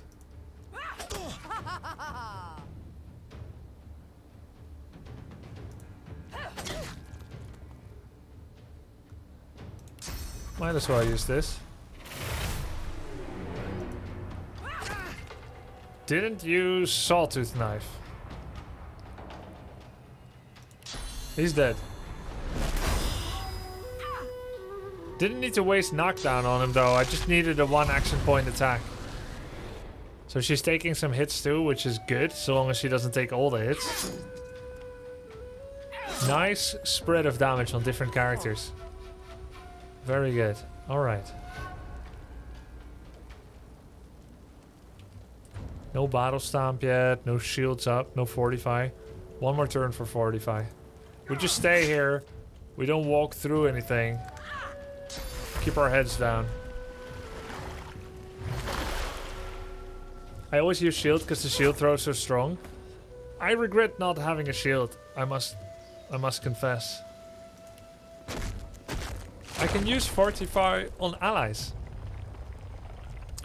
Might as well use this. Didn't use Sawtooth Knife. He's dead. Didn't need to waste knockdown on him though, I just needed a 1 action point attack. So she's taking some hits too, which is good, so long as she doesn't take all the hits. Nice spread of damage on different characters. Very good. Alright. No battle stamp yet, no shields up, no fortify. 1 more turn for fortify. We just stay here. We don't walk through anything. Keep our heads down. I always use shield because the shield throw is so strong. I regret not having a shield. I must confess. I can use fortify on allies.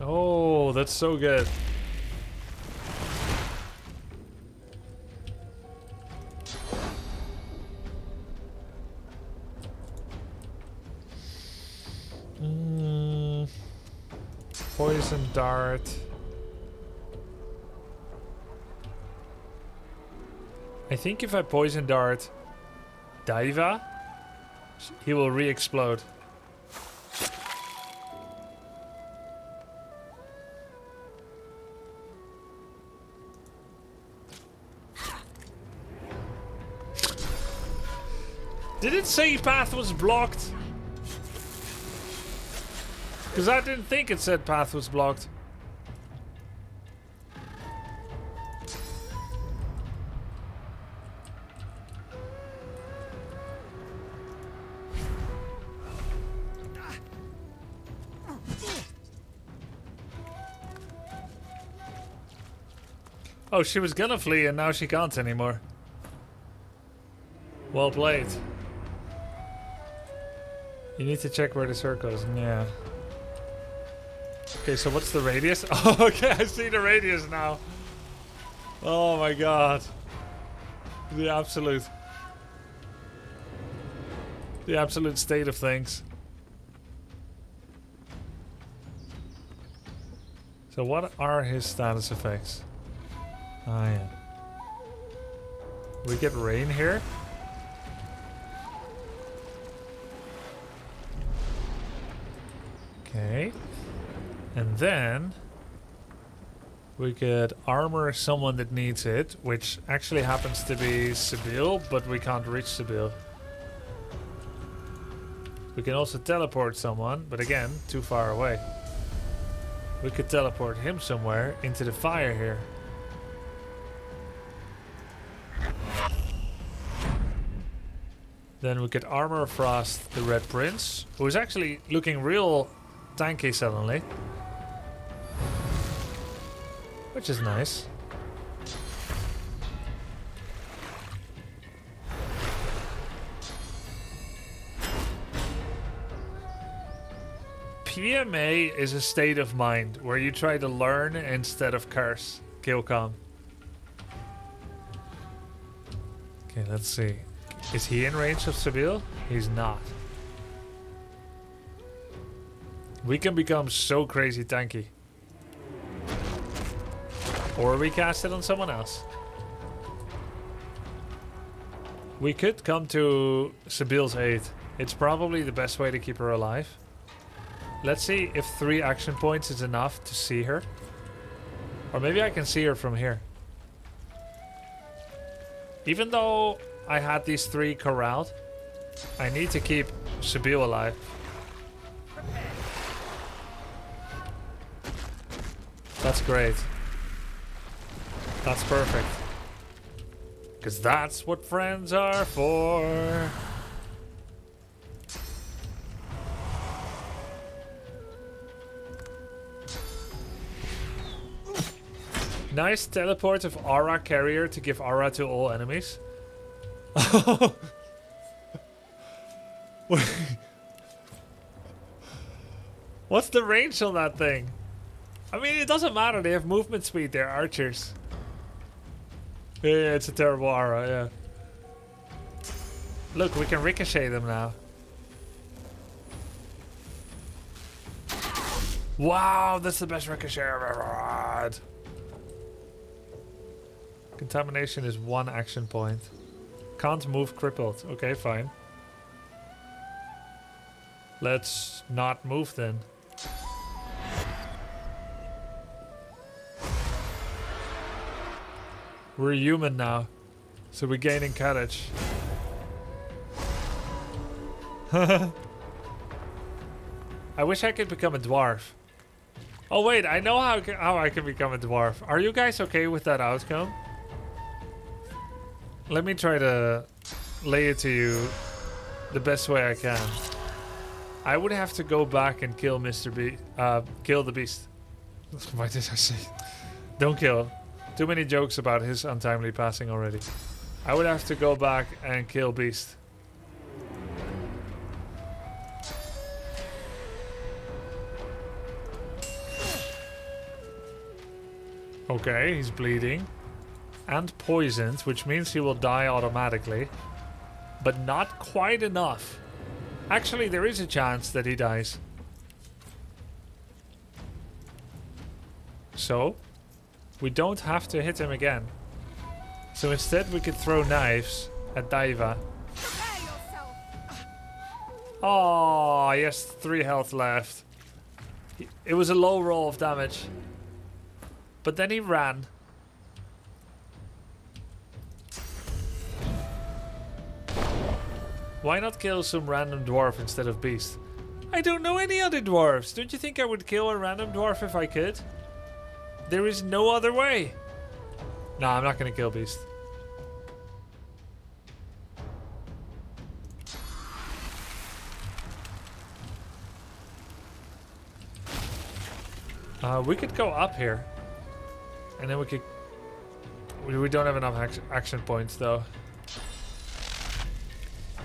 Oh, that's so good. Poison dart. I think if I poison dart Diva, he will re-explode. Did it say path was blocked? Because I didn't think it said path was blocked. Oh, she was gonna flee and now she can't anymore. Well played. You need to check where the circle is. Yeah. Okay, so what's the radius? Oh, okay, I see the radius now. Oh my god. The absolute state of things. So what are his status effects? Ah, yeah. We get rain here. Okay. And then we could armor someone that needs it, which actually happens to be Sibyl, but we can't reach Sibyl. We can also teleport someone, but again, too far away. We could teleport him somewhere into the fire here. Then we could armor frost the Red Prince, who is actually looking real tanky suddenly. Which is nice. PMA is a state of mind where you try to learn instead of curse. Kill calm. Okay, let's see. Is he in range of Sibyl? He's not. We can become so crazy tanky. Or we cast it on someone else. We could come to Sibyl's aid. It's probably the best way to keep her alive. Let's see if 3 action points is enough to see her. Or maybe I can see her from here. Even though I had these 3 corralled, I need to keep Sabil alive. That's great. That's perfect. Because that's what friends are for. Nice teleport of aura carrier to give aura to all enemies. What's the range on that thing? I mean, it doesn't matter. They have movement speed. They're archers. Yeah, it's a terrible aura, yeah. Look, we can ricochet them now. Wow, that's the best ricochet I've ever had. Contamination is 1 action point. Can't move crippled. Okay, fine. Let's not move then. We're human now, so we're gaining courage. I wish I could become a dwarf. Oh wait, I know how I can become a dwarf. Are you guys okay with that outcome? Let me try to lay it to you the best way I can. I would have to go back and kill kill the beast. Why did I say? Don't kill. Too many jokes about his untimely passing already. I would have to go back and kill Beast. Okay, he's bleeding. And poisoned, which means he will die automatically. But not quite enough. Actually, there is a chance that he dies. So, we don't have to hit him again. So instead we could throw knives at Daiva. Oh, he has 3 health left. It was a low roll of damage. But then he ran. Why not kill some random dwarf instead of beast? I don't know any other dwarves. Don't you think I would kill a random dwarf if I could? There is no other way. No, I'm not gonna kill beast. We could go up here. And then we could... We don't have enough action points though.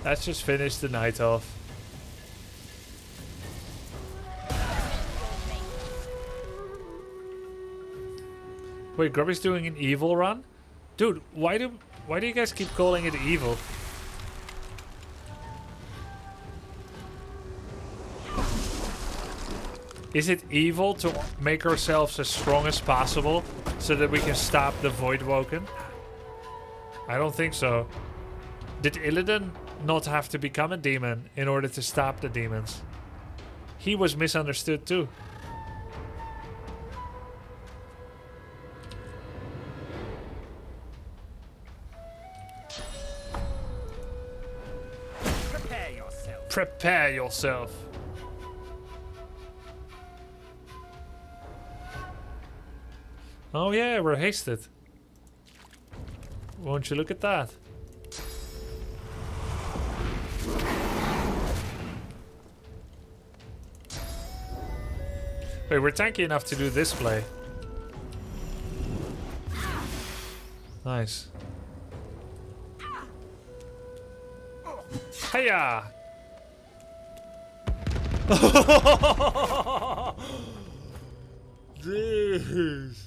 Let's just finish the night off. Wait, Grubby's doing an evil run? Dude, why do you guys keep calling it evil? Is it evil to make ourselves as strong as possible so that we can stop the Voidwoken? I don't think so. Did Illidan not have to become a demon in order to stop the demons? He was misunderstood too. Prepare yourself. Prepare yourself. Oh yeah, we're hasted. Won't you look at that? Wait, we're tanky enough to do this play. Nice. Hiya! Jeez.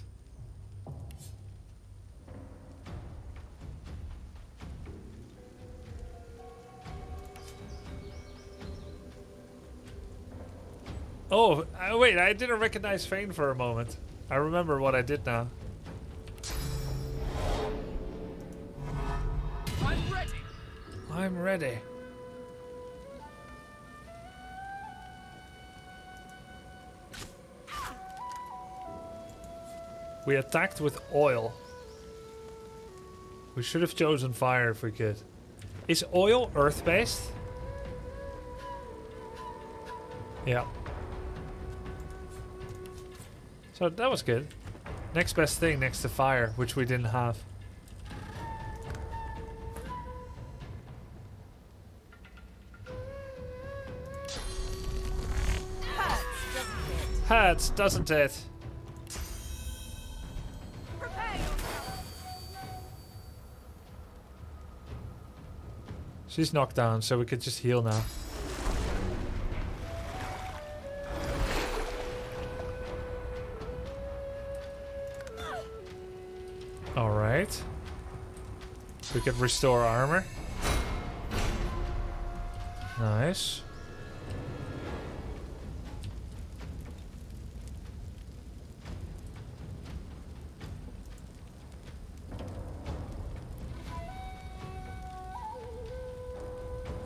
Oh, wait, I didn't recognize Fane for a moment. I remember what I did now. I'm ready. I'm ready. We attacked with oil. We should have chosen fire if we could. Is oil earth-based? Yeah. So that was good. Next best thing next to fire, which we didn't have. Hurts, doesn't it? She's knocked down, so we could just heal now. Alright. We could restore armor. Nice.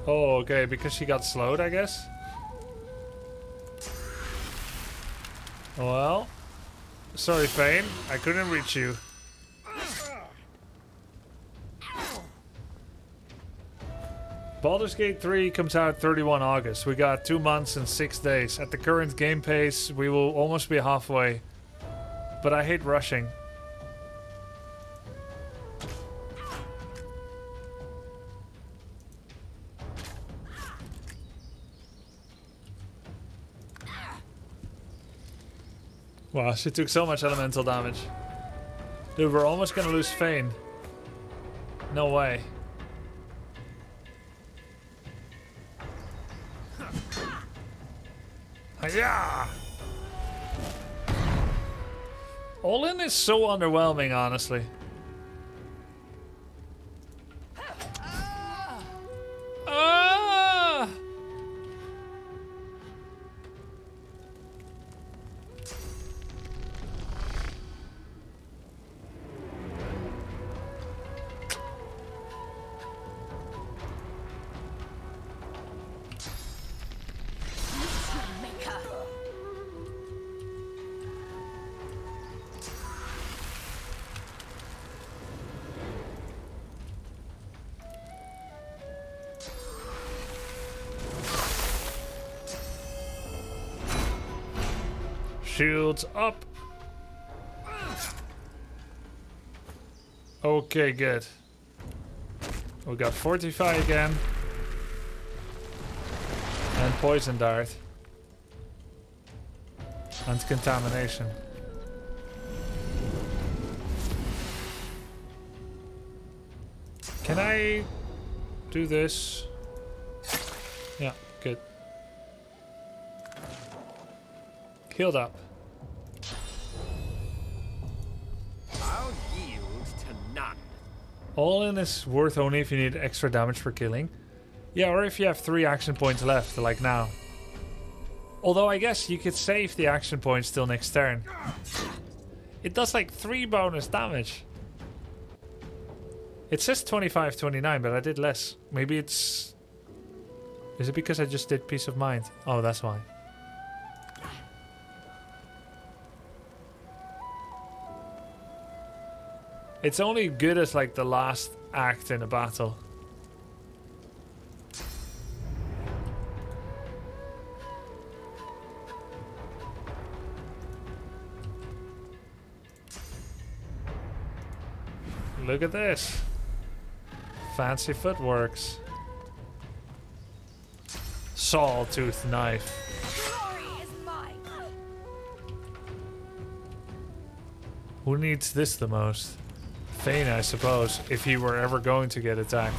Oh, okay, because she got slowed, I guess. Well, sorry, Fane. I couldn't reach you. Baldur's Gate 3 comes out 31 August. We got 2 months and 6 days. At the current game pace, we will almost be halfway. But I hate rushing. Wow, she took so much elemental damage. Dude, we're almost gonna lose Fane. No way. Yeah. All in is so underwhelming, honestly. Ah! Shields up. Okay, good. We got Fortify again. And Poison Dart. And Contamination. Can I do this? Yeah, good. Healed up. I'll yield to none. All in is worth only if you need extra damage for killing. Yeah, or if you have 3 action points left, like now. Although I guess you could save the action points till next turn. It does like 3 bonus damage. It says 25-29, but I did less. Maybe it's... Is it because I just did Peace of Mind? Oh, that's why. It's only good as like the last act in a battle. Look at this. Fancy footworks. Sawtooth knife. Glory is mine. Who needs this the most? Fane, I suppose, if he were ever going to get attacked.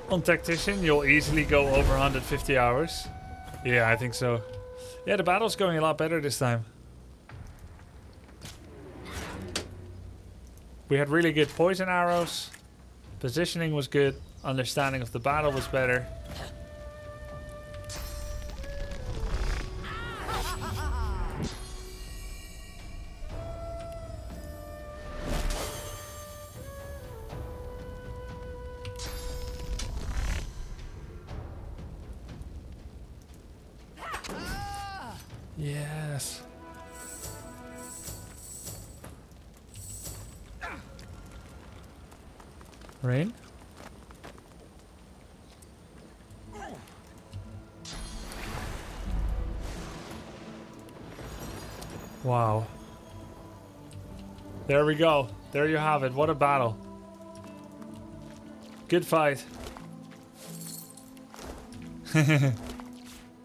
On Tactician, you'll easily go over 150 hours. Yeah, I think so. Yeah, the battle's going a lot better this time. We had really good poison arrows. Positioning was good. Understanding of the battle was better. Yes. Rain? Wow. There we go. There you have it. What a battle. Good fight.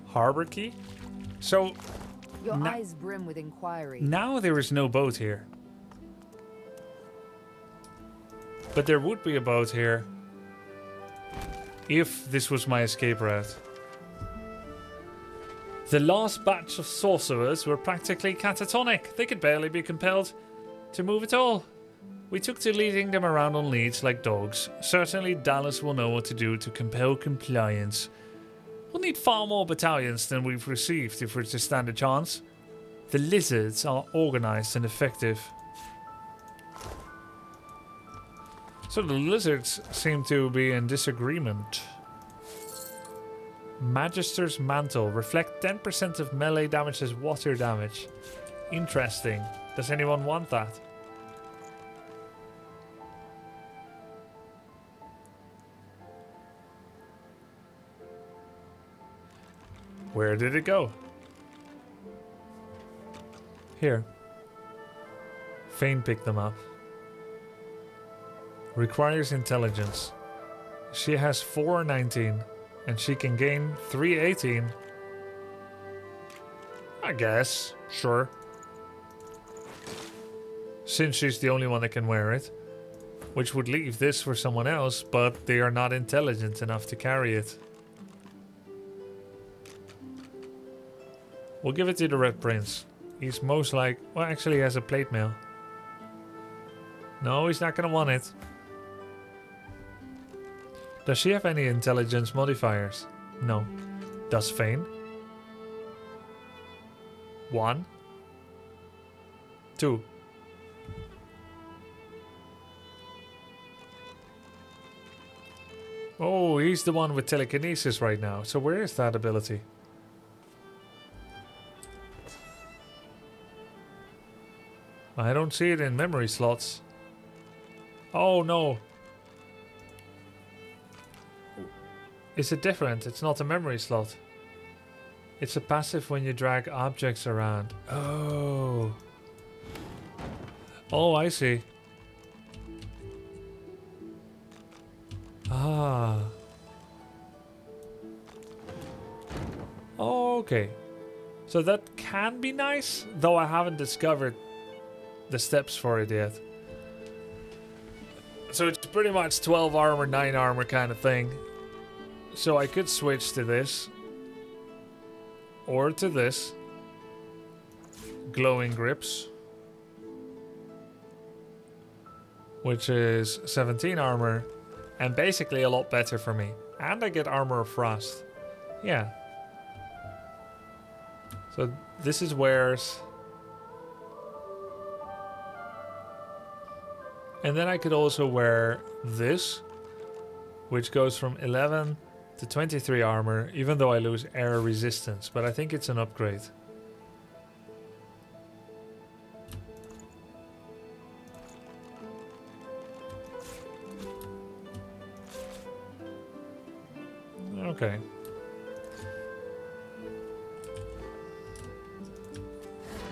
Harbor key? So... Your eyes brim with inquiry. Now there is no boat here. But there would be a boat here. If this was my escape route. The last batch of sorcerers were practically catatonic. They could barely be compelled to move at all. We took to leading them around on leads like dogs. Certainly Dallas will know what to do to compel compliance. We'll need far more battalions than we've received if we're to stand a chance. The lizards are organized and effective. So the lizards seem to be in disagreement. Magister's Mantle. Reflect 10% of melee damage as water damage. Interesting. Does anyone want that? Where did it go? Here. Fane picked them up. Requires intelligence. She has 419 and she can gain 318. I guess. Sure. Since she's the only one that can wear it. Which would leave this for someone else, but they are not intelligent enough to carry it. We'll give it to the Red Prince. He's most like... Well, actually he has a plate mail. No, he's not gonna want it. Does she have any intelligence modifiers? No. Does Fane? 1. 2. Oh, he's the one with telekinesis right now. So where is that ability? I don't see it in memory slots. Oh no. Is it different? It's not a memory slot. It's a passive when you drag objects around. Oh. Oh, I see. Ah. Oh, okay. So that can be nice, though I haven't discovered the steps for it yet. So it's pretty much 12 armor, 9 armor kind of thing. So I could switch to this. Or to this. Glowing grips. Which is 17 armor. And basically a lot better for me. And I get armor of frost. Yeah. So this is wares. And then I could also wear this, which goes from 11 to 23 armor, even though I lose air resistance. But I think it's an upgrade. Okay.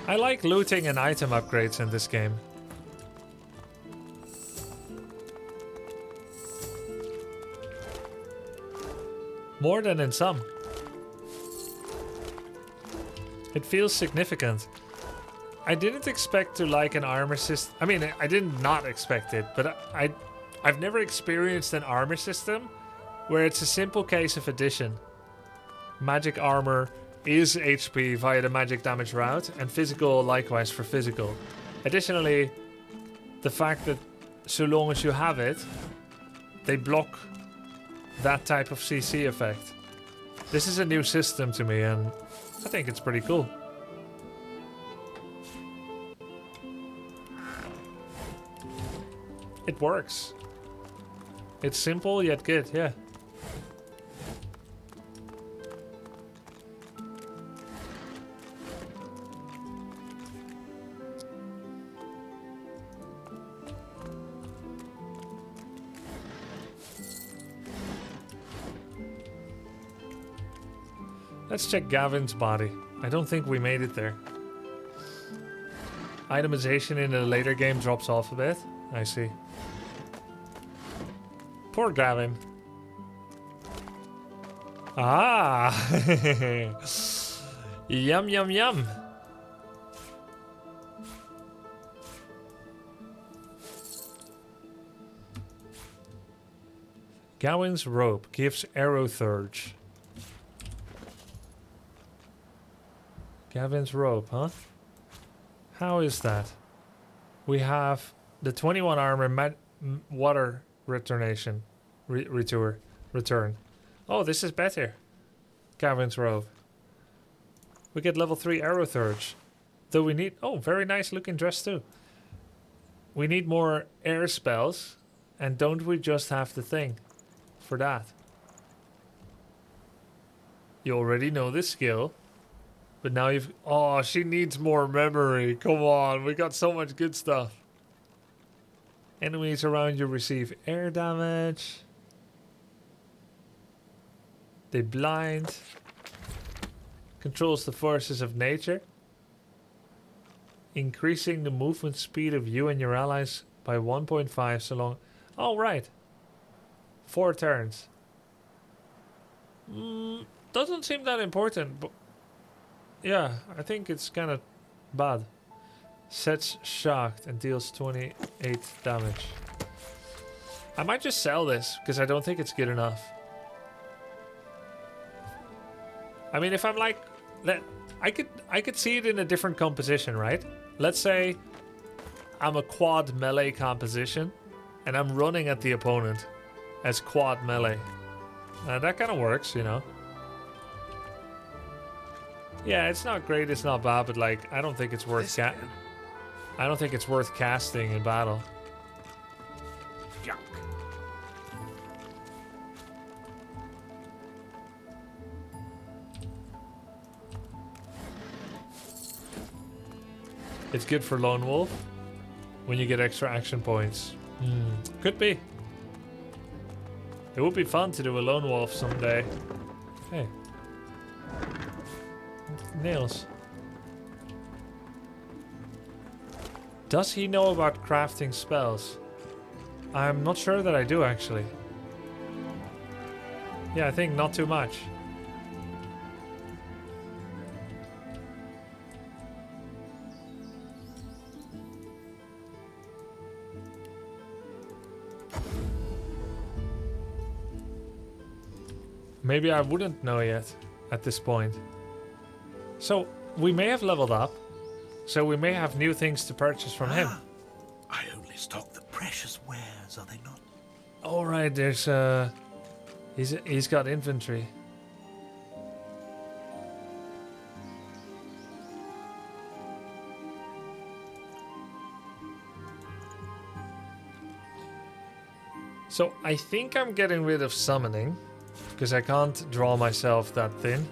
I like looting and item upgrades in this game. More than in some. It feels significant. I didn't expect to like an armor system. I mean, I did not expect it, but I've never experienced an armor system where it's a simple case of addition. Magic armor is HP via the magic damage route, and physical likewise for physical. Additionally, the fact that so long as you have it, they block that type of CC effect. This is a new system to me, and I think it's pretty cool. It works. It's simple yet good, yeah. Let's check Gavin's body. I don't think we made it there. Itemization in a later game drops off a bit. I see. Poor Gavin. Ah! Yum, yum, yum. Gavin's rope gives arrow surge. Gavin's rope, huh? How is that? We have the 21 armor water return. Oh, this is better. Gavin's robe. We get level 3 arrow surge. Though we need... Oh, very nice looking dress too. We need more air spells. And don't we just have the thing for that? You already know this skill. But now you've... Oh, she needs more memory. Come on, we got so much good stuff. Enemies around you receive air damage. They blind. Controls the forces of nature. Increasing the movement speed of you and your allies by 1.5 so long... Oh, right. 4 turns. Doesn't seem that important, but... Yeah, I think it's kind of bad. Sets shocked and deals 28 damage. I might just sell this, because I don't think it's good enough. I mean, if I'm like... I could see it in a different composition, right? Let's say I'm a quad melee composition, and I'm running at the opponent as quad melee. That kind of works, you know. Yeah, it's not great, it's not bad, but like, I don't think it's worth I don't think it's worth casting in battle. Junk. It's good for Lone Wolf when you get extra action points. Could be. It would be fun to do a Lone Wolf someday. Hey. Nails. Does he know about crafting spells? I'm not sure that I do, actually. Yeah, I think not too much. Maybe I wouldn't know yet at this point. So, we may have leveled up. So we may have new things to purchase from him. I only stock the precious wares, are they not? Alright, there's he's got inventory. So I think I'm getting rid of summoning, because I can't draw myself that thin.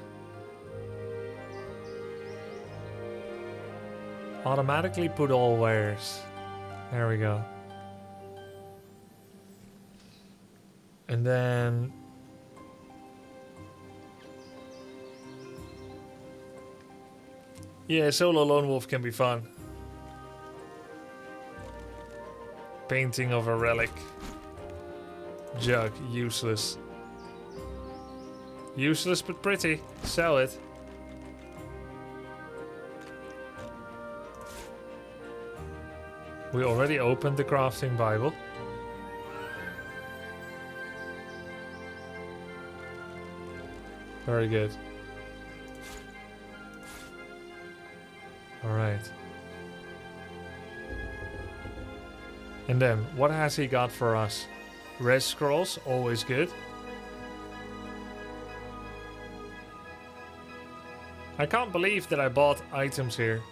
Automatically put all wares. There we go. And then... Yeah, solo Lone Wolf can be fun. Painting of a relic. Jug, useless. Useless but pretty. Sell it. We already opened the crafting Bible. Very good. Alright. And then, what has he got for us? Res scrolls, always good. I can't believe that I bought items here.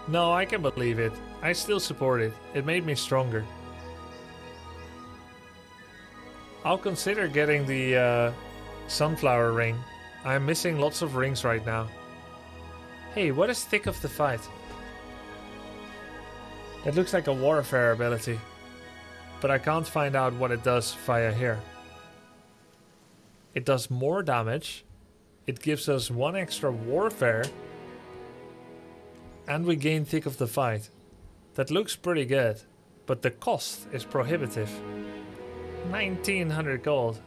No, I can believe it. I still support it. It made me stronger. I'll consider getting the sunflower ring. I'm missing lots of rings right now. Hey, what is Thick of the Fight? That looks like a warfare ability. But I can't find out what it does via here. It does more damage. It gives us 1 extra warfare. And we gain Thick of the Fight. That looks pretty good. But the cost is prohibitive. 1900 gold.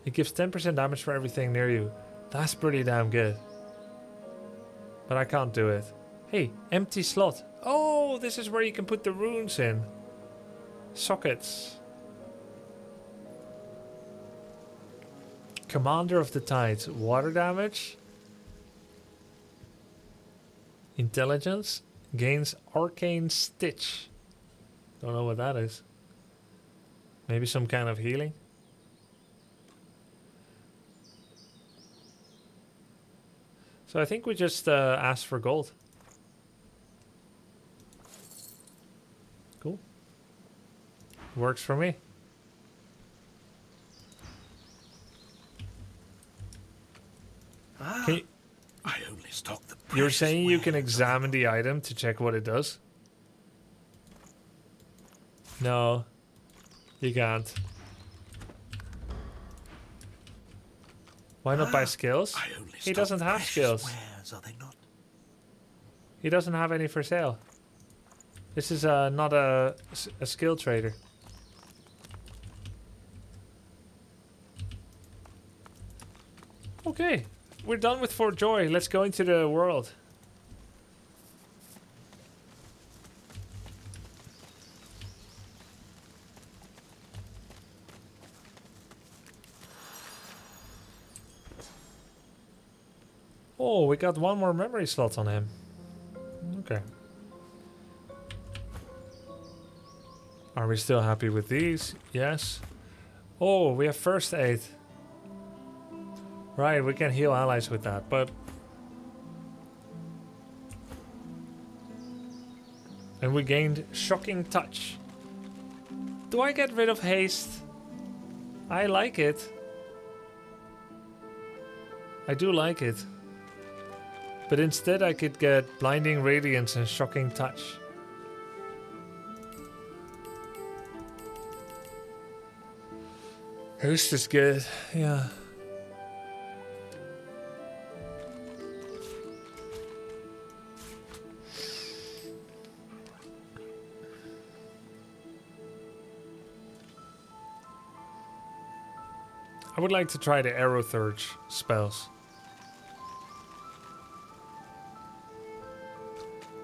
It gives 10% damage for everything near you. That's pretty damn good. But I can't do it. Hey, empty slot. Oh, this is where you can put the runes in. Sockets. Commander of the Tides. Water damage. Intelligence. Gains Arcane Stitch. Don't know what that is. Maybe some kind of healing? So I think we just asked for gold. Cool. Works for me. I only stock the You're saying you can examine the item to check what it does? No, you can't. Why not buy skills? He doesn't have skills. Wares, are they not? He doesn't have any for sale. This is not a skill trader. Okay, we're done with Fort Joy. Let's go into the world. Oh, we got 1 more memory slot on him. Okay. Are we still happy with these? Yes. Oh, we have first aid. Right, we can heal allies with that, but... And we gained Shocking Touch. Do I get rid of haste? I like it. I do like it. But instead I could get Blinding Radiance and Shocking Touch. Haste is good, yeah. I would like to try the Arrow Surge spells.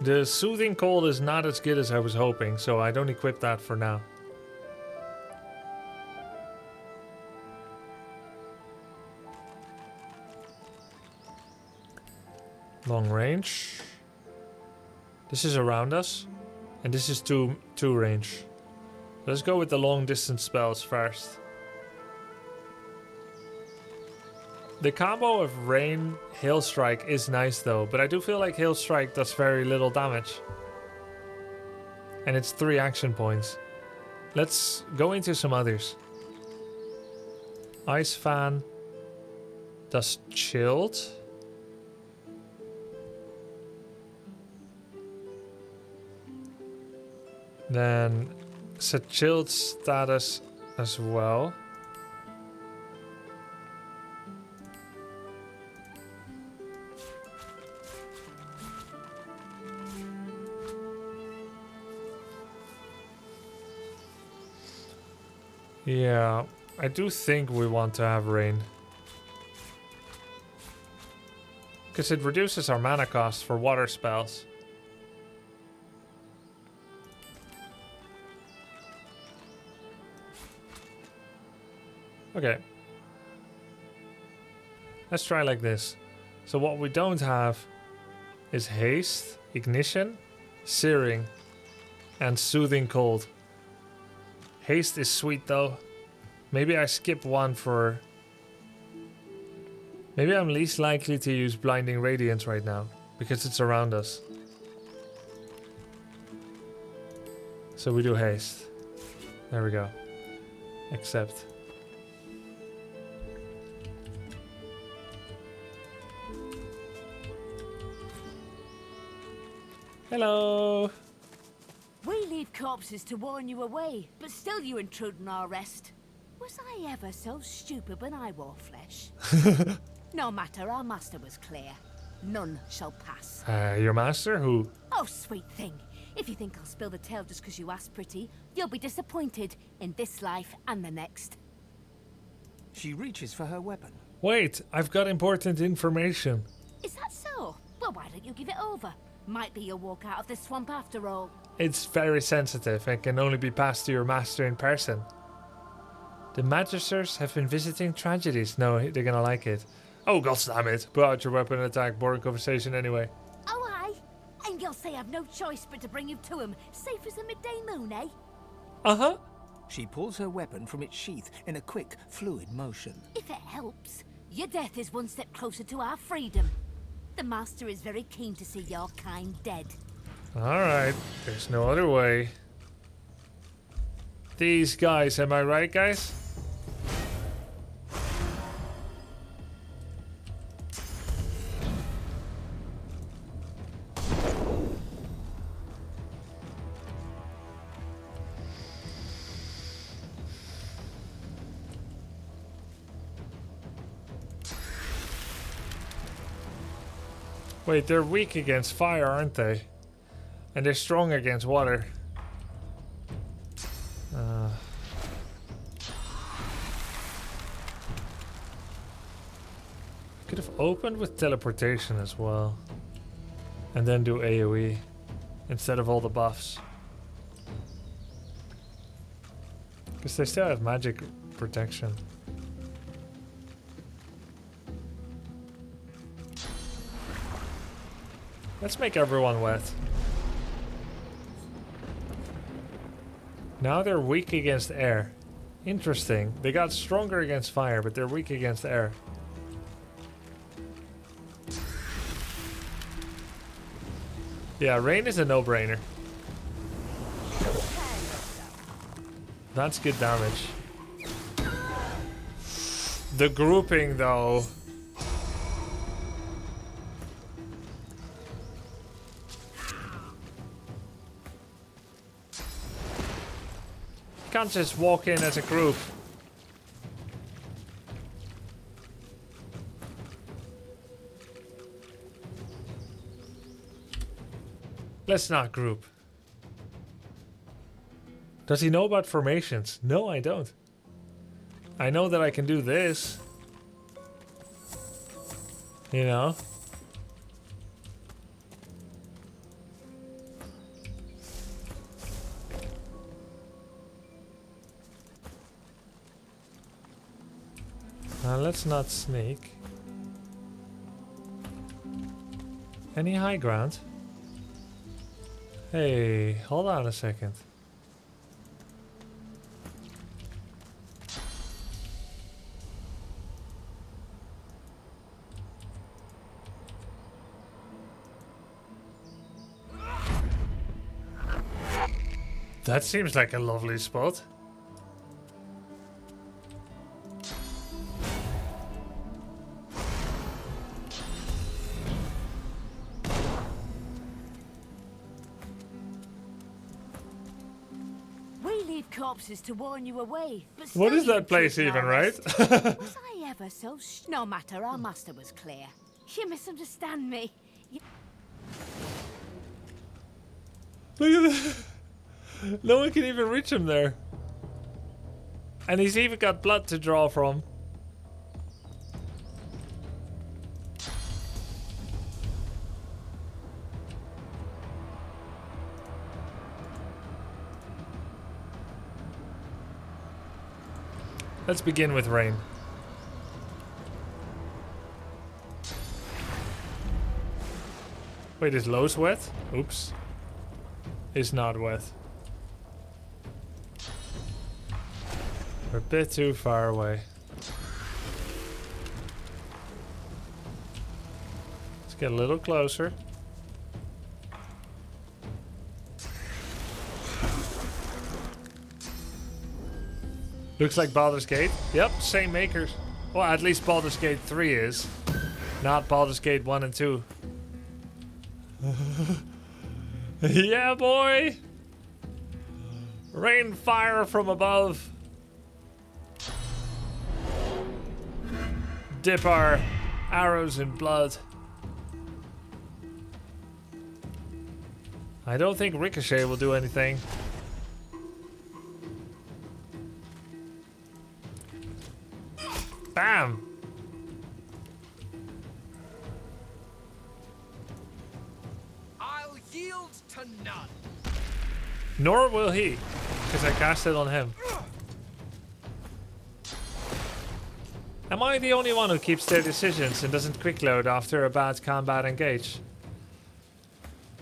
The Soothing Cold is not as good as I was hoping, so I don't equip that for now. Long range. This is around us, and this is two range. Let's go with the long distance spells first. The combo of Rain, Hail Strike is nice though, but I do feel like Hail Strike does very little damage. And it's 3 action points. Let's go into some others. Ice Fan does Chilled. Then set Chilled status as well. Yeah, I do think we want to have Rain. Because it reduces our mana cost for water spells. Okay. Let's try like this. So what we don't have is Haste Ignition, Searing, and Soothing Cold. Haste is sweet though. Maybe I skip one for... Maybe I'm least likely to use Blinding Radiance right now, because it's around us. So we do haste. There we go. Accept. Hello! We leave corpses to warn you away, but still you intrude on our rest. Was I ever so stupid when I wore flesh? No matter, our master was clear. None shall pass. Your master? Who? Oh, sweet thing. If you think I'll spill the tale just because you asked pretty, you'll be disappointed in this life and the next. She reaches for her weapon. Wait, I've got important information. Is that so? Well, why don't you give it over? Might be your walk out of this swamp after all. It's very sensitive and can only be passed to your master in person. The Magisters have been visiting tragedies. No, they're gonna like it. Oh, goddammit. Pull out your weapon and attack. Boring conversation anyway. Oh, aye. And you'll say I've no choice but to bring you to him. Safe as a midday moon, eh? Uh-huh. She pulls her weapon from its sheath in a quick, fluid motion. If it helps, your death is one step closer to our freedom. The master is very keen to see your kind dead. Alright, there's no other way. These guys, am I right, guys? Wait, they're weak against fire, aren't they? And they're strong against water. Could have opened with teleportation as well. And then do AoE instead of all the buffs. Because they still have magic protection. Let's make everyone wet. Now they're weak against air. Interesting. They got stronger against fire, but they're weak against air. Yeah, rain is a no-brainer. That's good damage. The grouping, though. Can't just walk in as a group. Let's not group. Does he know about formations? No, I don't. I know that I can do this. You know? Now let's not sneak. Any high ground? Hey, hold on a second. That seems like a lovely spot. Corpses to warn you away, but what is that place even, right? Was I ever so no matter, our master was clear. You misunderstand me. Look at that. No one can even reach him there. And he's even got blood to draw from. Let's begin with rain. Wait, is Lowe's wet? Oops. Is not wet. We're a bit too far away. Let's get a little closer. Looks like Baldur's Gate. Yep, same makers. Well, at least Baldur's Gate 3 is. Not Baldur's Gate 1 and 2. Yeah, boy! Rain fire from above. Dip our arrows in blood. I don't think Ricochet will do anything. Bam! I'll yield to none. Nor will he, because I cast it on him. Am I the only one who keeps their decisions and doesn't quick load after a bad combat engage?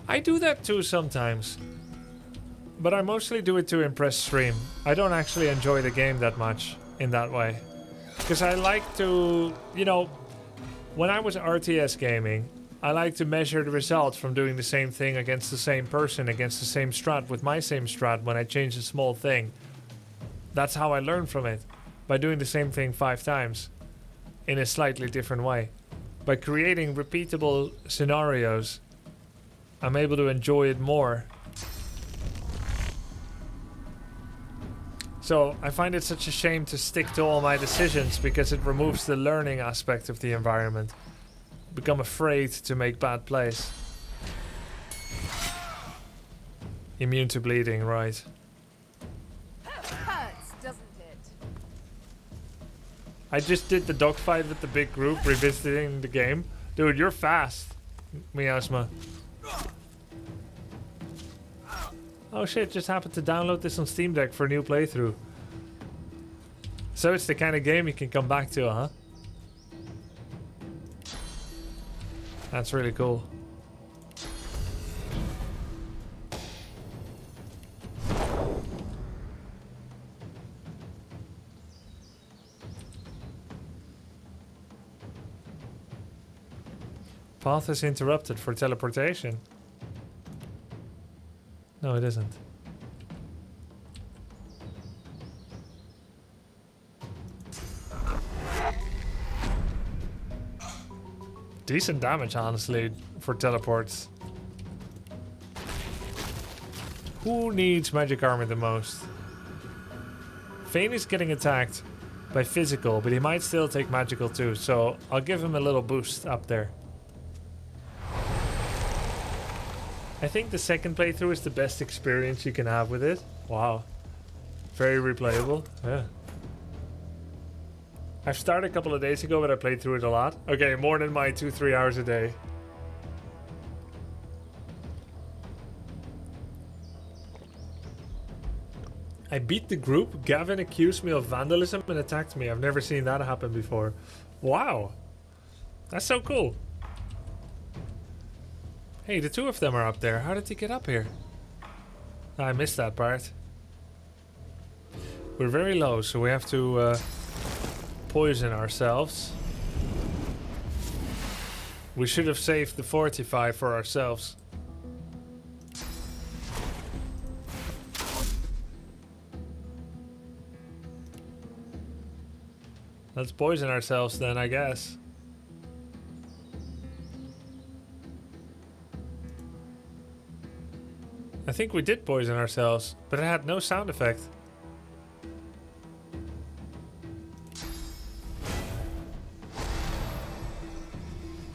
I do that too sometimes. But I mostly do it to impress stream. I don't actually enjoy the game that much in that way. Because I like to, you know, when I was RTS gaming, I like to measure the results from doing the same thing against the same person, against the same strat, with my same strat when I change a small thing. That's how I learn from it. By doing the same thing 5 times. In a slightly different way. By creating repeatable scenarios, I'm able to enjoy it more. So I find it such a shame to stick to all my decisions because it removes the learning aspect of the environment. Become afraid to make bad plays. Immune to bleeding, right? Hurts, doesn't it? I just did the dogfight with the big group revisiting the game. Dude, you're fast, Miasma. Oh shit, just happened to download this on Steam Deck for a new playthrough. So it's the kind of game you can come back to, huh? That's really cool. Path is interrupted for teleportation. No, it isn't. Decent damage, honestly, for teleports. Who needs magic armor the most? Fane is getting attacked by physical, but he might still take magical too, so I'll give him a little boost up there. I think the second playthrough is the best experience you can have with it. Wow. Very replayable. Yeah. I've started a couple of days ago, but I played through it a lot. Okay, more than my 2-3 hours a day. I beat the group. Gavin accused me of vandalism and attacked me. I've never seen that happen before. Wow. That's so cool. Hey, the 2 of them are up there. How did he get up here? I missed that part. We're very low, so we have to poison ourselves. We should have saved the fortify for ourselves. Let's poison ourselves then, I guess. I think we did poison ourselves, but it had no sound effect.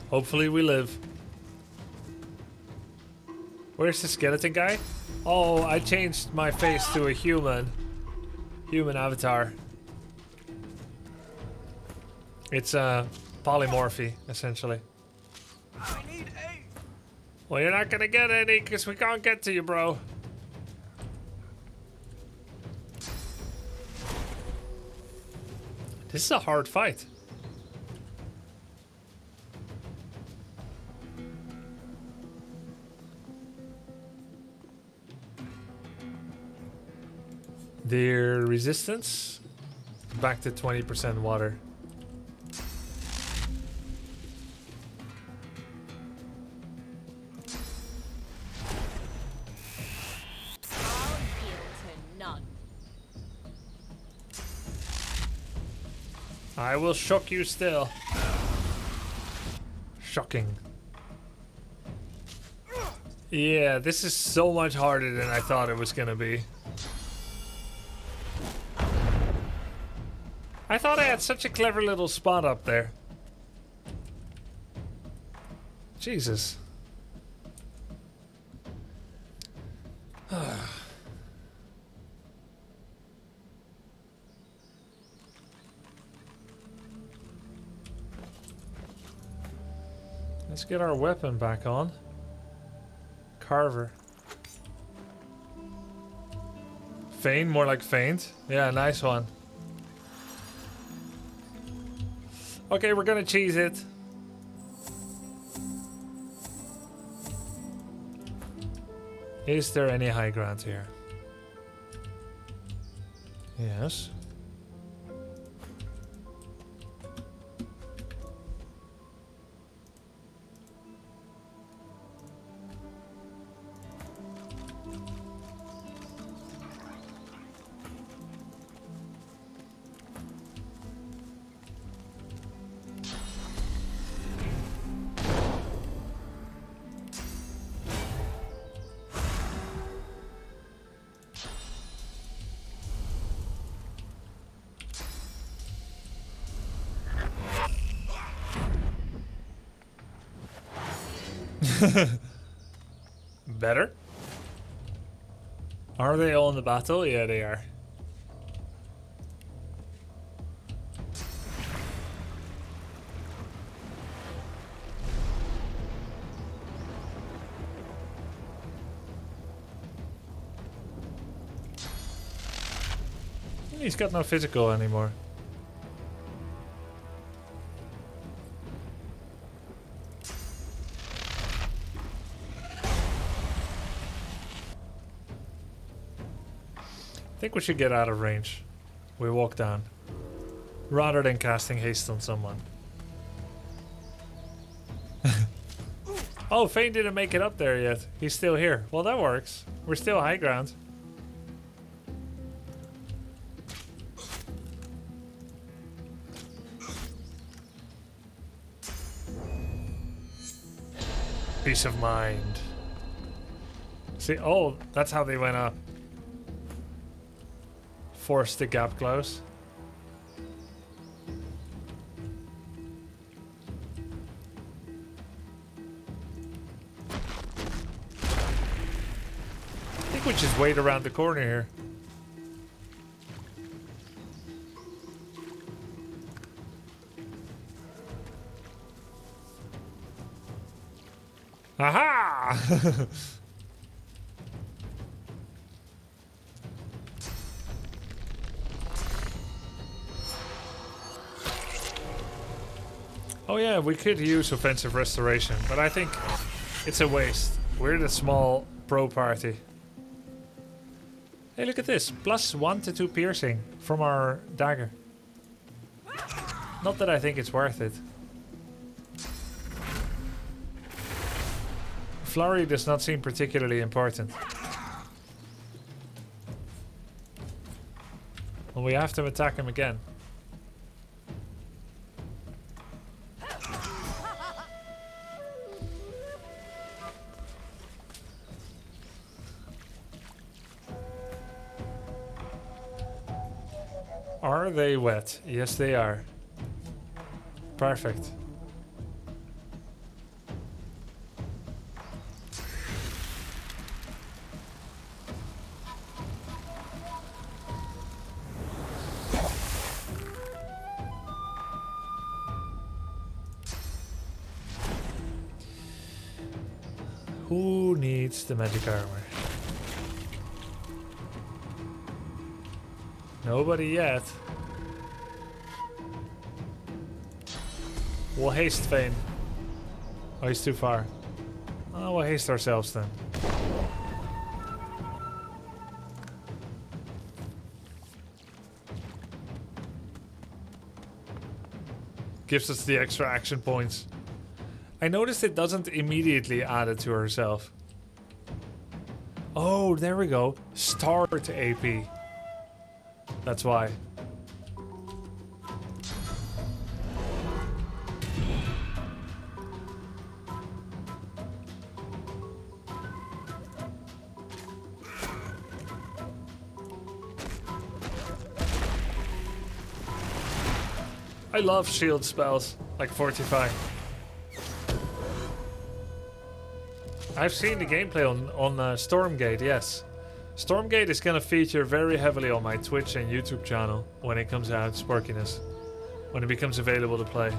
Hopefully we live. Where's the skeleton guy? Oh, I changed my face to a human. Human avatar. It's polymorphy, essentially. I need aid. Well, you're not gonna get any because we can't get to you, bro. This is a hard fight. Their resistance back to 20% water. I'll yield to none. I will shock you still. Shocking. Yeah, this is so much harder than I thought it was gonna be. I thought I had such a clever little spot up there. Jesus. Let's get our weapon back on. Carver. Feint, more like feint. Yeah, nice one. Okay, we're gonna cheese it. Is there any high ground here? Yes. Better? Are they all in the battle? Yeah, they are. He's got no physical anymore. I think we should get out of range. We walk down. Rather than casting haste on someone. Oh, Feint didn't make it up there yet. He's still here. Well, that works. We're still high ground. Peace of mind. See, oh, that's how they went up. Force the gap close. I think we just wait around the corner here. Aha! Oh yeah, we could use offensive restoration, but I think it's a waste. We're the small pro party. Hey, look at this. +1 to 2 piercing from our dagger. Not that I think it's worth it. Flurry does not seem particularly important. Well, we have to attack him again. Are they wet? Yes, they are. Perfect. Who needs the magic armor? Nobody yet. We'll haste Feint. Oh, he's too far. Oh, we'll haste ourselves then. gives us the extra action points. I noticed it doesn't immediately add it to herself. Oh, there we go. Start AP. That's why. I love shield spells, like Fortify. I've seen the gameplay on Stormgate, yes. Stormgate is gonna feature very heavily on my Twitch and YouTube channel when it comes out, Sparkiness. When it becomes available to play.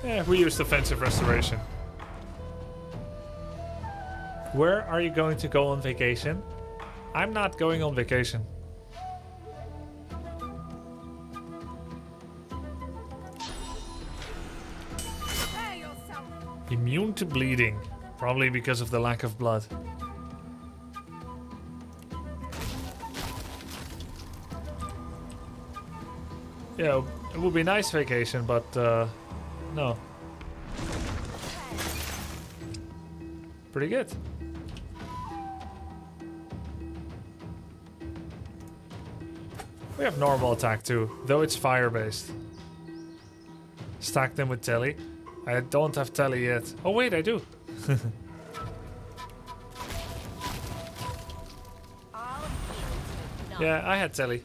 Yeah, we used offensive restoration. Where are you going to go on vacation? I'm not going on vacation. Immune to bleeding. Probably because of the lack of blood. Yeah, it would be a nice vacation, but no. Pretty good. We have normal attack too, though it's fire based. Stack them with telly. I don't have telly yet. Oh wait, I do. Yeah, I had telly.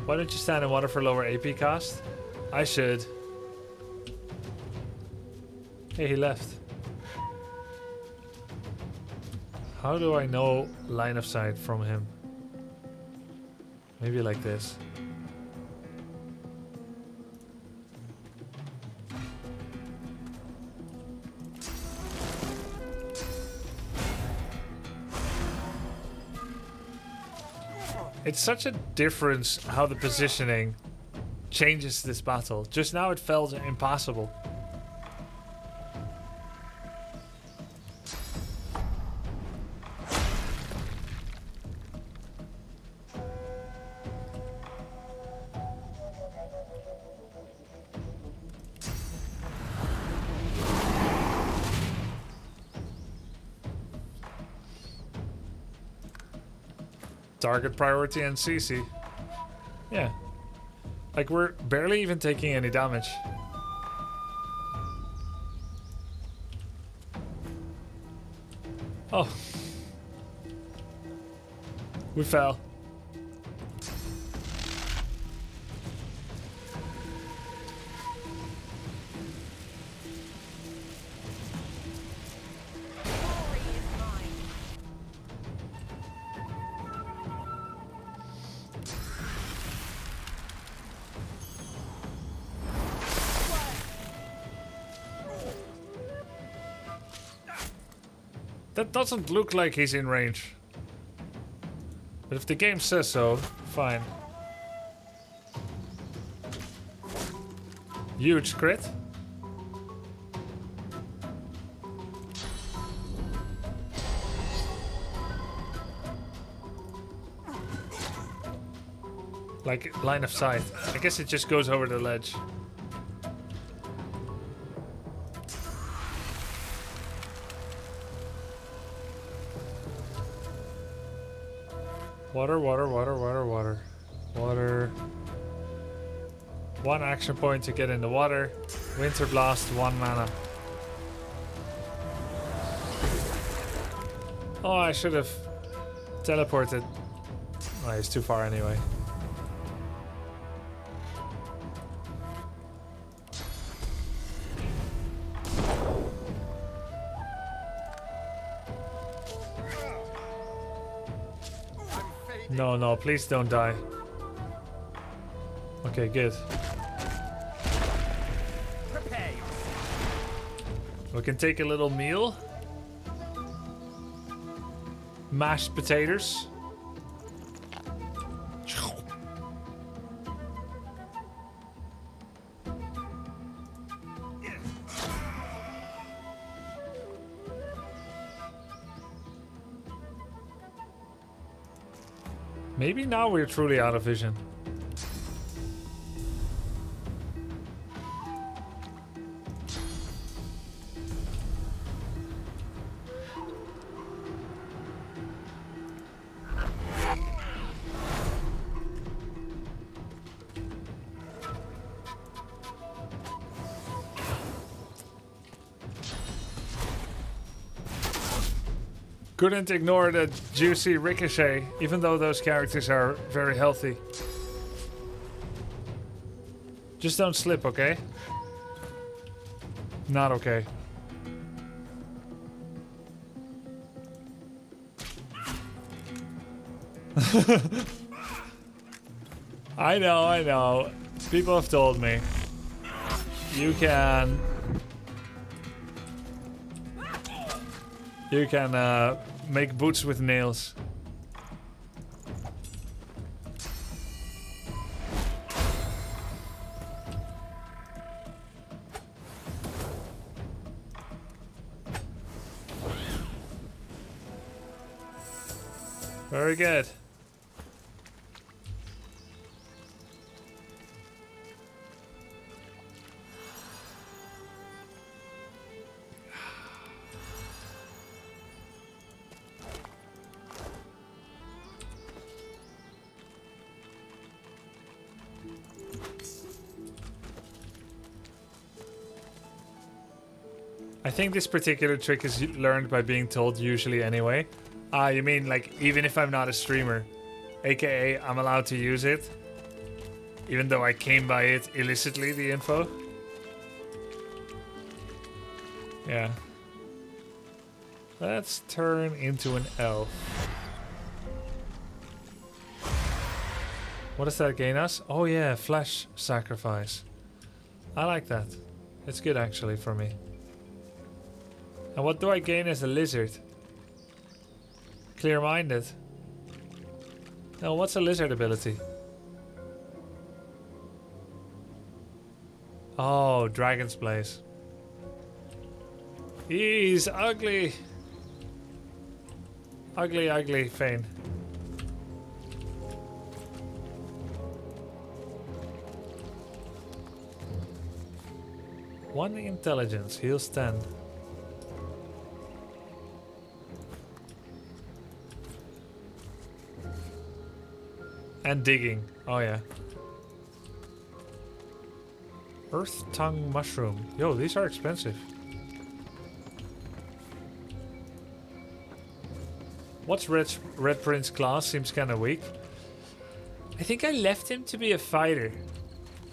Why don't you stand in water for lower AP cost? I should. Hey, he left. How do I know line of sight from him? Maybe like this. It's such a difference how the positioning changes this battle. Just now it felt impossible. Target priority and CC. Yeah. Like we're barely even taking any damage. Oh. We fell. That doesn't look like he's in range. But if the game says so, fine. Huge crit. Like line of sight. I guess it just goes over the ledge. Water, water, water, water, water. Water. One action point to get in the water. Winter Blast, 1 mana. Oh, I should have teleported. Oh, he's too far anyway. No, no, please don't die. Okay, good. We can take a little meal. mashed potatoes. Maybe now we're truly out of vision. Couldn't ignore the juicy ricochet, even though those characters are very healthy. Just don't slip, okay? Not okay. I know. People have told me. You can make boots with nails. Very good. I think this particular trick is learned by being told usually anyway. Ah, you mean like even if I'm not a streamer, aka I'm allowed to use it, even though I came by it illicitly, the info? Yeah. Let's turn into an elf. What does that gain us? Oh yeah, flesh sacrifice. I like that. It's good actually for me. And what do I gain as a lizard? Clear-minded. Now, what's a lizard ability? Oh, Dragon's Blaze. He's ugly. Ugly, ugly Fane. One intelligence, heals 10. And digging. Oh yeah. Earth tongue mushroom. Yo, these are expensive. What's Red Prince class? Seems kind of weak. I think I left him to be a fighter.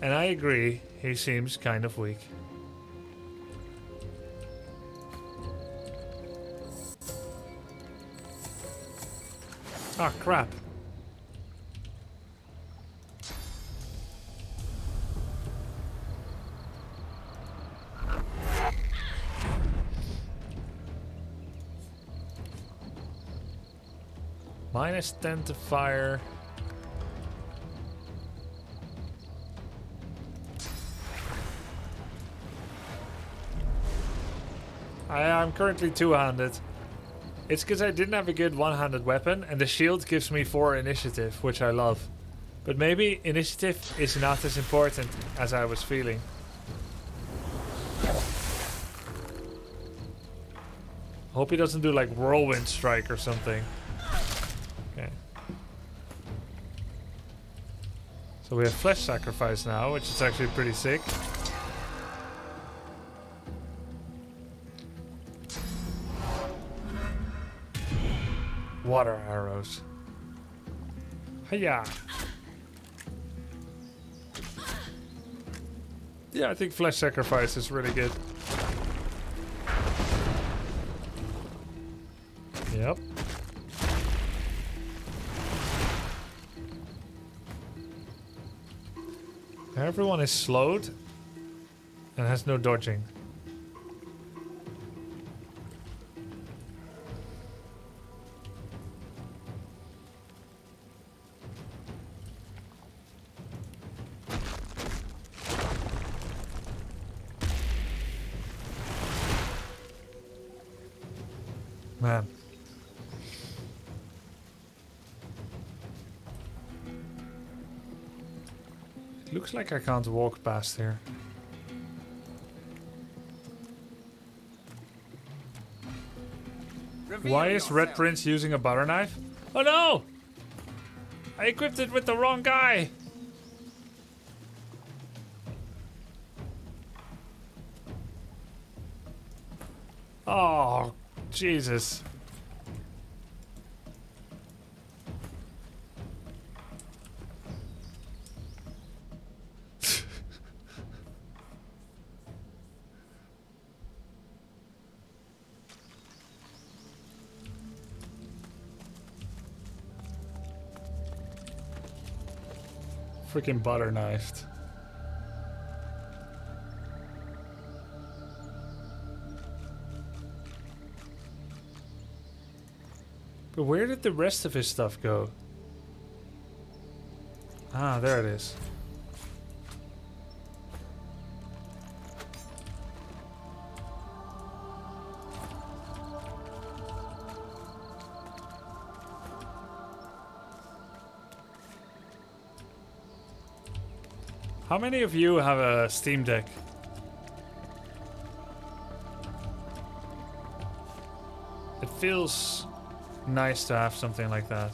And I agree, he seems kind of weak. Ah, crap. Minus 10 to fire. I'm currently two-handed. It's because I didn't have a good one-handed weapon, and the shield gives me 4 initiative, which I love. But maybe initiative is not as important as I was feeling. Hope he doesn't do like whirlwind strike or something. Okay. So we have flesh sacrifice now, which is actually pretty sick. Water arrows. Hiya! Yeah, I think flesh sacrifice is really good. Yep. Everyone is slowed and has no dodging. Man. It looks like I can't walk past here. Why is Red Prince using a butter knife? Oh no! I equipped it with the wrong guy! Oh, Jesus. Freaking butter knifed. But where did the rest of his stuff go? Ah, there it is. How many of you have a Steam Deck? It feels nice to have something like that.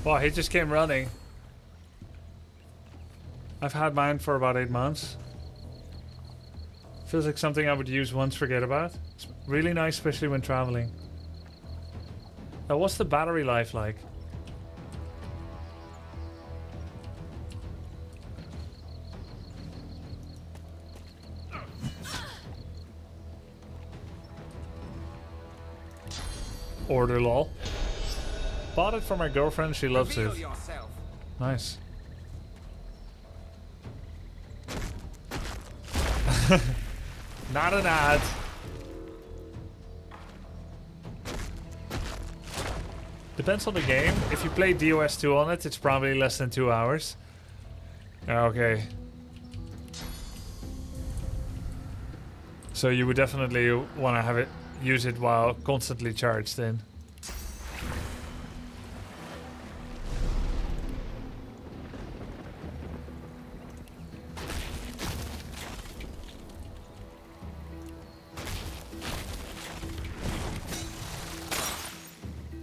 Wow, he just came running. I've had mine for about 8 months. Feels like something I would use once, forget about. It's really nice, especially when traveling. Now, what's the battery life like? Order lol. Bought it for my girlfriend, she loves it. Nice. Not an ad. Depends on the game. If you play DOS 2 on it, it's probably less than 2 hours. Okay. So you would definitely want to have it, use it while constantly charged in.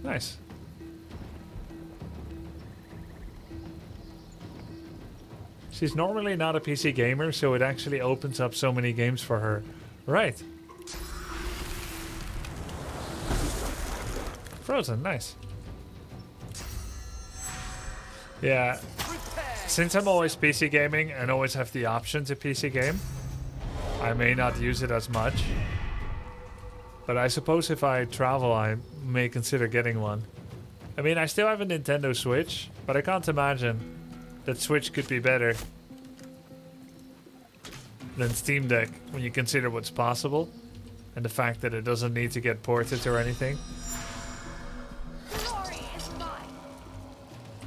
Nice. She's normally not a PC gamer, so it actually opens up so many games for her. Right. Frozen, nice. Yeah. Since I'm always PC gaming and always have the option to PC game, I may not use it as much. But I suppose if I travel, I may consider getting one. I mean, I still have a Nintendo Switch, but I can't imagine that Switch could be better than Steam Deck when you consider what's possible and the fact that it doesn't need to get ported or anything.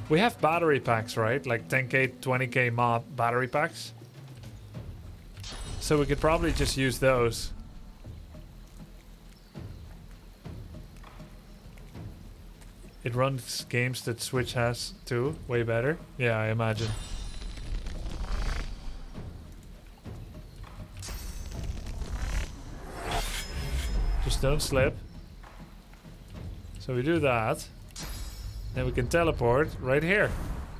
We have battery packs, right? Like 10k, 20k mod battery packs. So we could probably just use those. It runs games that Switch has too, way better. Yeah, I imagine. Just don't slip. So we do that. Then we can teleport right here.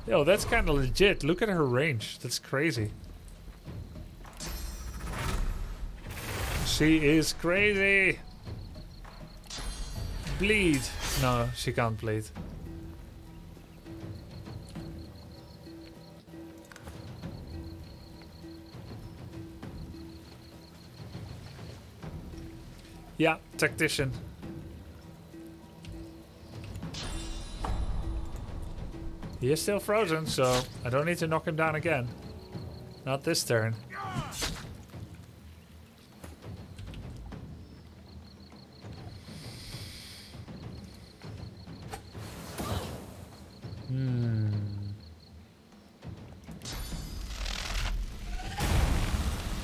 Yo, that's kind of legit. Look at her range. That's crazy. She is crazy. Bleed. No, she can't bleed. Yeah, tactician. He is still frozen, so I don't need to knock him down again. Not this turn.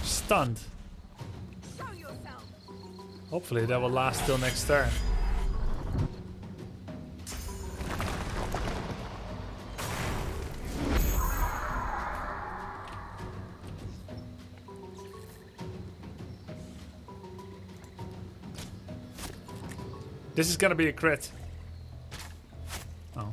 Stunned. Hopefully that will last till next turn. This is gonna be a crit. Oh.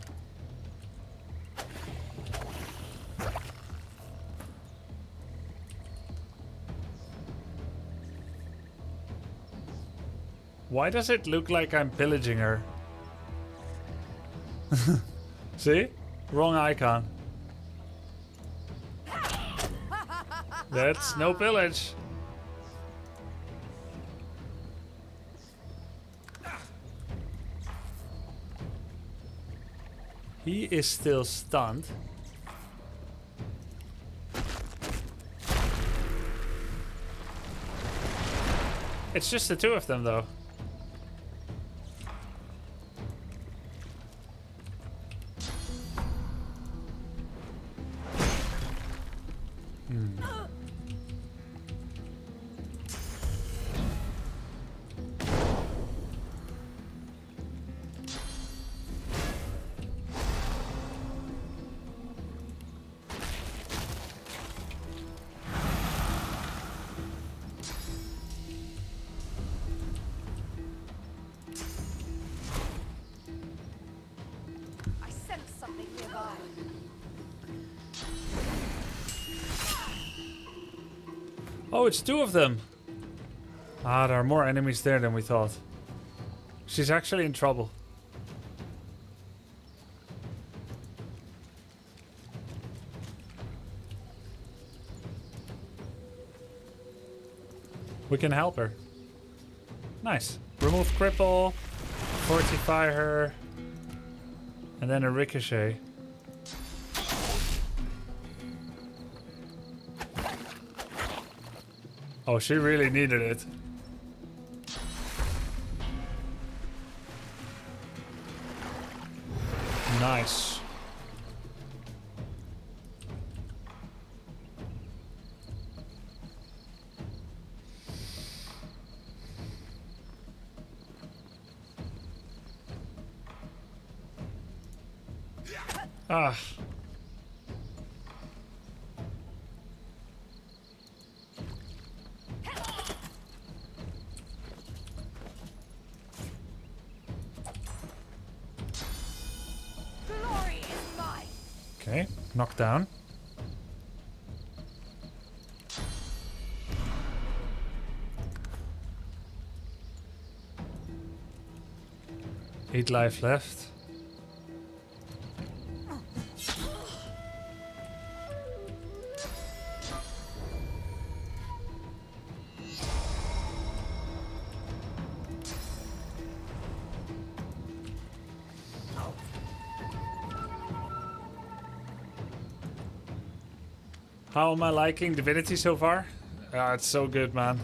Why does it look like I'm pillaging her? See? Wrong icon. That's no pillage. He is still stunned. It's just the two of them though. Oh, it's two of them. Ah, there are more enemies there than we thought. She's actually in trouble. We can help her. Nice. Remove cripple, fortify her, and then a ricochet. Oh, she really needed it. Nice. Ah. Okay, knockdown. Eight life left. How am I liking Divinity so far? It's so good, man.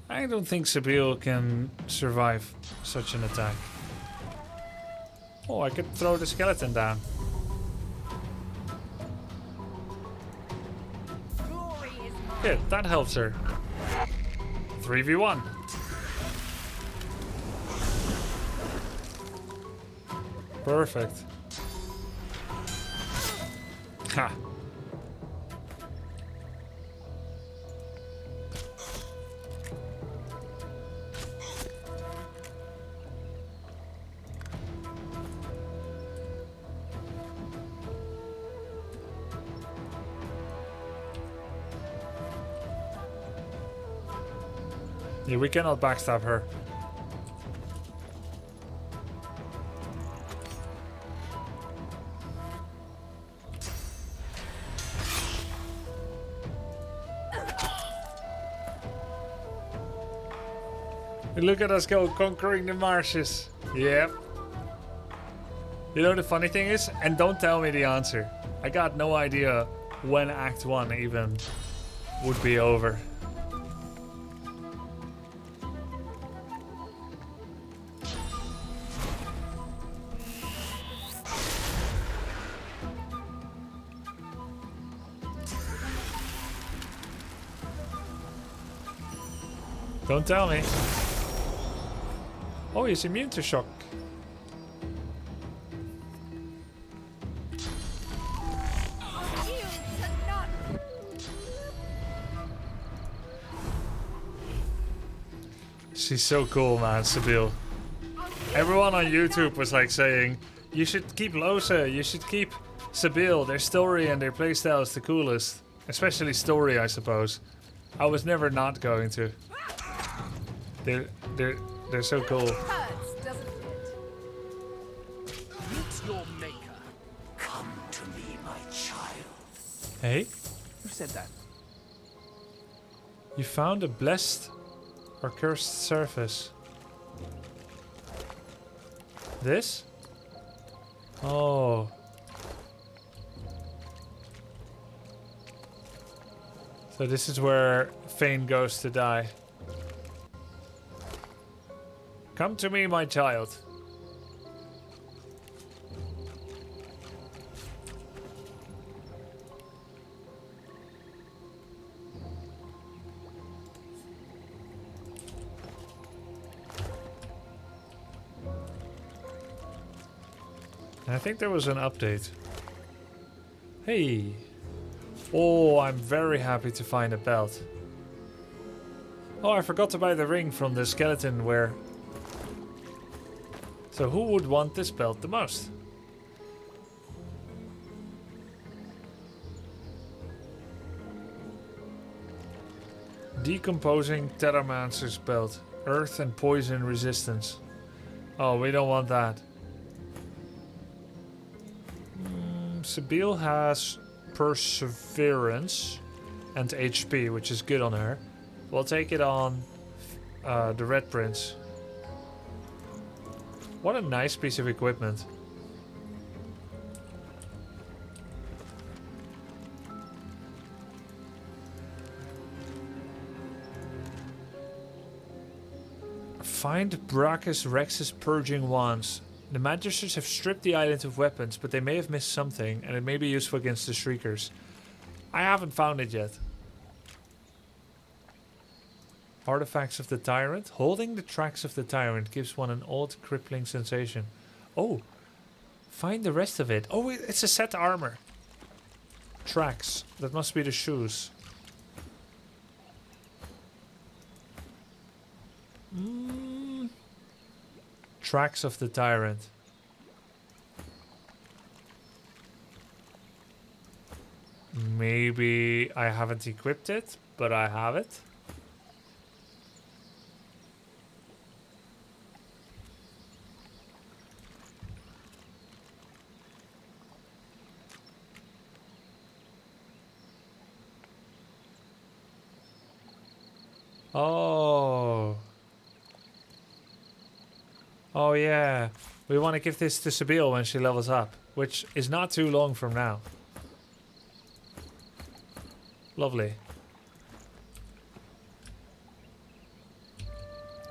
I don't think Sabil can survive such an attack. Oh, I could throw the skeleton down. Good, that helps her. 3v1. Perfect. Ha. Yeah, we cannot backstab her. Look at us go, conquering the marshes. Yep. You know the funny thing is, and don't tell me the answer. I got no idea when Act 1 even would be over. Don't tell me. Oh, he's immune to shock. She's so cool, man, Sabine. Everyone on YouTube was like saying, you should keep Losa, you should keep Sabine. Their story and their playstyle is the coolest. Especially story, I suppose. I was never not going to. They're so cool. Meet your maker. Come to me, my child. Hey? Who said that? You found a blessed or cursed surface. This? Oh. So this is where Fane goes to die. Come to me, my child. And I think there was an update. Hey. Oh, I'm very happy to find a belt. Oh, I forgot to buy the ring from the skeleton where... So who would want this belt the most? Decomposing Terramancer's belt. Earth and poison resistance. Oh, we don't want that. Sabine has perseverance and HP, which is good on her. We'll take it on the Red Prince. What a nice piece of equipment. Find Brachus Rex's purging wands. The Magisters have stripped the island of weapons, but they may have missed something, and it may be useful against the Shriekers. I haven't found it yet. Artifacts of the Tyrant. Holding the tracks of the Tyrant gives one an odd crippling sensation. Oh, find the rest of it. Oh, it's a set armor. Tracks. That must be the shoes. Tracks of the Tyrant. Maybe I haven't equipped it, but I have it. Oh. Oh yeah. We want to give this to Sabine when she levels up, which is not too long from now. Lovely.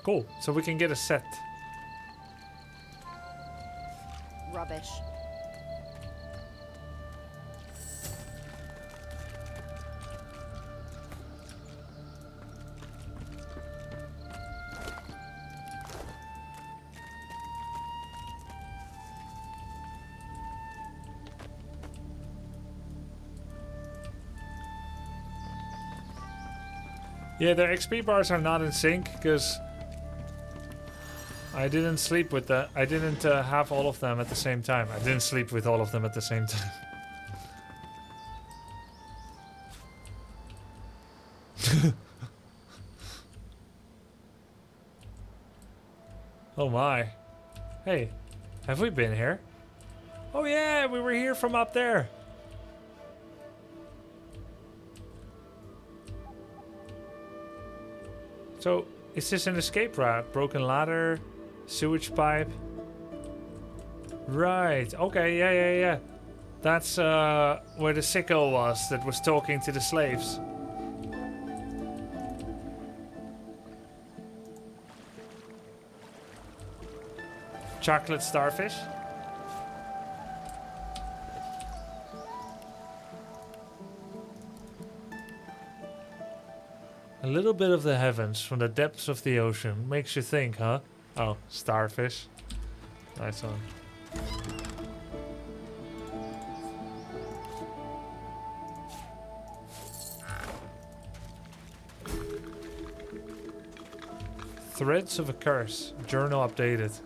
Cool. So we can get a set. Rubbish. Yeah, their XP bars are not in sync because I didn't sleep with that. I didn't have all of them at the same time. I didn't sleep with all of them at the same time. Oh my. Hey, have we been here? Oh yeah, we were here from up there. So, Is this an escape route? Broken ladder, sewage pipe. Right. Okay. Yeah. That's where the sicko was that was talking to the slaves. Chocolate starfish. A little bit of the heavens from the depths of the ocean. Makes you think, huh? Oh, starfish. Nice one. Threads of a curse. Journal updated.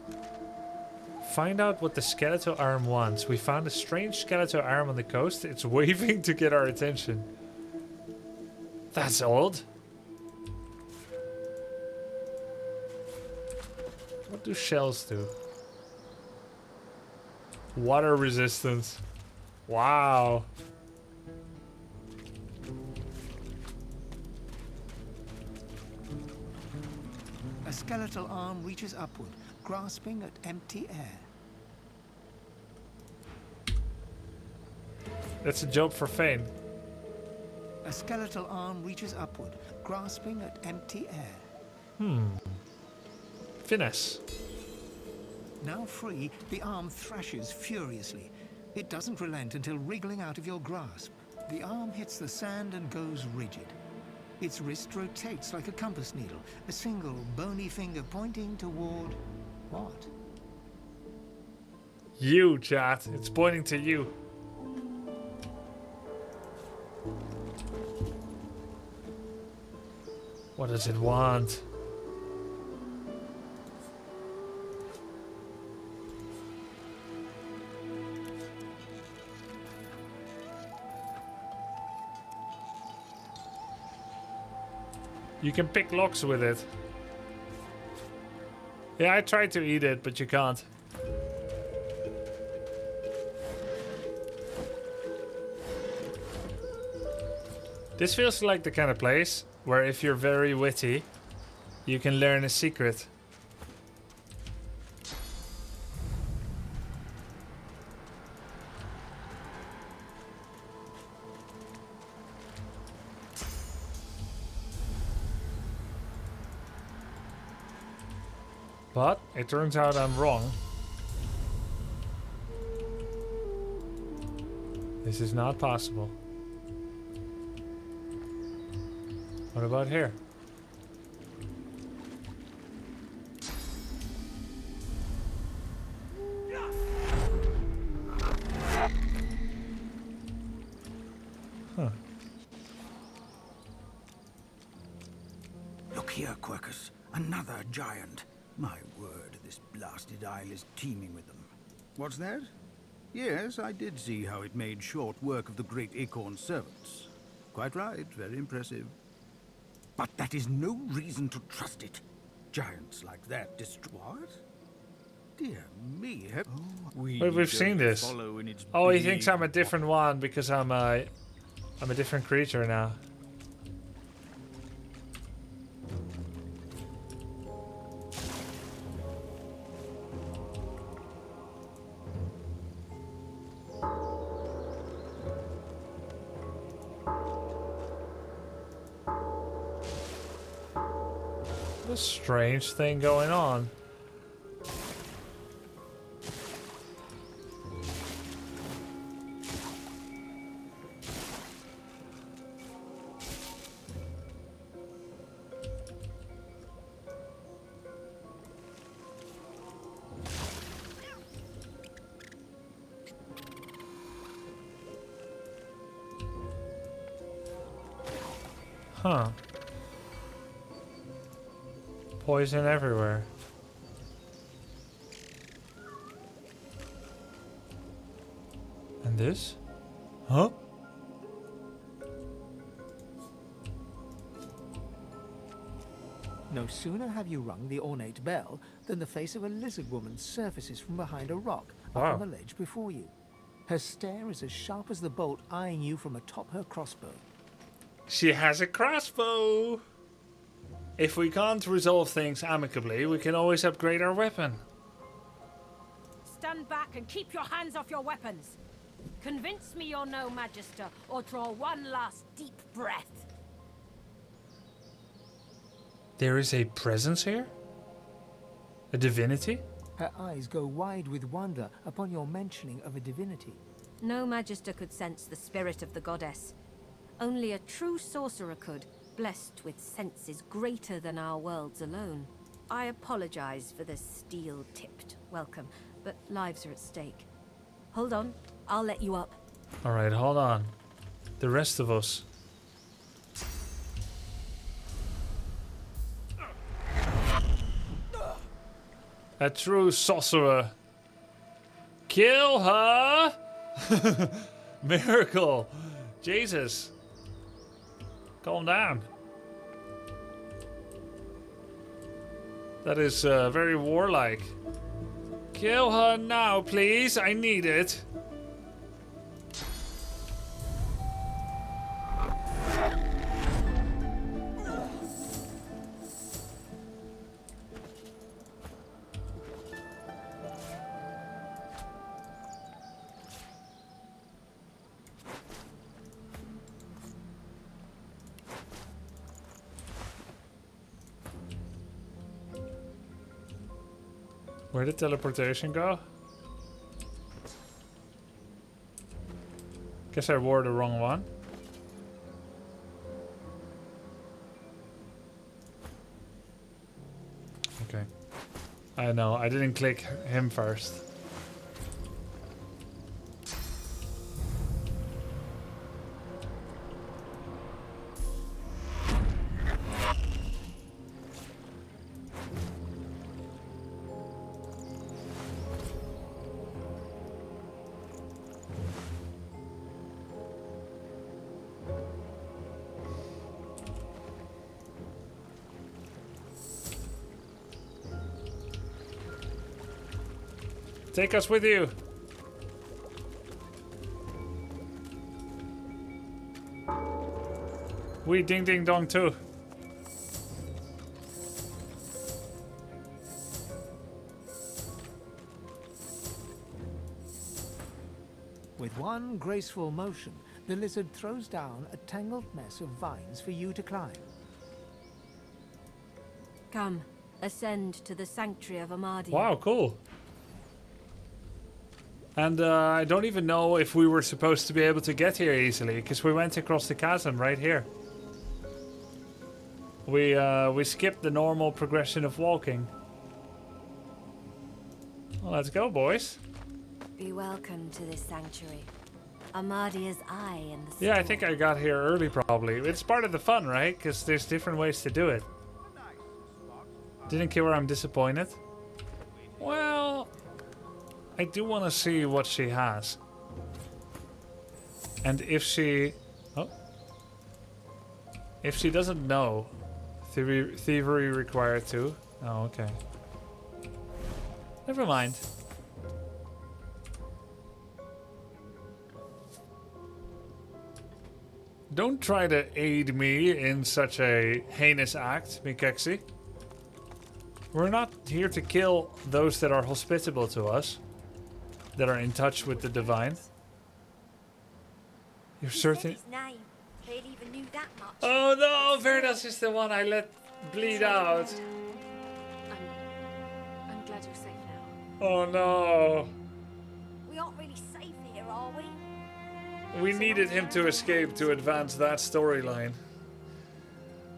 Find out what the skeletal arm wants. We found a strange skeletal arm on the coast. It's waving to get our attention. That's odd. What do shells do? Water resistance. Wow. A skeletal arm reaches upward, grasping at empty air. That's a job for Fane. A skeletal arm reaches upward, grasping at empty air. Finesse. Now free, the arm thrashes furiously. It doesn't relent until wriggling out of your grasp. The arm hits the sand and goes rigid. Its wrist rotates like a compass needle, a single bony finger pointing toward what? You, chat. It's pointing to you. What does it want? You can pick locks with it. Yeah, I tried to eat it, but you can't. This feels like the kind of place where if you're very witty, you can learn a secret. But it turns out I'm wrong. This is not possible. What about here? Huh. Look here, Quercus. Another giant. My word, this blasted isle is teeming with them. What's that? Yes, I did see how it made short work of the great acorn servants. Quite right, very impressive. But that is no reason to trust it. Giants like that destroy... What? Dear me, Wait, we've seen this. Oh, he thinks I'm a different one because I'm a different creature now. A strange thing going on. Huh. Poison everywhere. And this? Huh? No sooner have you rung the ornate bell than the face of a lizard woman surfaces from behind a rock up on the ledge before you. Her stare is as sharp as the bolt eyeing you from atop her crossbow. She has a crossbow! If we can't resolve things amicably, we can always upgrade our weapon. Stand back and keep your hands off your weapons. Convince me you're no Magister, or draw one last deep breath. There is a presence here? A divinity? Her eyes go wide with wonder upon your mentioning of a divinity. No Magister could sense the spirit of the goddess. Only a true sorcerer could, blessed with senses greater than our worlds alone. I apologize for this steel-tipped welcome, but lives are at stake. Hold on, I'll let you up. Alright, hold on. The rest of us. A true sorcerer. Kill her! Miracle! Jesus. Calm down. That is very warlike. Kill her now, please. I need it. Where did teleportation go? Guess I wore the wrong one. Okay. I know, I didn't click him first. Take us with you. We ding ding dong too. With one graceful motion, the lizard throws down a tangled mess of vines for you to climb. Come, ascend to the sanctuary of Amadia. Wow, cool. And I don't even know if we were supposed to be able to get here easily, because we went across the chasm right here. We skipped the normal progression of walking. Well, let's go, boys. Be welcome to this sanctuary. Amadia's eye in the storm. Yeah, I think I got here early probably. It's part of the fun, right? Because there's different ways to do it. Didn't kill her, I'm disappointed. Well, I do want to see what she has. And if she... Oh. If she doesn't know, thievery required too. Oh, okay. Never mind. Don't try to aid me in such a heinous act, Mikexi. We're not here to kill those that are hospitable to us, that are in touch with the divine. You're certain? His name. Barely even knew that much. Oh no, Verdas is the one I let bleed out. I'm glad you're safe now. Oh no. We aren't really safe here, are we? We needed him to escape to advance that storyline.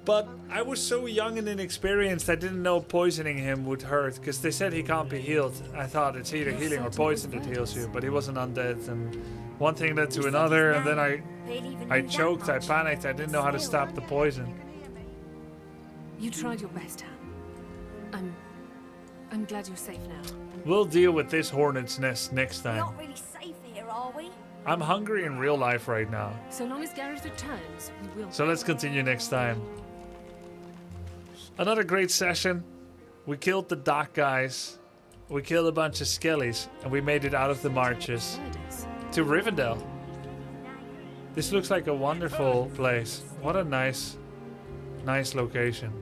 But I was so young and inexperienced, I didn't know poisoning him would hurt, because they said he can't be healed. I thought it's either healing or poison that heals you, but he wasn't undead, and one thing led to another, and then I choked, I panicked, I didn't know how to stop the poison. You tried your best, Han. I'm glad you're safe now. We'll deal with this hornet's nest next We're time. not really safe here, are we? I'm hungry in real life right now. So long as Gareth returns, we will. So let's continue next time. Another great session. We killed the dock guys. We killed a bunch of skellies. And we made it out of the marches to Rivendell. This looks like a wonderful place. What a nice location.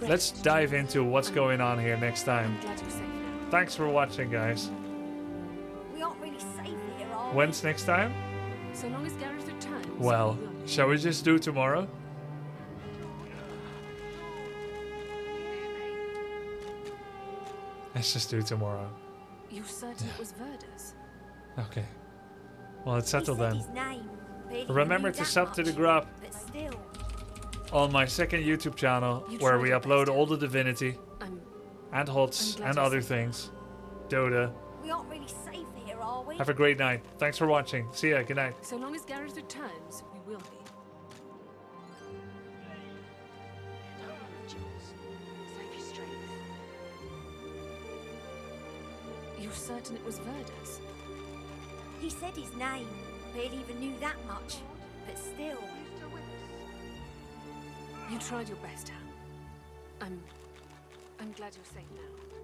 let's dive into what's going on here next time. Glad you're safe now. Thanks for watching, guys. We aren't really safe here, are we? When's next time? So long as Gareth returns. Well, shall we just do tomorrow? Let's just do tomorrow. You're certain it was Verda's? Okay. Well, it's settled He said then. his name, but he Remember knew to that sub to the much. grub But still, on my second YouTube channel, You where tried we your upload best, all the Divinity I'm and HOTS glad and you're other safe. things. Dota. we aren't really safe here, are we? Have a great night. Thanks for watching. See ya. Good night. So long as Gareth returns, we will be. Save your strength. You're certain it was Verda's? He said his name, but he even knew that much. But still. You tried your best, Han. I'm glad you're safe now.